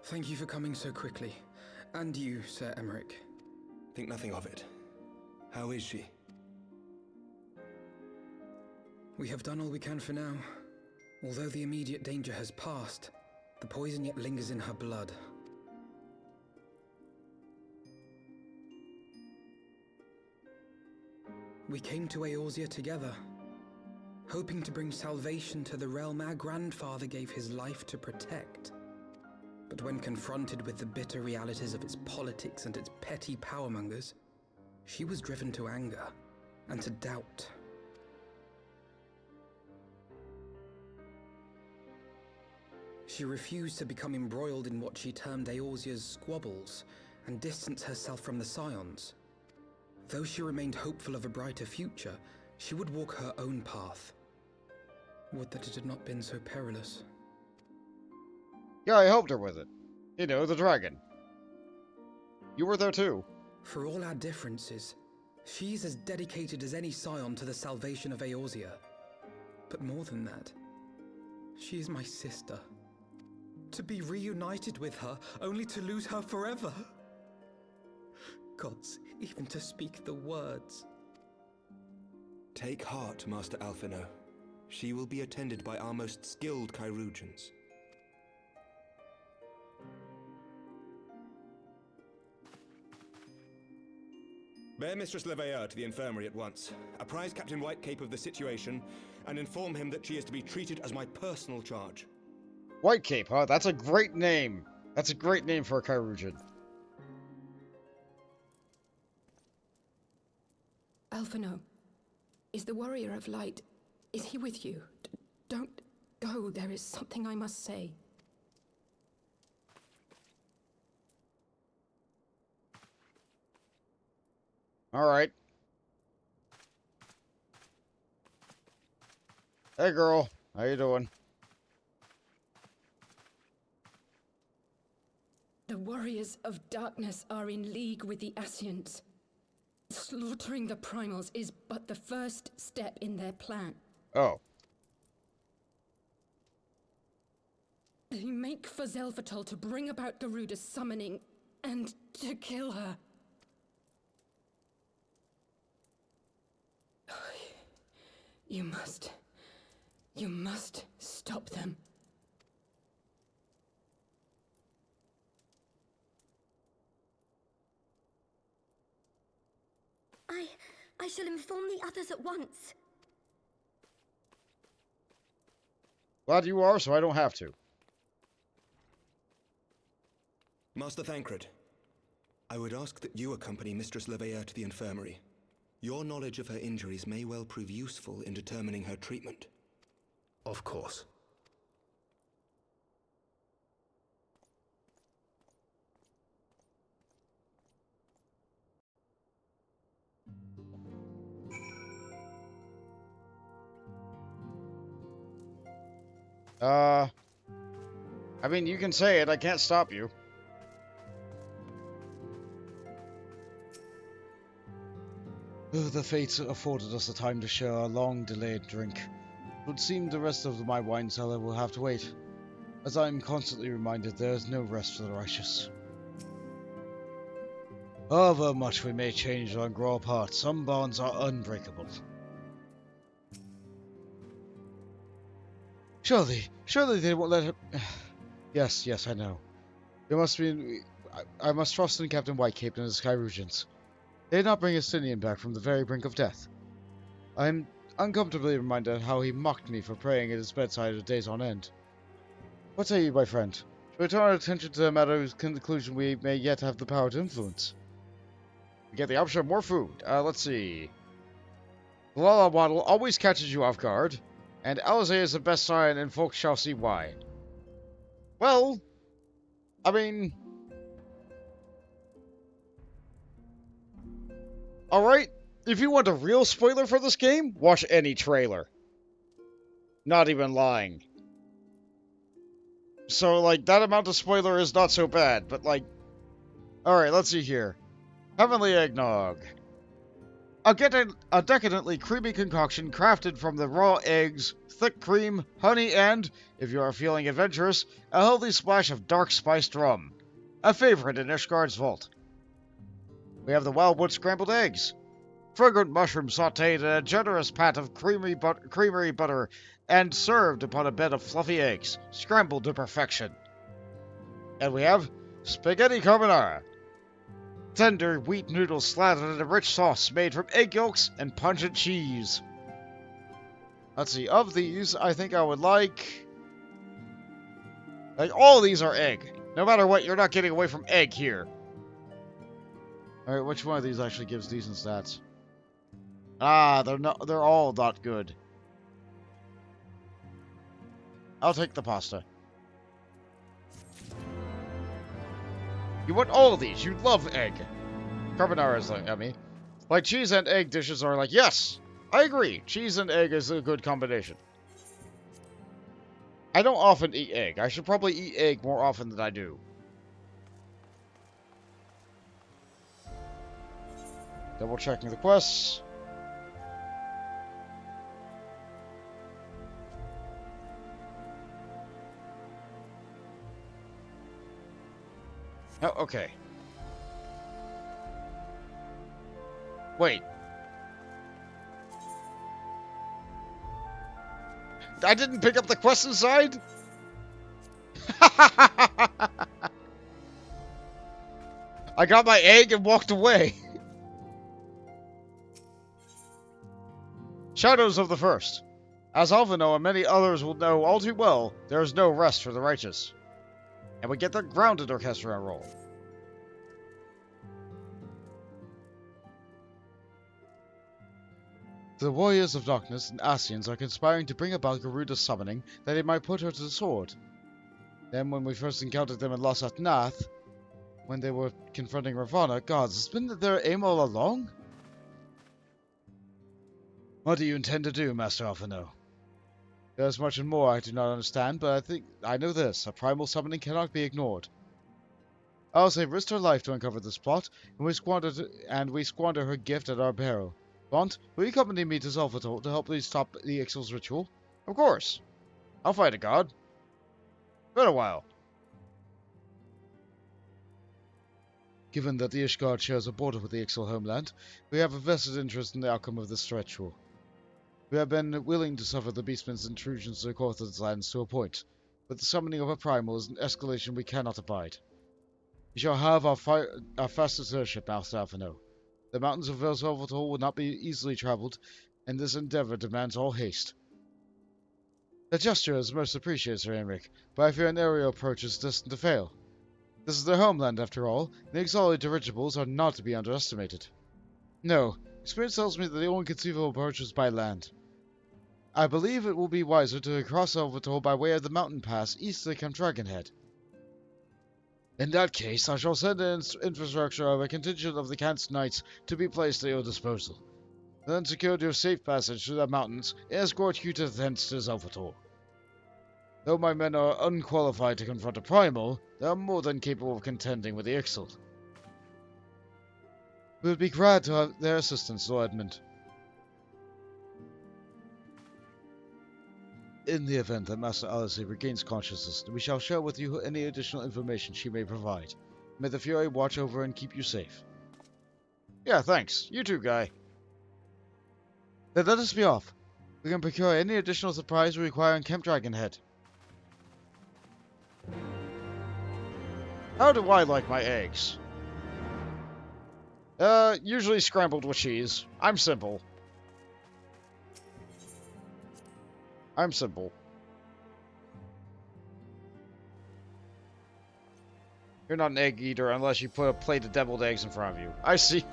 Speaker 12: Thank you for coming so quickly. And you, Sir Emmerich.
Speaker 10: Think nothing of it. How is she?
Speaker 12: We have done all we can for now. Although the immediate danger has passed, the poison yet lingers in her blood. We came to Eorzea together, hoping to bring salvation to the realm our grandfather gave his life to protect. But when confronted with the bitter realities of its politics and its petty powermongers, she was driven to anger and to doubt. She refused to become embroiled in what she termed Eorzea's squabbles and distance herself from the Scions. Though she remained hopeful of a brighter future, she would walk her own path. Would that it had not been so perilous.
Speaker 1: Yeah, I helped her with it. You know, the dragon. You were there too.
Speaker 12: For all our differences, she's as dedicated as any Scion to the salvation of Eorzea. But more than that, she is my sister. To be reunited with her, only to lose her forever. Gods, even to speak the words.
Speaker 10: Take heart, Master Alphinaud. She will be attended by our most skilled Chirurgeons. Bear Mistress Leveilleur to the infirmary at once. Apprise Captain Whitecape of the situation, and inform him that she is to be treated as my personal charge.
Speaker 1: Whitecape, huh? That's a great name. That's a great name for a Chirurgeon.
Speaker 17: Alphinaud, is the Warrior of Light... is he with you? Don't go, there is something I must say.
Speaker 1: Alright. Hey, girl. How you doing?
Speaker 17: The warriors of darkness are in league with the Ascians. Slaughtering the primals is but the first step in their plan.
Speaker 1: Oh.
Speaker 17: They make for Xelphatol to bring about Garuda's summoning and to kill her. You must stop them.
Speaker 11: I shall inform the others at once.
Speaker 1: Glad you are, so I don't have to.
Speaker 10: Master Thancred, I would ask that you accompany Mistress Leveilleur to the infirmary. Your knowledge of her injuries may well prove useful in determining her treatment.
Speaker 6: Of course.
Speaker 1: I mean, you can say it. I can't stop you.
Speaker 16: Oh, the fates afforded us the time to share our long-delayed drink. It would seem the rest of my wine cellar will have to wait. As I am constantly reminded, there is no rest for the righteous. However much we may change and grow apart, some bonds are unbreakable. Surely they won't let her... Yes, I know. There must be... I must trust in Captain Whitecape and his Skyrugians. They did not bring Estinian back from the very brink of death. I am uncomfortably reminded how he mocked me for praying at his bedside for days on end. What say you, my friend? Shall we turn our attention to a matter whose conclusion we may yet have the power to influence?
Speaker 1: We get the option of more food. Let's see. The Lala model always catches you off guard, and Alizé is the best sign, and folks shall see why. Well, I mean... Alright, if you want a real spoiler for this game, watch any trailer. Not even lying. So, like, that amount of spoiler is not so bad, but, like... Alright, let's see here. Heavenly Eggnog. A decadently creamy concoction crafted from the raw eggs, thick cream, honey, and, if you are feeling adventurous, a healthy splash of dark spiced rum. A favorite in Ishgard's vault. We have the Wildwood scrambled eggs. Fragrant mushroom sautéed in a generous pat of creamery butter and served upon a bed of fluffy eggs, scrambled to perfection. And we have spaghetti carbonara. Tender wheat noodles slathered in a rich sauce made from egg yolks and pungent cheese. Let's see, of these, I think I would like... all these are egg. No matter what, you're not getting away from egg here. Alright, which one of these actually gives decent stats? Ah, they're all not good. I'll take the pasta. You want all of these. You love egg. Carbonara is like, I mean, like cheese and egg dishes are like, yes, I agree. Cheese and egg is a good combination. I don't often eat egg. I should probably eat egg more often than I do. Double checking the quests. Oh, okay. Wait. I didn't pick up the quest inside? I got my egg and walked away. Shadows of the First. As Alvino and many others will know all too well, there is no rest for the righteous. And we get the grounded orchestra roll.
Speaker 16: The warriors of darkness and Ascians are conspiring to bring about Garuda's summoning that they might put her to the sword. Then when we first encountered them in Losat Nath, when they were confronting Ravana, gods, has been their aim all along? What do you intend to do, Master Alphino? There's much and more I do not understand, but I know this. A primal summoning cannot be ignored. Alcé risked her life to uncover this plot, and we squander her gift at our peril. Bont, will you accompany me to Xelphatol to help me stop the Ixal's ritual?
Speaker 1: Of course. I'll fight a god. Been a while.
Speaker 16: Given that the Ishgard shares a border with the Ixal homeland, we have a vested interest in the outcome of this ritual. We have been willing to suffer the Beastmen's intrusions to Corthod's lands to a point, but the summoning of a primal is an escalation we cannot abide. We shall have our fastest airship, Master Alphino. The mountains of Xelphatol will not be easily traveled, and this endeavor demands all haste. The gesture is most appreciated, Sir Henrik, but I fear an aerial approach is destined to fail. This is their homeland, after all, and the Exalted dirigibles are not to be underestimated. No, experience tells me that the only conceivable approach is by land. I believe it will be wiser to cross Xelphatol by way of the mountain pass east of Camp Dragonhead. In that case, I shall send in infrastructure of a contingent of the Kant's knights to be placed at your disposal. Then secure your safe passage through the mountains and escort you to thence to Xelphatol. Though my men are unqualified to confront a primal, they are more than capable of contending with the Ixal. We would be glad to have their assistance, Lord Edmund. In the event that Master Alcé regains consciousness, we shall share with you any additional information she may provide. May the Fury watch over and keep you safe.
Speaker 1: Yeah, thanks. You too, Guy.
Speaker 16: Then let us be off. We can procure any additional supplies we require in Camp Dragonhead.
Speaker 1: How do I like my eggs? Usually scrambled with cheese. I'm simple. I'm simple. You're not an egg eater unless you put a plate of deviled eggs in front of you. I see.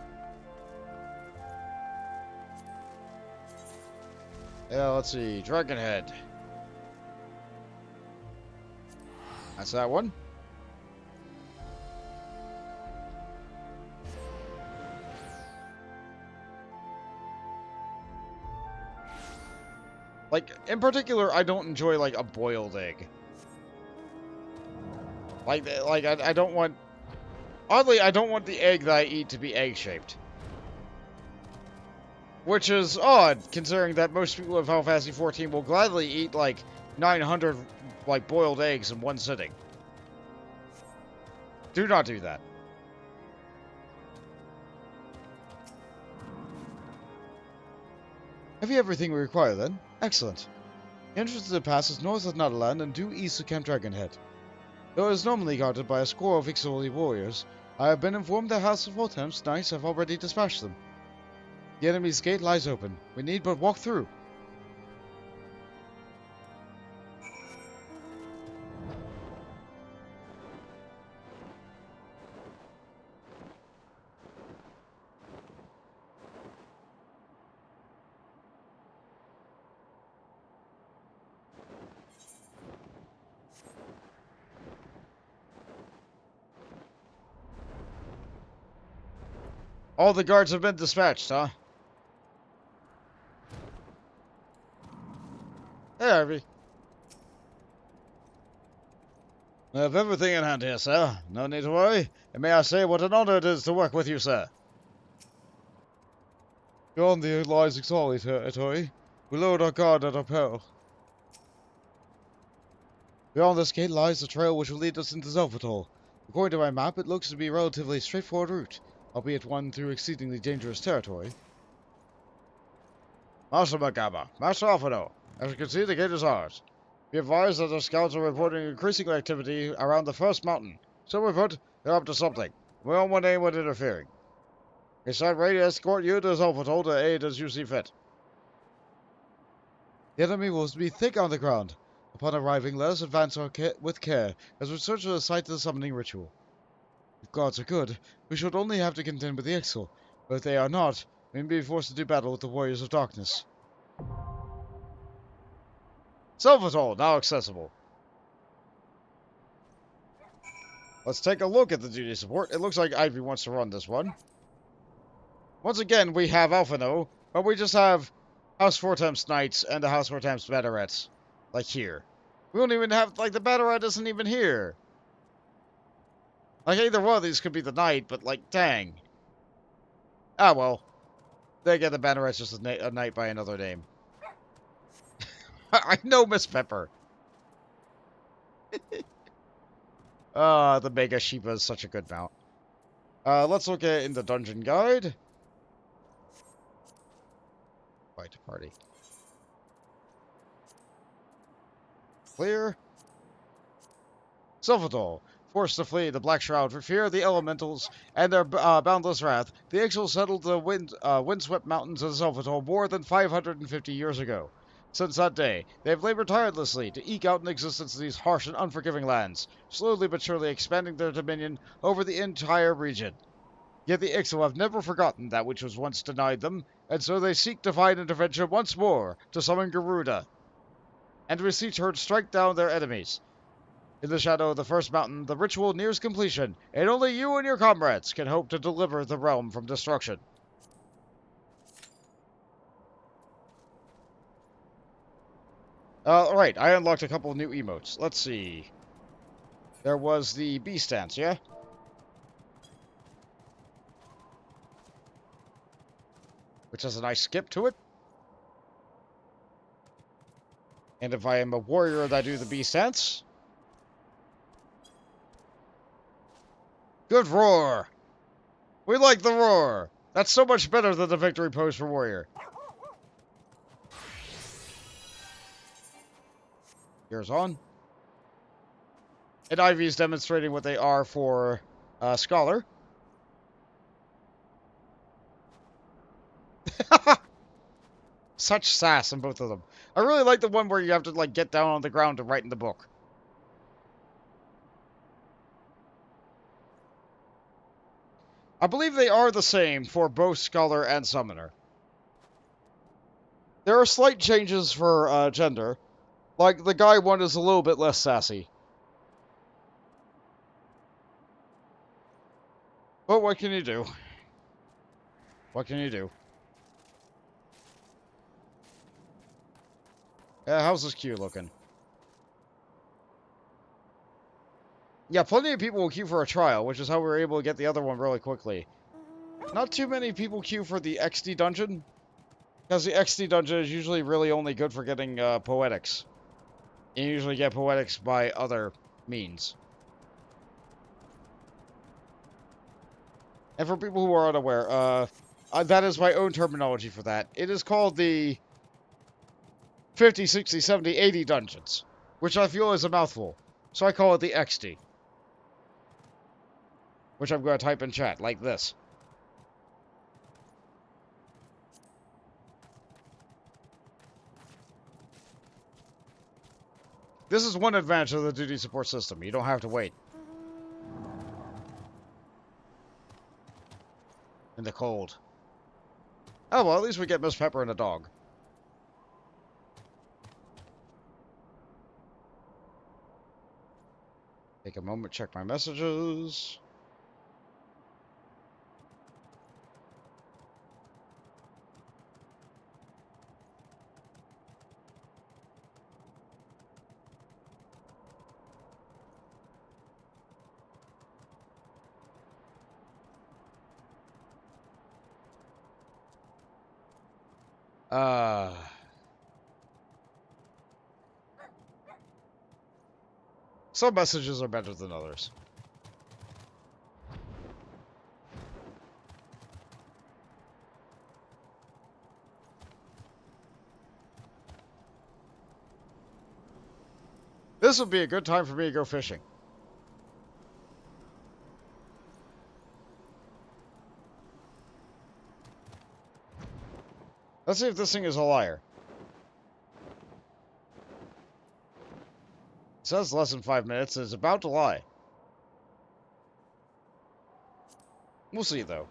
Speaker 1: Yeah, let's see. Dragonhead. That's that one. Like, in particular, I don't enjoy, like, a boiled egg. Like I don't want... Oddly, I don't want the egg that I eat to be egg-shaped. Which is odd, considering that most people in Final Fantasy XIV will gladly eat, like, 900, like, boiled eggs in one sitting. Do not do that.
Speaker 16: Have you everything we require, then? Excellent. The entrance to the pass is north of Nadaland and due east of Camp Dragonhead. Though it is normally guarded by a score of Ixali warriors, I have been informed that House of Voltem's knights have already dispatched them. The enemy's gate lies open. We need but walk through.
Speaker 1: All the guards have been dispatched, huh? Hey, Harvey.
Speaker 20: I have everything in hand here, sir. No need to worry. And may I say what an honor it is to work with you, sir.
Speaker 16: Beyond the lies Ixali territory, we lowered our guard at our peril. Beyond this gate lies the trail which will lead us into Xelphatol. According to my map, it looks to be a relatively straightforward route, albeit one through exceedingly dangerous territory.
Speaker 1: Master Magama, Master Alphino, as you can see, the gate is ours. Be advised that the scouts are reporting increasing activity around the first mountain. So report, they're up to something. We don't want anyone interfering. We stand ready to escort you to Xelphatol to aid as you see fit.
Speaker 16: The enemy will be thick on the ground. Upon arriving, let us advance with care as we search for the site of the summoning ritual. If gods are good, we should only have to contend with the Ixal, but if they are not, we may be forced to do battle with the warriors of darkness.
Speaker 1: Xelphatol, now accessible. Let's take a look at the duty support. It looks like Ivy wants to run this one. Once again, we have Alphino, but we just have House 4 times Knights and the House 4 times Batterets. Like here. We don't even have, like, the Batteret isn't even here. Like, either one of these could be the Knight, but, like, dang. Ah, well. Then again, the Batteret's just a Knight by another name. I know Miss Pepper. The Mega Sheepa is such a good mount. Let's look at in the Dungeon Guide. Fight party. Clear. Xelphatol. Forced to flee the Black Shroud for fear of the elementals and their boundless wrath, the Ixal settled the windswept mountains of Xelphatol more than 550 years ago. Since that day, they have labored tirelessly to eke out an existence in these harsh and unforgiving lands, slowly but surely expanding their dominion over the entire region. Yet the Ixal have never forgotten that which was once denied them, and so they seek divine intervention once more to summon Garuda, and to beseech her to strike down their enemies. In the shadow of the first mountain, the ritual nears completion, and only you and your comrades can hope to deliver the realm from destruction. Alright, I unlocked a couple of new emotes. Let's see. There was the bee stance, yeah? Which has a nice skip to it. And if I am a warrior and I do the bee stance... Good roar! We like the roar! That's so much better than the victory pose for warrior. Gears on. And Ivy's demonstrating what they are for Scholar. Such sass in both of them. I really like the one where you have to, like, get down on the ground to write in the book. I believe they are the same for both Scholar and Summoner. There are slight changes for gender. Like, the guy one is a little bit less sassy. But what can you do? What can you do? Yeah, how's this queue looking? Yeah, plenty of people will queue for a trial, which is how we were able to get the other one really quickly. Not too many people queue for the XD dungeon, because the XD dungeon is usually really only good for getting poetics. You usually get poetics by other means. And for people who are unaware, that is my own terminology for that. It is called the 50, 60, 70, 80 dungeons, which I feel is a mouthful. So I call it the XD. Which I'm going to type in chat, like this. This is one advantage of the duty support system. You don't have to wait. In the cold. Oh, well, at least we get Miss Pepper and a dog. Take a moment, check my messages. Some messages are better than others. This would be a good time for me to go fishing. Let's see if this thing is a liar. It says less than 5 minutes, and it's about to lie. We'll see, though.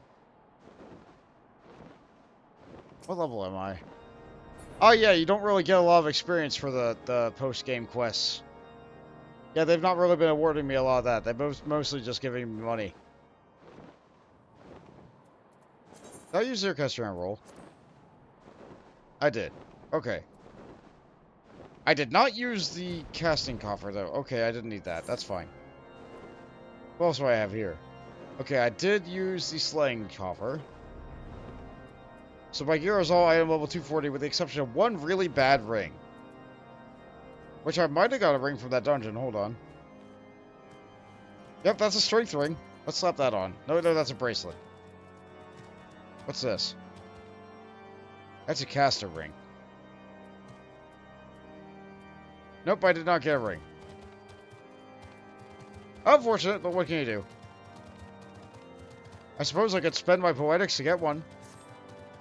Speaker 1: What level am I? Oh, yeah, you don't really get a lot of experience for the post-game quests. Yeah, they've not really been awarding me a lot of that. They're mostly just giving me money. Did I use the orchestra and roll? I did. Okay. I did not use the casting coffer, though. Okay, I didn't need that. That's fine. What else do I have here? Okay, I did use the slaying coffer. So my gear is all item level 240 with the exception of one really bad ring. Which I might have got a ring from that dungeon. Hold on. Yep, that's a strength ring. Let's slap that on. No, that's a bracelet. What's this? That's a caster ring. Nope, I did not get a ring. Unfortunate, but what can you do? I suppose I could spend my poetics to get one.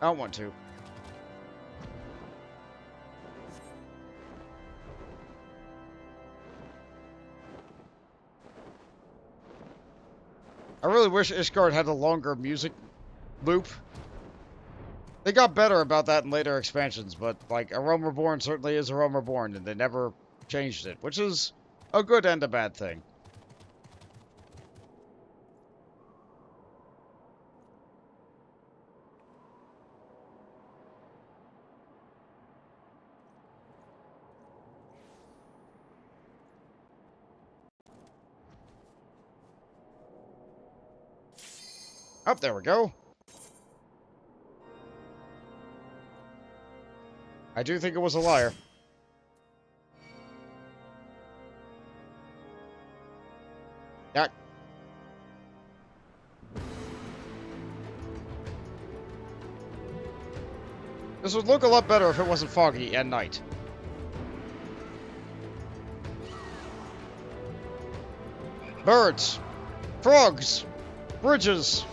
Speaker 1: I don't want to. I really wish Ishgard had a longer music loop. They got better about that in later expansions, but, like, A Realm Reborn certainly is A Realm Reborn, and they never changed it, which is a good and a bad thing. Up there we go. I do think it was a liar. Yeah. This would look a lot better if it wasn't foggy at night. Birds. Frogs. Bridges.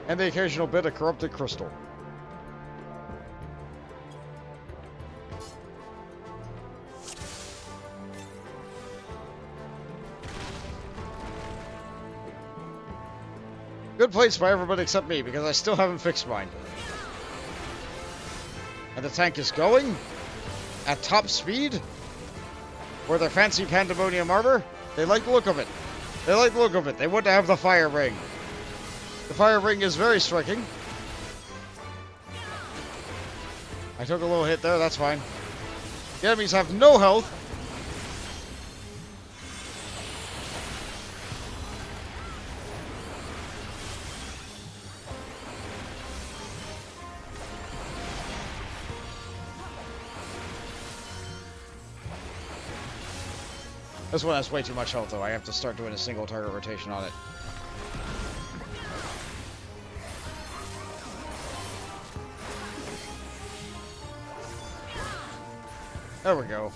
Speaker 1: And the occasional bit of corrupted crystal. Good place by everybody except me, because I still haven't fixed mine. And the tank is going at top speed for their fancy pandemonium armor. They like the look of it. They like the look of it. They want to have the fire ring. The fire ring is very striking. I took a little hit there, that's fine. The enemies have no health. This one has way too much health, though. I have to start doing a single target rotation on it. There we go.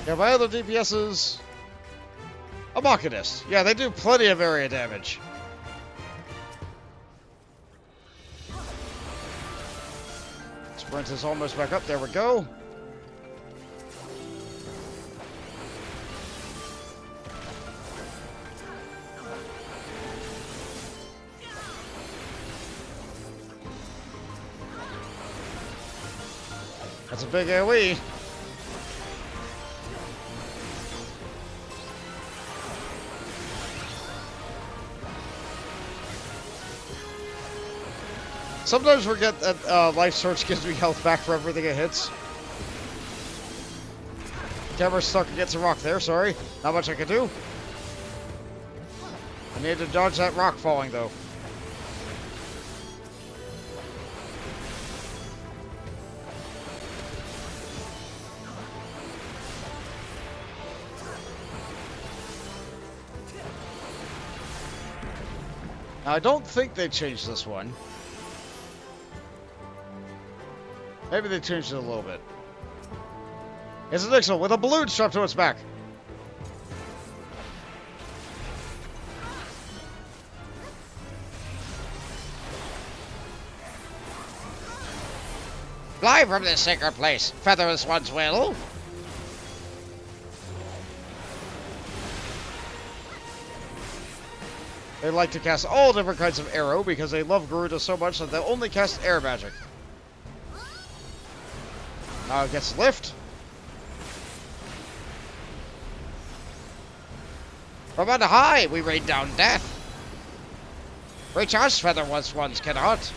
Speaker 1: Yeah, my other DPSs... A Machinist. Yeah, they do plenty of area damage. Sprint is almost back up. There we go. That's a big AoE. Sometimes forget that Life Search gives me health back for everything it hits. Camera's stuck against a rock there, sorry. Not much I can do. I need to dodge that rock falling, though. Now, I don't think they changed this one. Maybe they changed it a little bit. It's an Ixal with a balloon strapped to its back. Fly from this sacred place, featherless ones will. They like to cast all different kinds of arrow because they love Garuda so much that they'll only cast air magic. Now it gets lift. From on high, we rain down death.
Speaker 20: Reach us, feather ones cannot.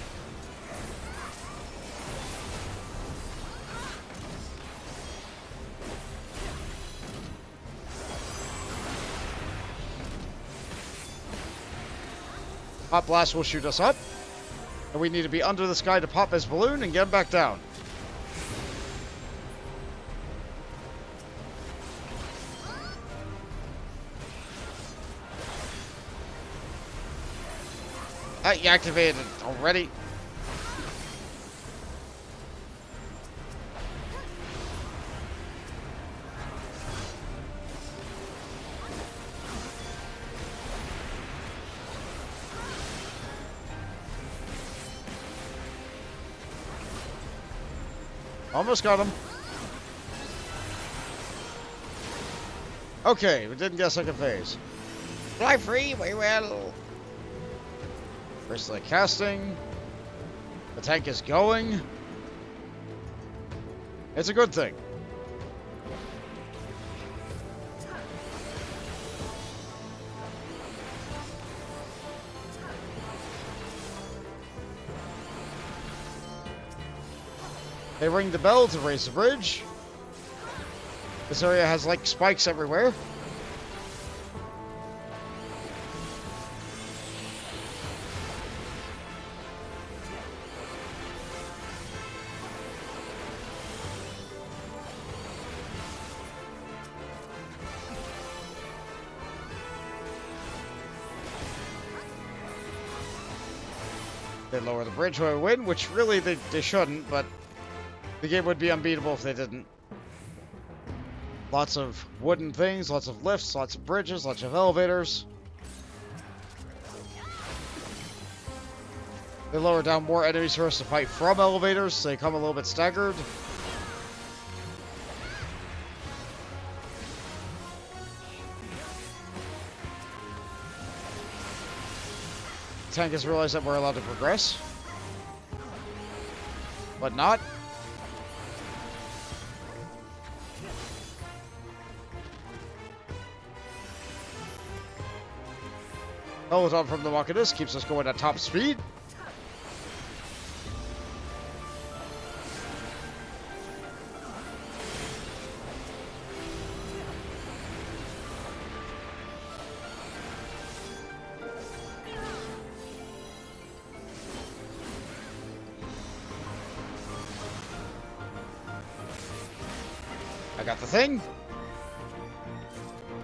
Speaker 20: Hot blast will shoot us up. And we need to be under the sky to pop his balloon and get him back down. You activated it already. Almost got him. Okay, we didn't get a second phase. Fly free, we will. Firstly, casting. The tank is going. It's a good thing. They ring the bell to raise the bridge. This area has like spikes everywhere. They lower the bridge when we win, which really they shouldn't, but the game would be unbeatable if they didn't. Lots of wooden things, lots of lifts, lots of bridges, lots of elevators. They lower down more enemies for us to fight from elevators, so they come a little bit staggered. The tank has realized that we're allowed to progress, but not. Peloton from the Machinist keeps us going at top speed. I got the thing.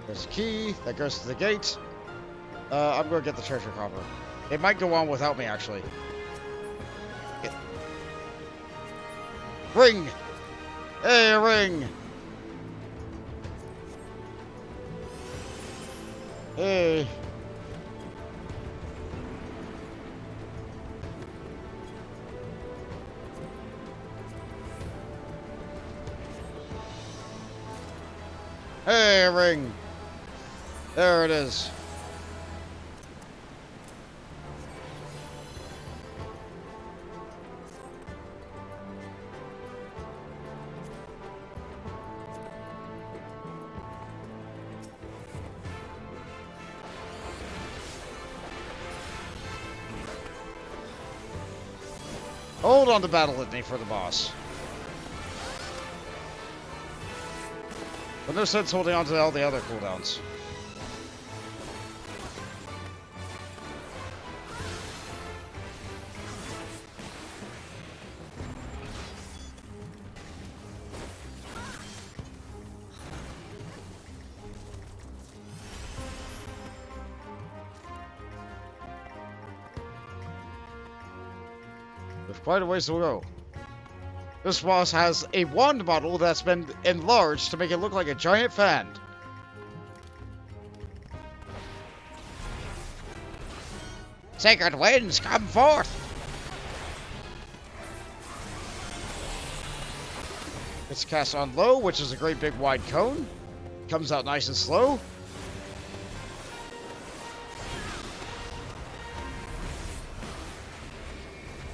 Speaker 20: There's a key that goes to the gate. I'm going to get the treasure copper. It might go on without me, actually. Ring! Hey, ring! Hey. Hey, ring! There it is. Hold on to Battle Litany for the boss. But no sense holding on to all the other cooldowns. With quite a ways to go. This boss has a wand model that's been enlarged to make it look like a giant fan. Sacred winds, come forth! It's cast on low, which is a great big wide cone. Comes out nice and slow.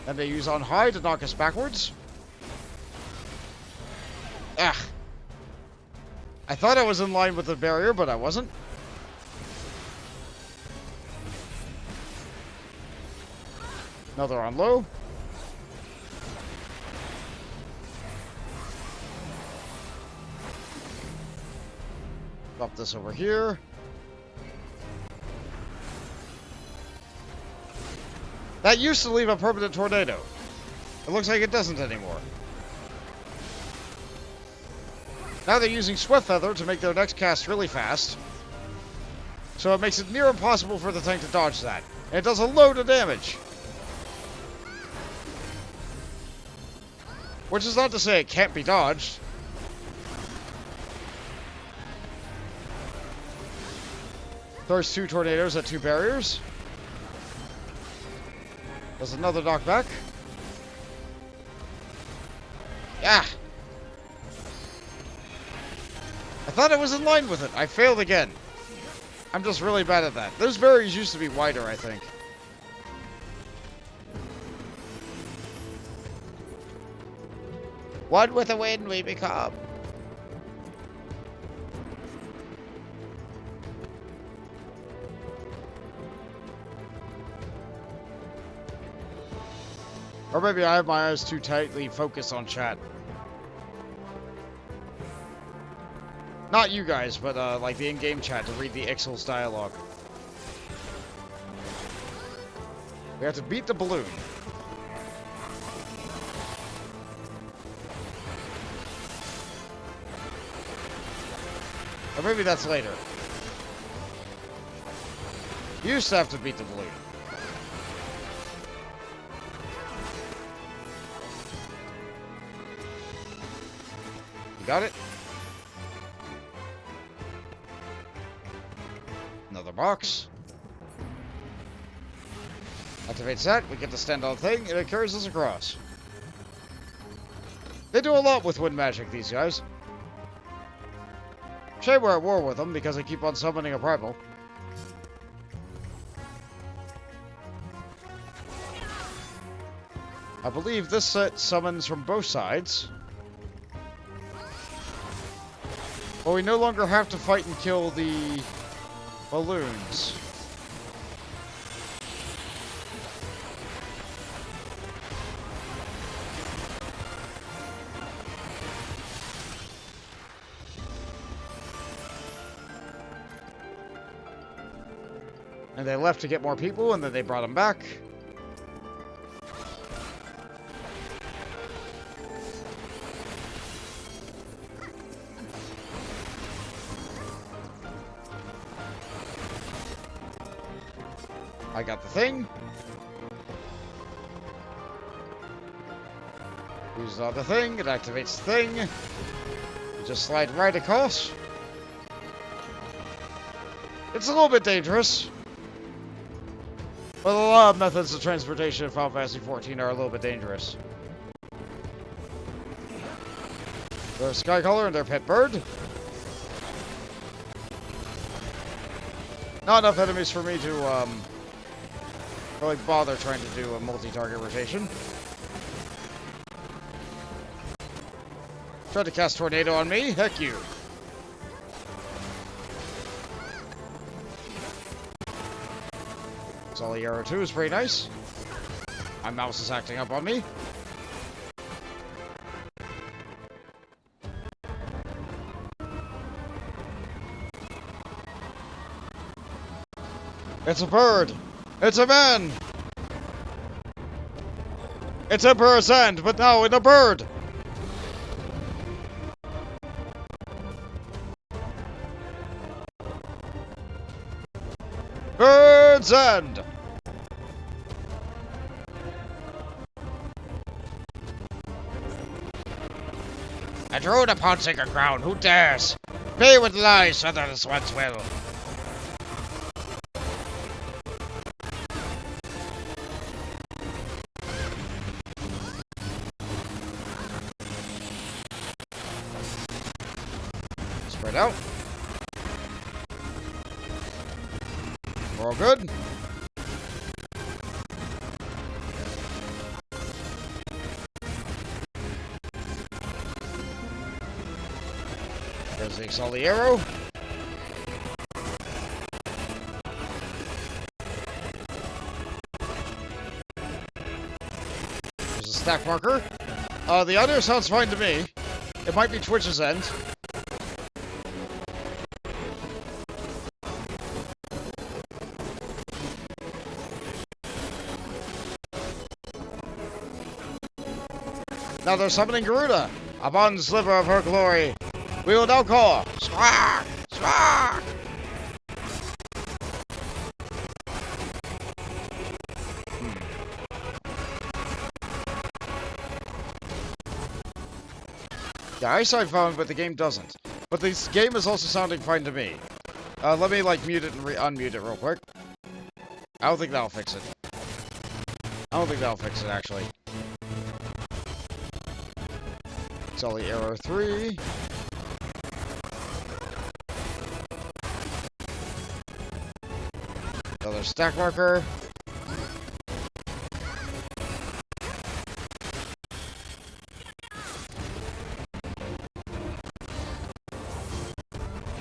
Speaker 20: And they use on high to knock us backwards. Ah. I thought I was in line with the barrier, but I wasn't.
Speaker 1: Another on low. Drop this over here. That used to leave a permanent tornado. It looks like it doesn't anymore. Now they're using Swift Feather to make their next cast really fast. So it makes it near impossible for the tank to dodge that. And it does a load of damage. Which is not to say it can't be dodged. Throws 2 tornadoes at 2 barriers. Does another knockback. Yeah. I thought I was in line with it. I failed again. I'm just really bad at that. Those barriers used to be wider, I think. One with a wind we become. Or maybe I have my eyes too tightly focused on chat. Not you guys, but like the in-game chat to read the Ixal's dialogue. We have to beat the balloon. Or maybe that's later. You used to have to beat the balloon. You got it? Another box. Activates that, we get to stand on the thing, and it carries us across. They do a lot with wind magic, these guys. Shame we're at war with them, because they keep on summoning a primal. I believe this set summons from both sides. But we no longer have to fight and kill the balloons. And they left to get more people, and then they brought them back. I got the thing. Use the other thing, it activates the thing. You just slide right across. It's a little bit dangerous. But a lot of methods of transportation in Final Fantasy XIV are a little bit dangerous. There's Skycaller and their pet bird. Not enough enemies for me to really bother trying to do a multi-target rotation. Tried to cast Tornado on me? Heck you. Solid Arrow 2 is pretty nice. My mouse is acting up on me. It's a bird! It's a man! It's Emperor Sand, but now in a bird! Bird's End! A drone upon sacred ground, who dares? Pay with lies, others once will. Spread out. We're all good. There's the Solid Arrow. stack marker. The audio sounds fine to me. It might be Twitch's end. Now they're summoning Garuda. Upon the sliver of her glory, we will now call. Squawk! Squawk! Yeah, eyesight fine, but the game doesn't. But this game is also sounding fine to me. Let me, like, mute it and unmute it real quick. I don't think that'll fix it. I don't think that'll fix it, actually. It's only error 3. Another stack marker.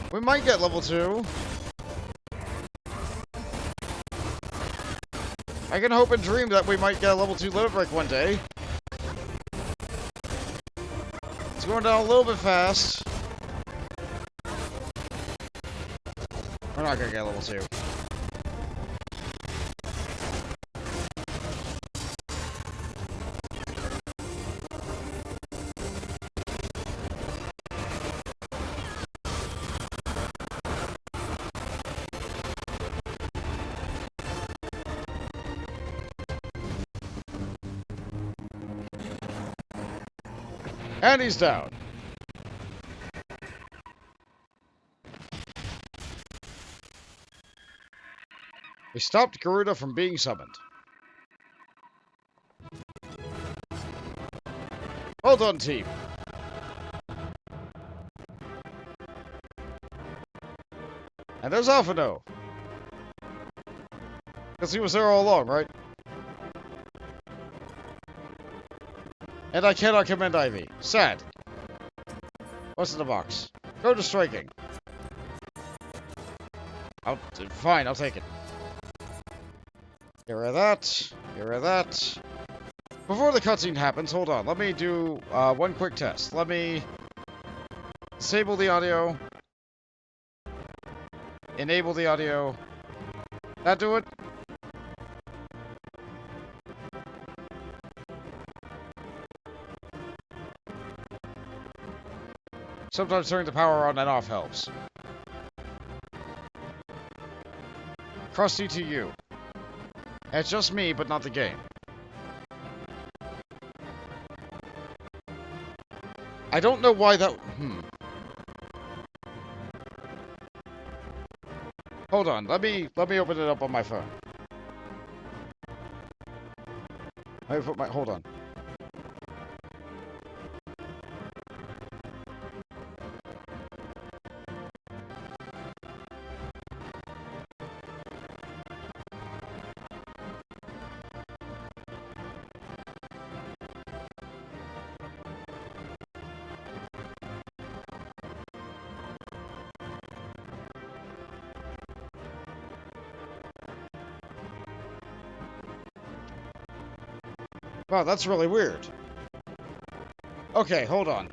Speaker 1: We might get level 2. I can hope and dream that we might get a level 2 limit break one day. It's going down a little bit fast. We're not gonna get level 2. And he's down. We stopped Garuda from being summoned. Well done, team. And there's Alphino. Because he was there all along, right? And I cannot commend Ivy. Sad. What's in the box? Go to striking. Fine, I'll take it. Get rid of that. Get rid of that. Before the cutscene happens, hold on. Let me do one quick test. Let me disable the audio. Enable the audio. That do it? Sometimes turning the power on and off helps. Crusty to you. And it's just me, but not the game. I don't know why that... Hold on, let me open it up on my phone. Let me put my... Hold on. Wow, that's really weird. Okay, hold on.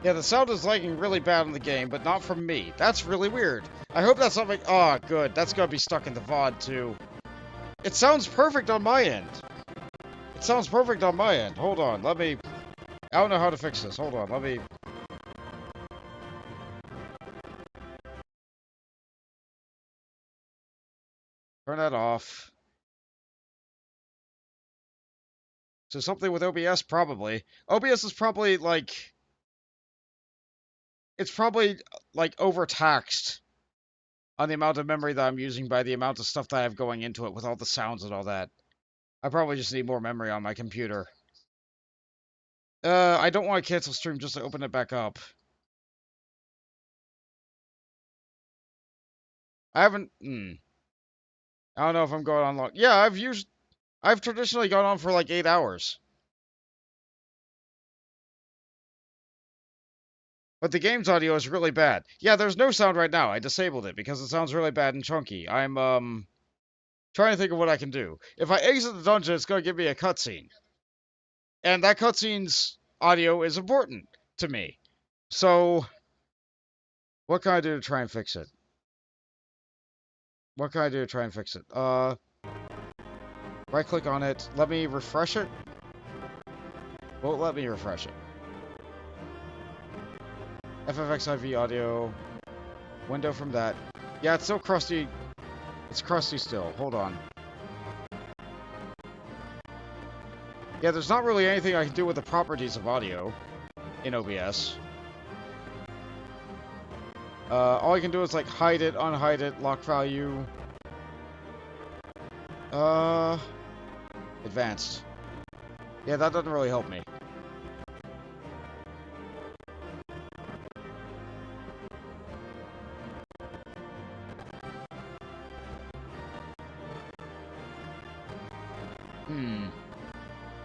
Speaker 1: Yeah, the sound is lagging really bad in the game, but not from me. That's really weird. I hope that's something... Oh, good. That's gonna be stuck in the VOD, too. It sounds perfect on my end. It sounds perfect on my end. Hold on, let me... I don't know how to fix this. Hold on, let me... Turn that off. So something with OBS, probably. OBS is probably, like... It's probably, like, overtaxed on the amount of memory that I'm using by the amount of stuff that I have going into it with all the sounds and all that. I probably just need more memory on my computer. I don't want to cancel stream just to open it back up. I haven't... I don't know if I'm going on long. Yeah, I've traditionally gone on for like 8 hours. But the game's audio is really bad. Yeah, there's no sound right now. I disabled it because it sounds really bad and chunky. I'm, trying Trying to think of what I can do. If I exit the dungeon, it's going to give me a cutscene. And that cutscene's audio is important to me. So, what can I do to try and fix it? What can I do to try and fix it? Right click on it. Let me refresh it. Won't let me refresh it. XIV audio. Window from that. Yeah, it's still crusty. It's crusty still. Hold on. Yeah, there's not really anything I can do with the properties of audio in OBS. All I can do is like hide it, unhide it, lock value. Advanced. Yeah, that doesn't really help me.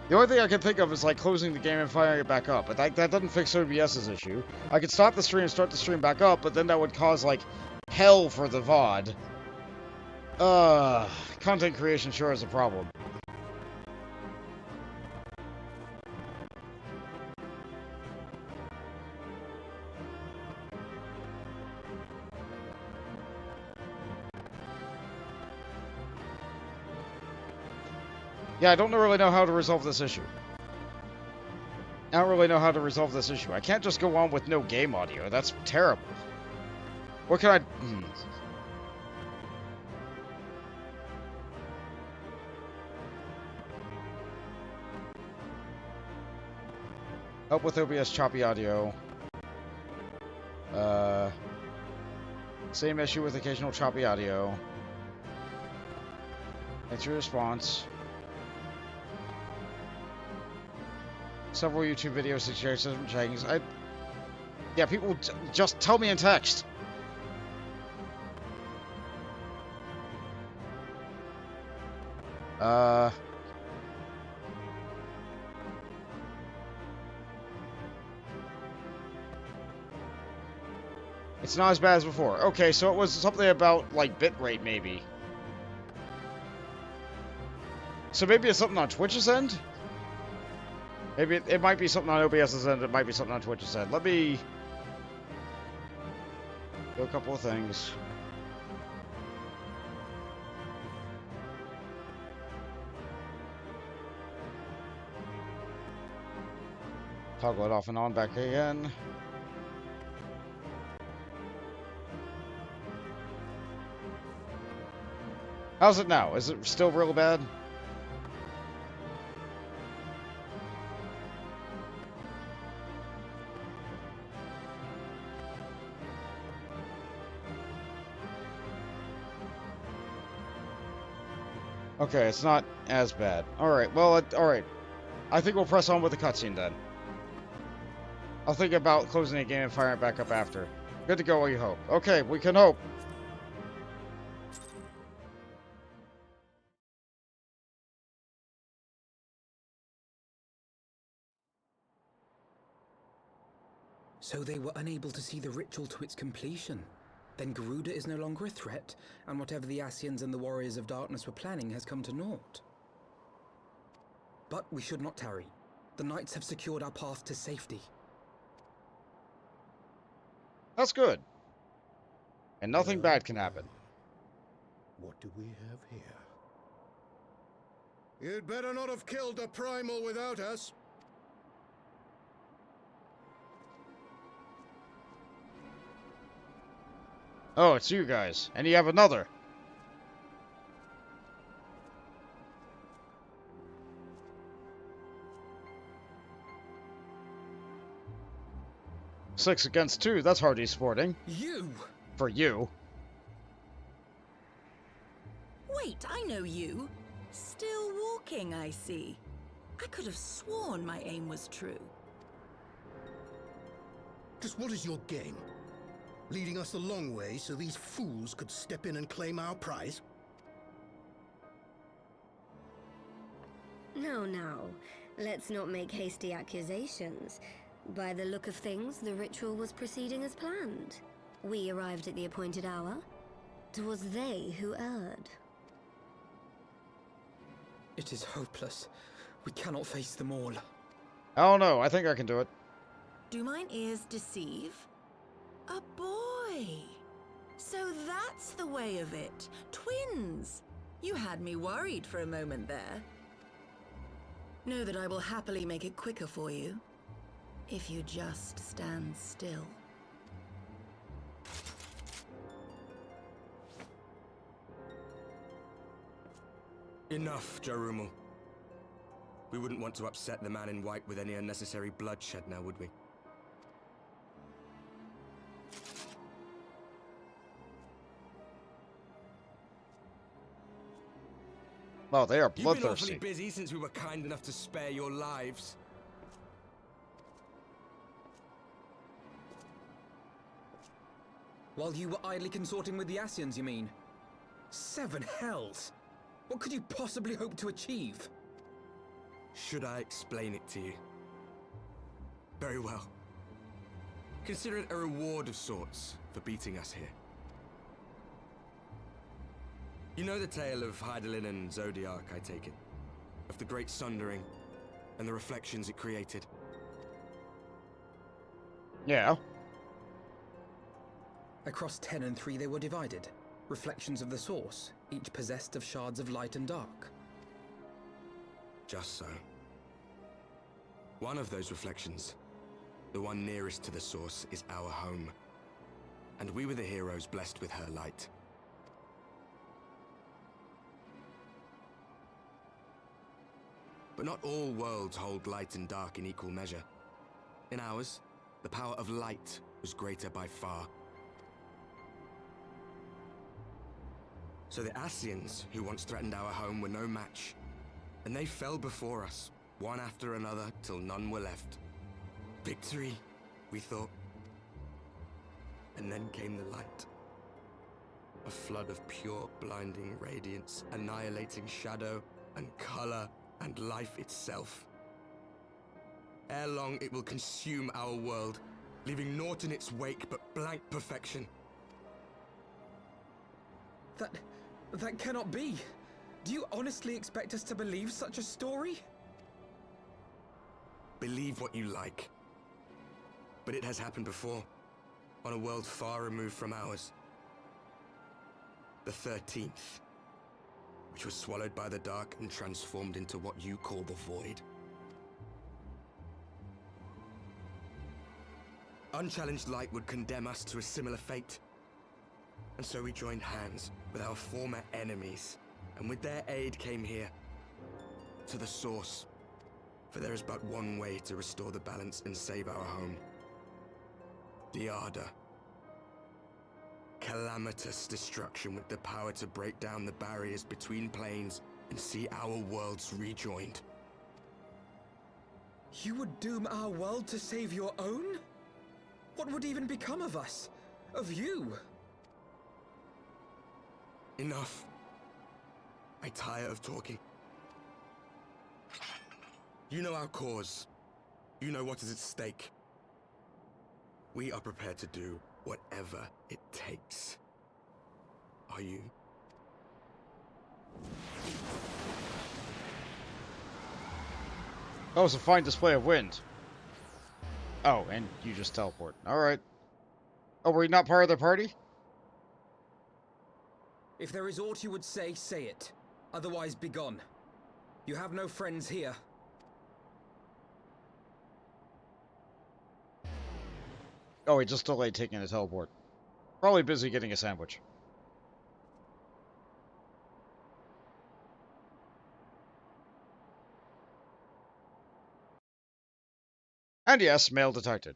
Speaker 1: The only thing I can think of is like closing the game and firing it back up, but that doesn't fix OBS's issue. I could stop the stream and start the stream back up, but then that would cause like hell for the VOD. Content creation sure is a problem. Yeah, I don't really know how to resolve this issue. I don't really know how to resolve this issue. I can't just go on with no game audio. That's terrible. What can I... Help with OBS choppy audio. Same issue with occasional choppy audio. That's your response. Several YouTube video suggestions from Jenkins. Yeah, people just tell me in text. It's not as bad as before. Okay, so it was something about, like, bitrate, maybe. So maybe it's something on Twitch's end? Maybe it might be something on OBS's end, it might be something on Twitch's end. Let me do a couple of things. Toggle it off and on back again. How's it now? Is it still real bad? Okay, it's not as bad. Alright, well, alright. I think we'll press on with the cutscene then. I'll think about closing the game and firing it back up after. Good to go, we hope. Okay, we can hope.
Speaker 12: So they were unable to see the ritual to its completion. Then Garuda is no longer a threat, and whatever the Ascians and the Warriors of Darkness were planning has come to naught. But we should not tarry. The Knights have secured our path to safety.
Speaker 1: That's good. And nothing bad can happen.
Speaker 15: What do we have here?
Speaker 9: You'd better not have killed the Primal without us.
Speaker 1: Oh, it's you guys. And you have another. Six against two, that's hardly sporting.
Speaker 18: You!
Speaker 1: For you.
Speaker 18: Wait, I know you. Still walking, I see. I could have sworn my aim was true.
Speaker 15: Just what is your game? Leading us the long way so these fools could step in and claim our prize?
Speaker 11: No, no. Let's not make hasty accusations. By the look of things, the ritual was proceeding as planned. We arrived at the appointed hour. 'Twas they who erred.
Speaker 12: It is hopeless. We cannot face them all.
Speaker 1: I don't know. I think I can do it.
Speaker 18: Do mine ears deceive? A boy! So that's the way of it. Twins! You had me worried for a moment there. Know that I will happily make it quicker for you, if you just stand still.
Speaker 6: Enough, Jarumul. We wouldn't want to upset the man in white with any unnecessary bloodshed now, would we?
Speaker 1: Well, they are
Speaker 6: You've been awfully
Speaker 1: bloodthirsty.
Speaker 6: busy since we were kind enough to spare your lives.
Speaker 12: While you were idly consorting with the Asians, you mean? 7 hells! What could you possibly hope to achieve?
Speaker 6: Should I explain it to you? Very well. Consider it a reward of sorts for beating us here. You know the tale of Hydaelyn and Zodiac, I take it? Of the Great Sundering and the reflections it created?
Speaker 1: Yeah.
Speaker 12: Across 10 and 3 they were divided. Reflections of the source, each possessed of shards of light and dark.
Speaker 6: Just so. One of those reflections, the one nearest to the source, is our home. And we were the heroes blessed with her light. But not all worlds hold light and dark in equal measure. In ours, the power of light was greater by far. So the Asians, who once threatened our home, were no match. And they fell before us, one after another, till none were left. Victory, we thought. And then came the light. A flood of pure, blinding radiance, annihilating shadow and color and life itself. Ere long, it will consume our world, leaving naught in its wake but blank perfection.
Speaker 12: That cannot be. Do you honestly expect us to believe such a story?
Speaker 6: Believe what you like. But it has happened before, on a world far removed from ours. The 13th, which was swallowed by the dark and transformed into what you call the Void. Unchallenged light would condemn us to a similar fate. And so we joined hands with our former enemies, and with their aid came here, to the source. For there is but one way to restore the balance and save our home. The Ardor. Calamitous destruction with the power to break down the barriers between planes and see our worlds rejoined.
Speaker 12: You would doom our world to save your own? What would even become of us? Of you?
Speaker 6: Enough. I tire of talking. You know our cause. You know what is at stake. We are prepared to do whatever it takes. Are you?
Speaker 1: That was a fine display of wind. Oh, and you just teleport. Alright. Oh, were you not part of the party?
Speaker 12: If there is aught you would say, say it. Otherwise, begone. You have no friends here.
Speaker 1: Oh, he just delayed taking a teleport. Probably busy getting a sandwich. And yes, mail detected.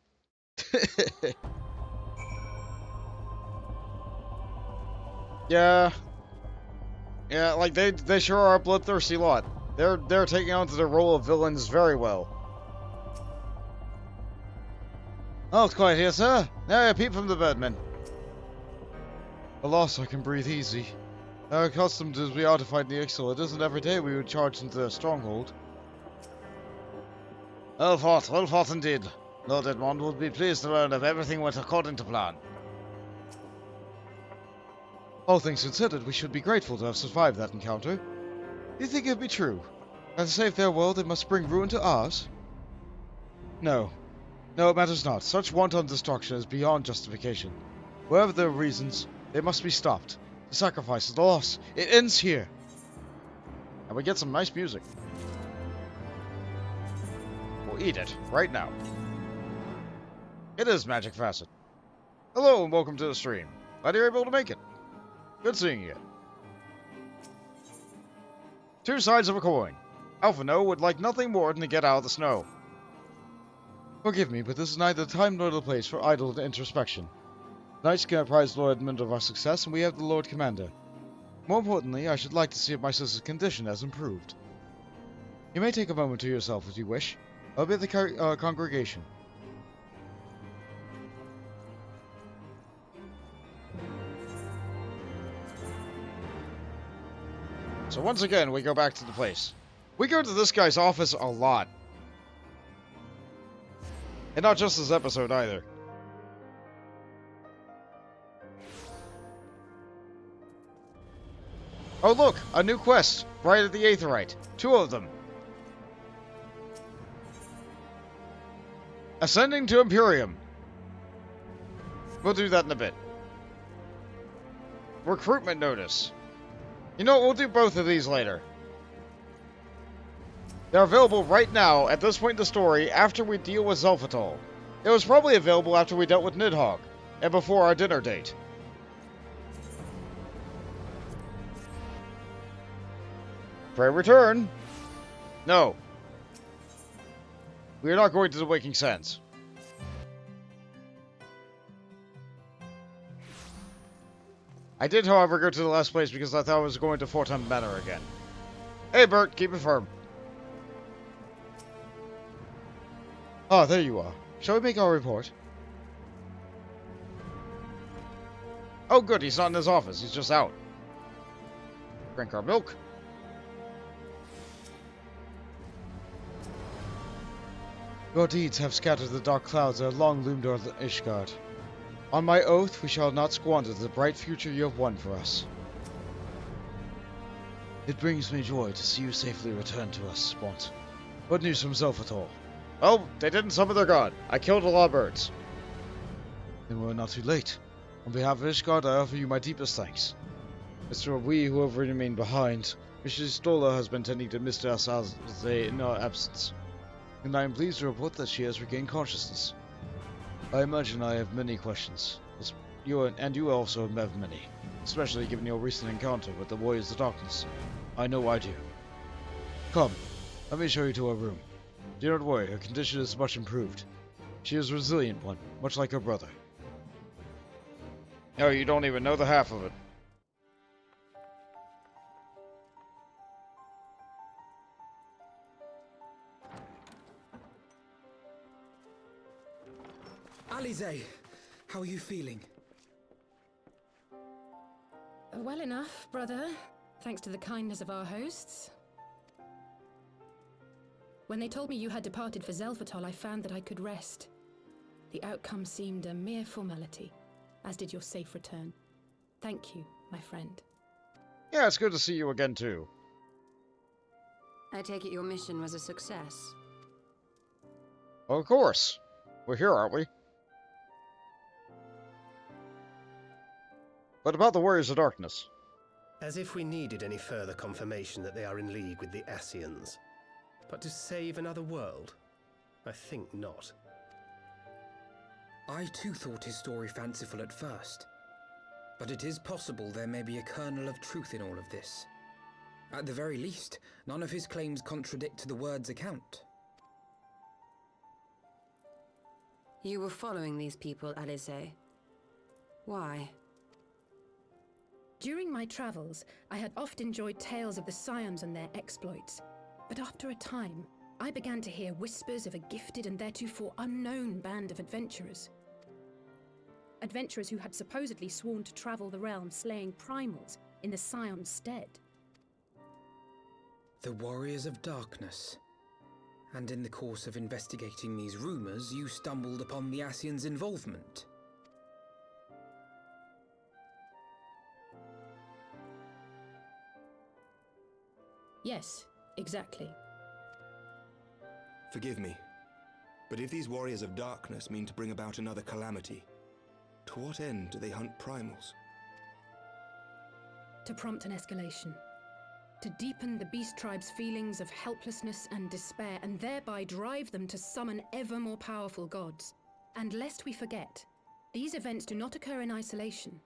Speaker 1: Yeah. Yeah, like they sure are a bloodthirsty lot. They're taking on to the role of villains very well. All's quiet here, sir. Now a peep from the bedman. Alas, I can breathe easy. Accustomed as we are to fight in the Ixtal, it isn't every day we would charge into their stronghold. Well fought indeed. Lord Edmond would be pleased to learn if everything went according to plan. All things considered, we should be grateful to have survived that encounter.
Speaker 16: Do you think it would be true? That to save their world, they must bring ruin to ours? No. No, it matters not. Such wanton destruction is beyond justification. Whatever their reasons, they must be stopped. The sacrifices, the loss, it ends here.
Speaker 1: And we get some nice music. We'll eat it right now. It is Magic Facet. Hello and welcome to the stream. Glad you're able to make it. Good seeing you. Two sides of a coin. Alphino would like nothing more than to get out of the snow.
Speaker 16: Forgive me, but this is neither the time nor the place for idle introspection. Knights can apprise Lord Edmund of our success, and we have the Lord Commander. More importantly, I should like to see if my sister's condition has improved. You may take a moment to yourself if you wish. I'll be at the congregation.
Speaker 1: So once again, we go back to the place. We go to this guy's office a lot. And not just this episode either. Oh look, a new quest. Right at the Aetherite. 2 of them. Ascending to Imperium. We'll do that in a bit. Recruitment notice. You know what, we'll do both of these later. They're available right now, at this point in the story, after we deal with Xelphatol. It was probably available after we dealt with Nidhogg, and before our dinner date. Pray return. No. We are not going to the Waking Sands. I did, however, go to the last place because I thought I was going to Fortum Manor again. Hey, Bert, keep it firm.
Speaker 16: Ah, there you are. Shall we make our report?
Speaker 1: Oh, good, he's not in his office. He's just out. Drink our milk.
Speaker 16: Your deeds have scattered the dark clouds that have long loomed over Ishgard. On my oath, we shall not squander the bright future you have won for us. It brings me joy to see you safely return to us, Spont. What news from Xelphatol?
Speaker 1: Well, they didn't summon their god. I killed a lot of birds.
Speaker 16: Then we're not too late. On behalf of Ishgard, I offer you my deepest thanks. As for we who have remained behind, Mrs. Stola has been tending to Mr. Asaze in our absence, and I am pleased to report that she has regained consciousness. I imagine I have many questions, as you also have many, especially given your recent encounter with the Warriors of Darkness. I know I do. Come, let me show you to her room. Do not worry, her condition is much improved. She is a resilient one, much like her brother.
Speaker 1: No, you don't even know the half of it.
Speaker 12: Alize, how are you feeling?
Speaker 17: Well enough, brother. Thanks to the kindness of our hosts. When they told me you had departed for Xelphatol, I found that I could rest. The outcome seemed a mere formality, as did your safe return. Thank you, my friend.
Speaker 1: Yeah, it's good to see you again, too.
Speaker 4: I take it your mission was a success.
Speaker 1: Well, of course. We're here, aren't we? But about the Warriors of Darkness.
Speaker 6: As if we needed any further confirmation that they are in league with the Ascians. But to save another world? I think not.
Speaker 12: I too thought his story fanciful at first. But it is possible there may be a kernel of truth in all of this. At the very least, none of his claims contradict the word's account.
Speaker 4: You were following these people, Alize. Why?
Speaker 17: During my travels, I had oft enjoyed tales of the Scions and their exploits. But after a time, I began to hear whispers of a gifted and theretofore unknown band of adventurers. Adventurers who had supposedly sworn to travel the realm slaying primals in the Scion's stead.
Speaker 12: The Warriors of Darkness. And in the course of investigating these rumors, you stumbled upon the Ascians' involvement.
Speaker 17: Yes, exactly.
Speaker 10: Forgive me, but if these warriors of darkness mean to bring about another calamity, to what end do they hunt primals?
Speaker 17: To prompt an escalation. To deepen the beast tribe's feelings of helplessness and despair, and thereby drive them to summon ever more powerful gods. And lest we forget, these events do not occur in isolation.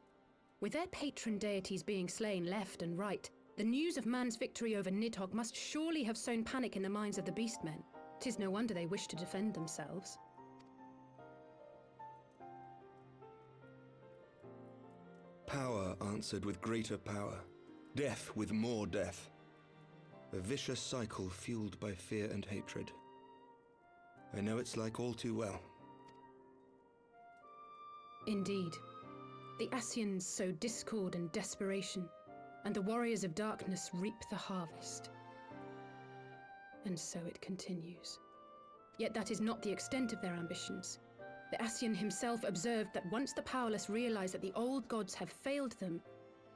Speaker 17: With their patron deities being slain left and right, the news of man's victory over Nidhogg must surely have sown panic in the minds of the beastmen. 'Tis no wonder they wish to defend themselves.
Speaker 10: Power answered with greater power, death with more death. A vicious cycle fueled by fear and hatred. I know it's like all too well.
Speaker 17: Indeed. The Ascians sow discord and desperation, and the warriors of darkness reap the harvest. And so it continues. Yet that is not the extent of their ambitions. The Ascian himself observed that once the powerless realize that the old gods have failed them,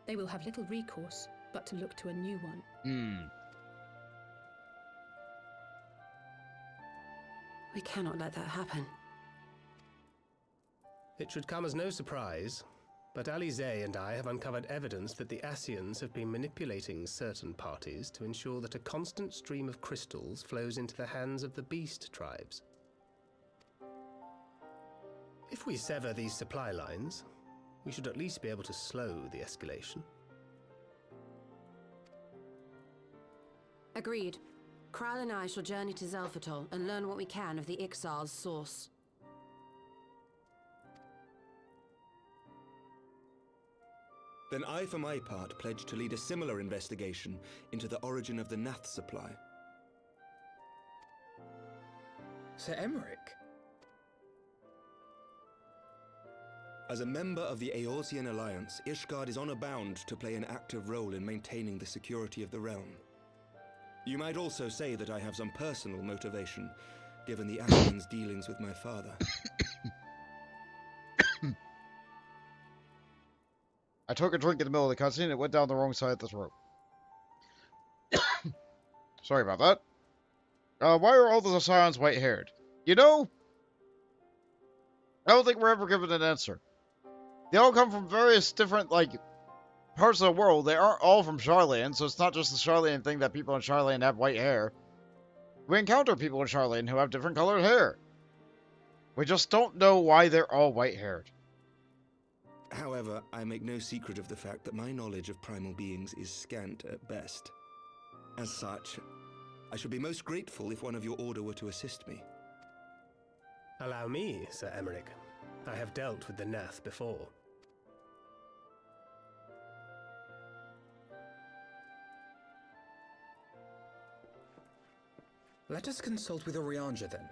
Speaker 17: they will have little recourse but to look to a new one.
Speaker 4: We cannot let that happen.
Speaker 6: It should come as no surprise, but Alize and I have uncovered evidence that the Ascians have been manipulating certain parties to ensure that a constant stream of crystals flows into the hands of the beast tribes. If we sever these supply lines, we should at least be able to slow the escalation.
Speaker 4: Agreed. Kral and I shall journey to Xelphatol and learn what we can of the Ixal's source.
Speaker 10: Then I, for my part, pledge to lead a similar investigation into the origin of the Nath supply.
Speaker 12: Sir Emmerich?
Speaker 10: As a member of the Eorzean Alliance, Ishgard is honor-bound to play an active role in maintaining the security of the realm. You might also say that I have some personal motivation, given the Ascian's dealings with my father.
Speaker 1: I took a drink in the middle of the cutscene and it went down the wrong side of the throat. Sorry about that. Why are all the Scions white-haired? You know, I don't think we're ever given an answer. They all come from various different, parts of the world. They aren't all from Sharlayan, so it's not just the Sharlayan thing that people in Sharlayan have white hair. We encounter people in Sharlayan who have different colored hair. We just don't know why they're all white-haired.
Speaker 10: However, I make no secret of the fact that my knowledge of primal beings is scant at best. As such, I should be most grateful if one of your order were to assist me.
Speaker 6: Allow me, Sir Emmerich. I have dealt with the Nath before.
Speaker 12: Let us consult with Orianja then.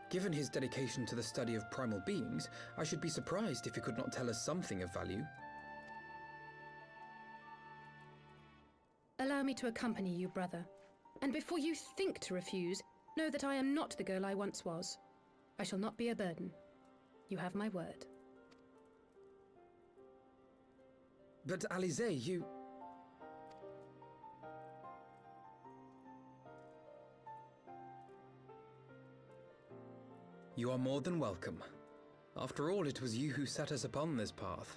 Speaker 12: Given his dedication to the study of primal beings, I should be surprised if he could not tell us something of value.
Speaker 17: Allow me to accompany you, brother. And before you think to refuse, know that I am not the girl I once was. I shall not be a burden. You have my word.
Speaker 12: But Alize, you... You are more than welcome. After all, it was you who set us upon this path.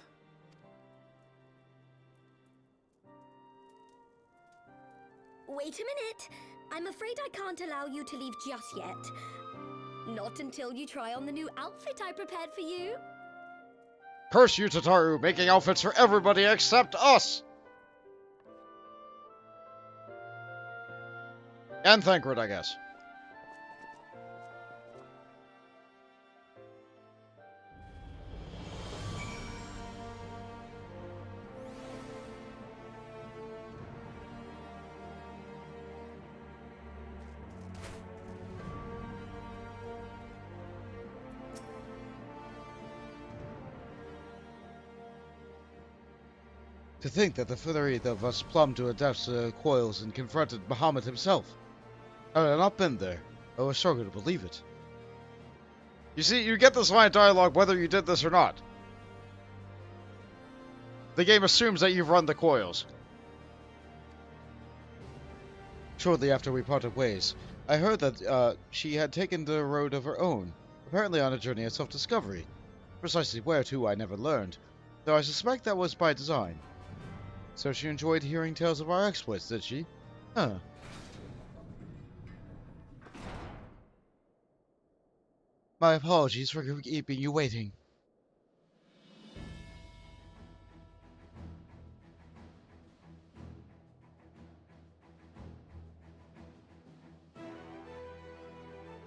Speaker 11: Wait a minute. I'm afraid I can't allow you to leave just yet. Not until you try on the new outfit I prepared for you.
Speaker 1: Curse you, Tataru, making outfits for everybody except us! And Thancred, I guess.
Speaker 16: To think that the three of us plumbed to a depth to the coils and confronted Muhammad himself. Had I not been there, I was struggle to believe it.
Speaker 1: You see, you get this line of dialogue whether you did this or not. The game assumes that you've run the coils.
Speaker 16: Shortly after we parted ways, I heard that she had taken the road of her own, apparently on a journey of self-discovery. Precisely where to, I never learned, though I suspect that was by design. So she enjoyed hearing tales of our exploits, did she? Huh. My apologies for keeping you waiting.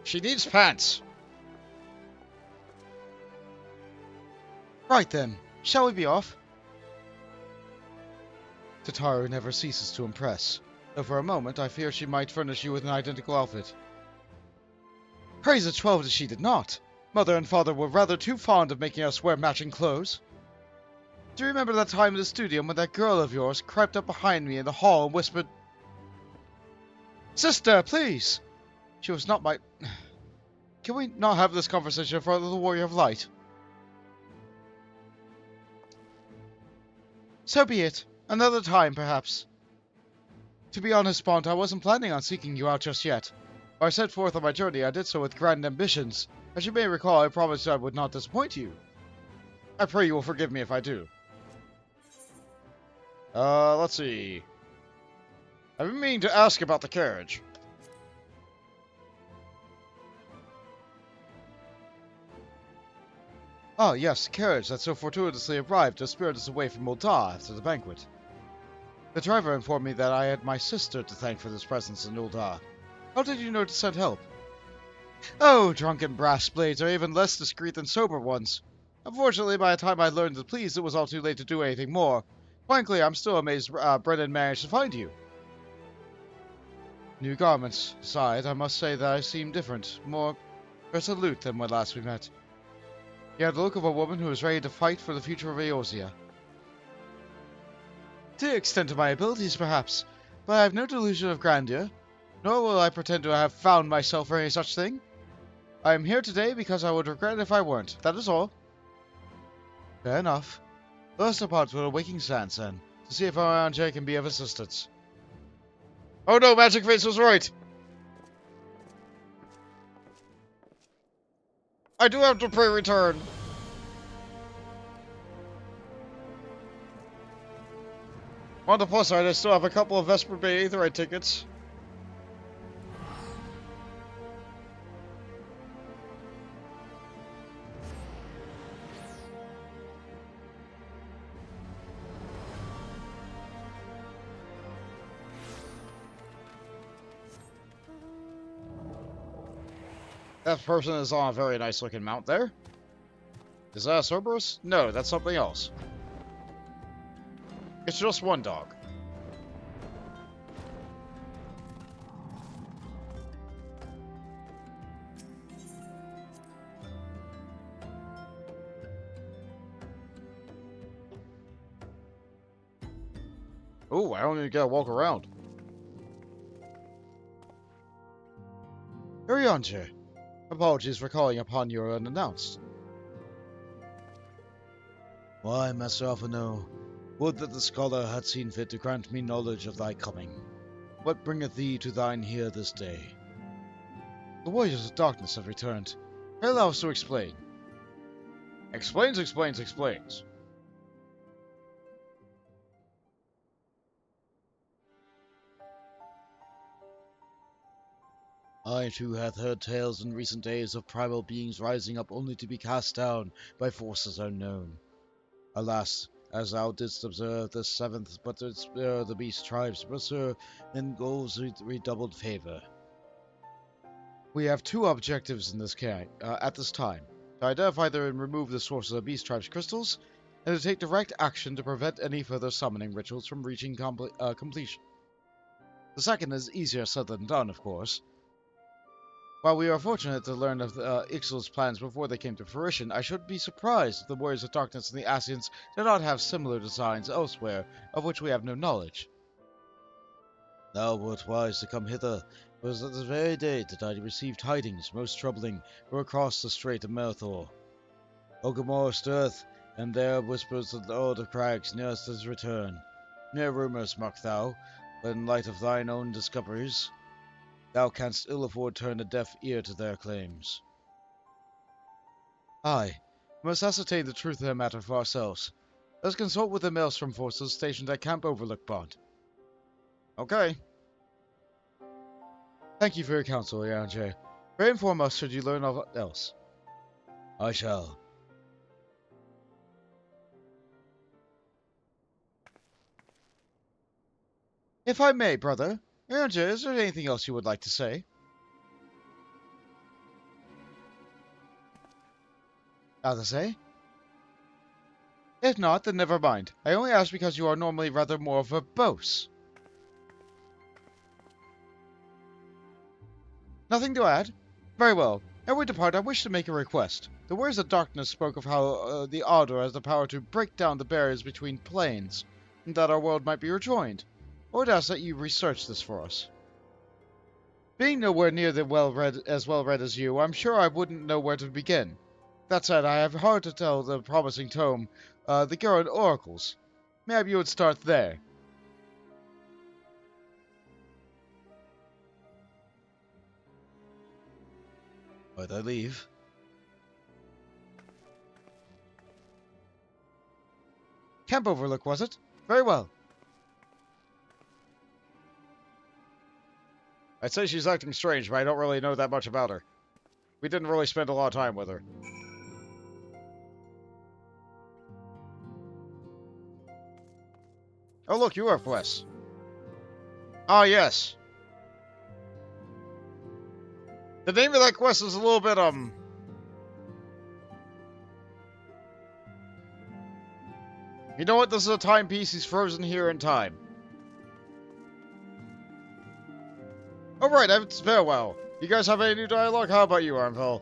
Speaker 1: She needs pants.
Speaker 16: Right then, shall we be off? Tataru never ceases to impress, though for a moment I fear she might furnish you with an identical outfit. Praise the 12 that she did not! Mother and father were rather too fond of making us wear matching clothes. Do you remember that time in the studio when that girl of yours crept up behind me in the hall and whispered, "Sister, please!" She was not my... Can we not have this conversation in front of the Warrior of Light? So be it. Another time, perhaps. To be honest, Bond, I wasn't planning on seeking you out just yet. When I set forth on my journey, I did so with grand ambitions. As you may recall, I promised I would not disappoint you. I pray you will forgive me if I do.
Speaker 1: Let's see. I've been meaning to ask about the carriage.
Speaker 16: Ah, yes, the carriage that so fortuitously arrived to spirit us away from Ul'dah after the banquet. The driver informed me that I had my sister to thank for this presence in Ul'dah. How did you know to send help? Oh, drunken brass blades are even less discreet than sober ones. Unfortunately, by the time I learned to please, it was all too late to do anything more. Frankly, I'm still amazed Brennan managed to find you. New garments aside, I must say that I seem different, more resolute than when last we met. You had the look of a woman who is ready to fight for the future of Eorzea. To the extent of my abilities, perhaps, but I have no delusion of grandeur, nor will I pretend to have found myself for any such thing. I am here today because I would regret it if I weren't, that is all. Fair enough. Let us depart to a waking sands, then, to see if our Anjay can be of assistance.
Speaker 1: Oh no, Magic Face was right! I do have to pre-return! On the plus side, I still have a couple of Vesper Bay Aetherite tickets. That person is on a very nice looking mount there. Is that a Cerberus? No, that's something else. It's just one dog. Oh, I don't even gotta walk around.
Speaker 16: Urianger, apologies for calling upon you unannounced.
Speaker 20: Why, Master Alphino, would that the scholar had seen fit to grant me knowledge of thy coming. What bringeth thee to thine here this day?
Speaker 16: The Warriors of Darkness have returned. Pray allow us to explain.
Speaker 1: Explains, explains, explains.
Speaker 20: I too hath heard tales in recent days of primal beings rising up only to be cast down by forces unknown. Alas, as thou didst observe, the seventh but the beast tribes pursue in goals redoubled favor.
Speaker 16: We have two objectives in this at this time: to identify and remove the sources of beast tribes' crystals, and to take direct action to prevent any further summoning rituals from reaching completion. The second is easier said than done, of course. While we are fortunate to learn of Ixal's plans before they came to fruition, I should be surprised if the Warriors of Darkness and the Ascians did not have similar designs elsewhere, of which we have no knowledge.
Speaker 20: Thou wert wise to come hither. It was at this very day that I received tidings most troubling from across the Strait of Melthor. Ogamor stirreth, and there whispers the Lord of Crags nearest his return. Mere rumours, mark thou, but in light of thine own discoveries, thou canst ill afford turn a deaf ear to their claims. Aye, we must ascertain the truth of the matter for ourselves. Let's consult with the Maelstrom forces stationed at Camp Overlook Pond.
Speaker 1: Okay.
Speaker 20: Thank you for your counsel, Yanje. Pray inform us should you learn of else. I shall.
Speaker 1: If I may, brother, Yanje, is there anything else you would like to say?
Speaker 20: Other say? If not, then never mind. I only ask because you are normally rather more verbose. Nothing to add? Very well. Ere we depart, I wish to make a request. The Warriors of Darkness spoke of how the Ardor has the power to break down the barriers between planes, and that our world might be rejoined. I would ask that you research this for us. Being nowhere near as well read as you, I'm sure I wouldn't know where to begin. That said, I have hard to tell the promising tome, the Gurren Oracles. Maybe you would start there. Might I leave? Camp Overlook, was it? Very well.
Speaker 1: I'd say she's acting strange, but I don't really know that much about her. We didn't really spend a lot of time with her. Oh, look, you are Wes. Ah, yes. The name of that quest is a little bit, You know what? This is a timepiece. He's frozen here in time. Alright, it's farewell. You guys have any new dialogue? How about you, Armfell?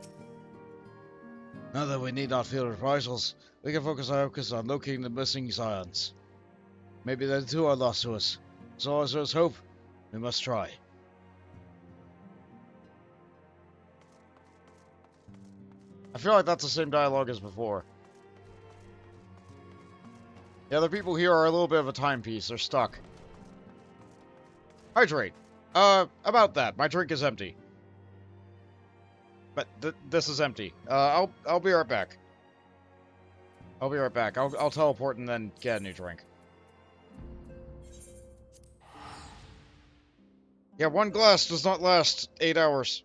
Speaker 20: Now that we need not fear reprisals, we can focus on locating the missing scions. Maybe they too are lost to us. As long as there's hope, we must try.
Speaker 1: I feel like that's the same dialogue as before. Yeah, the people here are a little bit of a timepiece. They're stuck. Hydrate. About that. My drink is empty. But this is empty. I'll be right back. I'll be right back. I'll teleport and then get a new drink. Yeah, one glass does not last 8 hours.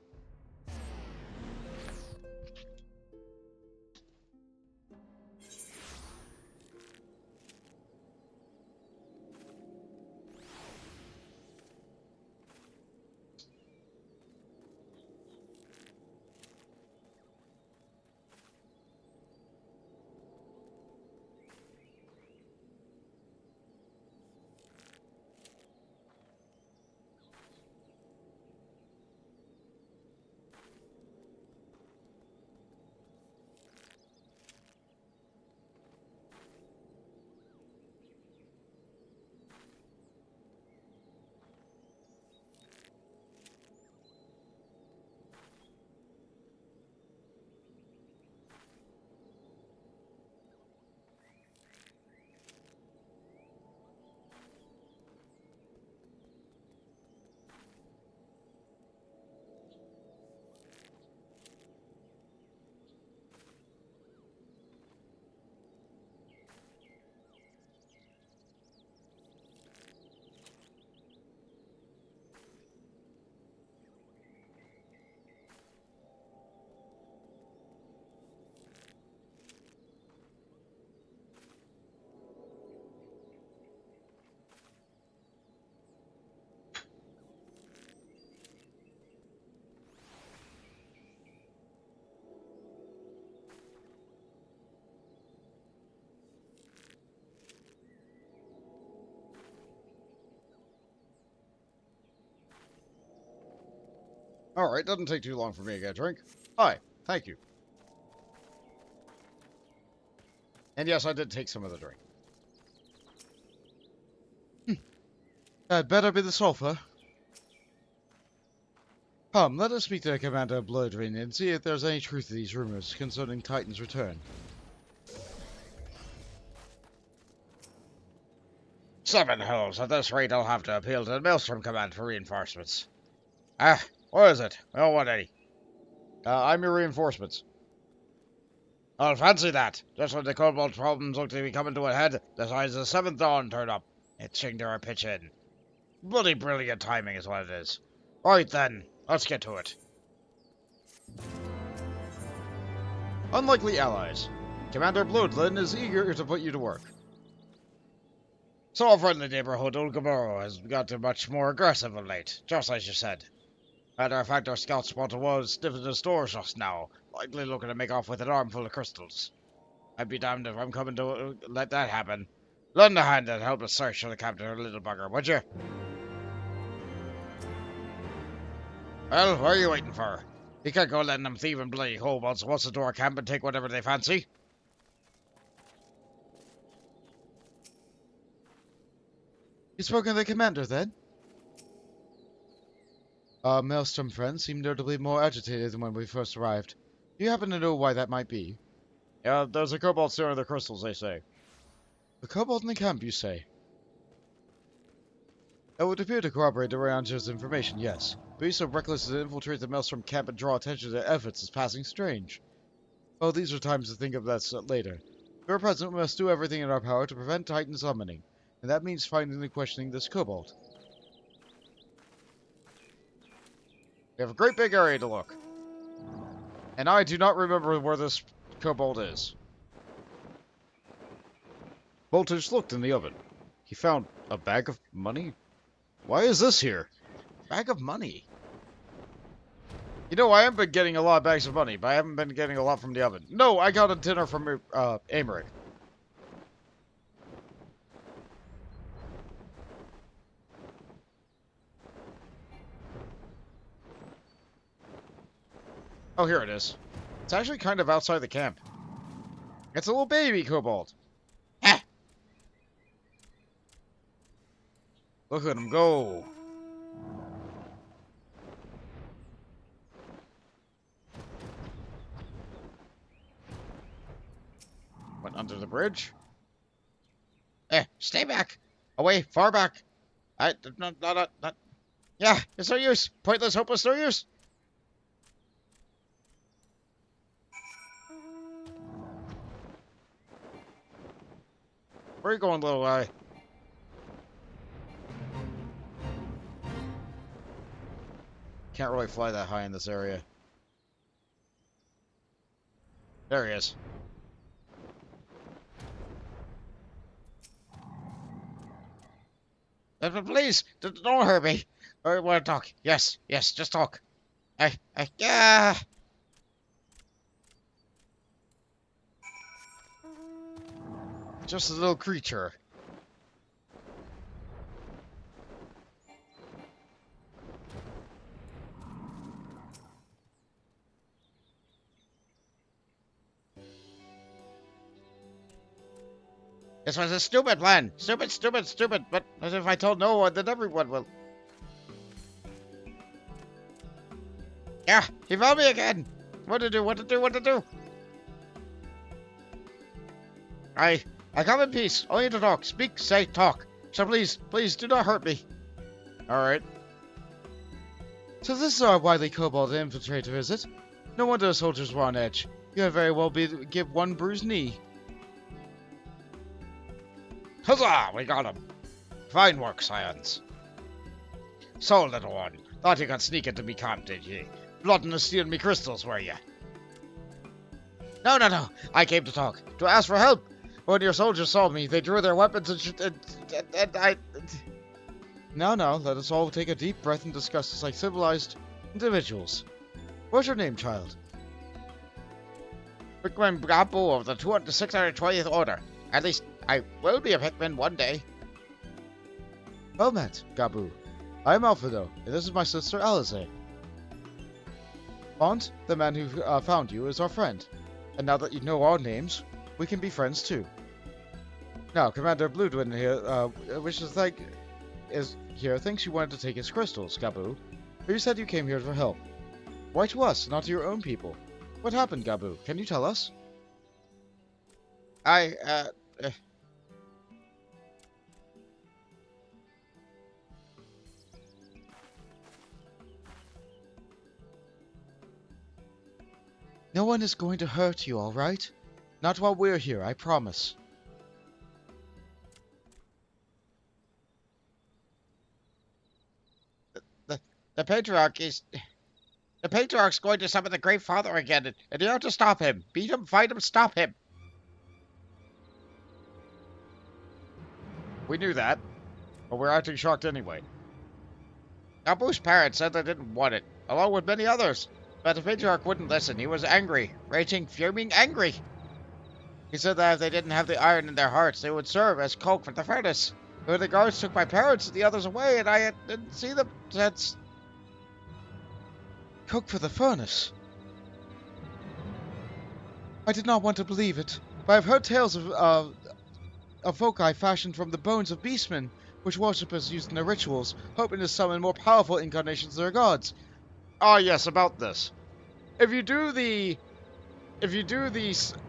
Speaker 1: Alright, doesn't take too long for me to get a drink. Hi, thank you. And yes, I did take some of the drink.
Speaker 20: That better be the sulfur. Come, let us speak to Commander Bloodring and see if there's any truth to these rumors concerning Titan's return.
Speaker 1: 7 hells. At this rate, I'll have to appeal to the Maelstrom Command for reinforcements. Ah, what is it? I don't want any. I'm your reinforcements. I'll fancy that. Just when the Cobalt problems look to be coming to a head, the signs of the 7th Dawn turn up. It's Chingdar pitch in. Bloody brilliant timing is what it is. Right then, let's get to it. Unlikely allies. Commander Bloodlin is eager to put you to work. So our friendly neighborhood Ulgamoro has gotten much more aggressive of late, just as you said. Matter of fact, our scout spotted one sniffing the stores just now, likely looking to make off with an armful of crystals. I'd be damned if I'm coming to let that happen. Lend a hand and help us search for the captain of the little bugger, would you? Well, what are you waiting for? You can't go letting them thieving bloody kobolds once into our camp and take whatever they fancy.
Speaker 16: You spoken to the commander, then? Our Maelstrom friends seem notably more agitated than when we first arrived. Do you happen to know why that might be?
Speaker 1: Yeah, there's a kobold stealing the crystals, they say.
Speaker 16: The kobold in the camp, you say? That would appear to corroborate Orianja's information, yes. But he's so reckless to infiltrate the Maelstrom camp and draw attention to their efforts is passing strange. Well, these are times to think of that later. For our present, we must do everything in our power to prevent Titan summoning, and that means finding and questioning this kobold.
Speaker 1: We have a great big area to look. And I do not remember where this kobold is. Voltage looked in the oven. He found a bag of money. Why is this here? Bag of money. You know, I haven't been getting a lot of bags of money, but I haven't been getting a lot from the oven. No, I got a dinner from Americ. Oh, here it is. It's actually kind of outside the camp. It's a little baby kobold. Ah! Look at him go. Went under the bridge. Stay back. Away, far back. Not. Yeah, it's no use. Pointless, hopeless, no use. Where are you going, little guy? Can't really fly that high in this area. There he is. Please, don't hurt me. I want to talk. Yes, just talk. Yeah. Just a little creature. This was a stupid plan. Stupid. But as if I told no one, then everyone will. Yeah, he found me again. What to do? I come in peace, only to talk. Speak, say, talk. So please, do not hurt me. Alright.
Speaker 16: So this is our wily kobold infiltrator, is it? No wonder the soldiers were on edge. You have very well give one bruised knee.
Speaker 1: Huzzah! We got him. Fine work, Scions. So, little one, thought you could sneak into me camp, did ye? Plotting to steal me crystals, were ye? No. I came to talk. To ask for help. When your soldiers saw me, they drew their weapons and I...
Speaker 16: Now, let us all take a deep breath and discuss this like civilized individuals. What's your name, child?
Speaker 1: Pikmin Gabu of the 620th Order. At least, I will be a Pikmin one day.
Speaker 16: Well met, Gabu. I am Alfredo, and this is my sister Alize. Font, the man who found you, is our friend. And now that you know our names, we can be friends too. Now, Commander Bloodwin here, thinks you wanted to take his crystals, Gabu. But you said you came here for help. Why to us, not to your own people? What happened, Gabu? Can you tell us? No one is going to hurt you, all right? Not while we're here, I promise.
Speaker 20: The Patriarch is... The Patriarch's going to summon the Great Father again, and you have to stop him. Beat him, fight him, stop him.
Speaker 1: We knew that, but we're acting shocked anyway.
Speaker 20: Abu's parents said they didn't want it, along with many others. But the Patriarch wouldn't listen. He was angry. Raging, fuming, angry. He said that if they didn't have the iron in their hearts, they would serve as coke for the furnace. But the guards took my parents and the others away, and I didn't see them since.
Speaker 16: Coke for the furnace? I did not want to believe it, but I've heard tales of foci fashioned from the bones of beastmen, which worshippers used in their rituals, hoping to summon more powerful incarnations of their gods.
Speaker 1: Ah, yes, about this. If you do these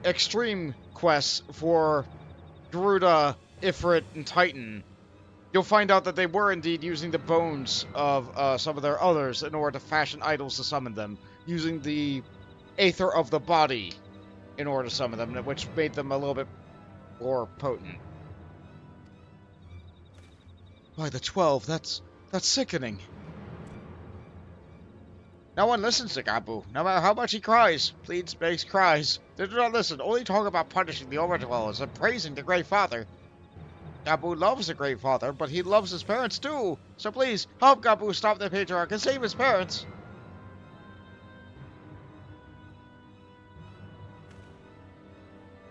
Speaker 1: extreme quests for Garuda, Ifrit, and Titan, you'll find out that they were indeed using the bones of some of their others in order to fashion idols to summon them, using the aether of the body in order to summon them, which made them a little bit more potent.
Speaker 16: By the 12, that's sickening.
Speaker 20: No one listens to Gabu, no matter how much he cries, pleads, begs, cries. They do not listen, only talk about punishing the Overdwellers and praising the Great Father. Gabu loves the Great Father, but he loves his parents too. So please, help Gabu stop the Patriarch and save his parents.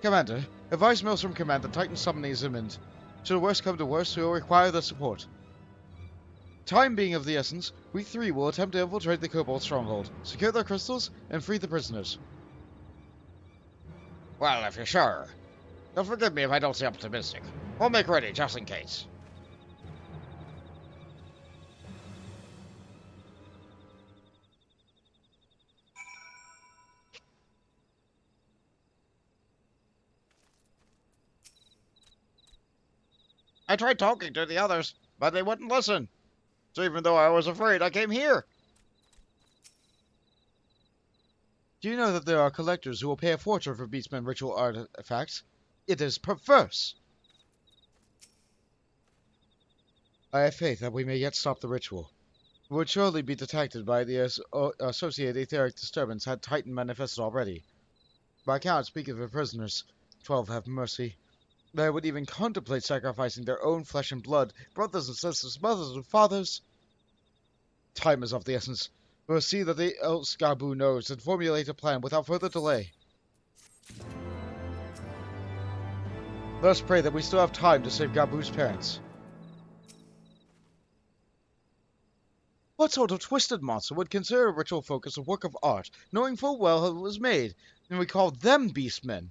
Speaker 16: Commander, advise Maelstrom Command that Titan summoning is imminent. Should the worst come to worst, we will require their support. Time being of the essence, we three will attempt to infiltrate the Kobold stronghold, secure their crystals, and free the prisoners.
Speaker 20: Well, if you're sure. Don't forgive me if I don't seem optimistic. We'll make ready, just in case. I tried talking to the others, but they wouldn't listen. So even though I was afraid, I came here.
Speaker 16: Do you know that there are collectors who will pay a fortune for Beastmen ritual artifacts? It is perverse! I have faith that we may yet stop the ritual. It would surely be detected by the associated etheric disturbance had Titan manifested already. But I cannot speak of the prisoners. 12 have mercy. They would even contemplate sacrificing their own flesh and blood, brothers and sisters, mothers and fathers. Time is of the essence. We will see that the else Gabu knows and formulate a plan without further delay. Let us pray that we still have time to save Gabu's parents. What sort of twisted monster would consider a ritual focus a work of art, knowing full well how it was made, and we call them beastmen?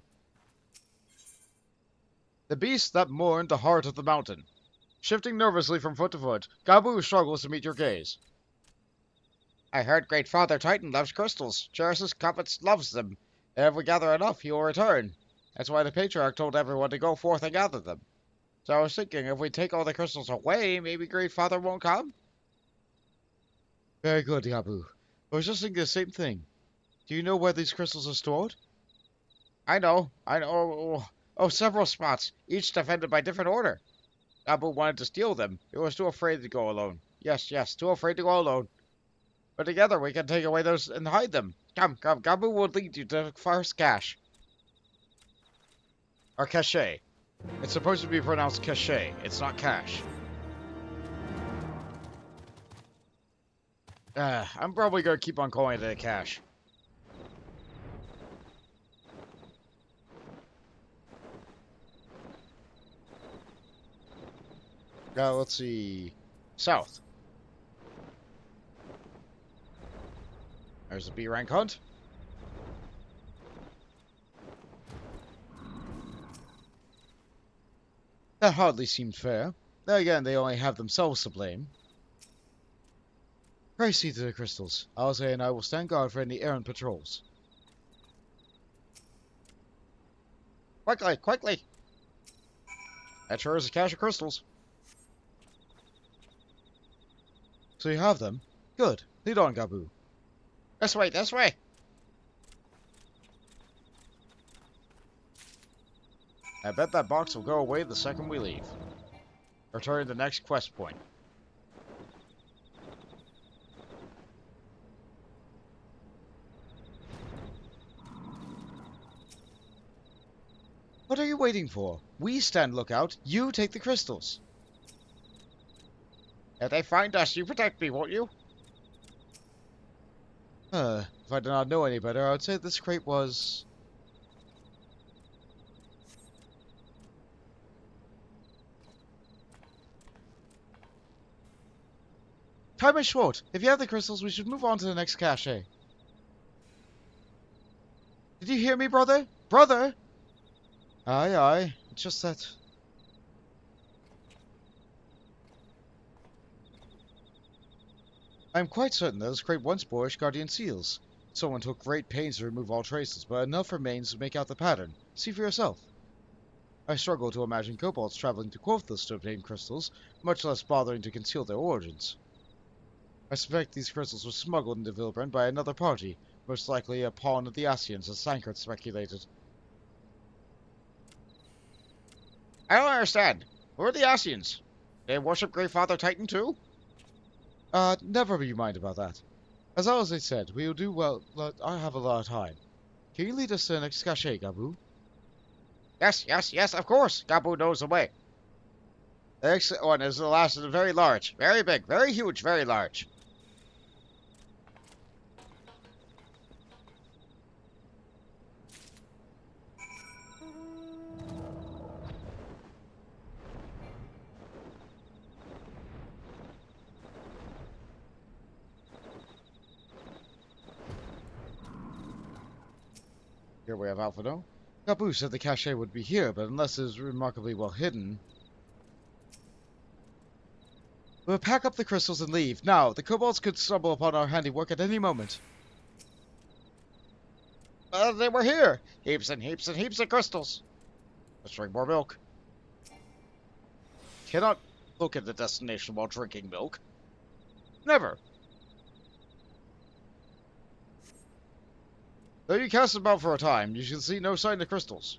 Speaker 1: The beast that mourned the heart of the mountain. Shifting nervously from foot to foot, Gabu struggles to meet your gaze.
Speaker 20: I heard Great Father Titan loves crystals, cherishes, covets, loves them. And if we gather enough, he will return. That's why the Patriarch told everyone to go forth and gather them. So I was thinking, if we take all the crystals away, maybe Great Father won't come?
Speaker 16: Very good, Gabu. I was just thinking the same thing. Do you know where these crystals are stored?
Speaker 20: I know. Oh, several spots, each defended by different order. Gabu wanted to steal them. He was too afraid to go alone. Yes, too afraid to go alone. But together we can take away those and hide them. Come, Gabu will lead you to first cache.
Speaker 1: Or cache. It's supposed to be pronounced cache. It's not cache. I'm probably going to keep on calling it a cache. Let's see. South. There's a B rank hunt.
Speaker 16: That hardly seemed fair. Then again, they only have themselves to blame. Pray see to the crystals. Alzay and I will stand guard for any errant patrols.
Speaker 20: Quickly!
Speaker 1: That sure is a cache of crystals.
Speaker 16: So you have them? Good. Lead on, Gabu.
Speaker 20: This way!
Speaker 1: I bet that box will go away the second we leave. Return to the next quest point.
Speaker 16: What are you waiting for? We stand lookout, you take the crystals.
Speaker 1: If they find us, you protect me, won't you?
Speaker 16: If I did not know any better, I would say this crate was... Time is short. If you have the crystals, we should move on to the next cache. Did you hear me, brother? Brother? Aye, aye. It's just that... I am quite certain that this crate once bore Ishgardian seals. Someone took great pains to remove all traces, but enough remains to make out the pattern. See for yourself. I struggle to imagine kobolds traveling to Quothus to obtain crystals, much less bothering to conceal their origins. I suspect these crystals were smuggled into Vilbrand by another party, most likely a pawn of the Asians, as Sankert speculated.
Speaker 1: I don't understand. Who are the Asians? They worship Great Father Titan too?
Speaker 16: Never you mind about that. As I always said, we will do well. I have a lot of time. Can you lead us to the next cache, Gabu?
Speaker 1: Yes, of course. Gabu knows the way. The next one is the last of the very large, very big, very huge, very large.
Speaker 16: Here we have Alphino. Gabu said the cache would be here, but unless it is remarkably well hidden... We'll pack up the crystals and leave. Now, the kobolds could stumble upon our handiwork at any moment.
Speaker 1: They were here! Heaps and heaps and heaps of crystals. Let's drink more milk. Cannot look at the destination while drinking milk. Never. Though you cast about for a time, you should see no sign of crystals.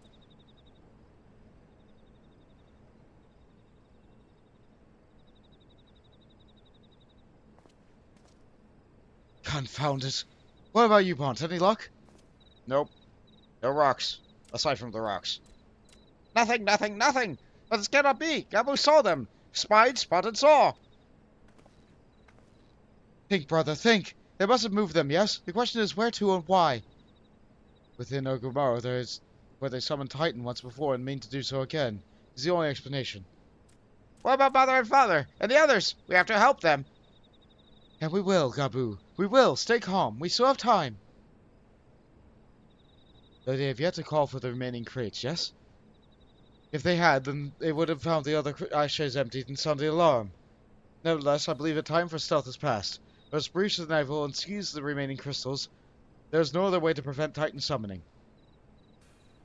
Speaker 16: Confound it. What about you, Bont? Any luck?
Speaker 1: Nope. No rocks. Aside from the rocks. Nothing! But this cannot be! Gabu saw them! Spied, spotted, saw!
Speaker 16: Think, brother, think! They must have moved them, yes? The question is where to and why. Within Ogumaro, there is where they summoned Titan once before and mean to do so again. Is the only explanation.
Speaker 1: What about Mother and Father? And the others? We have to help them.
Speaker 16: And we will, Gabu. We will. Stay calm. We still have time. Though they have yet to call for the remaining crates, yes? If they had, then they would have found the other caches emptied and sounded the alarm. Nevertheless, I believe the time for stealth has passed. Let us breach the Navel and seize the remaining crystals. There is no other way to prevent Titan summoning.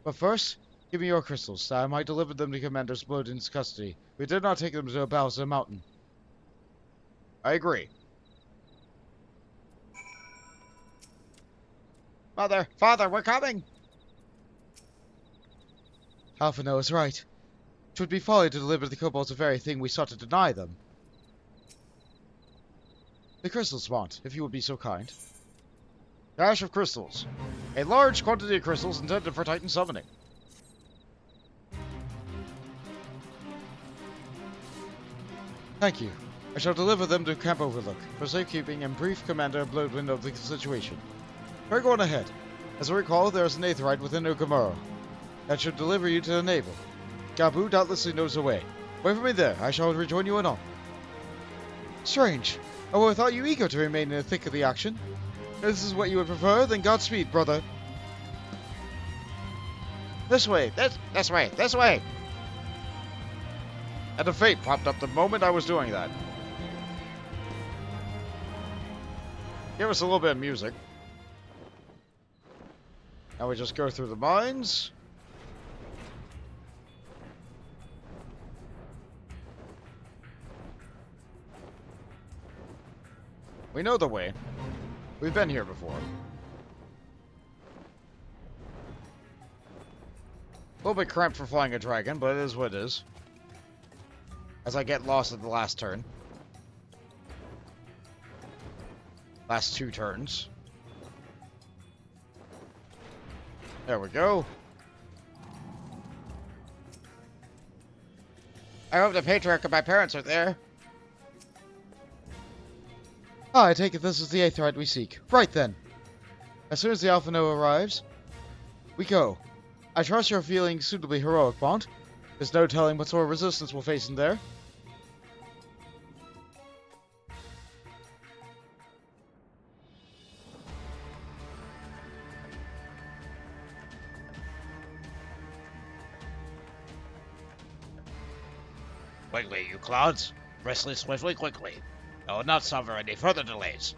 Speaker 16: But first, give me your crystals, that I might deliver them to Commander Splodin's custody. We did not take them to the bowels of the mountain.
Speaker 1: I agree. Mother, Father, we're coming!
Speaker 16: Alphino is right. It would be folly to deliver the kobolds the very thing we sought to deny them. The crystals, Bont, if you would be so kind.
Speaker 1: Cache of crystals. A large quantity of crystals intended for Titan summoning.
Speaker 16: Thank you. I shall deliver them to Camp Overlook, for safekeeping and brief Commander Bloodwind of the situation. We're going ahead. As I recall, there is an aetheryte within Okamura. That should deliver you to the Navel. Gabu doubtlessly knows the way. Wait for me there. I shall rejoin you anon. Strange. I would have thought you eager to remain in the thick of the action. If this is what you would prefer, then Godspeed, brother.
Speaker 1: This way! This way! And a fate popped up the moment I was doing that. Give us a little bit of music. Now we just go through the mines. We know the way. We've been here before. A little bit cramped for flying a dragon, but it is what it is. As I get lost at the last turn. Last 2 turns. There we go. I hope the patriarch of my parents are there.
Speaker 16: Ah, I take it this is the Aetheryte we seek. Right then. As soon as the Alphino arrives, we go. I trust you're feeling suitably heroic, Bond. There's no telling what sort of resistance we'll face in there.
Speaker 20: Quickly, you clouds. Wrestling swiftly, quickly. I will not suffer any further delays.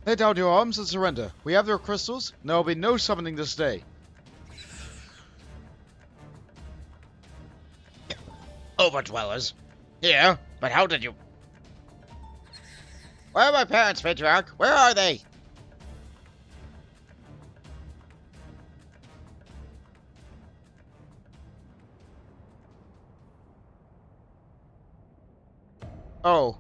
Speaker 16: Lay down your arms and surrender. We have their crystals, and there will be no summoning this day.
Speaker 20: Overdwellers. Here? But how did you...
Speaker 1: Where are my parents, patriarch? Where are they? Oh.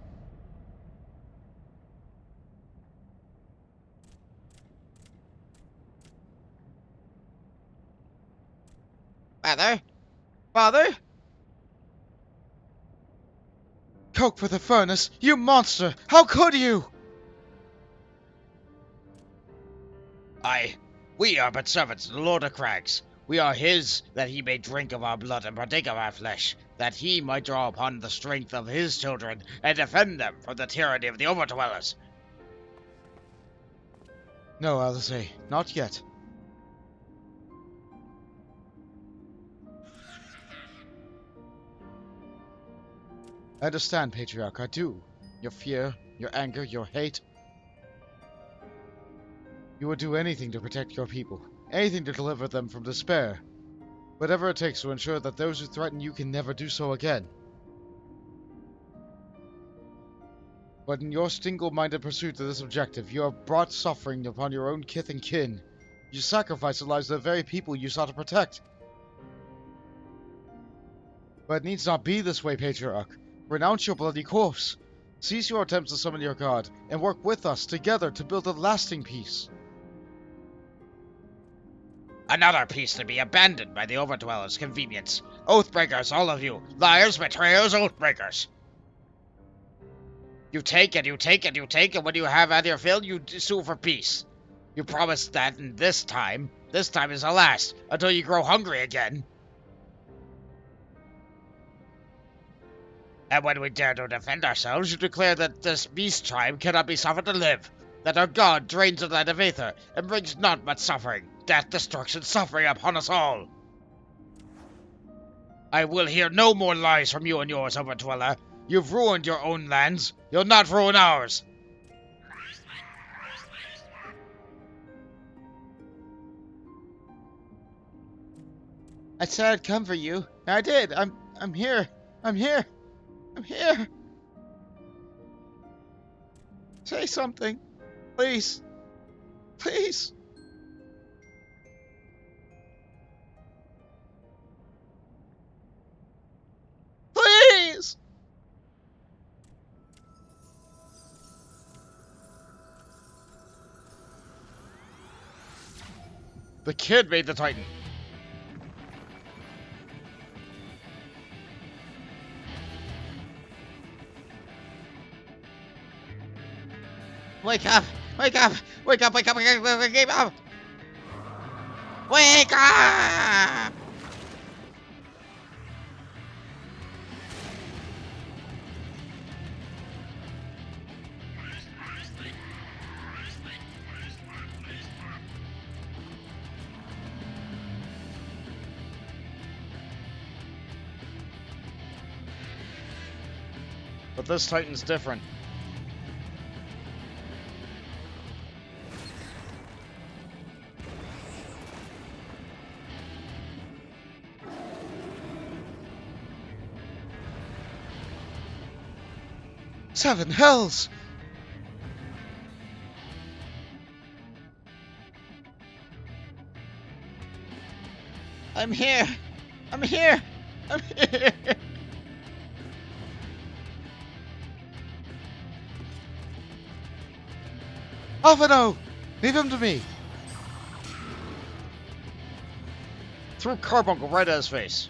Speaker 1: Father? Father?
Speaker 16: Coke for the furnace? You monster! How could you?
Speaker 20: We are but servants of the Lord of Crags. We are his, that he may drink of our blood and partake of our flesh, that he might draw upon the strength of his children and defend them from the tyranny of the Overdwellers.
Speaker 16: No, Alice, not yet. I understand, Patriarch, I do. Your fear, your anger, your hate. You would do anything to protect your people, anything to deliver them from despair. Whatever it takes to ensure that those who threaten you can never do so again. But in your single-minded pursuit of this objective, you have brought suffering upon your own kith and kin. You sacrificed the lives of the very people you sought to protect. But it needs not be this way, Patriarch. Renounce your bloody course. Cease your attempts to summon your god, and work with us together to build a lasting peace.
Speaker 20: Another peace to be abandoned by the Overdwellers' convenience. Oathbreakers, all of you. Liars, betrayers, oathbreakers. You take and you take and you take, and when you have had your fill, you sue for peace. You promised that, and this time is the last, until you grow hungry again. And when we dare to defend ourselves, you declare that this beast tribe cannot be suffered to live, that our god drains the land of Aether, and brings naught but suffering, death, destruction, suffering upon us all. I will hear no more lies from you and yours, Overdweller. You've ruined your own lands. You'll not ruin ours.
Speaker 16: I said I'd come for you. I did. I'm here. I'm here. I'm here. Say something. Please. Please. Please!
Speaker 1: The kid made the Titan.
Speaker 20: Wake up! Wake up! Wake up! Wake up! Wake up! Wake up! Wake up!
Speaker 1: But this Titan's different.
Speaker 16: Seven hells!
Speaker 1: I'm here! I'm here! I'm here!
Speaker 16: Alphino! Leave him to me!
Speaker 1: Threw Carbuncle right at his face.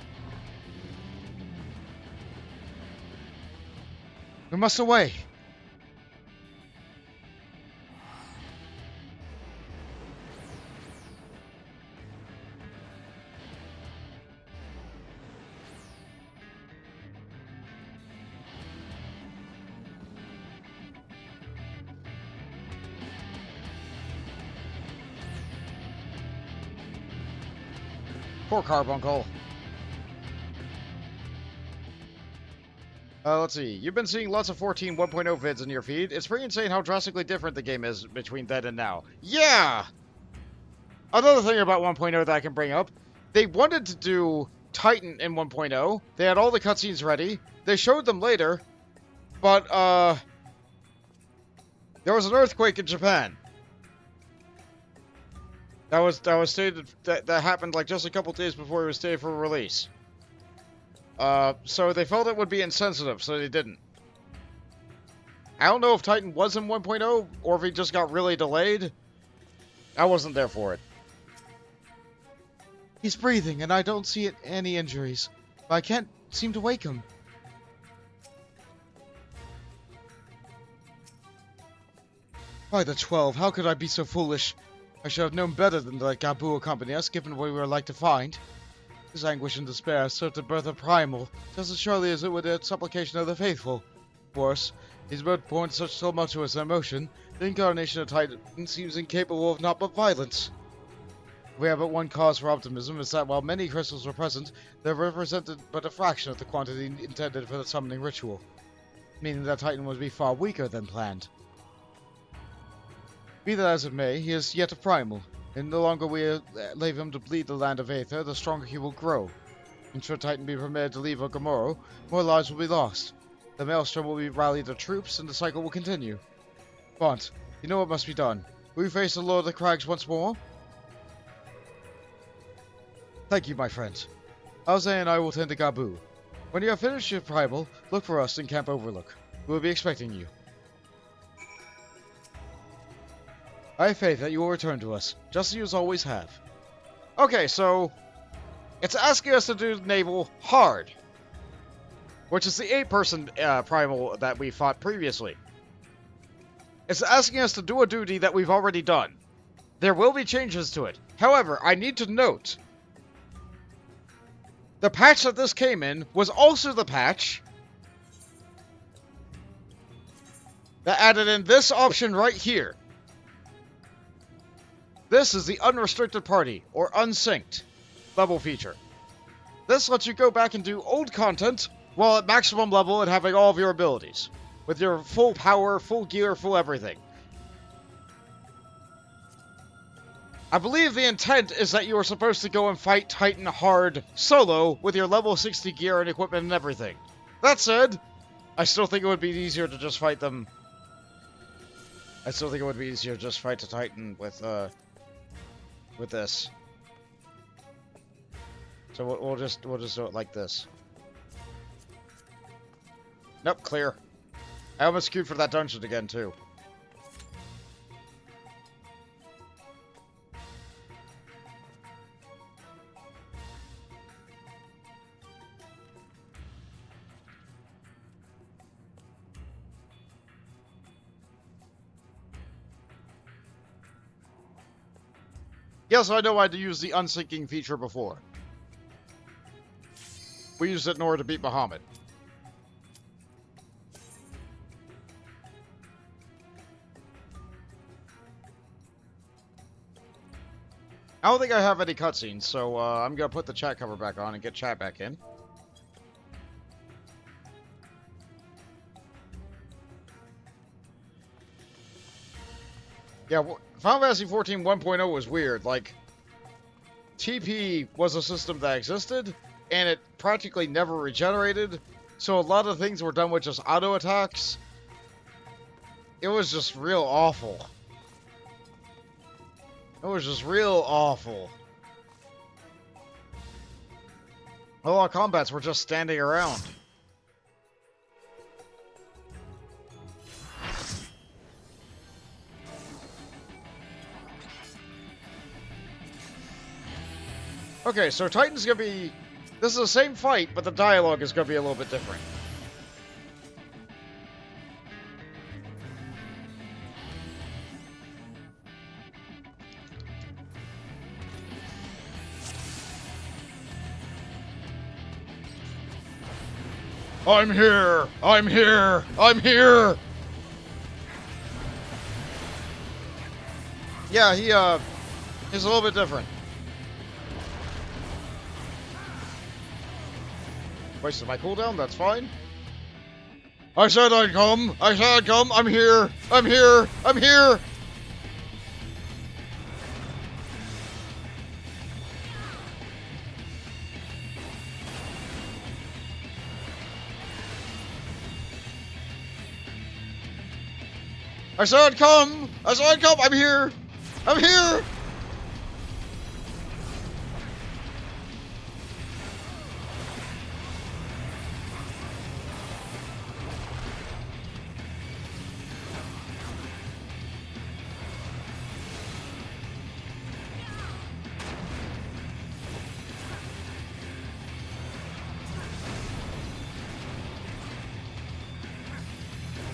Speaker 16: We must away!
Speaker 1: Poor Carbuncle. Let's see. You've been seeing lots of 14 1.0 vids in your feed. It's pretty insane how drastically different the game is between then and now. Yeah! Another thing about 1.0 that I can bring up. They wanted to do Titan in 1.0. They had all the cutscenes ready. They showed them later. But, there was an earthquake in Japan. That was stated that happened like just a couple days before it was stated for release. So they felt it would be insensitive, so they didn't. I don't know if Titan was in 1.0 or if he just got really delayed. I wasn't there for it.
Speaker 16: He's breathing, and I don't see any injuries. But I can't seem to wake him. By the 12, how could I be so foolish? I should have known better than to let Gabu accompany us, given what we were like to find. His anguish and despair served to birth a primal, just as surely as it would a supplication of the faithful. Worse, he's both born to such tumultuous emotion, the incarnation of Titan seems incapable of naught but violence. We have but one cause for optimism, is that while many crystals were present, they represented but a fraction of the quantity intended for the summoning ritual, meaning that Titan would be far weaker than planned. Be that as it may, he is yet a primal, and the longer we leave him to bleed the land of Aether, the stronger he will grow. And should Titan be permitted to leave Ogamoro, more lives will be lost. The Maelstrom will be rallied to troops, and the cycle will continue. Font, you know what must be done. Will you face the Lord of the Crags once more? Thank you, my friend. Alze and I will tend to Gabu. When you have finished your primal, look for us in Camp Overlook. We will be expecting you. I have faith that you will return to us, just as you always have.
Speaker 1: Okay, so it's asking us to do Navel hard, which is the 8-person primal that we fought previously. It's asking us to do a duty that we've already done. There will be changes to it. However, I need to note, the patch that this came in was also the patch that added in this option right here. This is the unrestricted party, or unsynced, level feature. This lets you go back and do old content while at maximum level and having all of your abilities. With your full power, full gear, full everything. I believe the intent is that you are supposed to go and fight Titan hard solo with your level 60 gear and equipment and everything. That said, I still think it would be easier to just fight them. I still think it would be easier to just fight the Titan with this. So we'll just do it like this. Nope, clear. I almost queued for that dungeon again too. Yes, I know I had to use the unsyncing feature before. We used it in order to beat Bahamut. I don't think I have any cutscenes, so I'm gonna put the chat cover back on and get chat back in. Yeah, Final Fantasy XIV 1.0 was weird. Like, TP was a system that existed, and it practically never regenerated, so a lot of things were done with just auto attacks. It was just real awful. It was just real awful. All our combats were just standing around. Okay, so Titan's gonna be... This is the same fight, but the dialogue is gonna be a little bit different. I'm here! I'm here! I'm here! Yeah, he's a little bit different. Wasted my cooldown, that's fine. I said I'd come! I said I'd come! I'm here! I'm here! I'm here! I said I'd come! I said I'd come! I'm here! I'm here!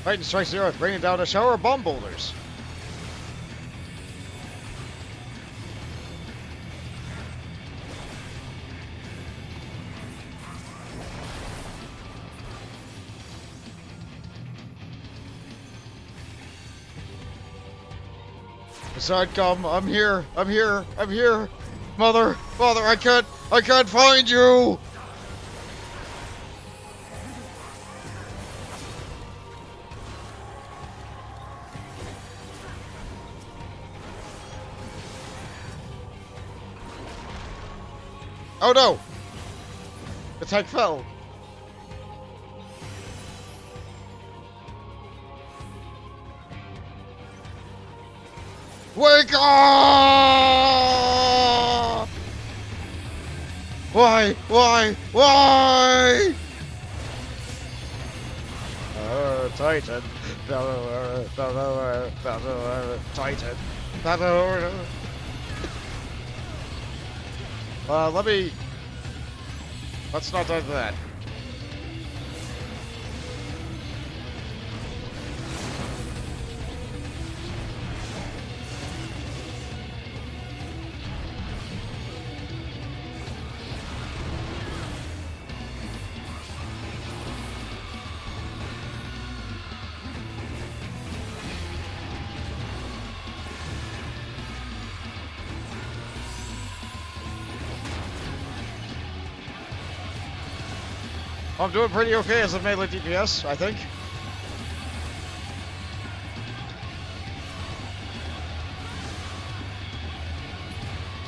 Speaker 1: Titan strikes the earth, bringing down a shower of bomb boulders. Side come, I'm here, I'm here, I'm here. Mother, Father, I can't find you! Oh no! The tank fell. Wake up! Why? Titan. Titan. Let's not do that. I'm doing pretty okay as a melee DPS, I think.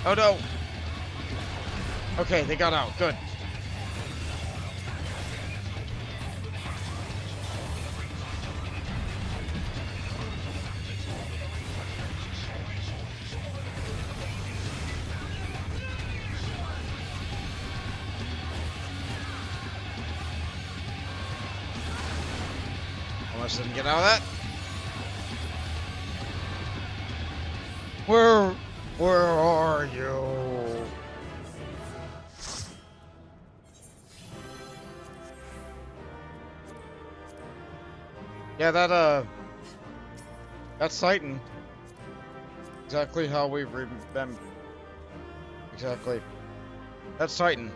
Speaker 1: Oh no! Okay, they got out. Good. Almost didn't get out of that. Where are you? Yeah, that's Titan. Exactly how we remember. Exactly. That's Titan.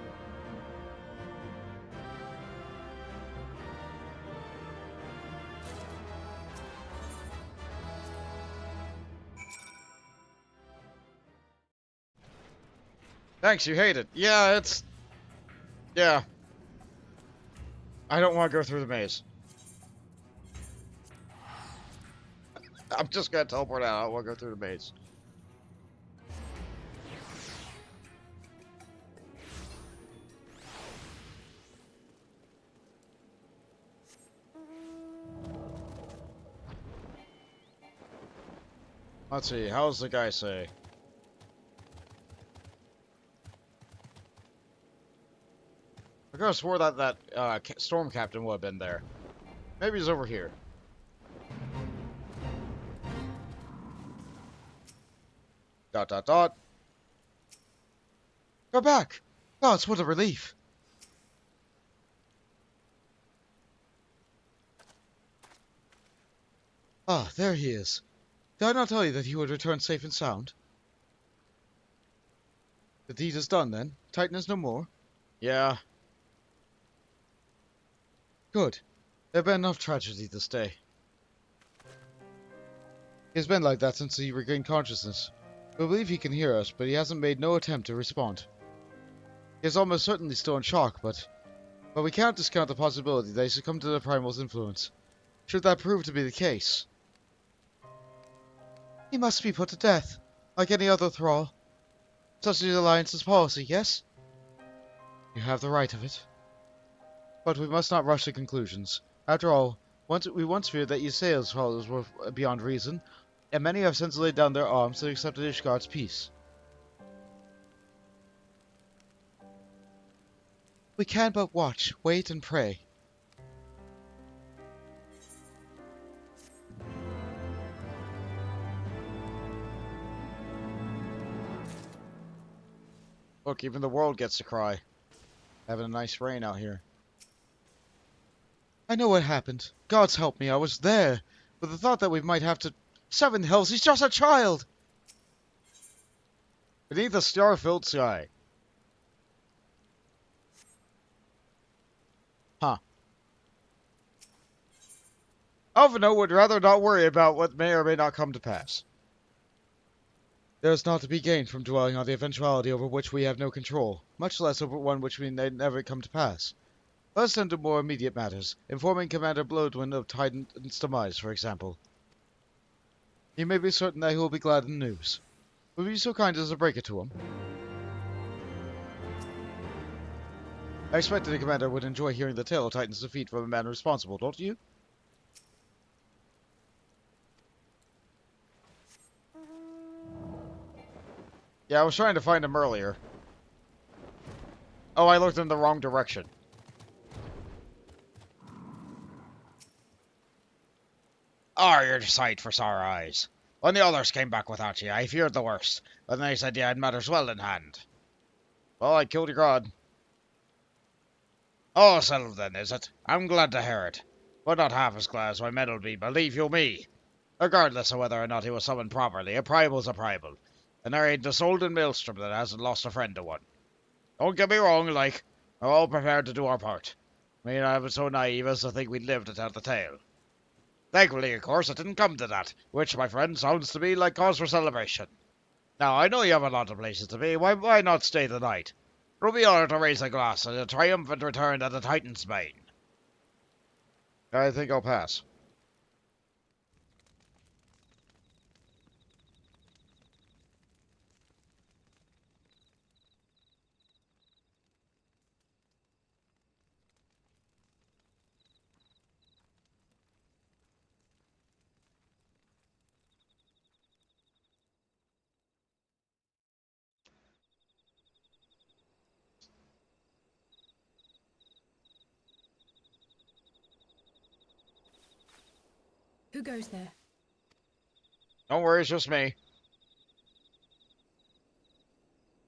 Speaker 1: Thanks, you hate it. Yeah, it's... Yeah. I don't want to go through the maze. I'm just gonna teleport out. I don't want to go through the maze. Let's see, how's the guy say? I could have swore that storm captain would have been there. Maybe he's over here. Dot dot dot.
Speaker 16: You're back! Gods, what a relief! Ah, there he is. Did I not tell you that he would return safe and sound? The deed is done, then? Titan is no more?
Speaker 1: Yeah.
Speaker 16: Good. There have been enough tragedy this day. He's been like that since he regained consciousness. We believe he can hear us, but he hasn't made no attempt to respond. He is almost certainly still in shock, but we can't discount the possibility that he succumbed to the Primal's influence. Should that prove to be the case, he must be put to death, like any other thrall. Such is the Alliance's policy, yes? You have the right of it. But we must not rush to conclusions. After all, we once feared that Ysael's followers were beyond reason, and many have since laid down their arms and accepted Ishgard's peace. We can but watch, wait, and pray.
Speaker 1: Look, even the world gets to cry. Having a nice rain out here.
Speaker 16: I know what happened. Gods help me, I was there. But the thought that we might have to... Seven hells, he's just a child!
Speaker 1: Beneath a star-filled sky. Huh. Alphinaud would rather not worry about what may or may not come to pass.
Speaker 16: There is naught to be gained from dwelling on the eventuality over which we have no control, much less over one which may never come to pass. Let us tend to more immediate matters, informing Commander Blodwyn of Titan's demise, for example. You may be certain that he will be glad in the news. Will you be so kind as to break it to him?
Speaker 1: I expected the Commander would enjoy hearing the tale of Titan's defeat from a man responsible, don't you? Yeah, I was trying to find him earlier. Oh, I looked in the wrong direction. Oh, you're a sight for sore eyes. When the others came back without you, I feared the worst. But then they said you had matters well in hand. Well, I killed your god. Oh, settled then, is it? I'm glad to hear it. But not half as glad as my men will be, believe you me. Regardless of whether or not he was summoned properly, a primal's a primal. And there ain't a soul in Maelstrom that hasn't lost a friend to one. Don't get me wrong, like, we're all prepared to do our part. I mean, I was so naive as to think we'd live to tell the tale. Thankfully, of course, it didn't come to that, which, my friend, sounds to me like cause for celebration. Now, I know you have a lot of places to be, why not stay the night? It'll be honor to raise a glass at a triumphant return to the Titan's bane. I think I'll pass.
Speaker 17: Who goes there?
Speaker 1: Don't worry, it's just me.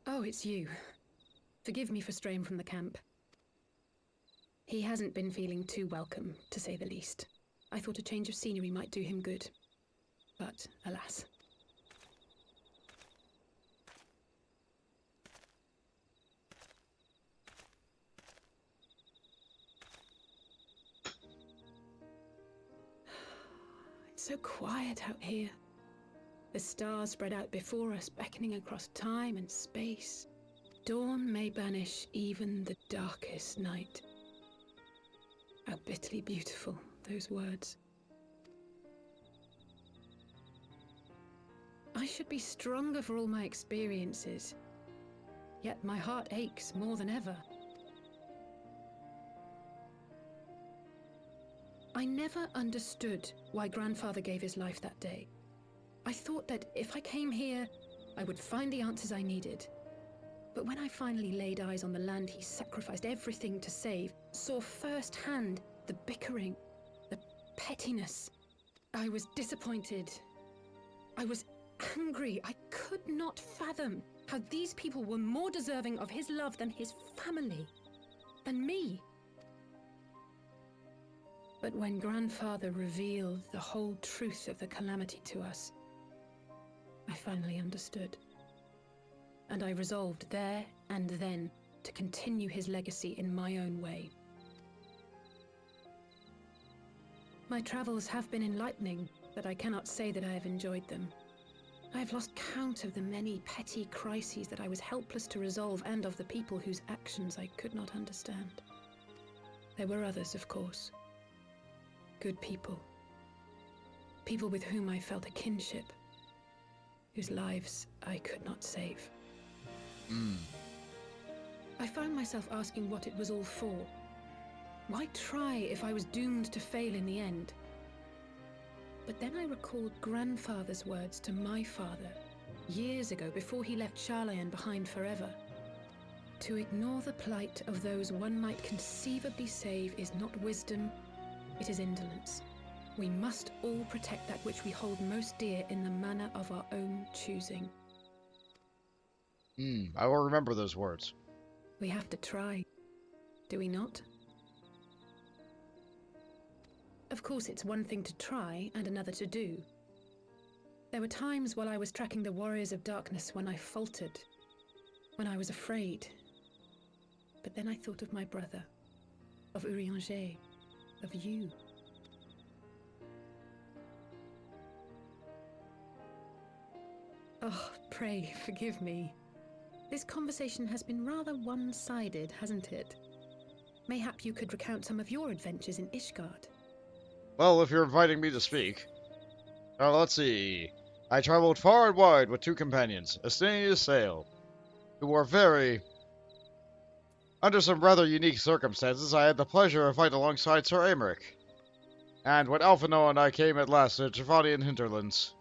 Speaker 17: Oh, it's you. Forgive me for straying from the camp. He hasn't been feeling too welcome, to say the least. I thought a change of scenery might do him good. But, alas. It's so quiet out here. The stars spread out before us, beckoning across time and space. Dawn may banish even the darkest night. How bitterly beautiful, those words. I should be stronger for all my experiences, yet my heart aches more than ever. I never understood why Grandfather gave his life that day. I thought that if I came here, I would find the answers I needed. But when I finally laid eyes on the land he sacrificed everything to save, saw firsthand the bickering, the pettiness, I was disappointed. I was angry. I could not fathom how these people were more deserving of his love than his family, than me. But when Grandfather revealed the whole truth of the calamity to us, I finally understood. And I resolved there and then to continue his legacy in my own way. My travels have been enlightening, but I cannot say that I have enjoyed them. I have lost count of the many petty crises that I was helpless to resolve, and of the people whose actions I could not understand. There were others, of course. Good people. People with whom I felt a kinship, whose lives I could not save. I found myself asking what it was all for. Why try if I was doomed to fail in the end? But then I recalled Grandfather's words to my father, years ago, before he left Charlayan behind forever. To ignore the plight of those one might conceivably save is not wisdom, it is indolence. We must all protect that which we hold most dear in the manner of our own choosing.
Speaker 1: I will remember those words.
Speaker 17: We have to try, do we not? Of course, it's one thing to try and another to do. There were times while I was tracking the Warriors of Darkness when I faltered, when I was afraid. But then I thought of my brother, of Urianger, of you. Oh, pray forgive me. This conversation has been rather one-sided, hasn't it? Mayhap you could recount some of your adventures in Ishgard.
Speaker 1: Well, if you're inviting me to speak. Let's see. I traveled far and wide with two companions, Estinian Sale, who were very... Under some rather unique circumstances, I had the pleasure of fighting alongside Sir Aymeric. And when Alphino and I came at last to the Travadian hinterlands...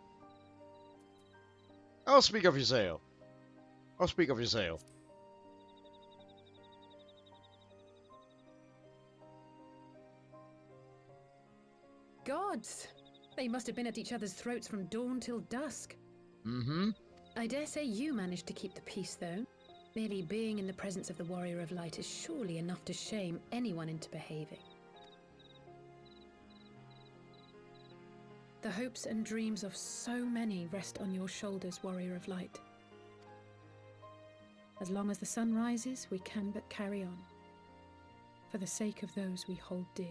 Speaker 1: I'll speak of Ysael. I'll speak of Ysael.
Speaker 17: Gods! They must have been at each other's throats from dawn till dusk. I dare say you managed to keep the peace, though. Merely being in the presence of the Warrior of Light is surely enough to shame anyone into behaving. The hopes and dreams of so many rest on your shoulders, Warrior of Light. As long as the sun rises, we can but carry on, for the sake of those we hold dear.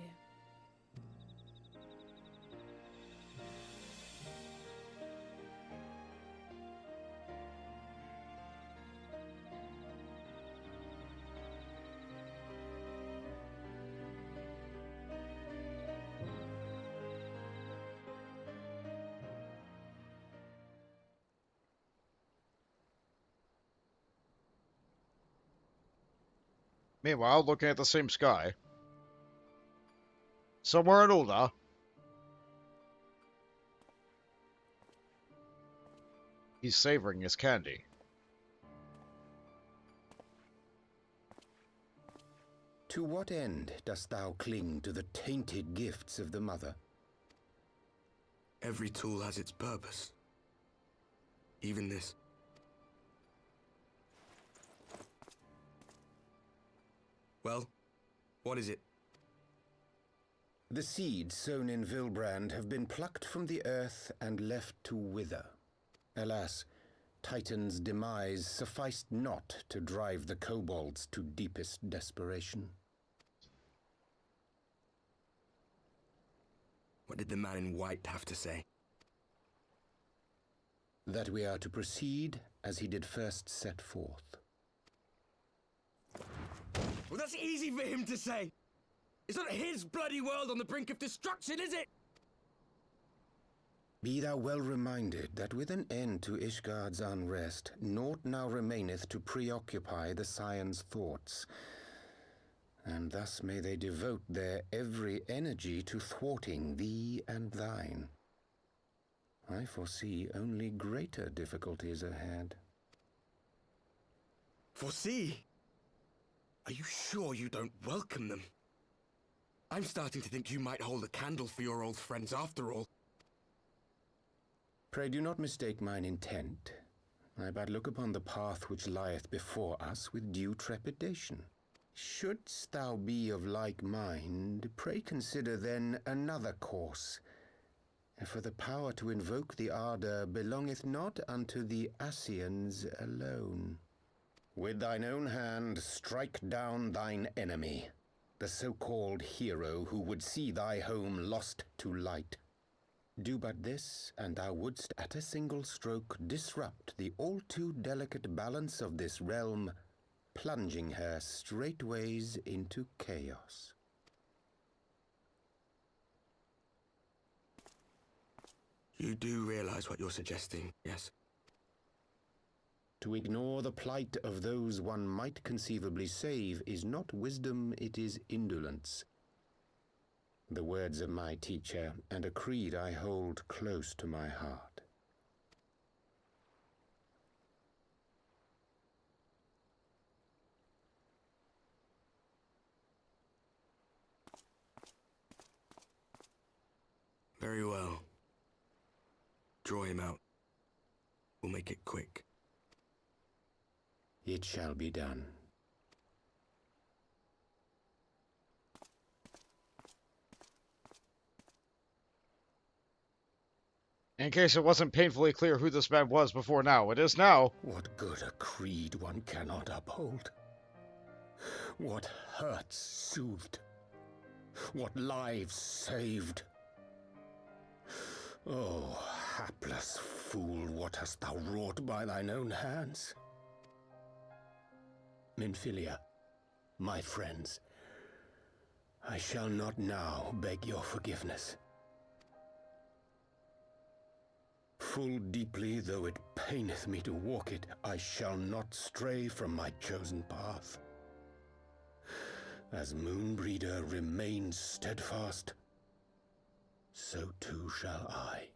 Speaker 1: Meanwhile, looking at the same sky. Somewhere in Ulda. He's savoring his candy.
Speaker 19: To what end dost thou cling to the tainted gifts of the Mother?
Speaker 10: Every tool has its purpose. Even this. Well, what is it?
Speaker 19: The seeds sown in Vilbrand have been plucked from the earth and left to wither. Alas, Titan's demise sufficed not to drive the kobolds to deepest desperation.
Speaker 10: What did the man in white have to say?
Speaker 19: That we are to proceed as he did first set forth.
Speaker 10: Well, that's easy for him to say. It's not his bloody world on the brink of destruction, is it?
Speaker 19: Be thou well reminded that with an end to Ishgard's unrest, naught now remaineth to preoccupy the Scion's thoughts. And thus may they devote their every energy to thwarting thee and thine. I foresee only greater difficulties ahead.
Speaker 7: Foresee? Are you sure you don't welcome them? I'm starting to think you might hold a candle for your old friends after all.
Speaker 19: Pray do not mistake mine intent. I but look upon the path which lieth before us with due trepidation. Shouldst thou be of like mind, pray consider then another course. For the power to invoke the ardour belongeth not unto the Ascians alone. With thine own hand strike down thine enemy, the so-called hero who would see thy home lost to light. Do but this, and thou wouldst at a single stroke disrupt the all too delicate balance of this realm, plunging her straightways into chaos.
Speaker 7: You do realize what you're suggesting, yes?
Speaker 19: To ignore the plight of those one might conceivably save is not wisdom, it is indolence. The words of my teacher, and a creed I hold close to my heart.
Speaker 7: Very well. Draw him out. We'll make it quick.
Speaker 19: It shall be done.
Speaker 1: In case it wasn't painfully clear who this man was before now, it is now.
Speaker 19: What good a creed one cannot uphold? What hurts soothed? What lives saved? Oh, hapless fool, what hast thou wrought by thine own hands? Minfilia, my friends, I shall not now beg your forgiveness. Full deeply though it paineth me to walk it, I shall not stray from my chosen path. As Moonbreeder remains steadfast, so too shall I.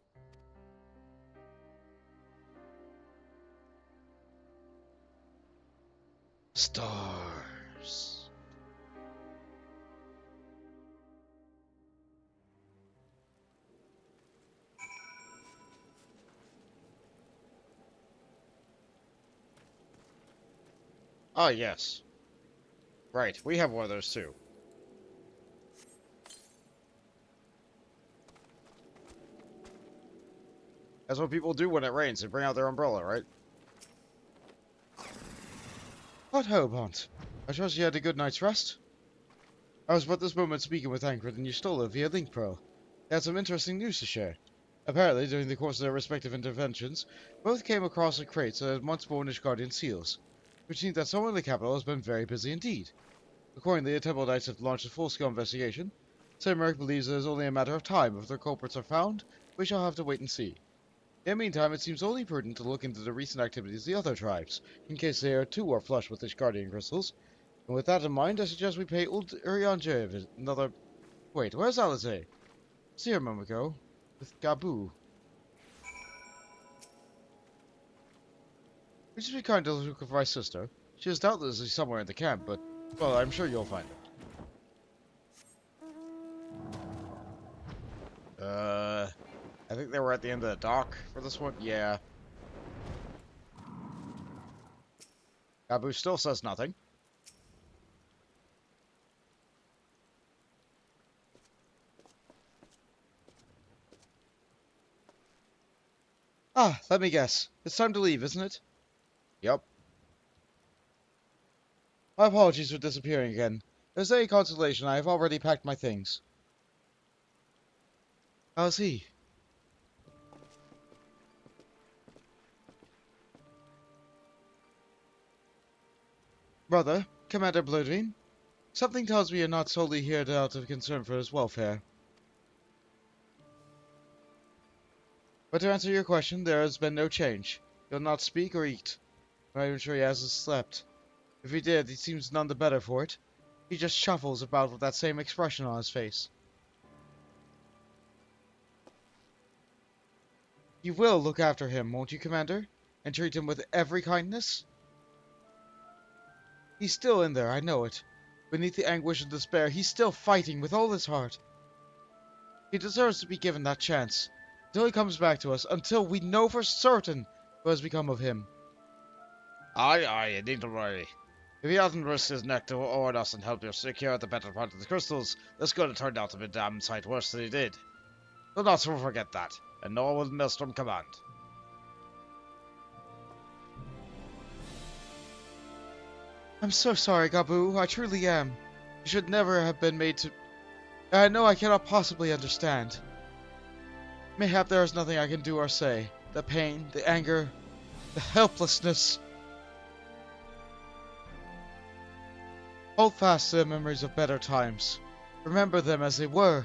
Speaker 1: Stars. Ah, yes. Right, we have one of those too. That's what people do when it rains. They bring out their umbrella, right?
Speaker 16: What ho, Bont? I trust you had a good night's rest? I was but this moment speaking with Ankred and Yustola via Link Pearl. They had some interesting news to share. Apparently, during the course of their respective interventions, both came across a crate that had once borne Ishgardian seals, which means that someone in the capital has been very busy indeed. Accordingly, the Temple Knights have launched a full-scale investigation. Samaric believes it is only a matter of time if their culprits are found. We shall have to wait and see. In the meantime, it seems only prudent to look into the recent activities of the other tribes, in case they too are flush with Ishgardian crystals. And with that in mind, I suggest we pay old Urianger another... Wait, where's Alizé? See her a moment ago, with Gabu. Would you be kind to look for my sister? She is doubtlessly somewhere in the camp, but, well, I'm sure you'll find her. I think they were at the end of the dock for this one. Yeah. Gabu still says nothing. Ah, let me guess. It's time to leave, isn't it? Yep. My apologies for disappearing again. If there's any consolation, I have already packed my things. How's he? Brother, Commander Bloodwing, something tells me you're not solely here out of concern for his welfare. But to answer your question, there has been no change. He'll not speak or eat. I'm not even sure he hasn't slept. If he did, he seems none the better for it. He just shuffles about with that same expression on his face. You will look after him, won't you, Commander? And treat him with every kindness? He's still in there, I know it. Beneath the anguish and despair, he's still fighting with all his heart. He deserves to be given that chance. Until he comes back to us, until we know for certain what has become of him.
Speaker 1: Aye, you needn't worry. If he hasn't risked his neck to ord us and help you secure the better part of the crystals, this could have turned out to be a damn sight worse than he did. Do not forget that, and nor will Maelstrom command.
Speaker 16: I'm so sorry, Gabu. I truly am. You should never have been made to... I know I cannot possibly understand. Mayhap there is nothing I can do or say. The pain, the anger, the helplessness. Hold fast to the memories of better times. Remember them as they were.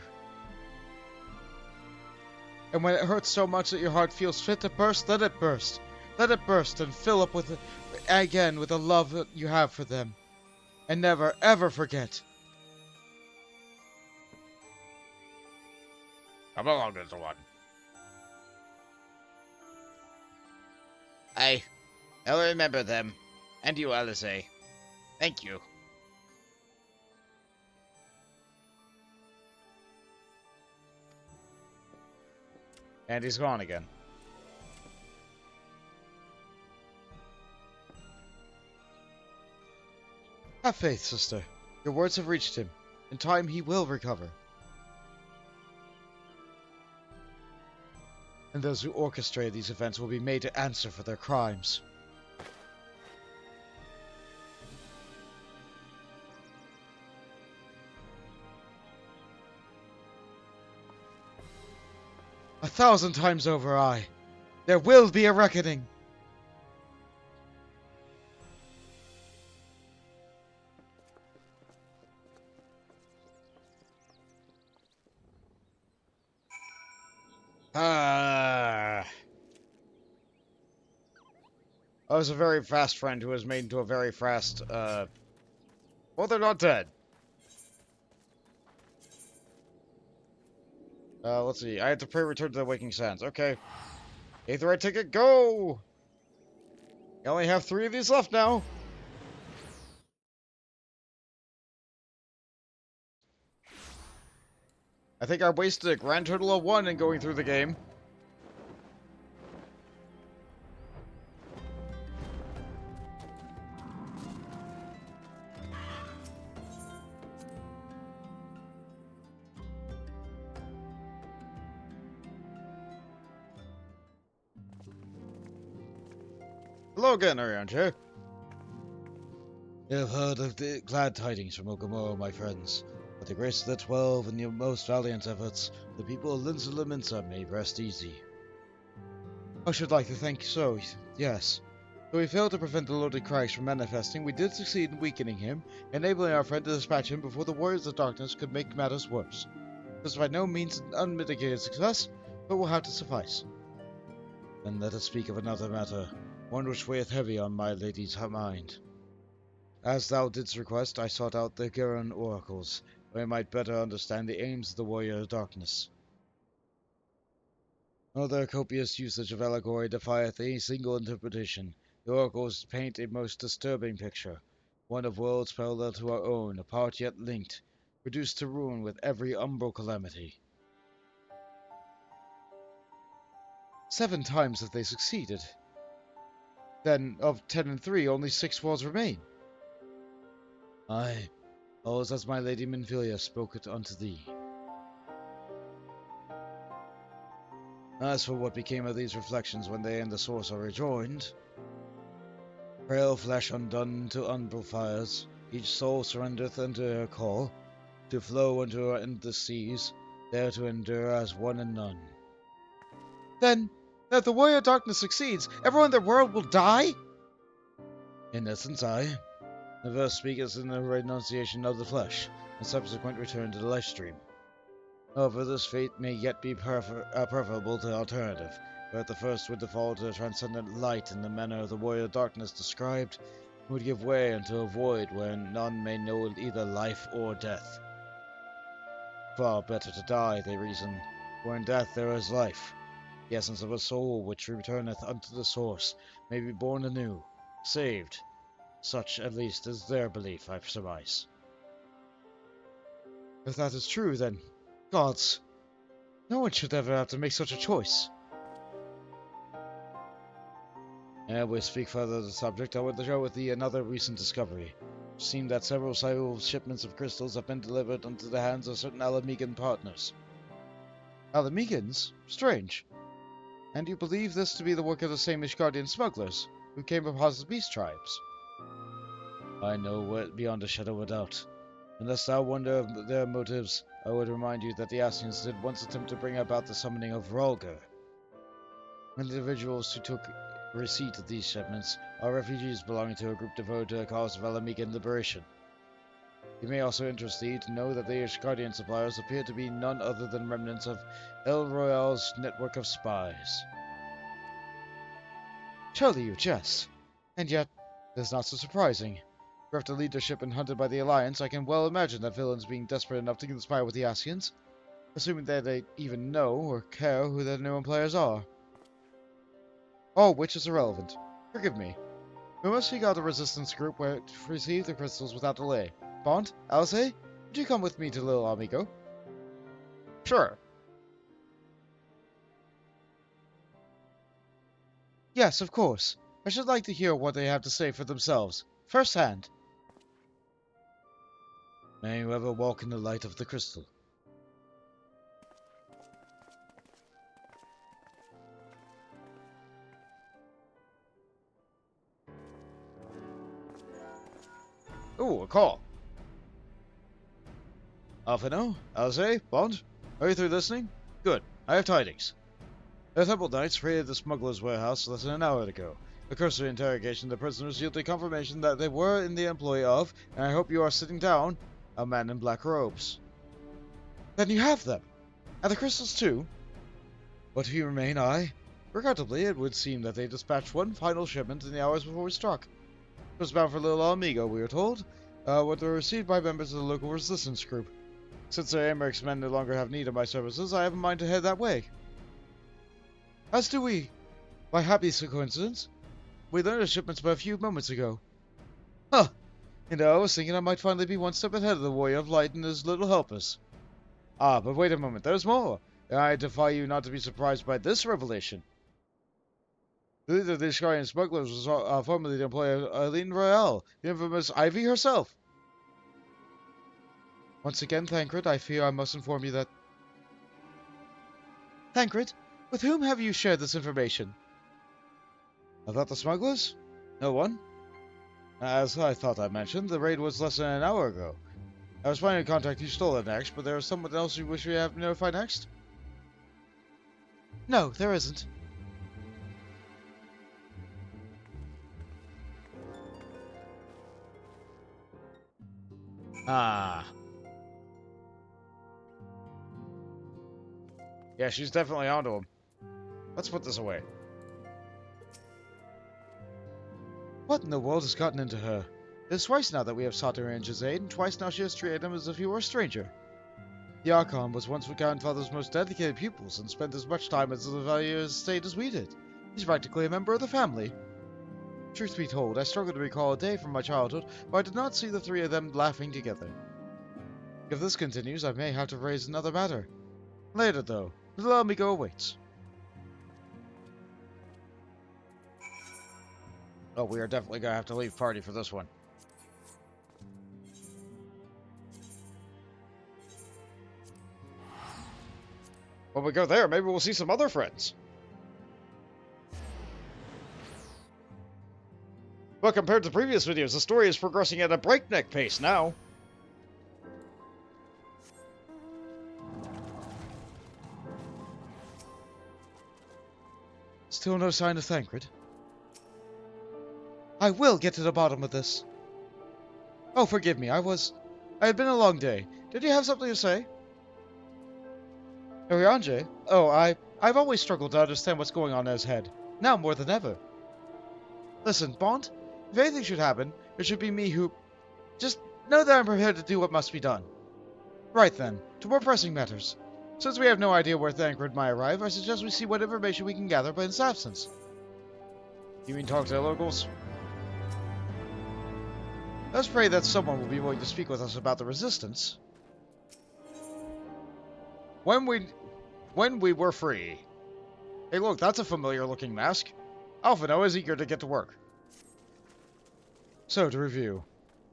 Speaker 16: And when it hurts so much that your heart feels fit to burst, let it burst. Let it burst and fill up with again with the love that you have for them. And never, ever forget.
Speaker 1: Come along, little one. I'll remember them. And you, Alice. Thank you. And he's gone again.
Speaker 16: Have faith, sister. Your words have reached him. In time he will recover. And those who orchestrate these events will be made to answer for their crimes. A thousand times over, aye. There will be a reckoning.
Speaker 1: I was a very fast friend who was made into a very fast, well, they're not dead. Let's see. I have to pray return to the Waking Sands. Okay. Take the right ticket, go! You only have 3 of these left now. I think I wasted a grand total of 1 in going through the game. Hello again, Arianche.
Speaker 20: You have heard of the glad tidings from Okamoro, my friends. With the grace of the 12 and your most valiant efforts, the people of Linsa may rest easy.
Speaker 16: I should like to think so, yes. Though we failed to prevent the loaded crags from manifesting, we did succeed in weakening him, enabling our friend to dispatch him before the Warriors of Darkness could make matters worse. This is by no means an unmitigated success, but will have to suffice.
Speaker 20: Then let us speak of another matter, one which weigheth heavy on my lady's mind. As thou didst request, I sought out the Gurren oracles, where I might better understand the aims of the Warrior of Darkness. Though their copious usage of allegory defieth any single interpretation, the oracles paint a most disturbing picture, one of worlds parallel to our own, apart yet linked, reduced to ruin with every umbral calamity.
Speaker 16: 7 times have they succeeded. Then, of 10 and 3, only 6 worlds remain.
Speaker 20: Aye, all is as my lady Minfilia spoke it unto thee. As for what became of these reflections when they and the source are rejoined, frail flesh undone to umbral fires, each soul surrendereth unto her call, to flow unto her endless seas, there to endure as one and none.
Speaker 16: Then, if the Warrior of Darkness succeeds, everyone in the world will die?
Speaker 20: In essence, aye. The verse speaketh in the renunciation of the flesh, and subsequent return to the life stream. However, this fate may yet be preferable to the alternative, where the first would defaul to the transcendent light in the manner of the Warrior of Darkness described, and would give way unto a void where none may know either life or death. Far better to die, they reason, for in death there is life. The essence of a soul which returneth unto the source may be born anew, saved,
Speaker 1: Such, at least, is their belief, I surmise.
Speaker 16: If that is true, then, gods, no one should ever have to make such a choice.
Speaker 1: And we speak further of the subject, I want to go with another recent discovery. It seemed that several sizable shipments of crystals have been delivered into the hands of certain Alamegan partners.
Speaker 16: Alamegans? Strange. And you believe this to be the work of the same Ishgardian smugglers, who came upon the beast tribes?
Speaker 1: I know it beyond a shadow of a doubt. Unless thou wonder of their motives, I would remind you that the Ascians did once attempt to bring about the summoning of Rhalgr. Individuals who took receipt of these shipments are refugees belonging to a group devoted to the cause of Alamegan liberation. It may also interest thee to know that the Ishgardian suppliers appear to be none other than remnants of El Royale's network of spies.
Speaker 16: Surely you jest. And yet, it is not so surprising. For after leadership and hunted by the Alliance, I can well imagine that villains being desperate enough to conspire with the Ascians, assuming that they even know or care who their new employers are. All which is irrelevant. Forgive me. We must seek out the resistance group where to receive the crystals without delay. Bond, Alice, would you come with me to Little Amigo?
Speaker 1: Sure.
Speaker 16: Yes, of course. I should like to hear what they have to say for themselves, firsthand.
Speaker 1: May you ever walk in the light of the crystal. Ooh, a call. Alphino, Alice, Bond, are you through listening? Good, I have tidings. The Temple Knights raided the smuggler's warehouse less than an hour ago. A cursory interrogation of the prisoners yielded confirmation that they were in the employ of, and I hope you are sitting down, a man in black robes.
Speaker 16: Then you have them? And the crystals too?
Speaker 1: But if you remain, regrettably, it would seem that they dispatched one final shipment in the hours before we struck. It was bound for Little Amigo, we were told, what were received by members of the local resistance group. Since the Emeric's men no longer have need of my services, I have a mind to head that way.
Speaker 16: As do we. By happy coincidence, we learned of shipments but a few moments ago.
Speaker 1: Huh! And I was thinking I might finally be one step ahead of the Warrior of Light and his little helpers. Ah, but wait a moment, there's more! I defy you not to be surprised by this revelation. The leader of the Ishgardian smugglers was formerly the employee of Eileen Royale, the infamous Ivy herself.
Speaker 16: Once again, Thancred, I fear I must inform you that... Thancred, with whom have you shared this information?
Speaker 1: About the smugglers? No one. As I thought I mentioned, the raid was less than an hour ago. I was planning to contact you stole it next, but there is someone else you wish we have notified next?
Speaker 16: No, there isn't.
Speaker 1: Ah. Yeah, she's definitely onto him. Let's put this away.
Speaker 16: What in the world has gotten into her? It is twice now that we have sought her Ranger's aid, and twice now she has treated him as if he were a stranger. The Archon was once grandfather's most dedicated pupils, and spent as much time at the Levalier's estate as we did. He's practically a member of the family. Truth be told, I struggle to recall a day from my childhood where I did not see the three of them laughing together. If this continues, I may have to raise another matter. Later, though. Little Amigo awaits. Oh, we are definitely gonna have to leave party for this one. When we go there, maybe we'll see some other friends. But compared to previous videos, the story is progressing at a breakneck pace now. Still no sign of Thancred? I will get to the bottom of this. Oh, forgive me, I had been a long day. Did you have something to say? Arianje? Oh, I've always struggled to understand what's going on in his head. Now more than ever. Listen, Bond, if anything should happen, it should be me who... Just know that I'm prepared to do what must be done. Right then, to more pressing matters. Since we have no idea where Thancred might arrive, I suggest we see what information we can gather by his absence.
Speaker 1: You mean talk to the locals? Let's pray that someone will be willing to speak with us about the Resistance. When we were free. Hey look, that's a familiar looking mask. Alphino is eager to get to work. So, to review.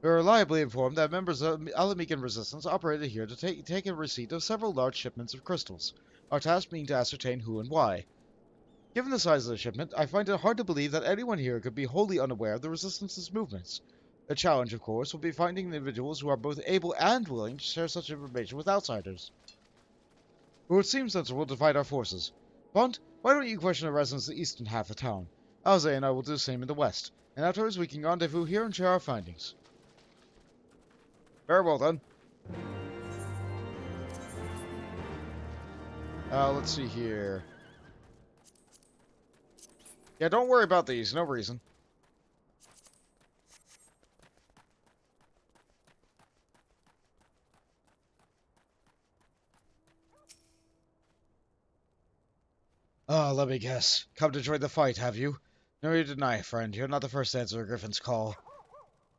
Speaker 1: We are reliably informed that members of Alamican Resistance operated here to take a receipt of several large shipments of crystals, our task being to ascertain who and why. Given the size of the shipment, I find it hard to believe that anyone here could be wholly unaware of the Resistance's movements. The challenge, of course, will be finding individuals who are both able and willing to share such information with outsiders. It would seem sensible to divide our forces. Bond, why don't you question the residents of the eastern half of town? Alze and I will do the same in the west, and afterwards we can rendezvous here and share our findings. Very well then. Let's see here. Yeah, don't worry about these, no reason. Let me guess. Come to join the fight, have you? No, you deny, friend. You're not the first to answer Griffin's call.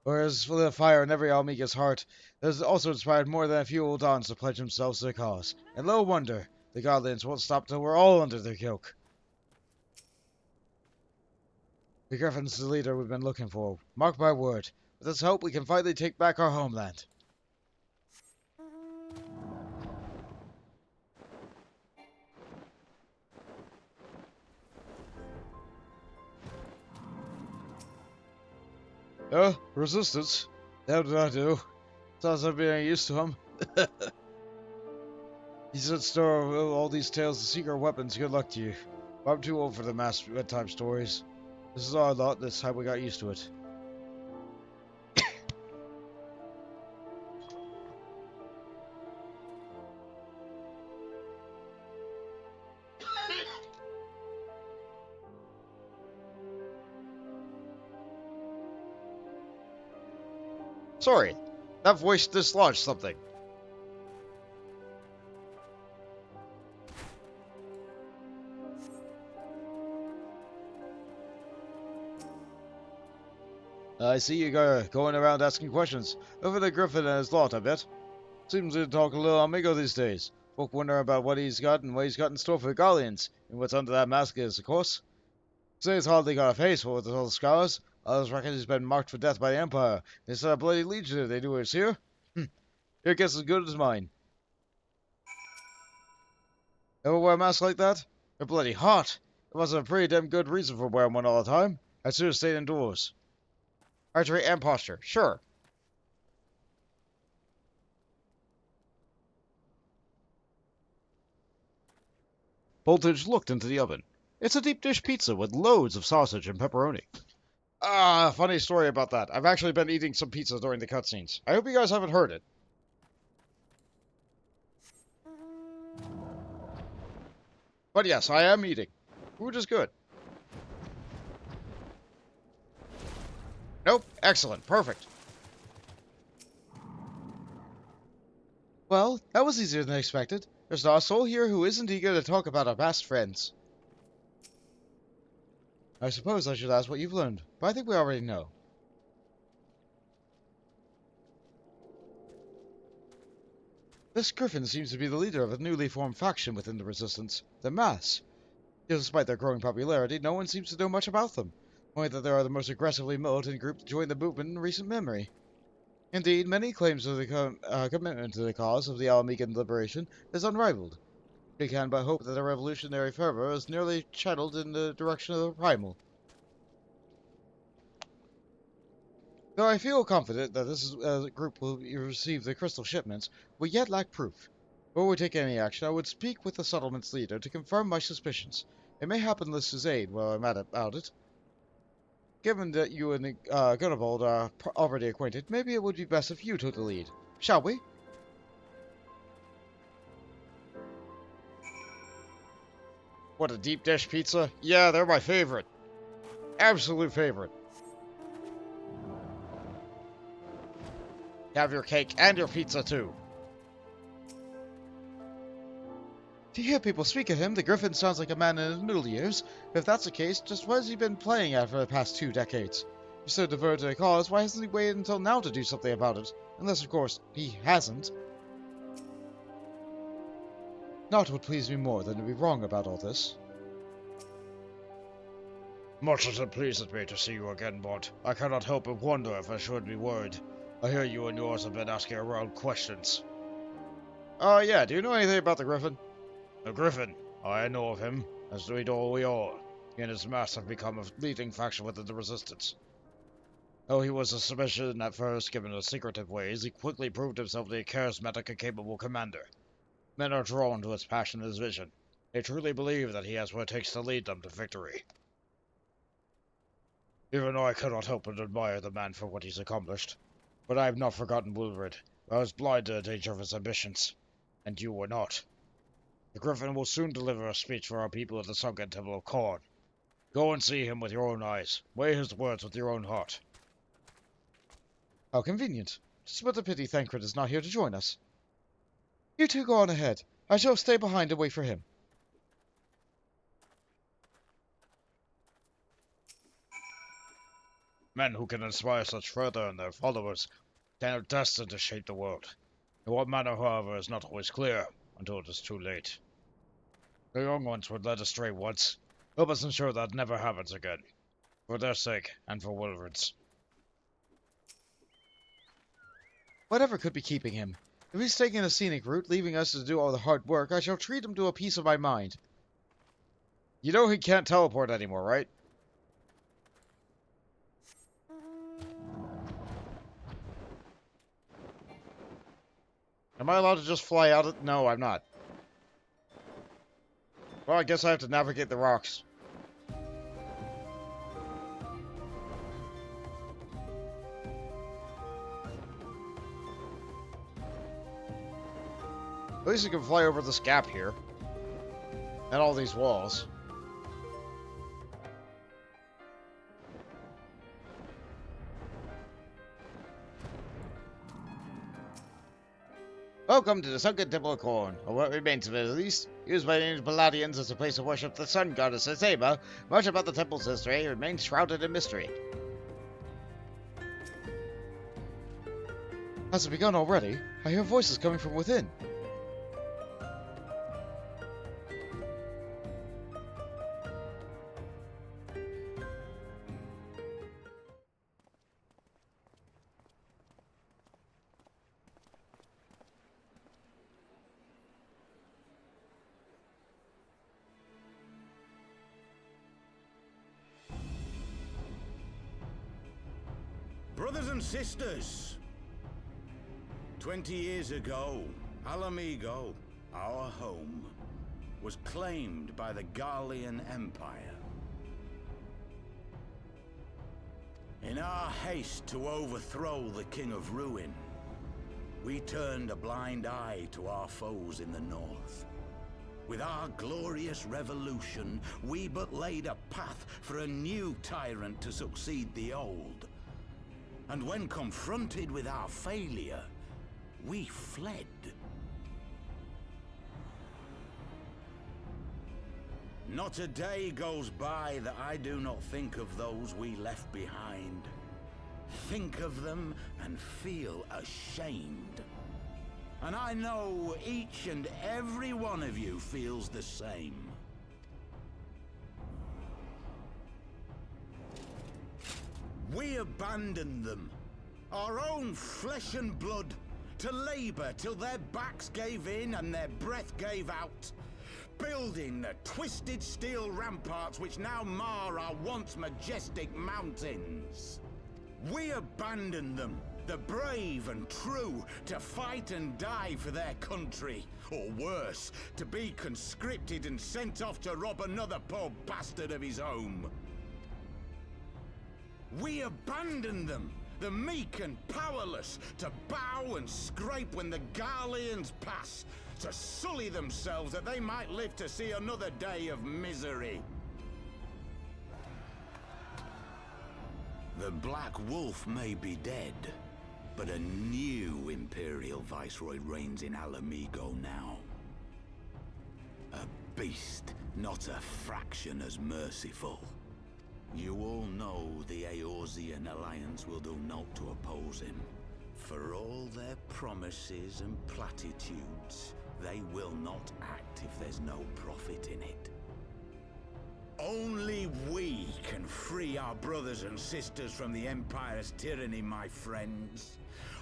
Speaker 1: Whereas for the fire in every Almiga's heart, there's also inspired more than a few old dons to pledge themselves to the cause. And no wonder, the Godlands won't stop till we're all under their yoke. The Griffin's the leader we've been looking for. Mark my word. With his help, we can finally take back our homeland. Resistance? How did I do? Sounds like being used to him. He said store all these tales of secret weapons. Good luck to you. I'm too old for the mass bedtime stories. This is our lot. This time we got used to it. Sorry, that voice dislodged something. I see you going around asking questions. Over the Griffin and his lot, I bet. Seems to talk a little amigo these days. Folk wonder about what he's got and what he's got in store for the Gallians, and what's under that mask is, of course. Say he's hardly got a face for with all the scars. Others reckon he's been marked for death by the Empire. They said a bloody legion if they knew he was here. Your guess as good as mine. Ever wear a mask like that? They're bloody hot. It wasn't a pretty damn good reason for wearing one all the time. I'd sooner stayed indoors. Archery and posture, sure. Voltage looked into the oven. It's a deep dish pizza with loads of sausage and pepperoni. Funny story about that. I've actually been eating some pizza during the cutscenes. I hope you guys haven't heard it. But yes, I am eating. Food is good. Nope. Excellent. Perfect. Well, that was easier than expected. There's not a soul here who isn't eager to talk about our past friends. I suppose I should ask what you've learned, but I think we already know. This Griffin seems to be the leader of a newly formed faction within the Resistance, the Mass. Yet despite their growing popularity, no one seems to know much about them, only that they are the most aggressively militant group to join the movement in recent memory. Indeed, many claims of the commitment to the cause of the Alamican liberation is unrivaled. We can but hope that their revolutionary fervor is nearly channeled in the direction of the primal. Though I feel confident that this group will receive the crystal shipments, we yet lack proof. Before we take any action, I would speak with the settlement's leader to confirm my suspicions. It may happen this is aid while I'm at about it. Given that you and Gunnabold are already acquainted, maybe it would be best if you took the lead. Shall we? What, a deep dish pizza? Yeah, they're my favorite. Absolute favorite. Have your cake and your pizza too. To hear people speak of him, the Griffin sounds like a man in his middle years. If that's the case, just what has he been playing at for the past 2 decades?
Speaker 16: He's so devoted to the cause, why hasn't he waited until now to do something about it? Unless, of course, he hasn't. Naught would please me more than to be wrong about all this.
Speaker 1: Much as it pleases me to see you again, Bot, I cannot help but wonder if I should be worried. I hear you and yours have been asking around questions.
Speaker 16: Yeah, do you know anything about the Griffin?
Speaker 1: The Griffin? I know of him, as we all. He and his master have become a leading faction within the Resistance. Though he was a submission at first, given his secretive ways, he quickly proved himself to be a charismatic and capable commander. Men are drawn to his passion and his vision. They truly believe that he has what it takes to lead them to victory. Even though I cannot help but admire the man for what he's accomplished. But I have not forgotten Wilred. I was blind to the danger of his ambitions. And you were not. The Griffin will soon deliver a speech for our people at the sunken Temple of Khorne. Go and see him with your own eyes. Weigh his words with your own heart.
Speaker 16: How convenient. Just what a pity Thancred is not here to join us. You two go on ahead. I shall stay behind and wait for him.
Speaker 1: Men who can inspire such further and their followers are destined to shape the world. In what manner, however, is not always clear until it is too late. The young ones were led astray once. Help us ensure that never happens again. For their sake, and for Wilred's.
Speaker 16: Whatever could be keeping him? If he's taking a scenic route, leaving us to do all the hard work, I shall treat him to a piece of my mind.
Speaker 1: You know he can't teleport anymore, right?
Speaker 16: Am I allowed to just fly out of... No, I'm not. Well, I guess I have to navigate the rocks. At least you can fly over this gap here. And all these walls.
Speaker 1: Welcome to the sunken Temple of Khorne, or what remains of it at least. Used by the ancient Palladians as a place of worship the sun goddess Azeba, much about the temple's history remains shrouded in mystery.
Speaker 16: Has it begun already? I hear voices coming from within.
Speaker 9: Brothers and sisters, 20 years ago, Alamigo, our home, was claimed by the Garlean Empire. In our haste to overthrow the King of Ruin, we turned a blind eye to our foes in the north. With our glorious revolution, we but laid a path for a new tyrant to succeed the old. And when confronted with our failure, we fled. Not a day goes by that I do not think of those we left behind. Think of them and feel ashamed. And I know each and every one of you feels the same. We abandoned them, our own flesh and blood, to labor till their backs gave in and their breath gave out, building the twisted steel ramparts which now mar our once majestic mountains. We abandoned them, the brave and true, to fight and die for their country, or worse, to be conscripted and sent off to rob another poor bastard of his home. We abandoned them, the meek and powerless, to bow and scrape when the Garleans pass, to sully themselves that they might live to see another day of misery. The Black Wolf may be dead, but a new Imperial Viceroy reigns in Alamigo now. A beast not a fraction as merciful.
Speaker 14: You all know the Eorzean Alliance will do naught to oppose him. For all their promises and platitudes, they will not act if there's no profit in it. Only we can free our brothers and sisters from the Empire's tyranny, my friends.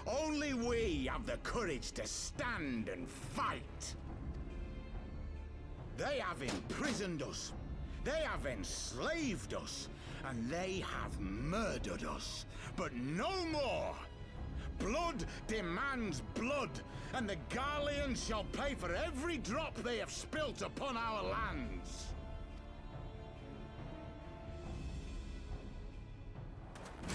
Speaker 14: Only we have the courage to stand and fight. They have imprisoned us. They have enslaved us. And they have murdered us. But no more! Blood demands blood, and the Garleans shall pay for every drop they have spilt upon our lands.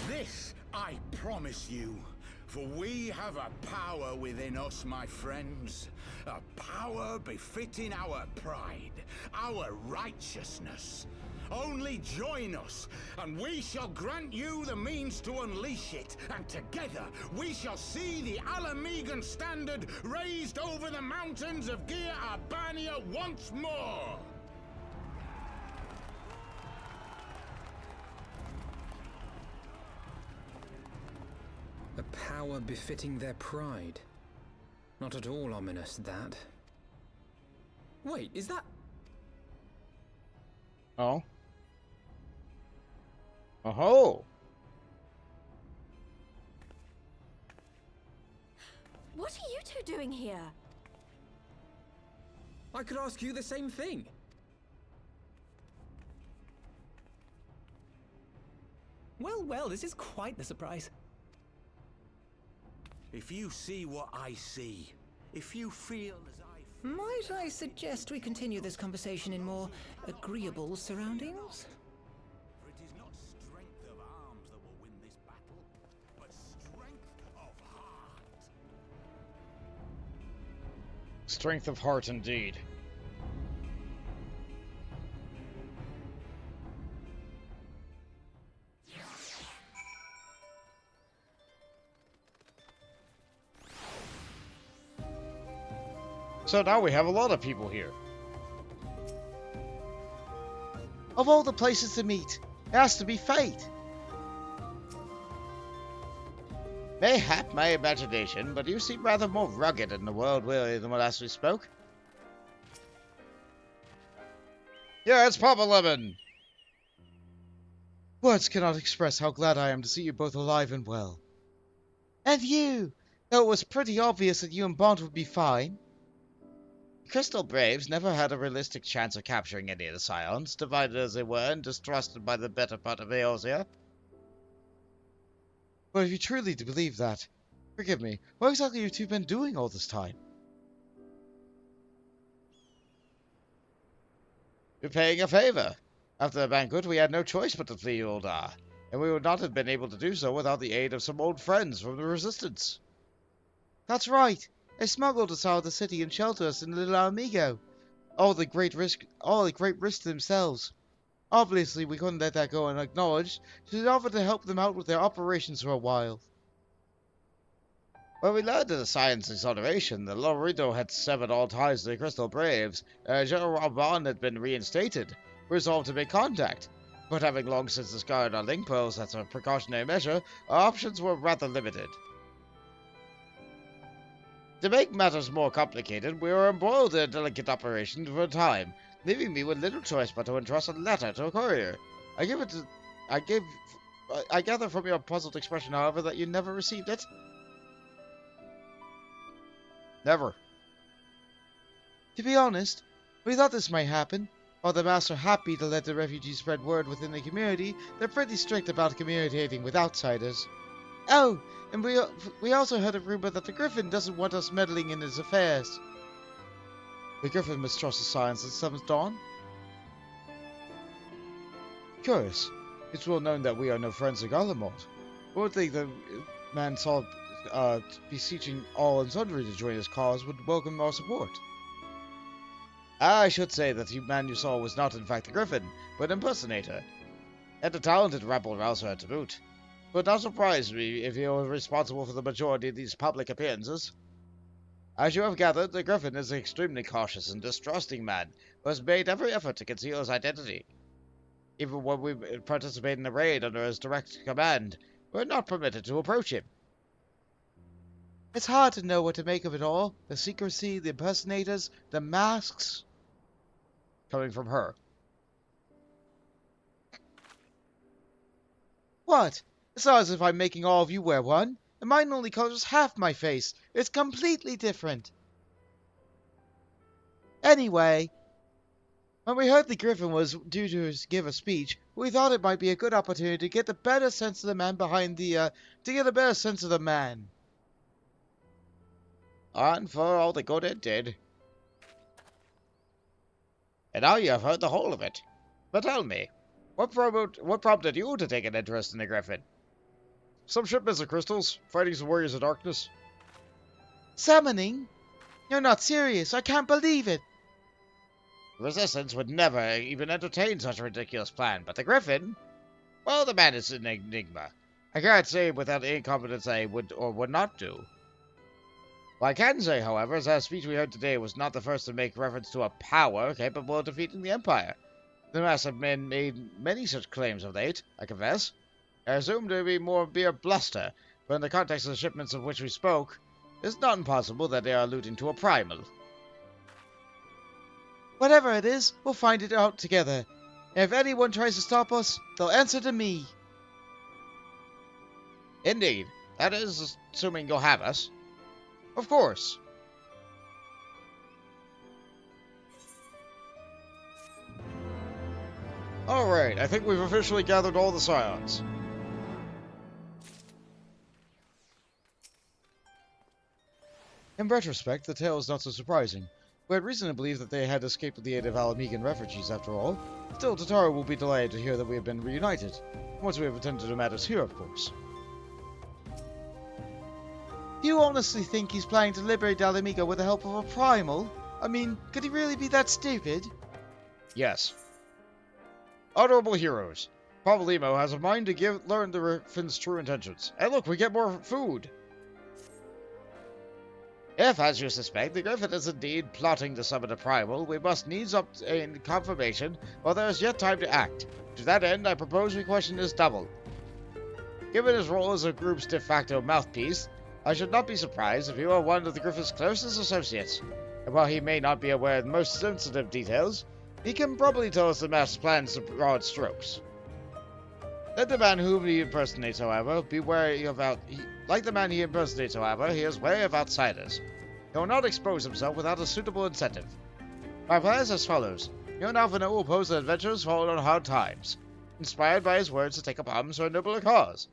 Speaker 14: This I promise you, for we have a power within us, my friends. A power befitting our pride, our righteousness. Only join us, and we shall grant you the means to unleash it, and together we shall see the Alamegan standard raised over the mountains of Gia Arbania once more!
Speaker 12: A power befitting their pride. Not at all ominous, that. Wait, is that...
Speaker 1: Oh. Oh-ho!
Speaker 4: What are you two doing here?
Speaker 12: I could ask you the same thing.
Speaker 2: Well, well, this is quite the surprise.
Speaker 14: If you see what I see, if you feel as I feel...
Speaker 17: Might I suggest we continue this conversation in more agreeable surroundings?
Speaker 14: For it is not strength of arms that will win this battle, but strength of heart.
Speaker 1: Strength of heart, indeed. So now we have a lot of people here.
Speaker 16: Of all the places to meet, it has to be fate.
Speaker 20: Mayhap my imagination, but you seem rather more rugged and world-weary than when last we spoke.
Speaker 1: Yeah, it's Papa Lemon!
Speaker 16: Words cannot express how glad I am to see you both alive and well. And you! Though it was pretty obvious that you and Bond would be fine.
Speaker 20: Crystal Braves never had a realistic chance of capturing any of the Scions, divided as they were and distrusted by the better part of Eorzea.
Speaker 16: But if you truly do believe that, forgive me, what exactly have you two been doing all this time?
Speaker 20: Repaying a favor. After the banquet, we had no choice but to flee Uldar, and we would not have been able to do so without the aid of some old friends from the Resistance.
Speaker 16: That's right. They smuggled us out of the city and sheltered us in Little Amigo. All the great risk to themselves. Obviously, we couldn't let that go unacknowledged, so we offered to help them out with their operations for a while.
Speaker 20: When we learned of the Scion's exoneration, the Lorito had severed all ties to the Crystal Braves, and General Raban had been reinstated. We resolved to make contact, but having long since discarded our link pearls as a precautionary measure, our options were rather limited. To make matters more complicated, we were embroiled in a delicate operation for a time, leaving me with little choice but to entrust a letter to a courier. I gather from your puzzled expression, however, that you never received it?
Speaker 1: Never.
Speaker 16: To be honest, we thought this might happen. While the Master happy to let the refugees spread word within the community, they're pretty strict about communicating with outsiders. Oh, and we also heard a rumor that the Griffin doesn't want us meddling in his affairs.
Speaker 1: The Griffin mistrusts the Scions of the Seventh Dawn? Curious. It's well known that we are no friends of Garlemald. One would think the man saw beseeching all and sundry to join his cause would welcome our support.
Speaker 20: I should say that the man you saw was not in fact the Griffin, but an impersonator, and a talented rabble-rouser to boot. Would not surprise me if he was responsible for the majority of these public appearances. As you have gathered, the Griffin is an extremely cautious and distrusting man, who has made every effort to conceal his identity.
Speaker 1: Even when we participate in the raid under his direct command, we're not permitted to approach him.
Speaker 16: It's hard to know what to make of it all. The secrecy, the impersonators, the masks.
Speaker 1: Coming from her.
Speaker 16: What? It's not as if I'm making all of you wear one. And mine only covers half my face. It's completely different. Anyway, when we heard the Griffin was due to give a speech, we thought it might be a good opportunity to get a better sense of the man behind the, to get a better sense of the man.
Speaker 1: And for all the good it did. And now you have heard the whole of it. But tell me, what prompted you to take an interest in the Griffin? Some shipments of crystals, fighting some warriors of darkness.
Speaker 16: Summoning? You're not serious. I can't believe it.
Speaker 1: The Resistance would never even entertain such a ridiculous plan, but the Griffin? Well, the man is an enigma. I can't say without incompetence I would or would not do. What I can say, however, is that the speech we heard today was not the first to make reference to a power capable of defeating the Empire. The mass have made many such claims of late, I confess. I assumed it would be a bluster, but in the context of the shipments of which we spoke, it's not impossible that they are alluding to a primal.
Speaker 16: Whatever it is, we'll find it out together. And if anyone tries to stop us, they'll answer to me.
Speaker 1: Indeed. That is, assuming you'll have us. Of course. Alright, I think we've officially gathered all the scions.
Speaker 16: In retrospect, the tale is not so surprising. We had reason to believe that they had escaped with the aid of Alamegan refugees, after all. Still, Tataru will be delighted to hear that we have been reunited. Once we have attended to matters here, of course. Do you honestly think he's planning to liberate Alamiga with the help of a primal? I mean, could he really be that stupid?
Speaker 1: Yes. Honorable heroes, Pavolimo has a mind to learn the Griffin's true intentions. And look, we get more food! If, as you suspect, the Griffin is indeed plotting to summon a primal, we must needs obtain confirmation while there is yet time to act. To that end, I propose we question his double. Given his role as a group's de facto mouthpiece, I should not be surprised if he were one of the Griffin's closest associates. And while he may not be aware of the most sensitive details, he can probably tell us the master's plans in broad strokes. Let the man whom he impersonates, however, be wary of like the man he impersonates, however, he is wary of outsiders. He will not expose himself without a suitable incentive. My plan is as follows. You and Alphinaud will pose that adventurers fallen on hard times, inspired by his words to take up arms for a nobler cause.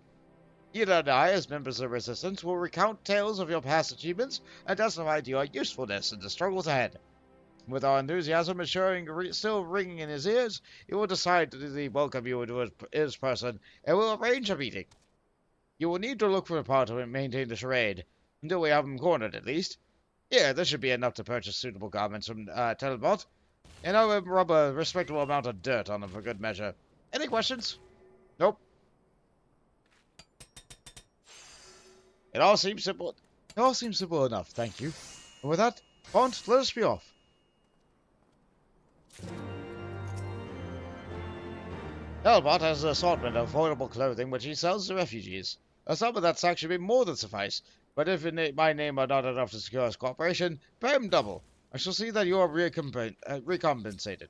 Speaker 1: Ida and I, as members of the Resistance, will recount tales of your past achievements and testify to your usefulness in the struggles ahead. With our enthusiasm still ringing in his ears, he will decide to welcome you into his person and will arrange a meeting. You will need to look for a part to maintain the charade, until we have him cornered at least. Here, this should be enough to purchase suitable garments from Telebot, and I will rub a respectable amount of dirt on them for good measure. Any questions? Nope. It all seems simple.
Speaker 16: It all seems simple enough, thank you. And with that, Font, let us be off.
Speaker 1: Telebot has an assortment of affordable clothing which he sells to refugees. A sum of that sack should be more than suffice, but if my name are not enough to secure his cooperation, pay him double. I shall see that you are recompensated.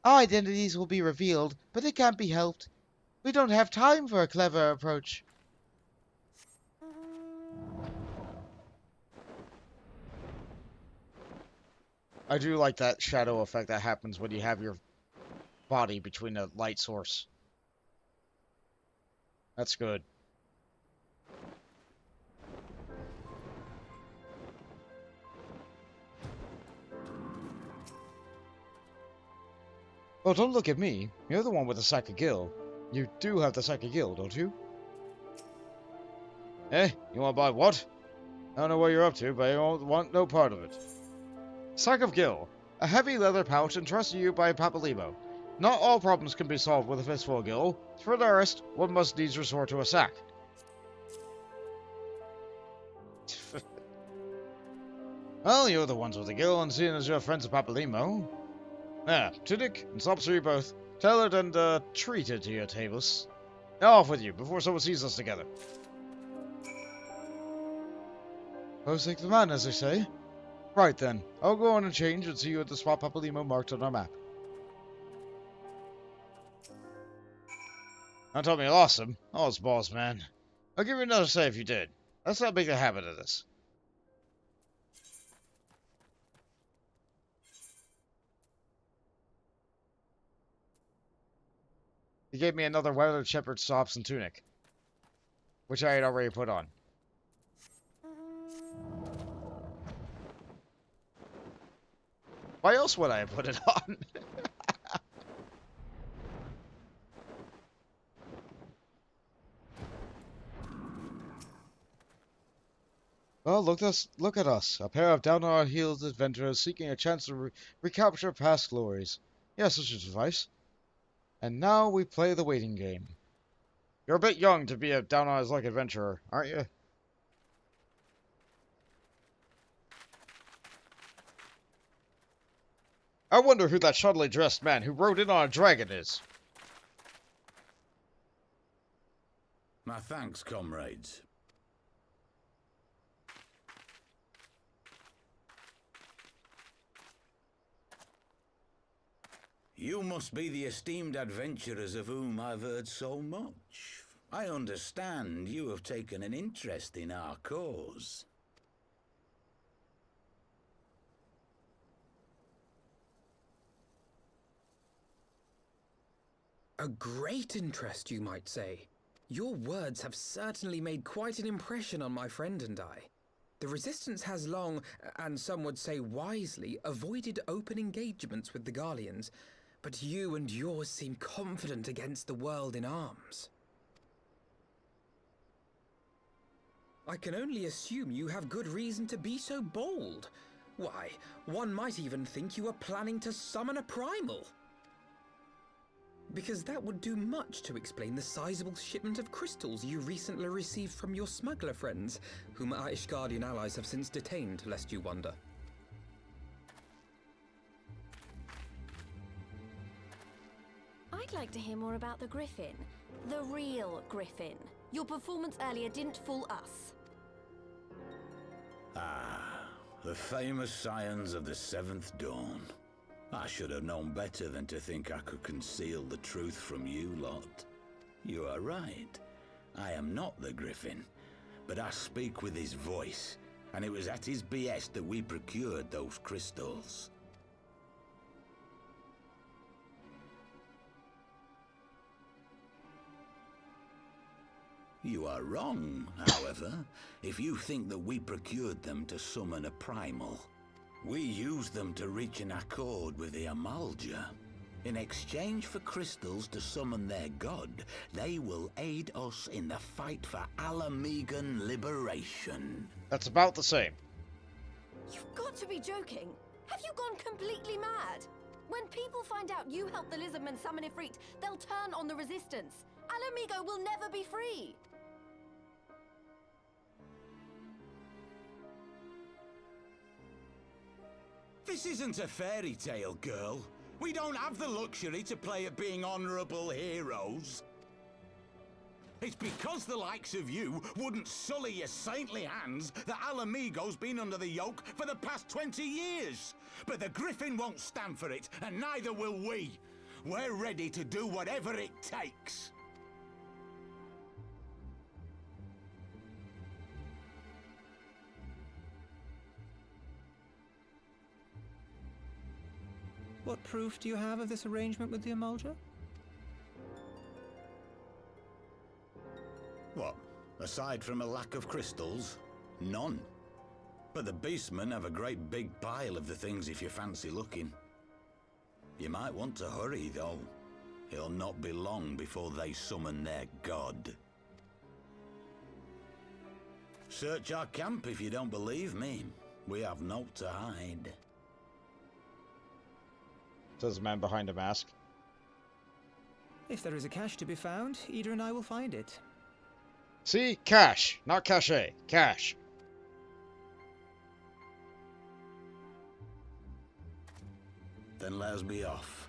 Speaker 16: Our identities will be revealed, but it can't be helped. We don't have time for a clever approach.
Speaker 1: I do like that shadow effect that happens when you have your body between a light source. That's good.
Speaker 16: Oh, don't look at me. You're the one with the sack of gil. You do have the sack of gil, don't you?
Speaker 1: Eh? You want to buy what? I don't know what you're up to, but I don't want no part of it. Sack of gil. A heavy leather pouch entrusted to you by Pavolimo. Not all problems can be solved with a fistful of gil. For the rest, one must needs resort to a sack. Well, you're the ones with the gil, and seeing as you're friends of Pavolimo. Tunic and slops for you both. Tell it and treat it to your tables. Now off with you, before someone sees us together.
Speaker 16: Most like the man, as they say. Right then, I'll go on and change and see you at the spot Papalimo marked on our map.
Speaker 1: Don't tell me you lost him. Oh, it's balls, man. I'll give you another say if you did. Let's not make a habit of this. He gave me another weathered shepherd stops and tunic, which I had already put on. Why else would I have put it on?
Speaker 16: Well, look at us, a pair of down-on-our-heels adventurers seeking a chance to recapture past glories. Yes, this should suffice. And now we play the waiting game.
Speaker 1: You're a bit young to be a down-on-his-luck adventurer, aren't you? I wonder who that shoddily dressed man who rode in on a dragon is.
Speaker 14: My thanks, comrades. You must be the esteemed adventurers of whom I've heard so much. I understand you have taken an interest in our cause.
Speaker 12: A great interest, you might say. Your words have certainly made quite an impression on my friend and I. The Resistance has long, and some would say wisely, avoided open engagements with the Garleans, but you and yours seem confident against the world in arms. I can only assume you have good reason to be so bold. Why, one might even think you are planning to summon a primal. Because that would do much to explain the sizable shipment of crystals you recently received from your smuggler friends, whom our Ishgardian allies have since detained, lest you wonder.
Speaker 11: I'd like to hear more about the Griffin. The real Griffin. Your performance earlier didn't fool us.
Speaker 14: Ah, the famous scions of the Seventh Dawn. I should have known better than to think I could conceal the truth from you lot. You are right. I am not the Griffin, but I speak with his voice, and it was at his behest that we procured those crystals. You are wrong, however, if you think that we procured them to summon a primal. We used them to reach an accord with the Amalja. In exchange for crystals to summon their god, they will aid us in the fight for Alamegan liberation.
Speaker 1: That's about the same.
Speaker 11: You've got to be joking. Have you gone completely mad? When people find out you helped the Lizardmen summon Ifrit, they'll turn on the Resistance. Alamigo will never be free.
Speaker 14: This isn't a fairy tale, girl. We don't have the luxury to play at being honorable heroes. It's because the likes of you wouldn't sully your saintly hands that Alamigo's been under the yoke for the past 20 years. But the Griffin won't stand for it, and neither will we. We're ready to do whatever it takes.
Speaker 6: What proof do you have of this arrangement with the Amalja?
Speaker 14: What? Aside from a lack of crystals? None. But the beastmen have a great big pile of the things if you fancy looking. You might want to hurry, though. It'll not be long before they summon their god. Search our camp if you don't believe me. We have naught to hide.
Speaker 1: Says the man behind a mask.
Speaker 6: If there is a cache to be found, Ida and I will find it.
Speaker 1: See? Cash, not cachet. Cash.
Speaker 14: Then let us be off.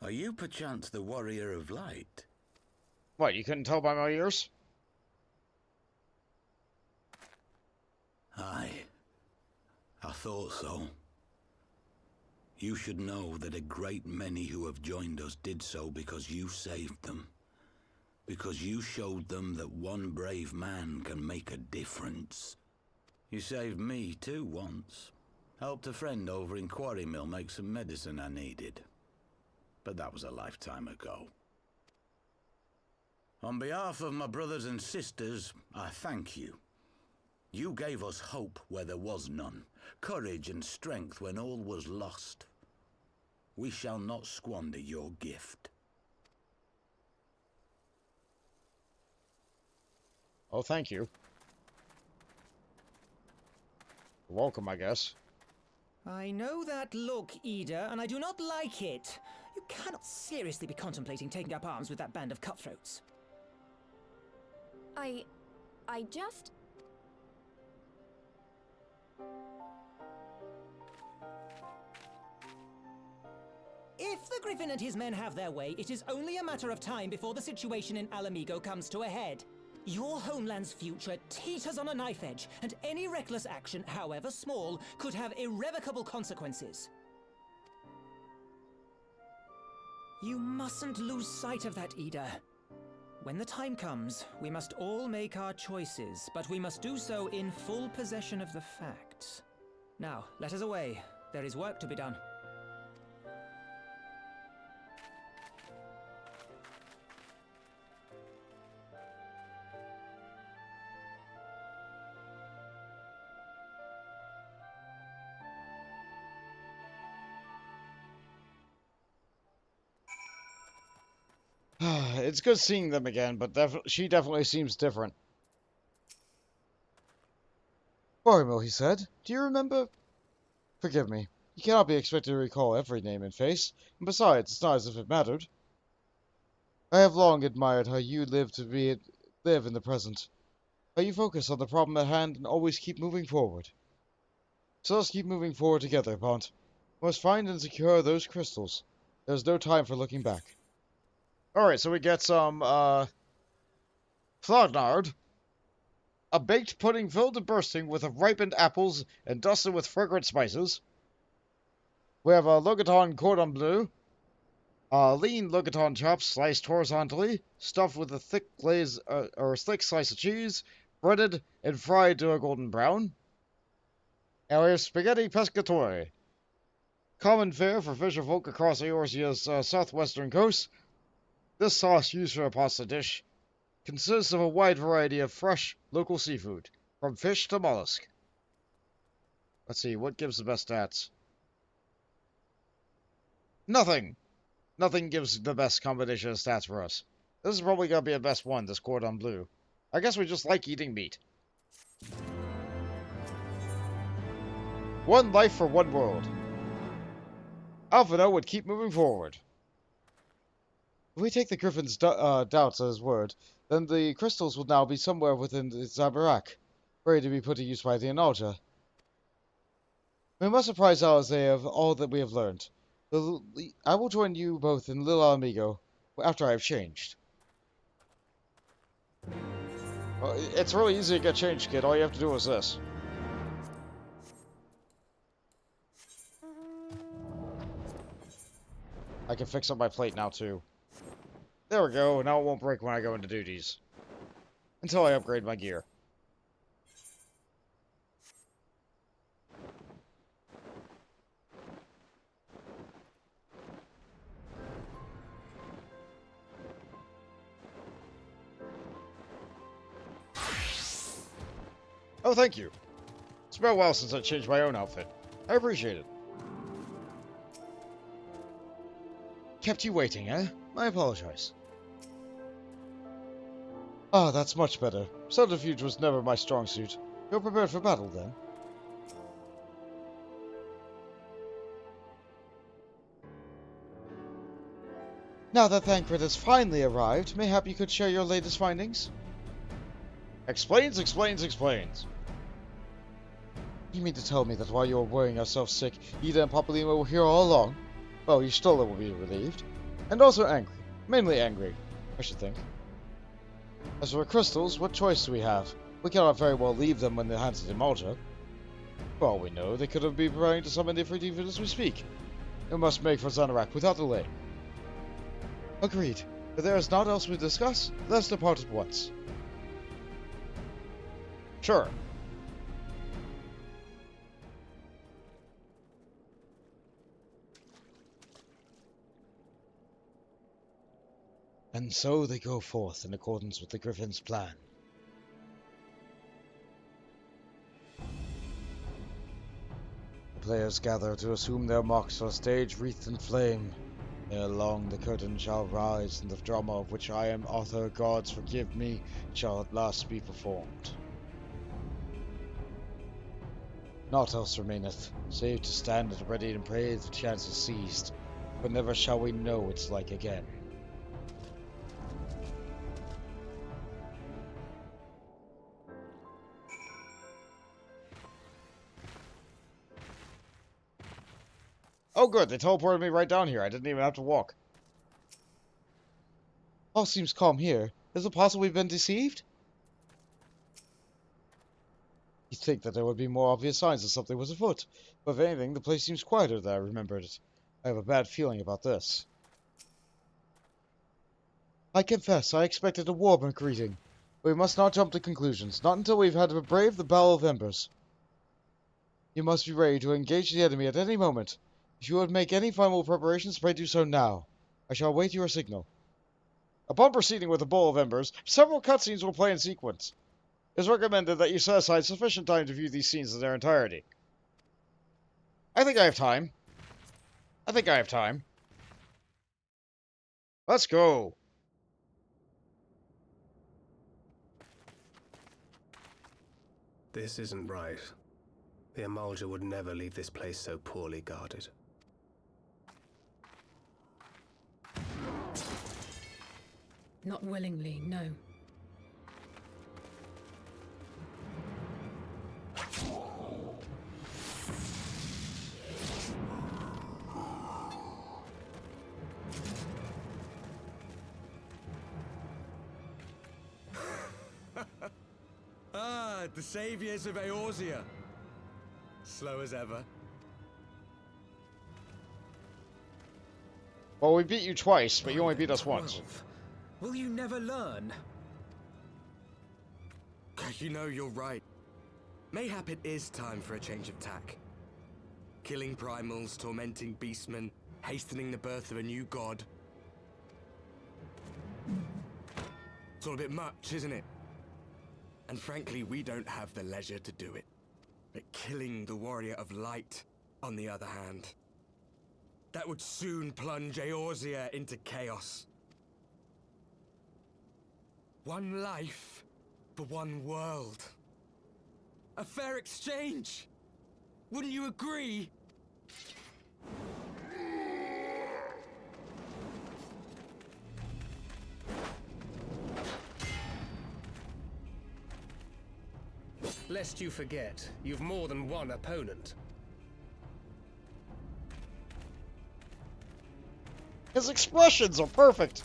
Speaker 14: Are you perchance the Warrior of Light?
Speaker 1: What, you couldn't tell by my ears?
Speaker 14: Aye. I thought so. You should know that a great many who have joined us did so because you saved them. Because you showed them that one brave man can make a difference. You saved me too once. Helped a friend over in Quarry Mill make some medicine I needed. But that was a lifetime ago. On behalf of my brothers and sisters, I thank you. You gave us hope where there was none, courage and strength when all was lost. We shall not squander your gift.
Speaker 1: Oh, thank you. You're welcome, I guess.
Speaker 21: I know that look, Ida, and I do not like it. You cannot seriously be contemplating taking up arms with that band of cutthroats.
Speaker 22: I just...
Speaker 21: If the Griffin and his men have their way, it is only a matter of time before the situation in Alamigo comes to a head. Your homeland's future teeters on a knife edge, and any reckless action, however small, could have irrevocable consequences. You mustn't lose sight of that, Ida. When the time comes, we must all make our choices, but we must do so in full possession of the facts. Now, let us away. There is work to be done.
Speaker 1: It's good seeing them again, but she definitely seems different.
Speaker 16: Boromir, he said. Do you remember? Forgive me. You cannot be expected to recall every name and face, and besides, it's not as if it mattered. I have long admired how you live in the present. How you focus on the problem at hand and always keep moving forward. So let's keep moving forward together, Pont. We must find and secure those crystals. There's no time for looking back.
Speaker 1: Alright, so we get some, Flognard. A baked pudding filled to bursting with ripened apples and dusted with fragrant spices. We have a Logaton cordon bleu. Lean Logaton chops sliced horizontally, stuffed with a thick glaze, or thick slice of cheese, breaded and fried to a golden brown. And we have spaghetti pescatore. Common fare for fisherfolk across Eorzea's southwestern coast. This sauce used for a pasta dish consists of a wide variety of fresh, local seafood, from fish to mollusk. Let's see, what gives the best stats? Nothing! Nothing gives the best combination of stats for us. This is probably gonna be the best one, this cordon bleu. I guess we just like eating meat. One life for one world. Alphino would keep moving forward.
Speaker 16: If we take the Griffin's doubts as his word, then the crystals will now be somewhere within the Zabarak, ready to be put to use by the Analja. We must apprise Alizé of all that we have learned. I will join you both in Little Amigo after I have changed.
Speaker 1: Well, it's really easy to get changed, kid. All you have to do is this. I can fix up my plate now, too. There we go. Now it won't break when I go into duties. Until I upgrade my gear. Oh, thank you. It's been a while since I changed my own outfit. I appreciate it.
Speaker 16: Kept you waiting, eh? I apologize. Ah, that's much better. Subterfuge was never my strong suit. You're prepared for battle, then? Now that Thancred has finally arrived, mayhap you could share your latest findings?
Speaker 1: Explains, explains, explains.
Speaker 16: You mean to tell me that while you were worrying yourself sick, Ida and Papalima were here all along? Well, you still will be relieved.
Speaker 1: And also angry. Mainly angry, I should think. As for crystals, what choice do we have? We cannot very well leave them in the hands of the Malja. For all we know, they could have been preparing to summon the Ifrit even as we speak. We must make for Zanarak without delay. Agreed. If there is naught else we discuss, let's depart at once. Sure. And so they go forth in accordance with the Griffin's plan. The players gather to assume their marks for a stage wreathed in flame. Ere long the curtain shall rise, and the drama of which I am author, gods forgive me, shall at last be performed. Naught else remaineth, save to stand at the ready and pray the chance is seized, for never shall we know its like again. Oh good, they teleported me right down here. I didn't even have to walk. All seems calm here. Is it possible we've been deceived? You'd think that there would be more obvious signs that something was afoot. But if anything, the place seems quieter than I remembered it. I have a bad feeling about this. I confess, I expected a warmer greeting. We must not jump to conclusions, not until we've had to brave the Battle of Embers. You must be ready to engage the enemy at any moment. If you would make any final preparations, pray do so now. I shall await your signal. Upon proceeding with the Bowl of Embers, several cutscenes will play in sequence. It is recommended that you set aside sufficient time to view these scenes in their entirety. I think I have time. Let's go.
Speaker 6: This isn't right. The Amalja would never leave this place so poorly guarded.
Speaker 17: Not willingly, no.
Speaker 10: Ah, the saviors of Eorzea. Slow as ever.
Speaker 1: Well, we beat you twice, but you only beat us once.
Speaker 10: Will you never learn? You know, you're right. Mayhap it is time for a change of tack. Killing primals, tormenting beastmen, hastening the birth of a new god. It's all a bit much, isn't it? And frankly, we don't have the leisure to do it. But killing the Warrior of Light, on the other hand, that would soon plunge Eorzea into chaos. One life for one world. A fair exchange! Wouldn't you agree?
Speaker 6: Lest you forget, you've more than one opponent.
Speaker 1: His expressions are perfect.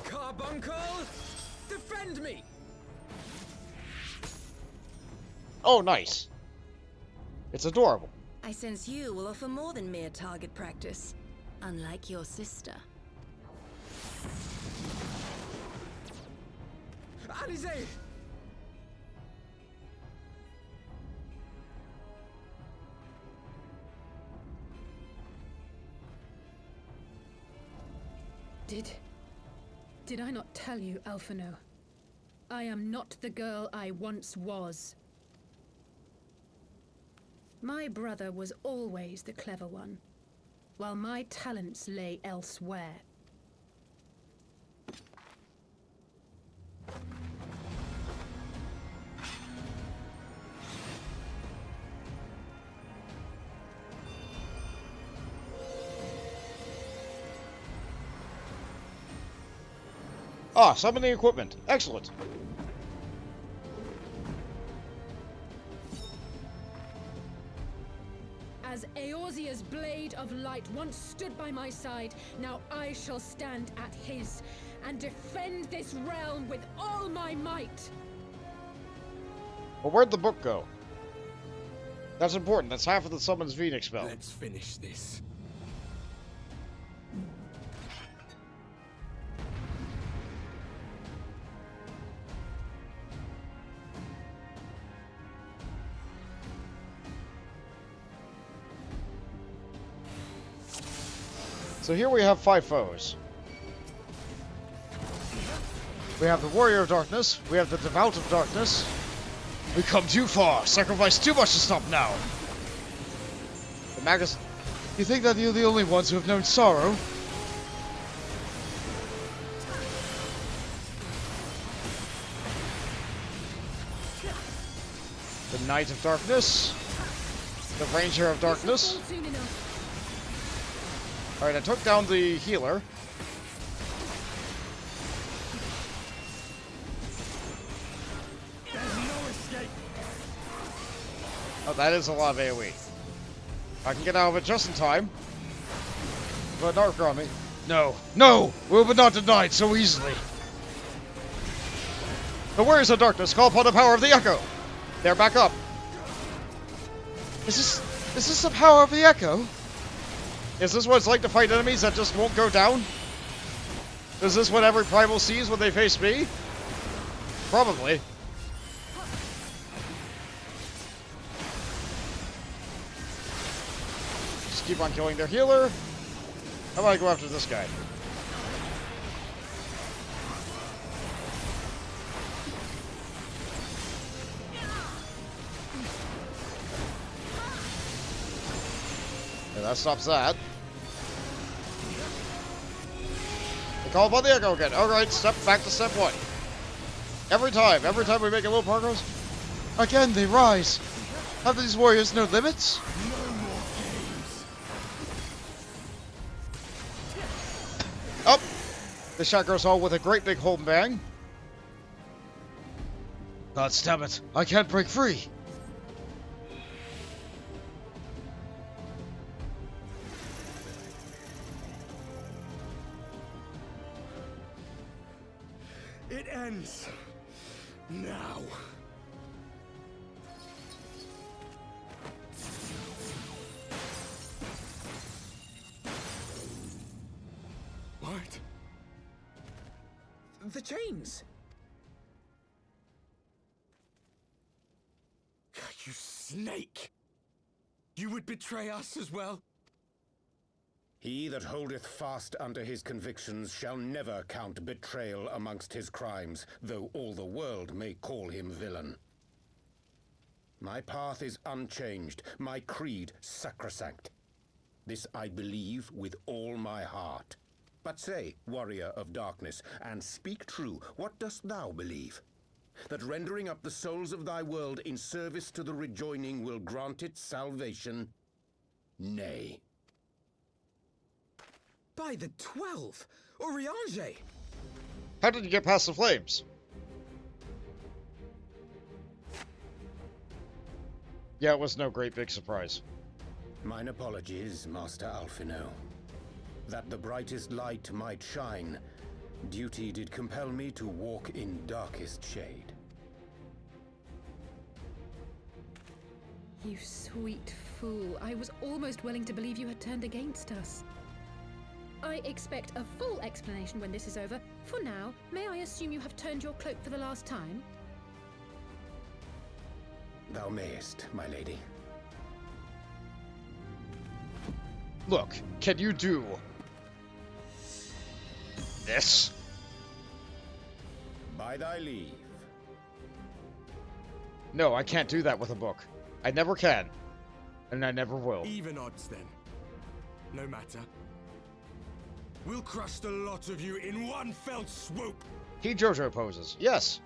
Speaker 12: Carbuncle, defend me!
Speaker 1: Oh, nice. It's adorable.
Speaker 18: I sense you will offer more than mere target practice, unlike your sister.
Speaker 12: Alizé!
Speaker 17: Did I not tell you, Alphino? I am not the girl I once was. My brother was always the clever one, while my talents lay elsewhere.
Speaker 1: Ah, summoning equipment. Excellent.
Speaker 17: As Eorzea's blade of light once stood by my side, now I shall stand at his, and defend this realm with all my might.
Speaker 1: Well, where'd the book go? That's important. That's half of the Summons Phoenix spell.
Speaker 6: Let's finish this.
Speaker 1: So here we have 5 foes. We have the Warrior of Darkness. We have the Devout of Darkness. We come too far. Sacrifice too much to stop now. The Magus.
Speaker 16: You think that you're the only ones who have known sorrow?
Speaker 1: The Knight of Darkness. The Ranger of Darkness. Alright, I took down the healer.
Speaker 6: There's no escape.
Speaker 1: Oh, that is a lot of AoE. I can get out of it just in time. But Narc on me. No. No! We will not denied so easily. The Warriors of Darkness call upon the power of the Echo. They're back up.
Speaker 16: Is this the power of the Echo?
Speaker 1: Is this what it's like to fight enemies that just won't go down? Is this what every primal sees when they face me? Probably. Just keep on killing their healer. How about I go after this guy? Yeah, that stops that. They call upon the Echo again. Alright, back to step 1. Every time we make a little progress.
Speaker 16: Again, they rise. Have these warriors no limits?
Speaker 1: Up! The shot goes all with a great big home bang.
Speaker 16: God damn it. I can't break free.
Speaker 6: It ends now. What?
Speaker 12: The chains.
Speaker 6: You snake! You would betray us as well?
Speaker 19: He that holdeth fast unto his convictions shall never count betrayal amongst his crimes, though all the world may call him villain. My path is unchanged, my creed sacrosanct. This I believe with all my heart. But say, warrior of darkness, and speak true, what dost thou believe? That rendering up the souls of thy world in service to the rejoining will grant it salvation? Nay.
Speaker 12: By the 12! Oriange!
Speaker 1: How did you get past the flames? Yeah, it was no great big surprise.
Speaker 19: Mine apologies, Master Alphino. That the brightest light might shine, duty did compel me to walk in darkest shade.
Speaker 17: You sweet fool. I was almost willing to believe you had turned against us. I expect a full explanation when this is over. For now, may I assume you have turned your cloak for the last time?
Speaker 19: Thou mayest, my lady.
Speaker 1: Look, can you do this?
Speaker 19: By thy leave.
Speaker 1: No, I can't do that with a book. I never can. And I never will.
Speaker 6: Even odds, then. No matter. We'll crush the lot of you in one fell swoop!
Speaker 1: He JoJo poses. Yes.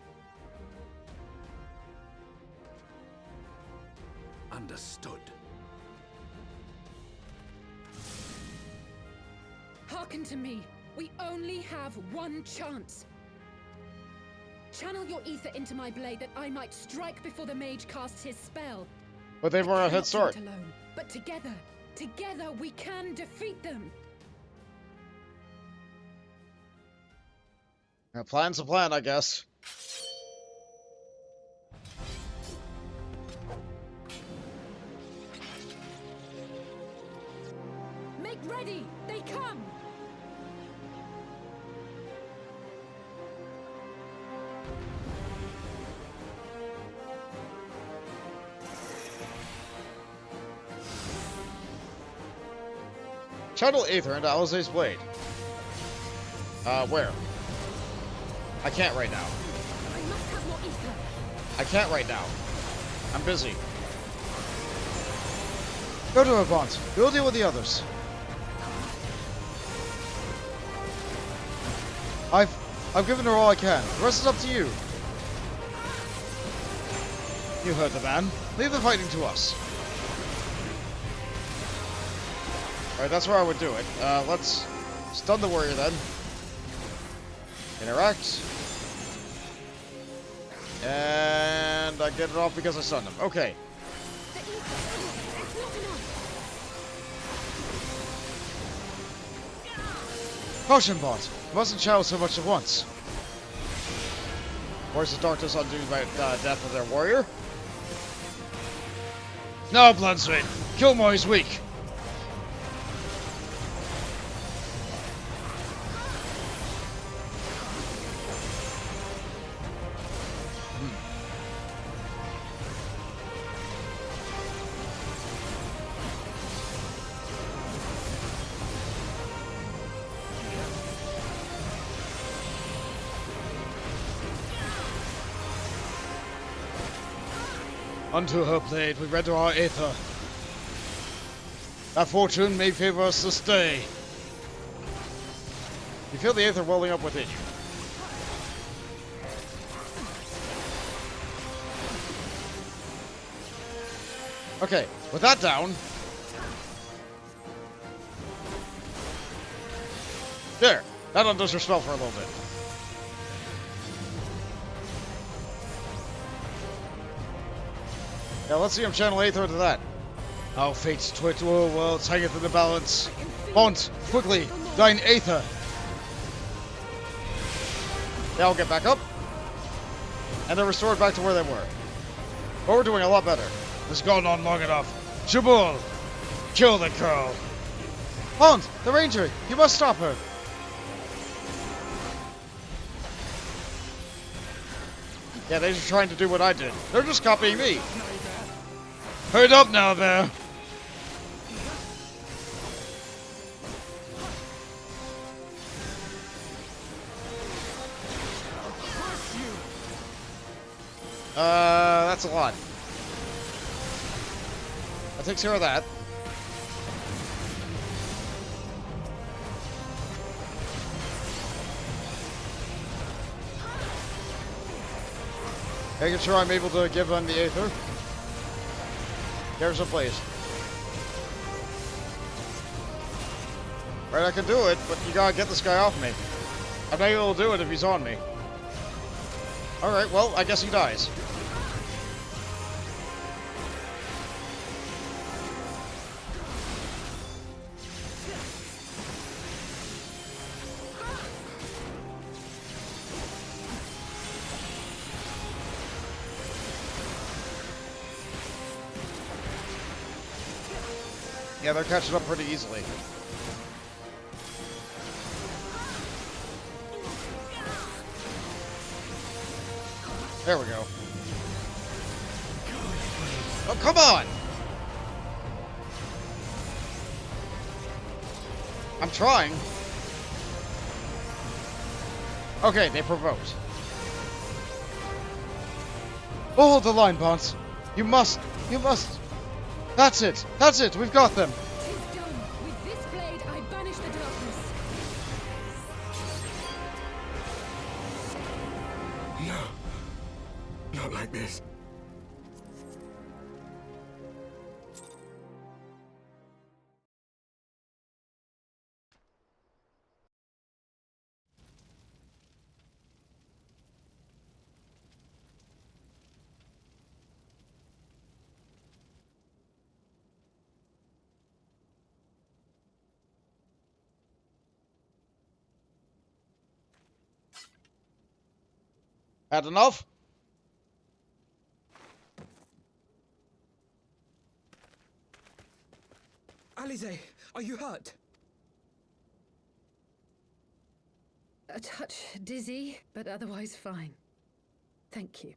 Speaker 6: Understood.
Speaker 17: Hearken to me. We only have one chance. Channel your ether into my blade that I might strike before the mage casts his spell.
Speaker 1: But they've already had a head start.
Speaker 17: Alone. But together we can defeat them.
Speaker 1: A plan's a plan, I guess.
Speaker 17: Make ready! They come!
Speaker 1: Channel Aether into Alize's blade. Where? I can't right now.
Speaker 17: I must have more ether.
Speaker 1: I can't right now. I'm busy. Go to her, Bont. We'll deal with the others. I've given her all I can. The rest is up to you. You heard the man. Leave the fighting to us. Alright, that's where I would do it. Let's stun the warrior then. Interact. And I get it off because I stunned him. Okay. Potion bot. You mustn't shout so much at once. Where's the darkness undo by death of their warrior? No, Bloodsweet. Gilmore is weak. Unto her blade we render our aether. That fortune may favor us this day. You feel the aether welling up within you. Okay, with that down. There, that undoes her spell for a little bit. Yeah, let's see him channel Aether into that. How fate's twitter worlds hangeth in the balance. Bont, quickly, thine Aether. They'll get back up. And they're restored back to where they were. But we're doing a lot better. This has gone on long enough. Jabul! Kill the girl! Bont, the ranger! You must stop her! Yeah, they're just trying to do what I did. They're just copying me. Hurry up now, there. That's a lot. That takes care of that. Making sure I'm able to give them the Aether. There's a place. Right, I can do it, but you gotta get this guy off me. I'm not able to do it if he's on me. Alright, well, I guess he dies. Yeah, they're catching up pretty easily. There we go. Oh, come on! I'm trying. Okay, they provoked. Hold the line, Bonds. You must. That's it, we've got them.
Speaker 17: 'Tis done. With this blade I banish the darkness.
Speaker 6: No. Not like this.
Speaker 1: Had enough?
Speaker 12: Alize, are you hurt?
Speaker 17: A touch dizzy, but otherwise fine. Thank you.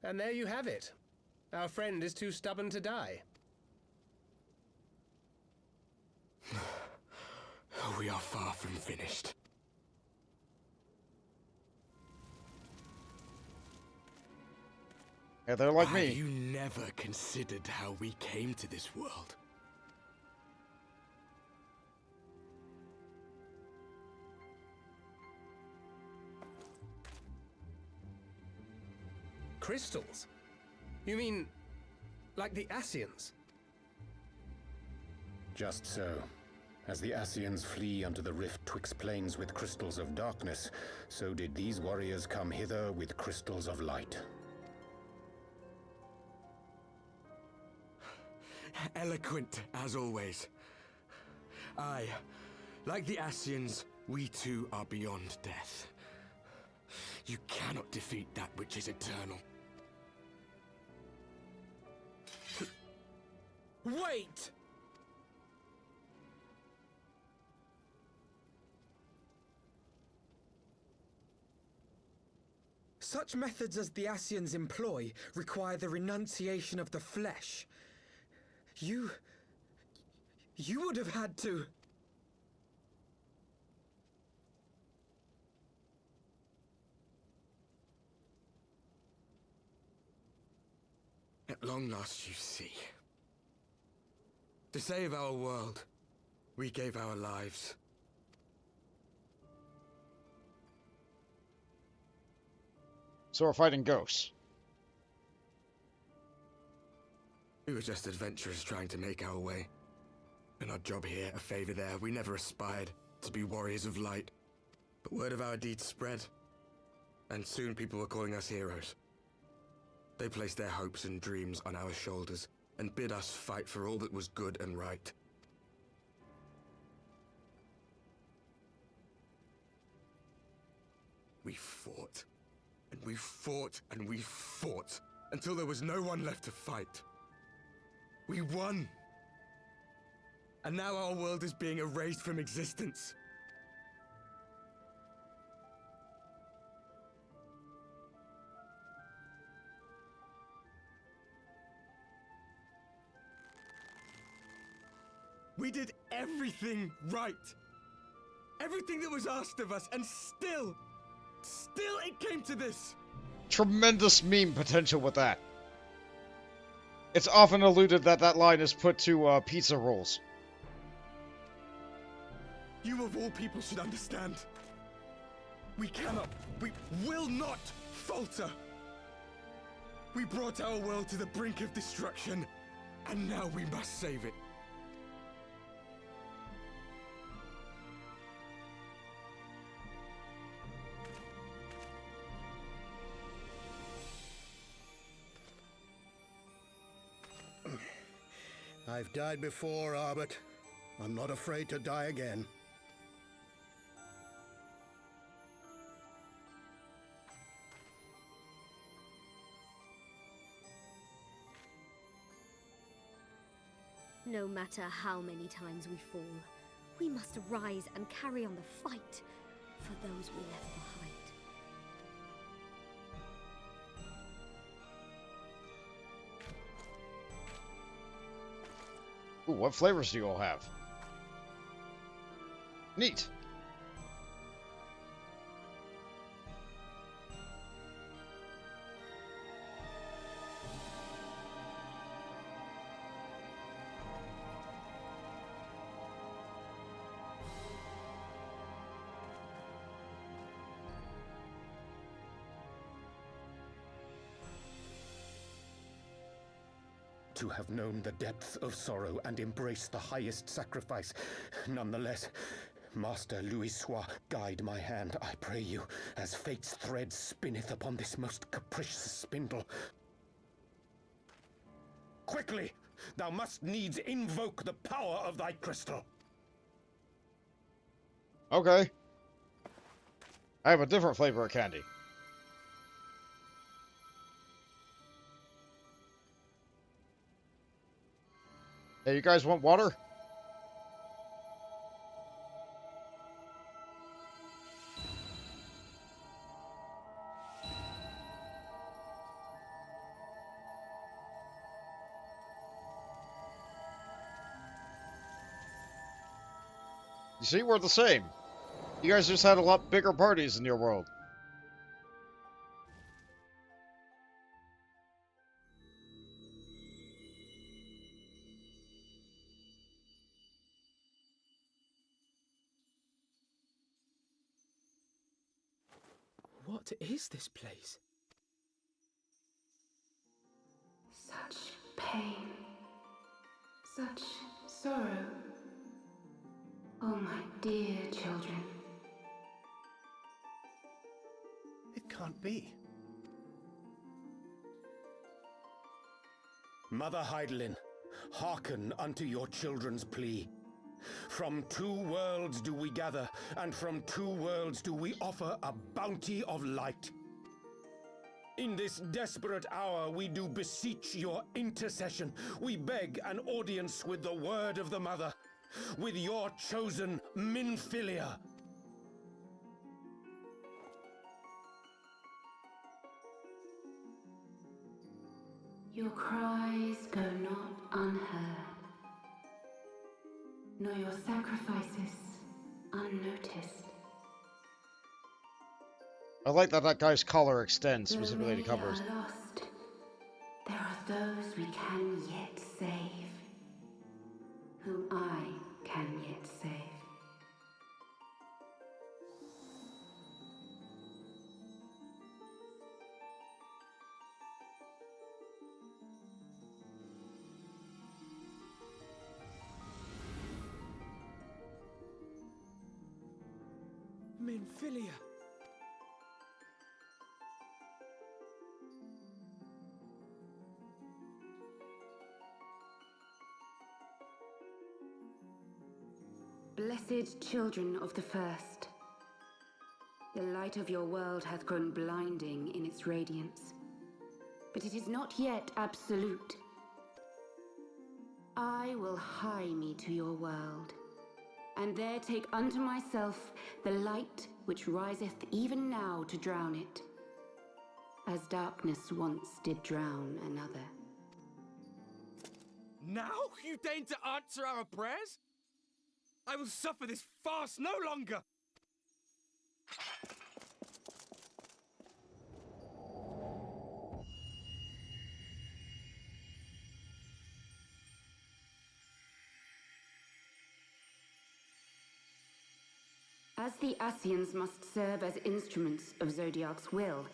Speaker 6: And there you have it. Our friend is too stubborn to die.
Speaker 5: We are far from finished.
Speaker 1: Yeah, they're like me.
Speaker 5: Have you never considered how we came to this world?
Speaker 6: Crystals? You mean, like the Ascians?
Speaker 19: Just so. As the Ascians flee unto the rift twixt planes with crystals of darkness, so did these warriors come hither with crystals of light.
Speaker 5: Eloquent, as always. Aye, like the Ascians, we too are beyond death. You cannot defeat that which is eternal.
Speaker 12: Wait! Such methods as the Ascians employ require the renunciation of the flesh. You would have had to...
Speaker 5: At long last, you see. To save our world, we gave our lives.
Speaker 1: So we're fighting ghosts.
Speaker 5: We were just adventurers trying to make our way. An odd job here, a favor there. We never aspired to be warriors of light. But word of our deeds spread. And soon people were calling us heroes. They placed their hopes and dreams on our shoulders and bid us fight for all that was good and right. We fought. And we fought and we fought until there was no one left to fight. We won. And now our world is being erased from existence. We did everything right. Everything that was asked of us, and still it came to this.
Speaker 1: Tremendous meme potential with that. It's often alluded that that line is put to pizza rolls.
Speaker 5: You of all people should understand. We will not falter. We brought our world to the brink of destruction, and now we must save it.
Speaker 15: I've died before, Arbet. I'm not afraid to die again.
Speaker 11: No matter how many times we fall, we must arise and carry on the fight for those we left behind.
Speaker 1: Ooh, what flavors do you all have? Neat.
Speaker 19: To have known the depths of sorrow and embraced the highest sacrifice. Nonetheless, Master Louis-Soir, guide my hand, I pray you, as fate's thread spinneth upon this most capricious spindle. Quickly! Thou must needs invoke the power of thy crystal.
Speaker 1: Okay. I have a different flavor of candy. Hey, you guys want water? You see, we're the same. You guys just had a lot bigger parties in your world.
Speaker 12: What is this place?
Speaker 4: Such pain. Such sorrow. Oh, my dear children.
Speaker 15: It can't be.
Speaker 19: Mother Heidelin, hearken unto your children's plea. From two worlds do we gather, and from two worlds do we offer a bounty of light. In this desperate hour we do beseech your intercession. We beg an audience with the word of the Mother, with your chosen Minfilia.
Speaker 4: Your cries go not unheard, nor your sacrifices unnoticed.
Speaker 1: I like that that guy's collar extends
Speaker 4: Though
Speaker 1: specifically to
Speaker 4: many
Speaker 1: cover his...
Speaker 4: are lost, there are those we can yet save, whom I can yet save.
Speaker 12: Minfilia.
Speaker 4: Blessed children of the first, the light of your world hath grown blinding in its radiance, but it is not yet absolute. I will hie me to your world, and there take unto myself the light which riseth even now to drown it, as darkness once did drown another.
Speaker 6: Now you deign to answer our prayers? I will suffer this farce no longer!
Speaker 4: As the Ascians must serve as instruments of Zodiac's will,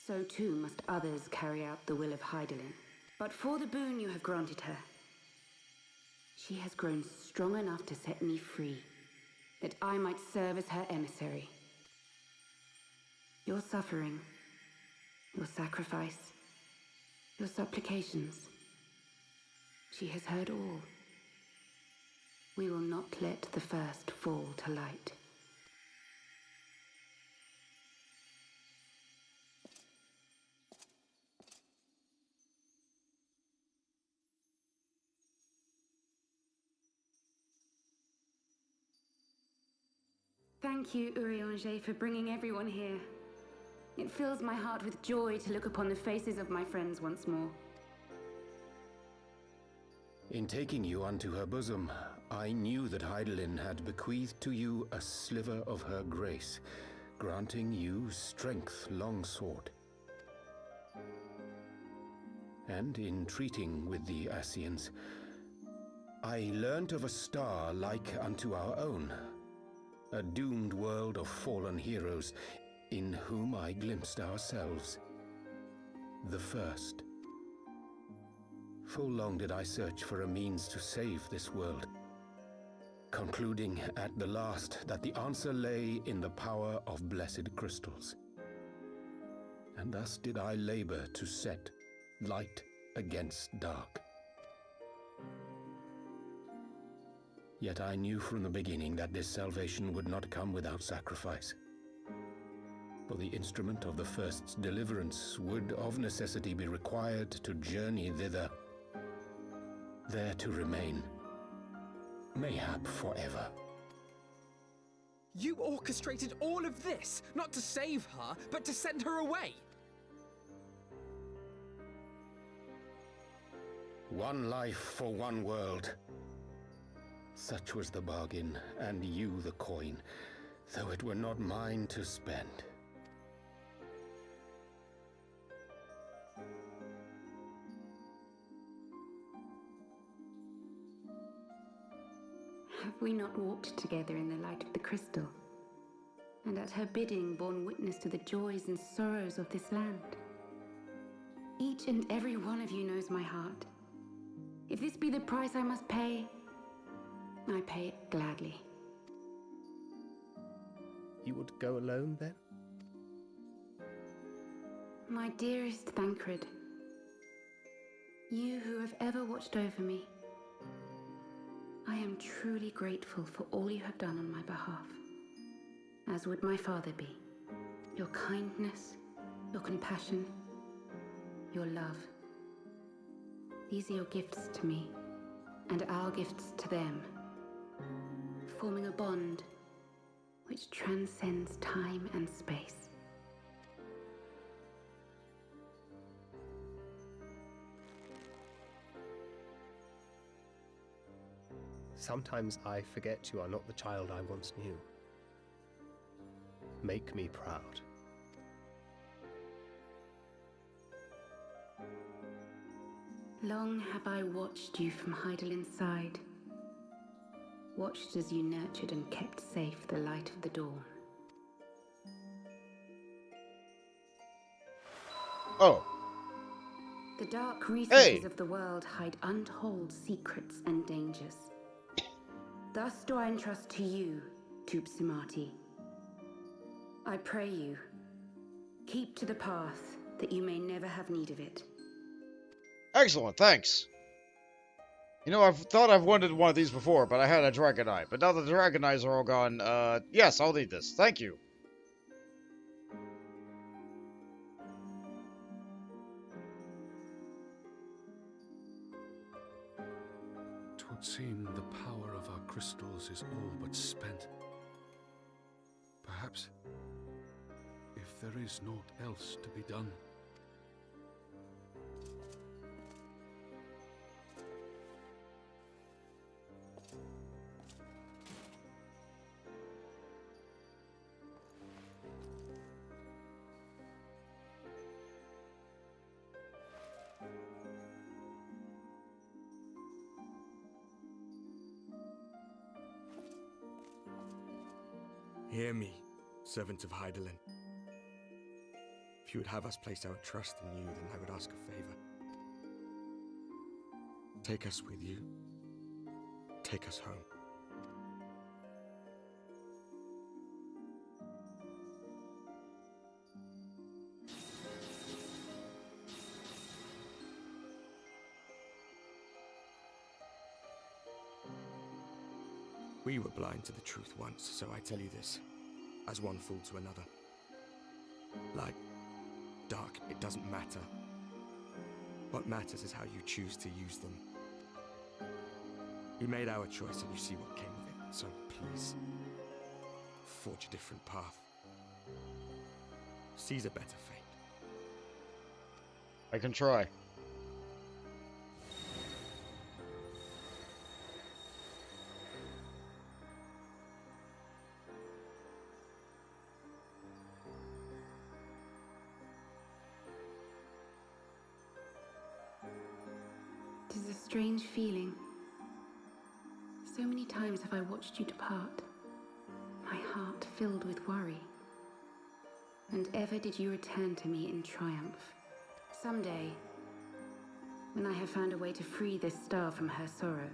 Speaker 4: so too must others carry out the will of Heidelin. But for the boon you have granted her, she has grown strong enough to set me free, that I might serve as her emissary. Your suffering, your sacrifice, your supplications, she has heard all. We will not let the first fall to light. Thank you, Urianger, for bringing everyone here. It fills my heart with joy to look upon the faces of my friends once more.
Speaker 19: In taking you unto her bosom, I knew that Heidelin had bequeathed to you a sliver of her grace, granting you strength long sought. And in treating with the Ascians, I learnt of a star like unto our own, a doomed world of fallen heroes, in whom I glimpsed ourselves, the first. Full long did I search for a means to save this world, concluding at the last that the answer lay in the power of blessed crystals. And thus did I labor to set light against dark. Yet I knew from the beginning that this salvation would not come without sacrifice. For the instrument of the first's deliverance would of necessity be required to journey thither, there to remain, mayhap forever.
Speaker 12: You orchestrated all of this, not to save her, but to send her away!
Speaker 19: One life for one world. Such was the bargain, and you the coin, though it were not mine to spend.
Speaker 4: Have we not walked together in the light of the crystal, and at her bidding borne witness to the joys and sorrows of this land? Each and every one of you knows my heart. If this be the price I must pay, I pay it gladly.
Speaker 6: You would go alone, then?
Speaker 4: My dearest Thancred, you who have ever watched over me, I am truly grateful for all you have done on my behalf, as would my father be. Your kindness, your compassion, your love. These are your gifts to me, and our gifts to them, forming a bond which transcends time and space.
Speaker 6: Sometimes I forget you are not the child I once knew. Make me proud.
Speaker 4: Long have I watched you from Heidelin's side, watched as you nurtured and kept safe the light of the dawn.
Speaker 1: Oh.
Speaker 4: The dark recesses of the world hide untold secrets and dangers. Thus do I entrust to you, Tupsimati. I pray you, keep to the path that you may never have need of it.
Speaker 1: Excellent, thanks. You know, I've thought I've wanted one of these before, but I had a Dragon Eye. But now the Dragon Eyes are all gone, yes, I'll need this. Thank you.
Speaker 3: Twould seem the power of our crystals is all but spent. Perhaps, if there is naught else to be done.
Speaker 5: Hear me, servant of Heidelin. If you would have us place our trust in you, then I would ask a favor. Take us with you. Take us home. We were blind to the truth once, so I tell you this, as one fool to another. Light, dark, it doesn't matter. What matters is how you choose to use them. We made our choice and you see what came of it, so please, forge a different path. Seize a better fate.
Speaker 1: I can try.
Speaker 4: It is a strange feeling. So many times have I watched you depart, my heart filled with worry. And ever did you return to me in triumph. Someday, when I have found a way to free this star from her sorrow,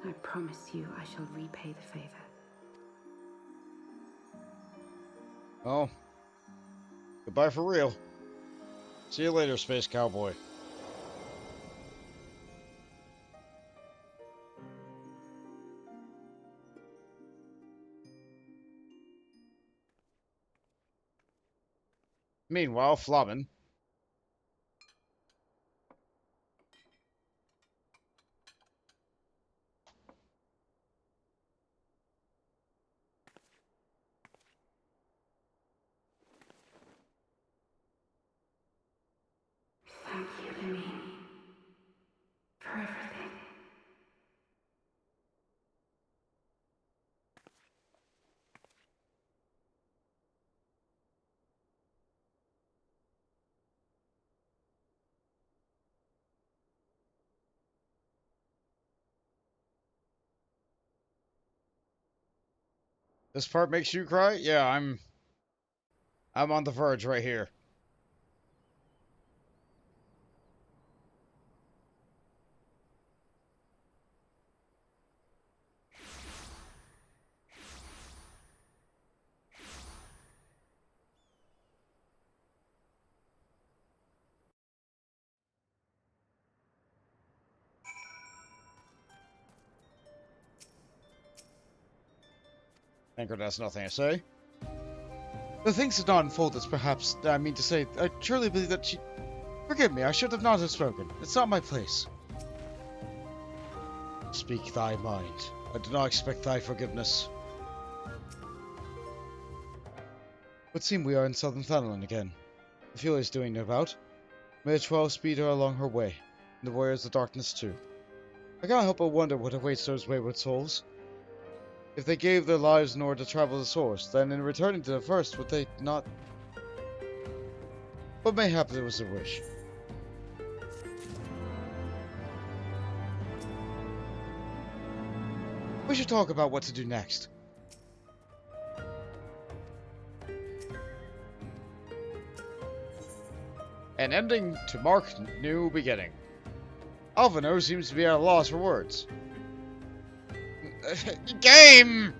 Speaker 4: I promise you I shall repay the favor.
Speaker 1: Oh. Goodbye for real. See you later, Space Cowboy. Meanwhile, Flamen.
Speaker 4: Thank you, Lemine, for everything.
Speaker 1: This part makes you cry? Yeah, I'm on the verge right here. Anchor has nothing to say.
Speaker 16: The things did not unfold as perhaps I mean to say. I truly believe that she... Forgive me, I should have not have spoken. It's not my place.
Speaker 1: Speak thy mind. I do not expect thy forgiveness.
Speaker 16: Would seem we are in southern Thanalan again. The Fury is doing no bout. May the 12 speed her along her way, and the warriors of darkness too. I cannot help but wonder what awaits those wayward souls. If they gave their lives in order to travel the source, then in returning to the first, would they not... But mayhap it was a wish. We should talk about what to do next.
Speaker 1: An ending to mark new beginning. Alvino seems to be at a loss for words. Game!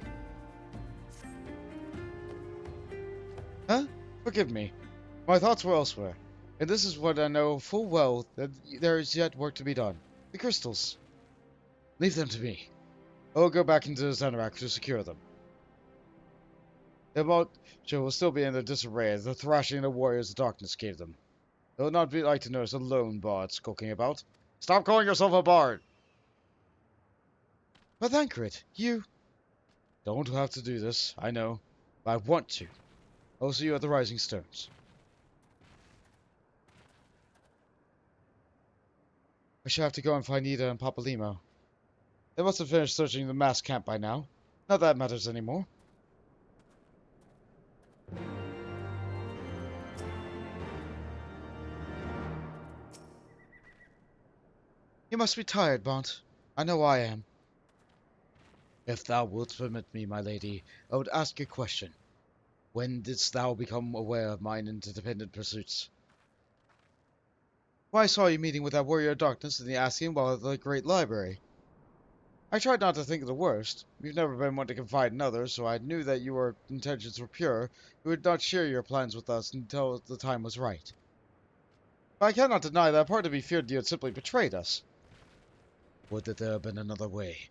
Speaker 16: Huh? Forgive me. My thoughts were elsewhere. And this is what I know full well, that there is yet work to be done. The crystals. Leave them to me. I will go back into Xanarak to secure them. The Mojo will still be in the disarray as the thrashing the warriors of darkness gave them. It would not be like to notice a lone bard skulking about. Stop calling yourself a bard! But Thancred, you...
Speaker 1: Don't have to do this, I know. But I want to. I'll see you at the Rising Stones.
Speaker 16: I shall have to go and find Nita and Papa Limo. They must have finished searching the mass camp by now. Not that matters anymore. You must be tired, Bont. I know I am.
Speaker 1: If thou wilt permit me, my lady, I would ask a question. When didst thou become aware of mine interdependent pursuits?
Speaker 16: Well, I saw you meeting with that warrior of darkness in the Ascian while at the Great Library. I tried not to think of the worst. You've never been one to confide in others, so I knew that your intentions were pure. You would not share your plans with us until the time was right. But I cannot deny that part of me feared you had simply betrayed us.
Speaker 1: Would that there had been another way.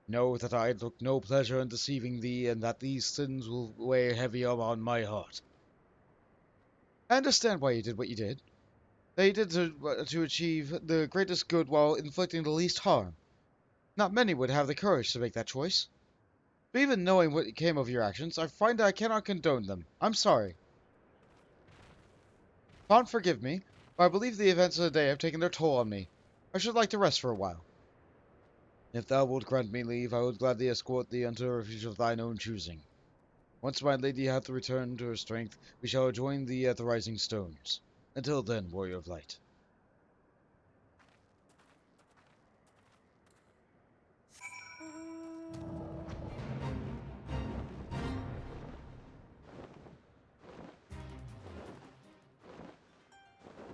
Speaker 1: Know that I took no pleasure in deceiving thee, and that these sins will weigh heavy upon my heart.
Speaker 16: I understand why you did what you did. That you did to achieve the greatest good while inflicting the least harm. Not many would have the courage to make that choice. But even knowing what came of your actions, I find that I cannot condone them. I'm sorry. Can't forgive me, but I believe the events of the day have taken their toll on me. I should like to rest for a while.
Speaker 1: If thou wilt grant me leave, I would gladly escort thee unto a refuge of thine own choosing. Once my lady hath returned to her strength, we shall join thee at the Rising Stones. Until then, warrior of light.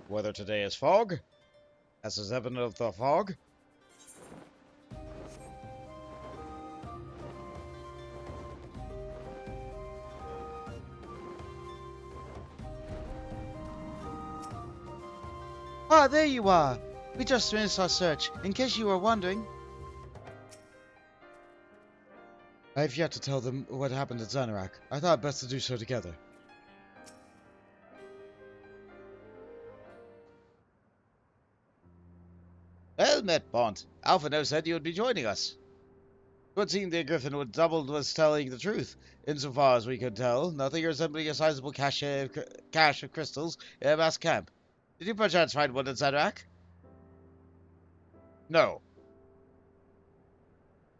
Speaker 1: Weather today is fog, as is evident of the fog.
Speaker 16: Ah, there you are! We just finished our search, in case you were wondering.
Speaker 1: I have yet to tell them what happened at Xanarak. I thought best to do so together.
Speaker 20: Well met, Bont. Alphino said you would be joining us. It would seem the Griffin would double was telling the truth. Insofar as we could tell, nothing resembling a sizable cache of crystals in a mass camp. Did you perchance find one in Sadrak? No.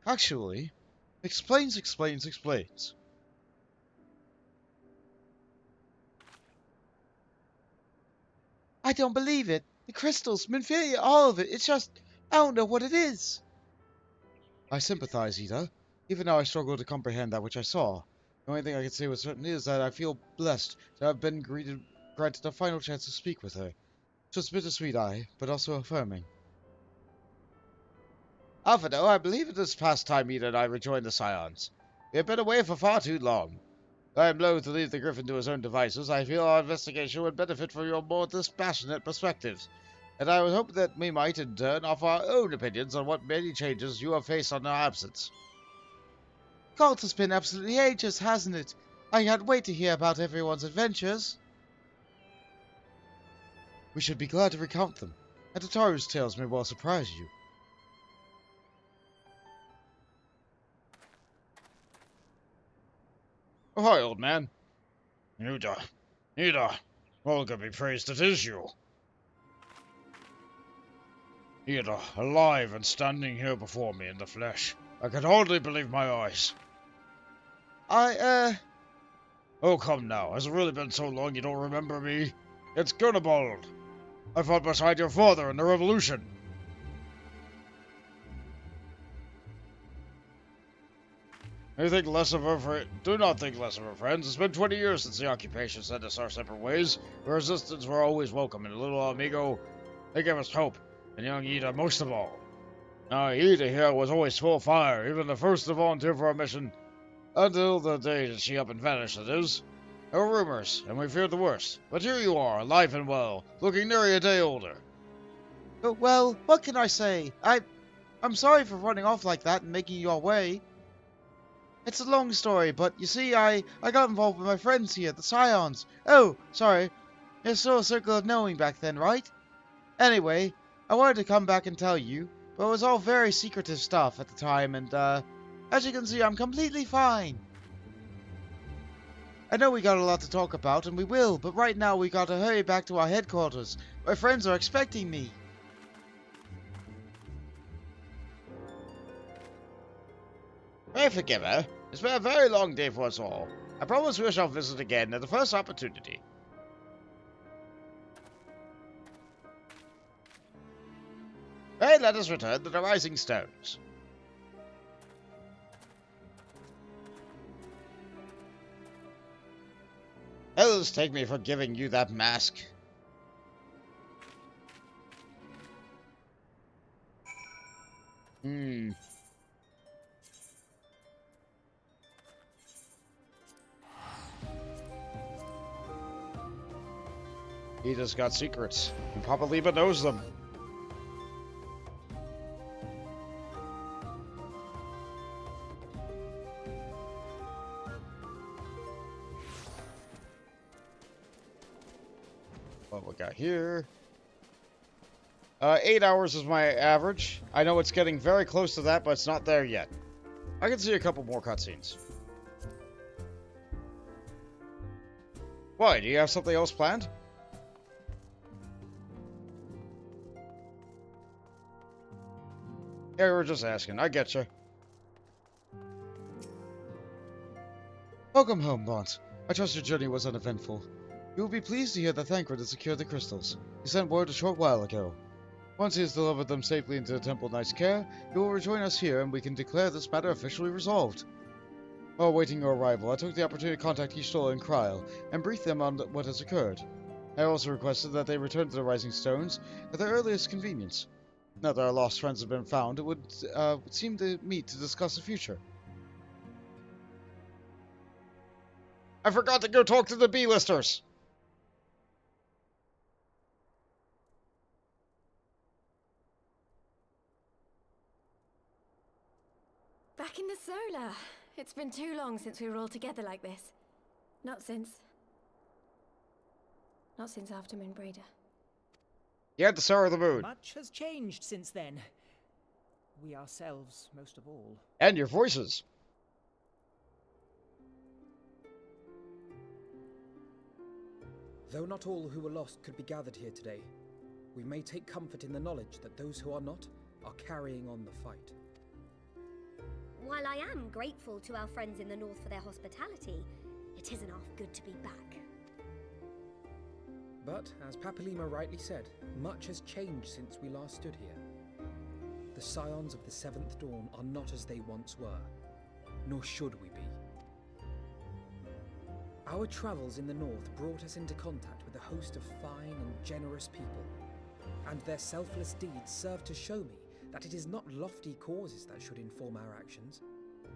Speaker 20: Actually, explains. I don't believe it. The crystals, Minfilia, all of it. It's just, I don't know what it is. I sympathize, Ida. Even now I struggle to comprehend that which I saw. The only thing I can say with certainty is that I feel blessed to have been granted a final chance to speak with her. It was bittersweet, but also affirming. Alphino, I believe it is past time Ida and I rejoin the Scions. We have been away for far too long. I am loath to leave the Griffin to his own devices. I feel our investigation would benefit from your more dispassionate perspectives, and I would hope that we might, in turn, offer our own opinions on what many changes you have faced on our absence. Cult has been absolutely ages, hasn't it? I can't wait to hear about everyone's adventures. We should be glad to recount them, and Tataru's tales may well surprise you. Oh, hi, old man. Ida, Olga be praised it is you. Ida, alive and standing here before me in the flesh. I can hardly believe my eyes. Oh, come now. Has it really been so long you don't remember me? It's Gurnabald. I fought beside your father in the Revolution. Do not think less of her friends. It's been 20 years since the occupation sent us our separate ways. The resistance were always welcome, and little amigo, they gave us hope, and young Ida most of all. Now, Ida here was always full of fire, even the first to volunteer for our mission. Until the day that she up and vanished, that is. There were rumors, and we feared the worst. But here you are, alive and well, looking nearly a day older. Well, what can I say? I'm sorry for running off like that and making you all way. It's a long story, but you see, I got involved with my friends here, the Scions. Oh, sorry. You're still a circle of knowing back then, right? Anyway, I wanted to come back and tell you, but it was all very secretive stuff at the time, and, as you can see, I'm completely fine. I know we got a lot to talk about, and we will, but right now we gotta hurry back to our headquarters. My friends are expecting me. Pray forgive her. It's been a very long day for us all. I promise we shall visit again at the first opportunity. Pray let us return to the Rising Stones. Hells take me for giving you that mask. He just got secrets, and Papa Liba knows them. What we got here? 8 hours is my average. I know it's getting very close to that, but it's not there yet. I can see a couple more cutscenes. Why, do you have something else planned? Yeah, we were just asking. I getcha. Welcome home, Bont. I trust your journey was uneventful. You will be pleased to hear that Thancred has secured the crystals. He sent word a short while ago. Once he has delivered them safely into the Temple Knight's care, he will rejoin us here and we can declare this matter officially resolved. While awaiting your arrival, I took the opportunity to contact Y'shtola and Kryl and brief them on what has occurred. I also requested that they return to the Rising Stones at their earliest convenience. Now that our lost friends have been found, it would seem to meet to discuss the future. I forgot to go talk to the B-listers!
Speaker 11: Back in the Solar. It's been too long since we were all together like this. Not since after Moonbreeder.
Speaker 1: You had the Sour of the Moon.
Speaker 21: Much has changed since then. We ourselves, most of all.
Speaker 1: And your voices.
Speaker 12: Though not all who were lost could be gathered here today, we may take comfort in the knowledge that those who are not are carrying on the fight.
Speaker 11: While I am grateful to our friends in the north for their hospitality, it isn't half good to be back.
Speaker 12: But, as Papalima rightly said, much has changed since we last stood here. The Scions of the Seventh Dawn are not as they once were, nor should we be. Our travels in the north brought us into contact with a host of fine and generous people, and their selfless deeds serve to show me that it is not lofty causes that should inform our actions,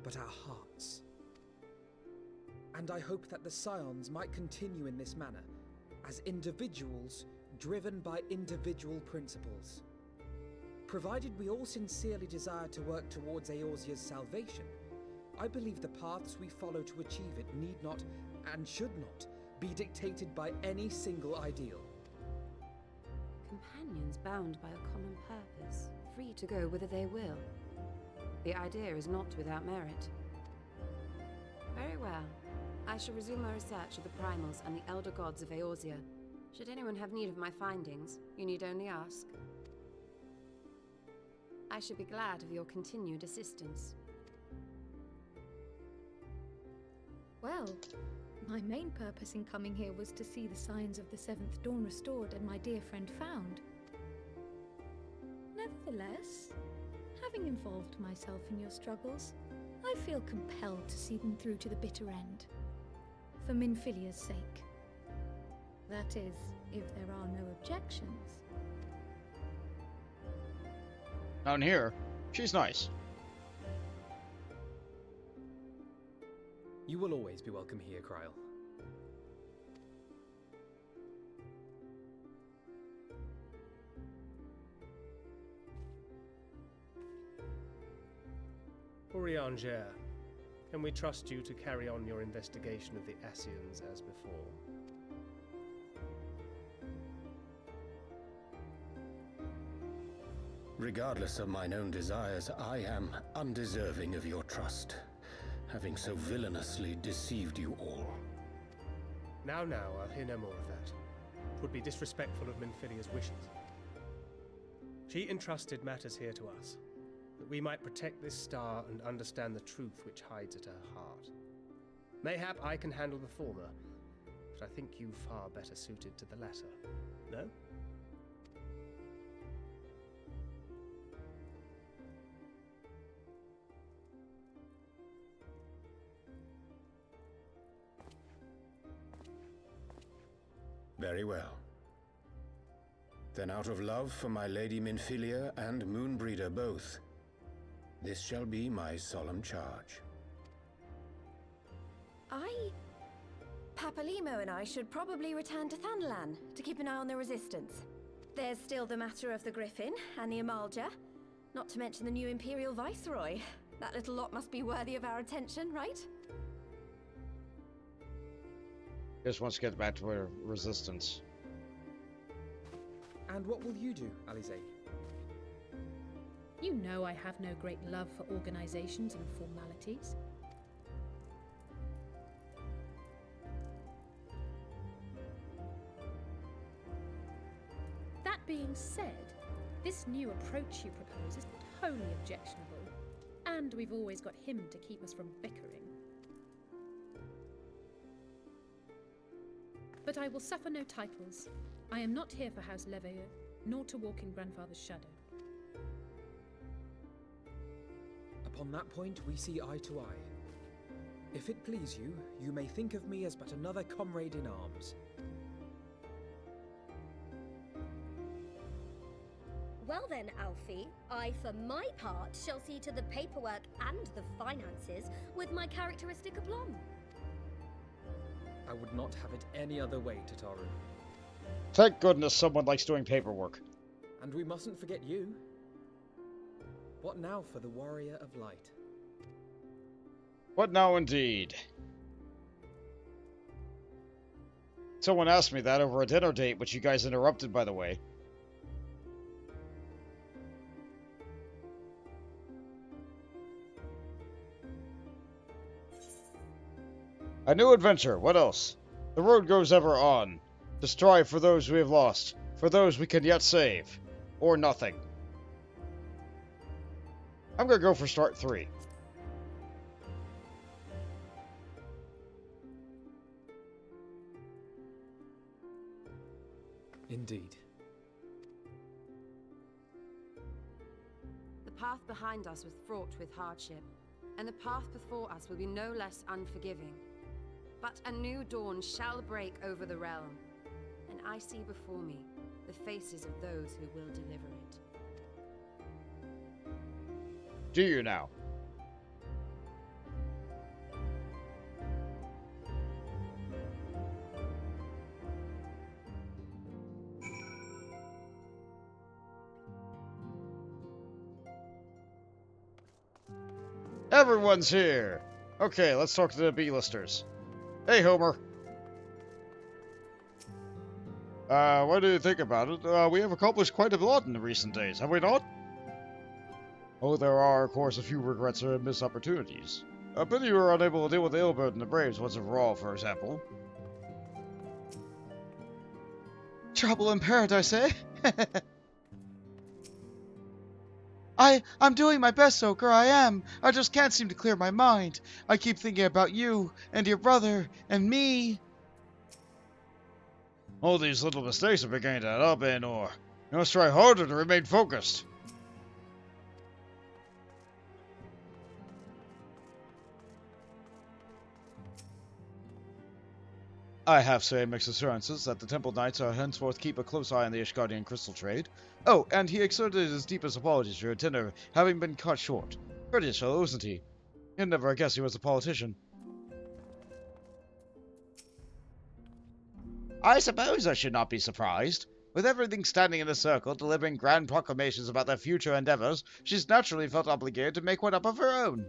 Speaker 12: but our hearts. And I hope that the Scions might continue in this manner, as individuals driven by individual principles. Provided we all sincerely desire to work towards Eorzea's salvation, I believe the paths we follow to achieve it need not, and should not, be dictated by any single ideal.
Speaker 8: Companions bound by a common purpose, free to go whither they will. The idea is not without merit. Very well. I shall resume my research of the primals and the elder gods of Eorzea. Should anyone have need of my findings, you need only ask. I should be glad of your continued assistance.
Speaker 17: Well, my main purpose in coming here was to see the signs of the Seventh Dawn restored and my dear friend found. Nevertheless, having involved myself in your struggles, I feel compelled to see them through to the bitter end. For Minfilia's sake. That is, if there are no objections.
Speaker 1: Down here, she's nice.
Speaker 12: You will always be welcome here, Kryl.
Speaker 6: Urianger, can we trust you to carry on your investigation of the Ascians as before?
Speaker 19: Regardless of mine own desires, I am undeserving of your trust, having so villainously deceived you all.
Speaker 6: Now, I'll hear no more of that. It would be disrespectful of Minfilia's wishes. She entrusted matters here to us, that we might protect this star and understand the truth which hides at her heart. Mayhap I can handle the former, but I think you far better suited to the latter. No?
Speaker 19: Very well. Then out of love for my Lady Minfilia and Moonbreeder both, this shall be my solemn charge.
Speaker 18: Papalimo and I should probably return to Thanalan to keep an eye on the Resistance. There's still the matter of the Griffin and the Amalja, not to mention the new Imperial Viceroy. That little lot must be worthy of our attention, right?
Speaker 1: Just wants to get back to her resistance.
Speaker 12: And what will you do, Alize?
Speaker 17: You know I have no great love for organizations and formalities. That being said, this new approach you propose is not wholly objectionable, and we've always got him to keep us from bickering. But I will suffer no titles. I am not here for House Leveilleur, nor to walk in Grandfather's shadow.
Speaker 12: Upon that point, we see eye to eye. If it please you, you may think of me as but another comrade in arms.
Speaker 11: Well then, Alfie, I for my part shall see to the paperwork and the finances with my characteristic aplomb.
Speaker 12: I would not have it any other way, Tataru.
Speaker 1: Thank goodness someone likes doing paperwork.
Speaker 12: And we mustn't forget you. What now for the Warrior of Light?
Speaker 1: What now indeed? Someone asked me that over a dinner date, which you guys interrupted, by the way. A new adventure, what else? The road goes ever on, to strive for those we have lost, for those we can yet save. Or nothing. I'm gonna go for start 3.
Speaker 12: Indeed.
Speaker 8: The path behind us was fraught with hardship, and the path before us will be no less unforgiving. But a new dawn shall break over the realm, and I see before me the faces of those who will deliver it.
Speaker 1: Do you now? Everyone's here! Okay, let's talk to the B-listers. Hey, Homer. What do you think about it? We have accomplished quite a lot in the recent days, have we not? Oh, there are, of course, a few regrets and missed opportunities. A pity you were unable to deal with the Ilbert and the Braves once and for all, for example.
Speaker 16: Trouble in paradise, eh? I'm doing my best, Sohr, I am. I just can't seem to clear my mind. I keep thinking about you, and your brother, and me.
Speaker 1: All these little mistakes are beginning to add up, Anor. You must try harder to remain focused. I have same mixed assurances that the Temple Knights are henceforth keep a close eye on the Ishgardian crystal trade. Oh, and he extended his deepest apologies for your tender having been cut short. Courteous fellow, isn't he? You'd never guess he was a politician. I suppose I should not be surprised. With everything standing in a circle, delivering grand proclamations about their future endeavors, she's naturally felt obligated to make one up of her own.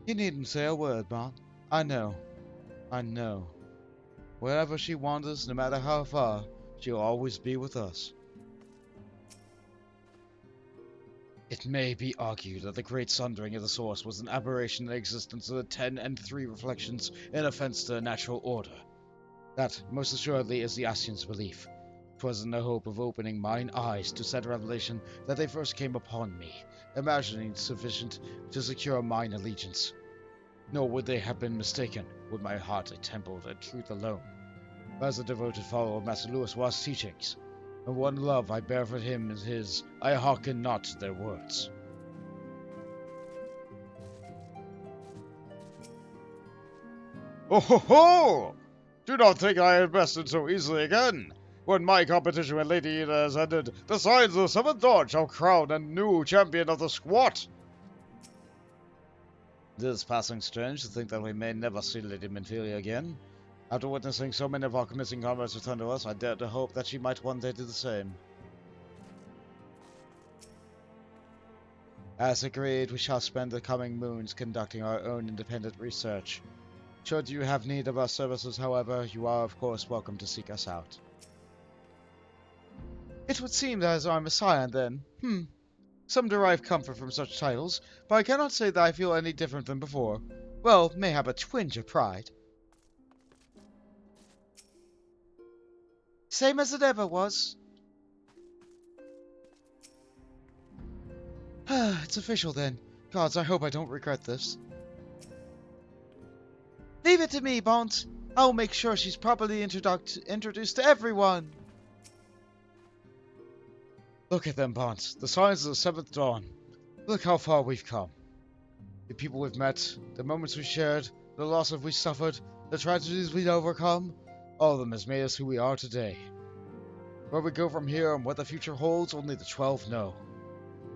Speaker 16: You needn't say a word, Bon. I know. Wherever she wanders, no matter how far, she'll always be with us.
Speaker 1: It may be argued that the great sundering of the source was an aberration in the existence of the 10 and 3 reflections in offense to the natural order. That, most assuredly, is the Ascians' belief. 'Twas in the hope of opening mine eyes to said revelation that they first came upon me, imagining sufficient to secure mine allegiance. Nor would they have been mistaken, were my heart a temple to truth alone. As a devoted follower of Master Louis Watt's teachings, and one love I bear for him is his, I hearken not to their words. Oh ho ho! Do not think I am bested so easily again. When my competition with Lady Ida has ended, the signs of the 7th Dawn shall crown a new champion of the squat. It is passing strange to think that we may never see Lady Minfilia again. After witnessing so many of our convincing combats with Thunderless, I dare to hope that she might one day do the same. As agreed, we shall spend the coming moons conducting our own independent research. Should you have need of our services, however, you are of course welcome to seek us out.
Speaker 16: It would seem that as I'm a scion, then. Some derive comfort from such titles, but I cannot say that I feel any different than before. Well, may have a twinge of pride. Same as it ever was. It's official then. Gods, I hope I don't regret this. Leave it to me, Bont. I'll make sure she's properly introduced to everyone.
Speaker 1: Look at them, Bont. The signs of the 7th Dawn. Look how far we've come. The people we've met, the moments we shared, the losses we suffered, the tragedies we've overcome, all of them has made us who we are today. Where we go from here and what the future holds, only the 12 know.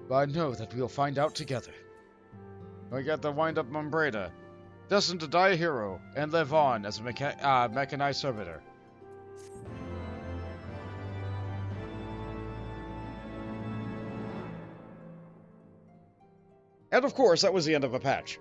Speaker 1: But I know that we'll find out together. We get the wind-up Mumbreda, destined to die a hero and live on as a mechanized servitor. And of course, that was the end of a patch.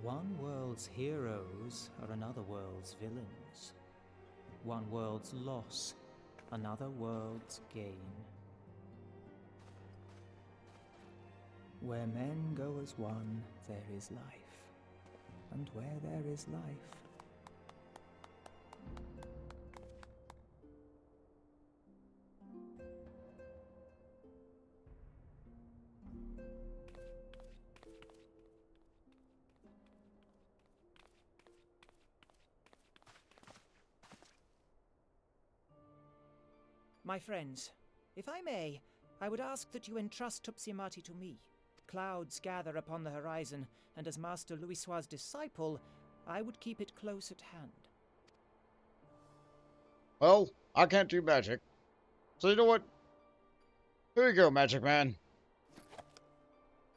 Speaker 7: One world's heroes are another world's villains. One world's loss, another world's gain. Where men go as one, there is life. And where there is life,
Speaker 21: My friends, if I may, I would ask that you entrust Tupsimati to me. Clouds gather upon the horizon, and as Master Louisoix's disciple, I would keep it close at hand.
Speaker 1: Well, I can't do magic. So you know what? Here you go, Magic Man.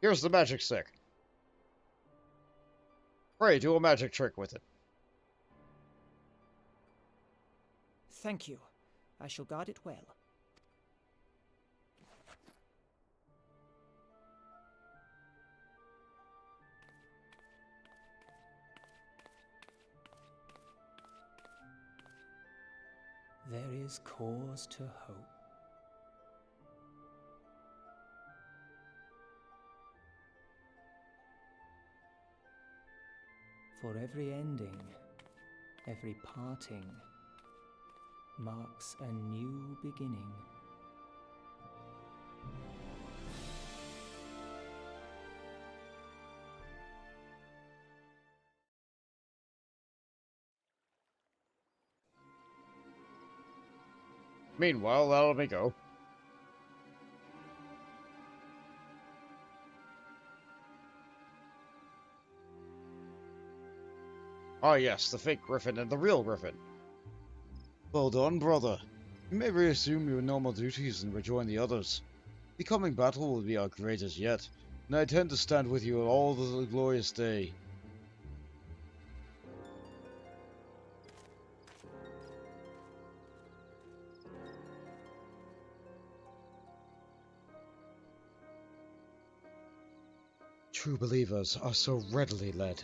Speaker 1: Here's the magic stick. Pray, do a magic trick with it.
Speaker 21: Thank you. I shall guard it well.
Speaker 7: there is cause to hope. For every ending, every parting, marks a new beginning.
Speaker 1: Meanwhile, let me go. Ah yes, the fake griffin and the real griffin.
Speaker 16: Well done, brother. You may reassume your normal duties and rejoin the others. The coming battle will be our greatest yet, and I intend to stand with you all the glorious day. True believers are so readily led.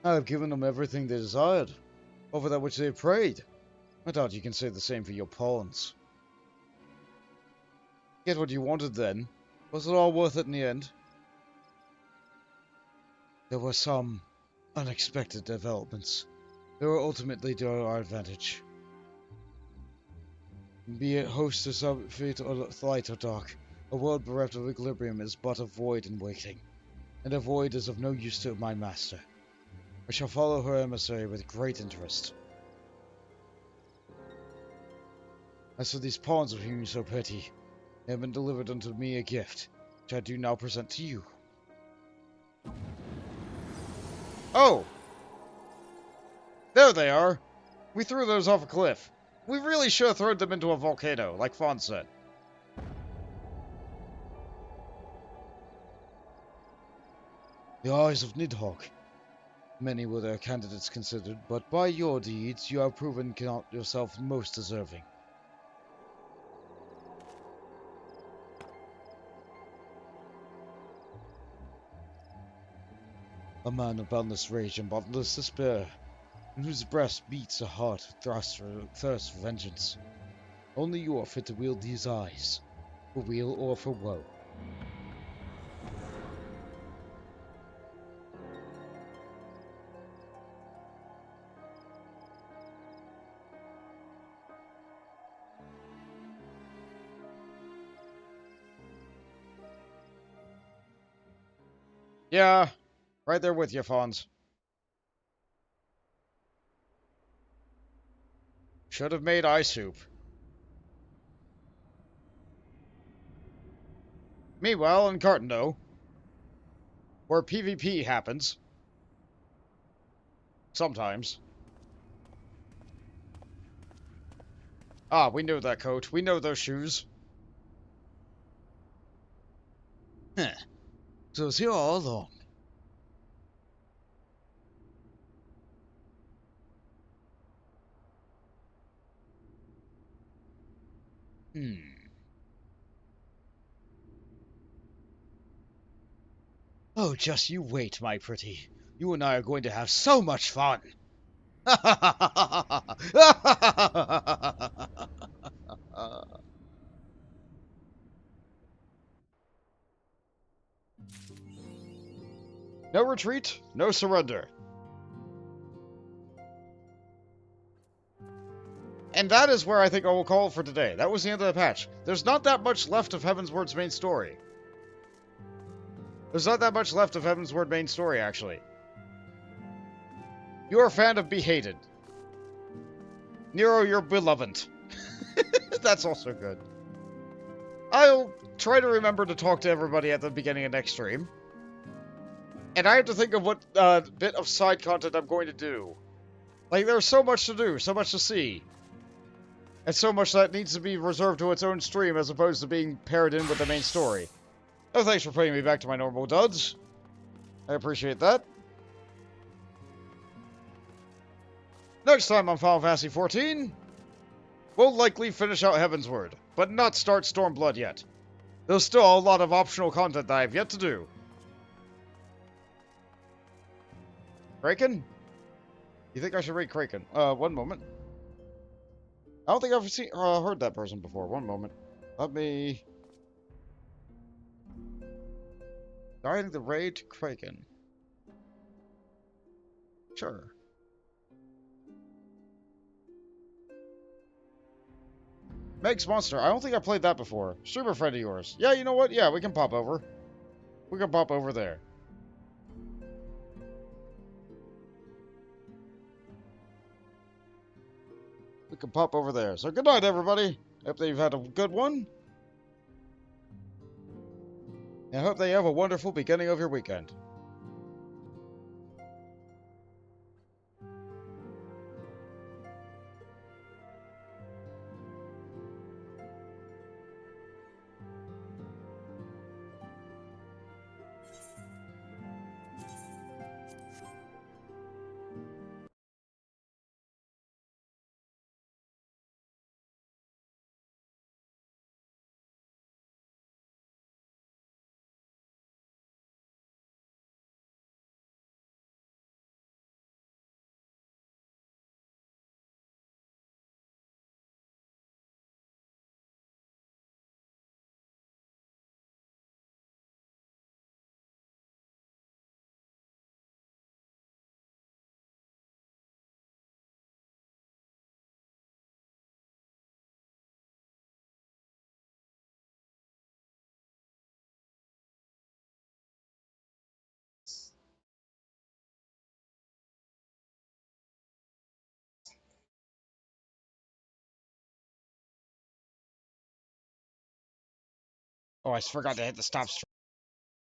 Speaker 16: I have given them everything they desired, over that which they prayed. I doubt you can say the same for your pawns. Get what you wanted then. Was it all worth it in the end? There were some unexpected developments. They were ultimately to our advantage. Be it hostess of fate or light or dark, a world bereft of equilibrium is but a void in waiting, and a void is of no use to my master. I shall follow her emissary with great interest. As for these pawns of whom you so petty, they have been delivered unto me a gift, which I do now present to you.
Speaker 1: Oh! There they are! We threw those off a cliff. We really should have thrown them into a volcano, like Fawn said.
Speaker 16: The eyes of Nidhogg. Many were their candidates considered, but by your deeds you have proven count yourself most deserving. A man of boundless rage and boundless despair, in whose breast beats a heart thirst for vengeance. Only you are fit to wield these eyes, for weal or for woe.
Speaker 1: Yeah, right there with you, Fawns. Should have made eye soup. Meanwhile, in Cartendo, where PvP happens, sometimes. Ah, we know that coat. We know those shoes.
Speaker 16: Heh. So it's here all along.
Speaker 1: Oh, just you wait, my pretty. You and I are going to have so much fun. No retreat, no surrender. And that is where I think I will call it for today. That was the end of the patch. There's not that much left of Heavensward's main story. There's not that much left of Heavensward main story, actually. You're a fan of Be Hated. Nero, you're beloved. That's also good. I'll try to remember to talk to everybody at the beginning of next stream. And I have to think of what bit of side content I'm going to do. Like, there's so much to do, so much to see. And so much that needs to be reserved to its own stream as opposed to being paired in with the main story. Oh, thanks for putting me back to my normal duds. I appreciate that. Next time on Final Fantasy XIV, we'll likely finish out Heavensward, but not start Stormblood yet. There's still a lot of optional content that I have yet to do. Kraken? You think I should read Kraken? One moment. I don't think I've heard that person before. One moment. Let me... Guiding the raid to Kraken. Sure. Meg's Monster. I don't think I played that before. Streamer friend of yours. Yeah, you know what? Yeah, we can pop over. We can pop over there. We can pop over there. So good night, everybody. Hope that you've had a good one. And I hope that you have a wonderful beginning of your weekend. Oh, I forgot to hit the stop stream.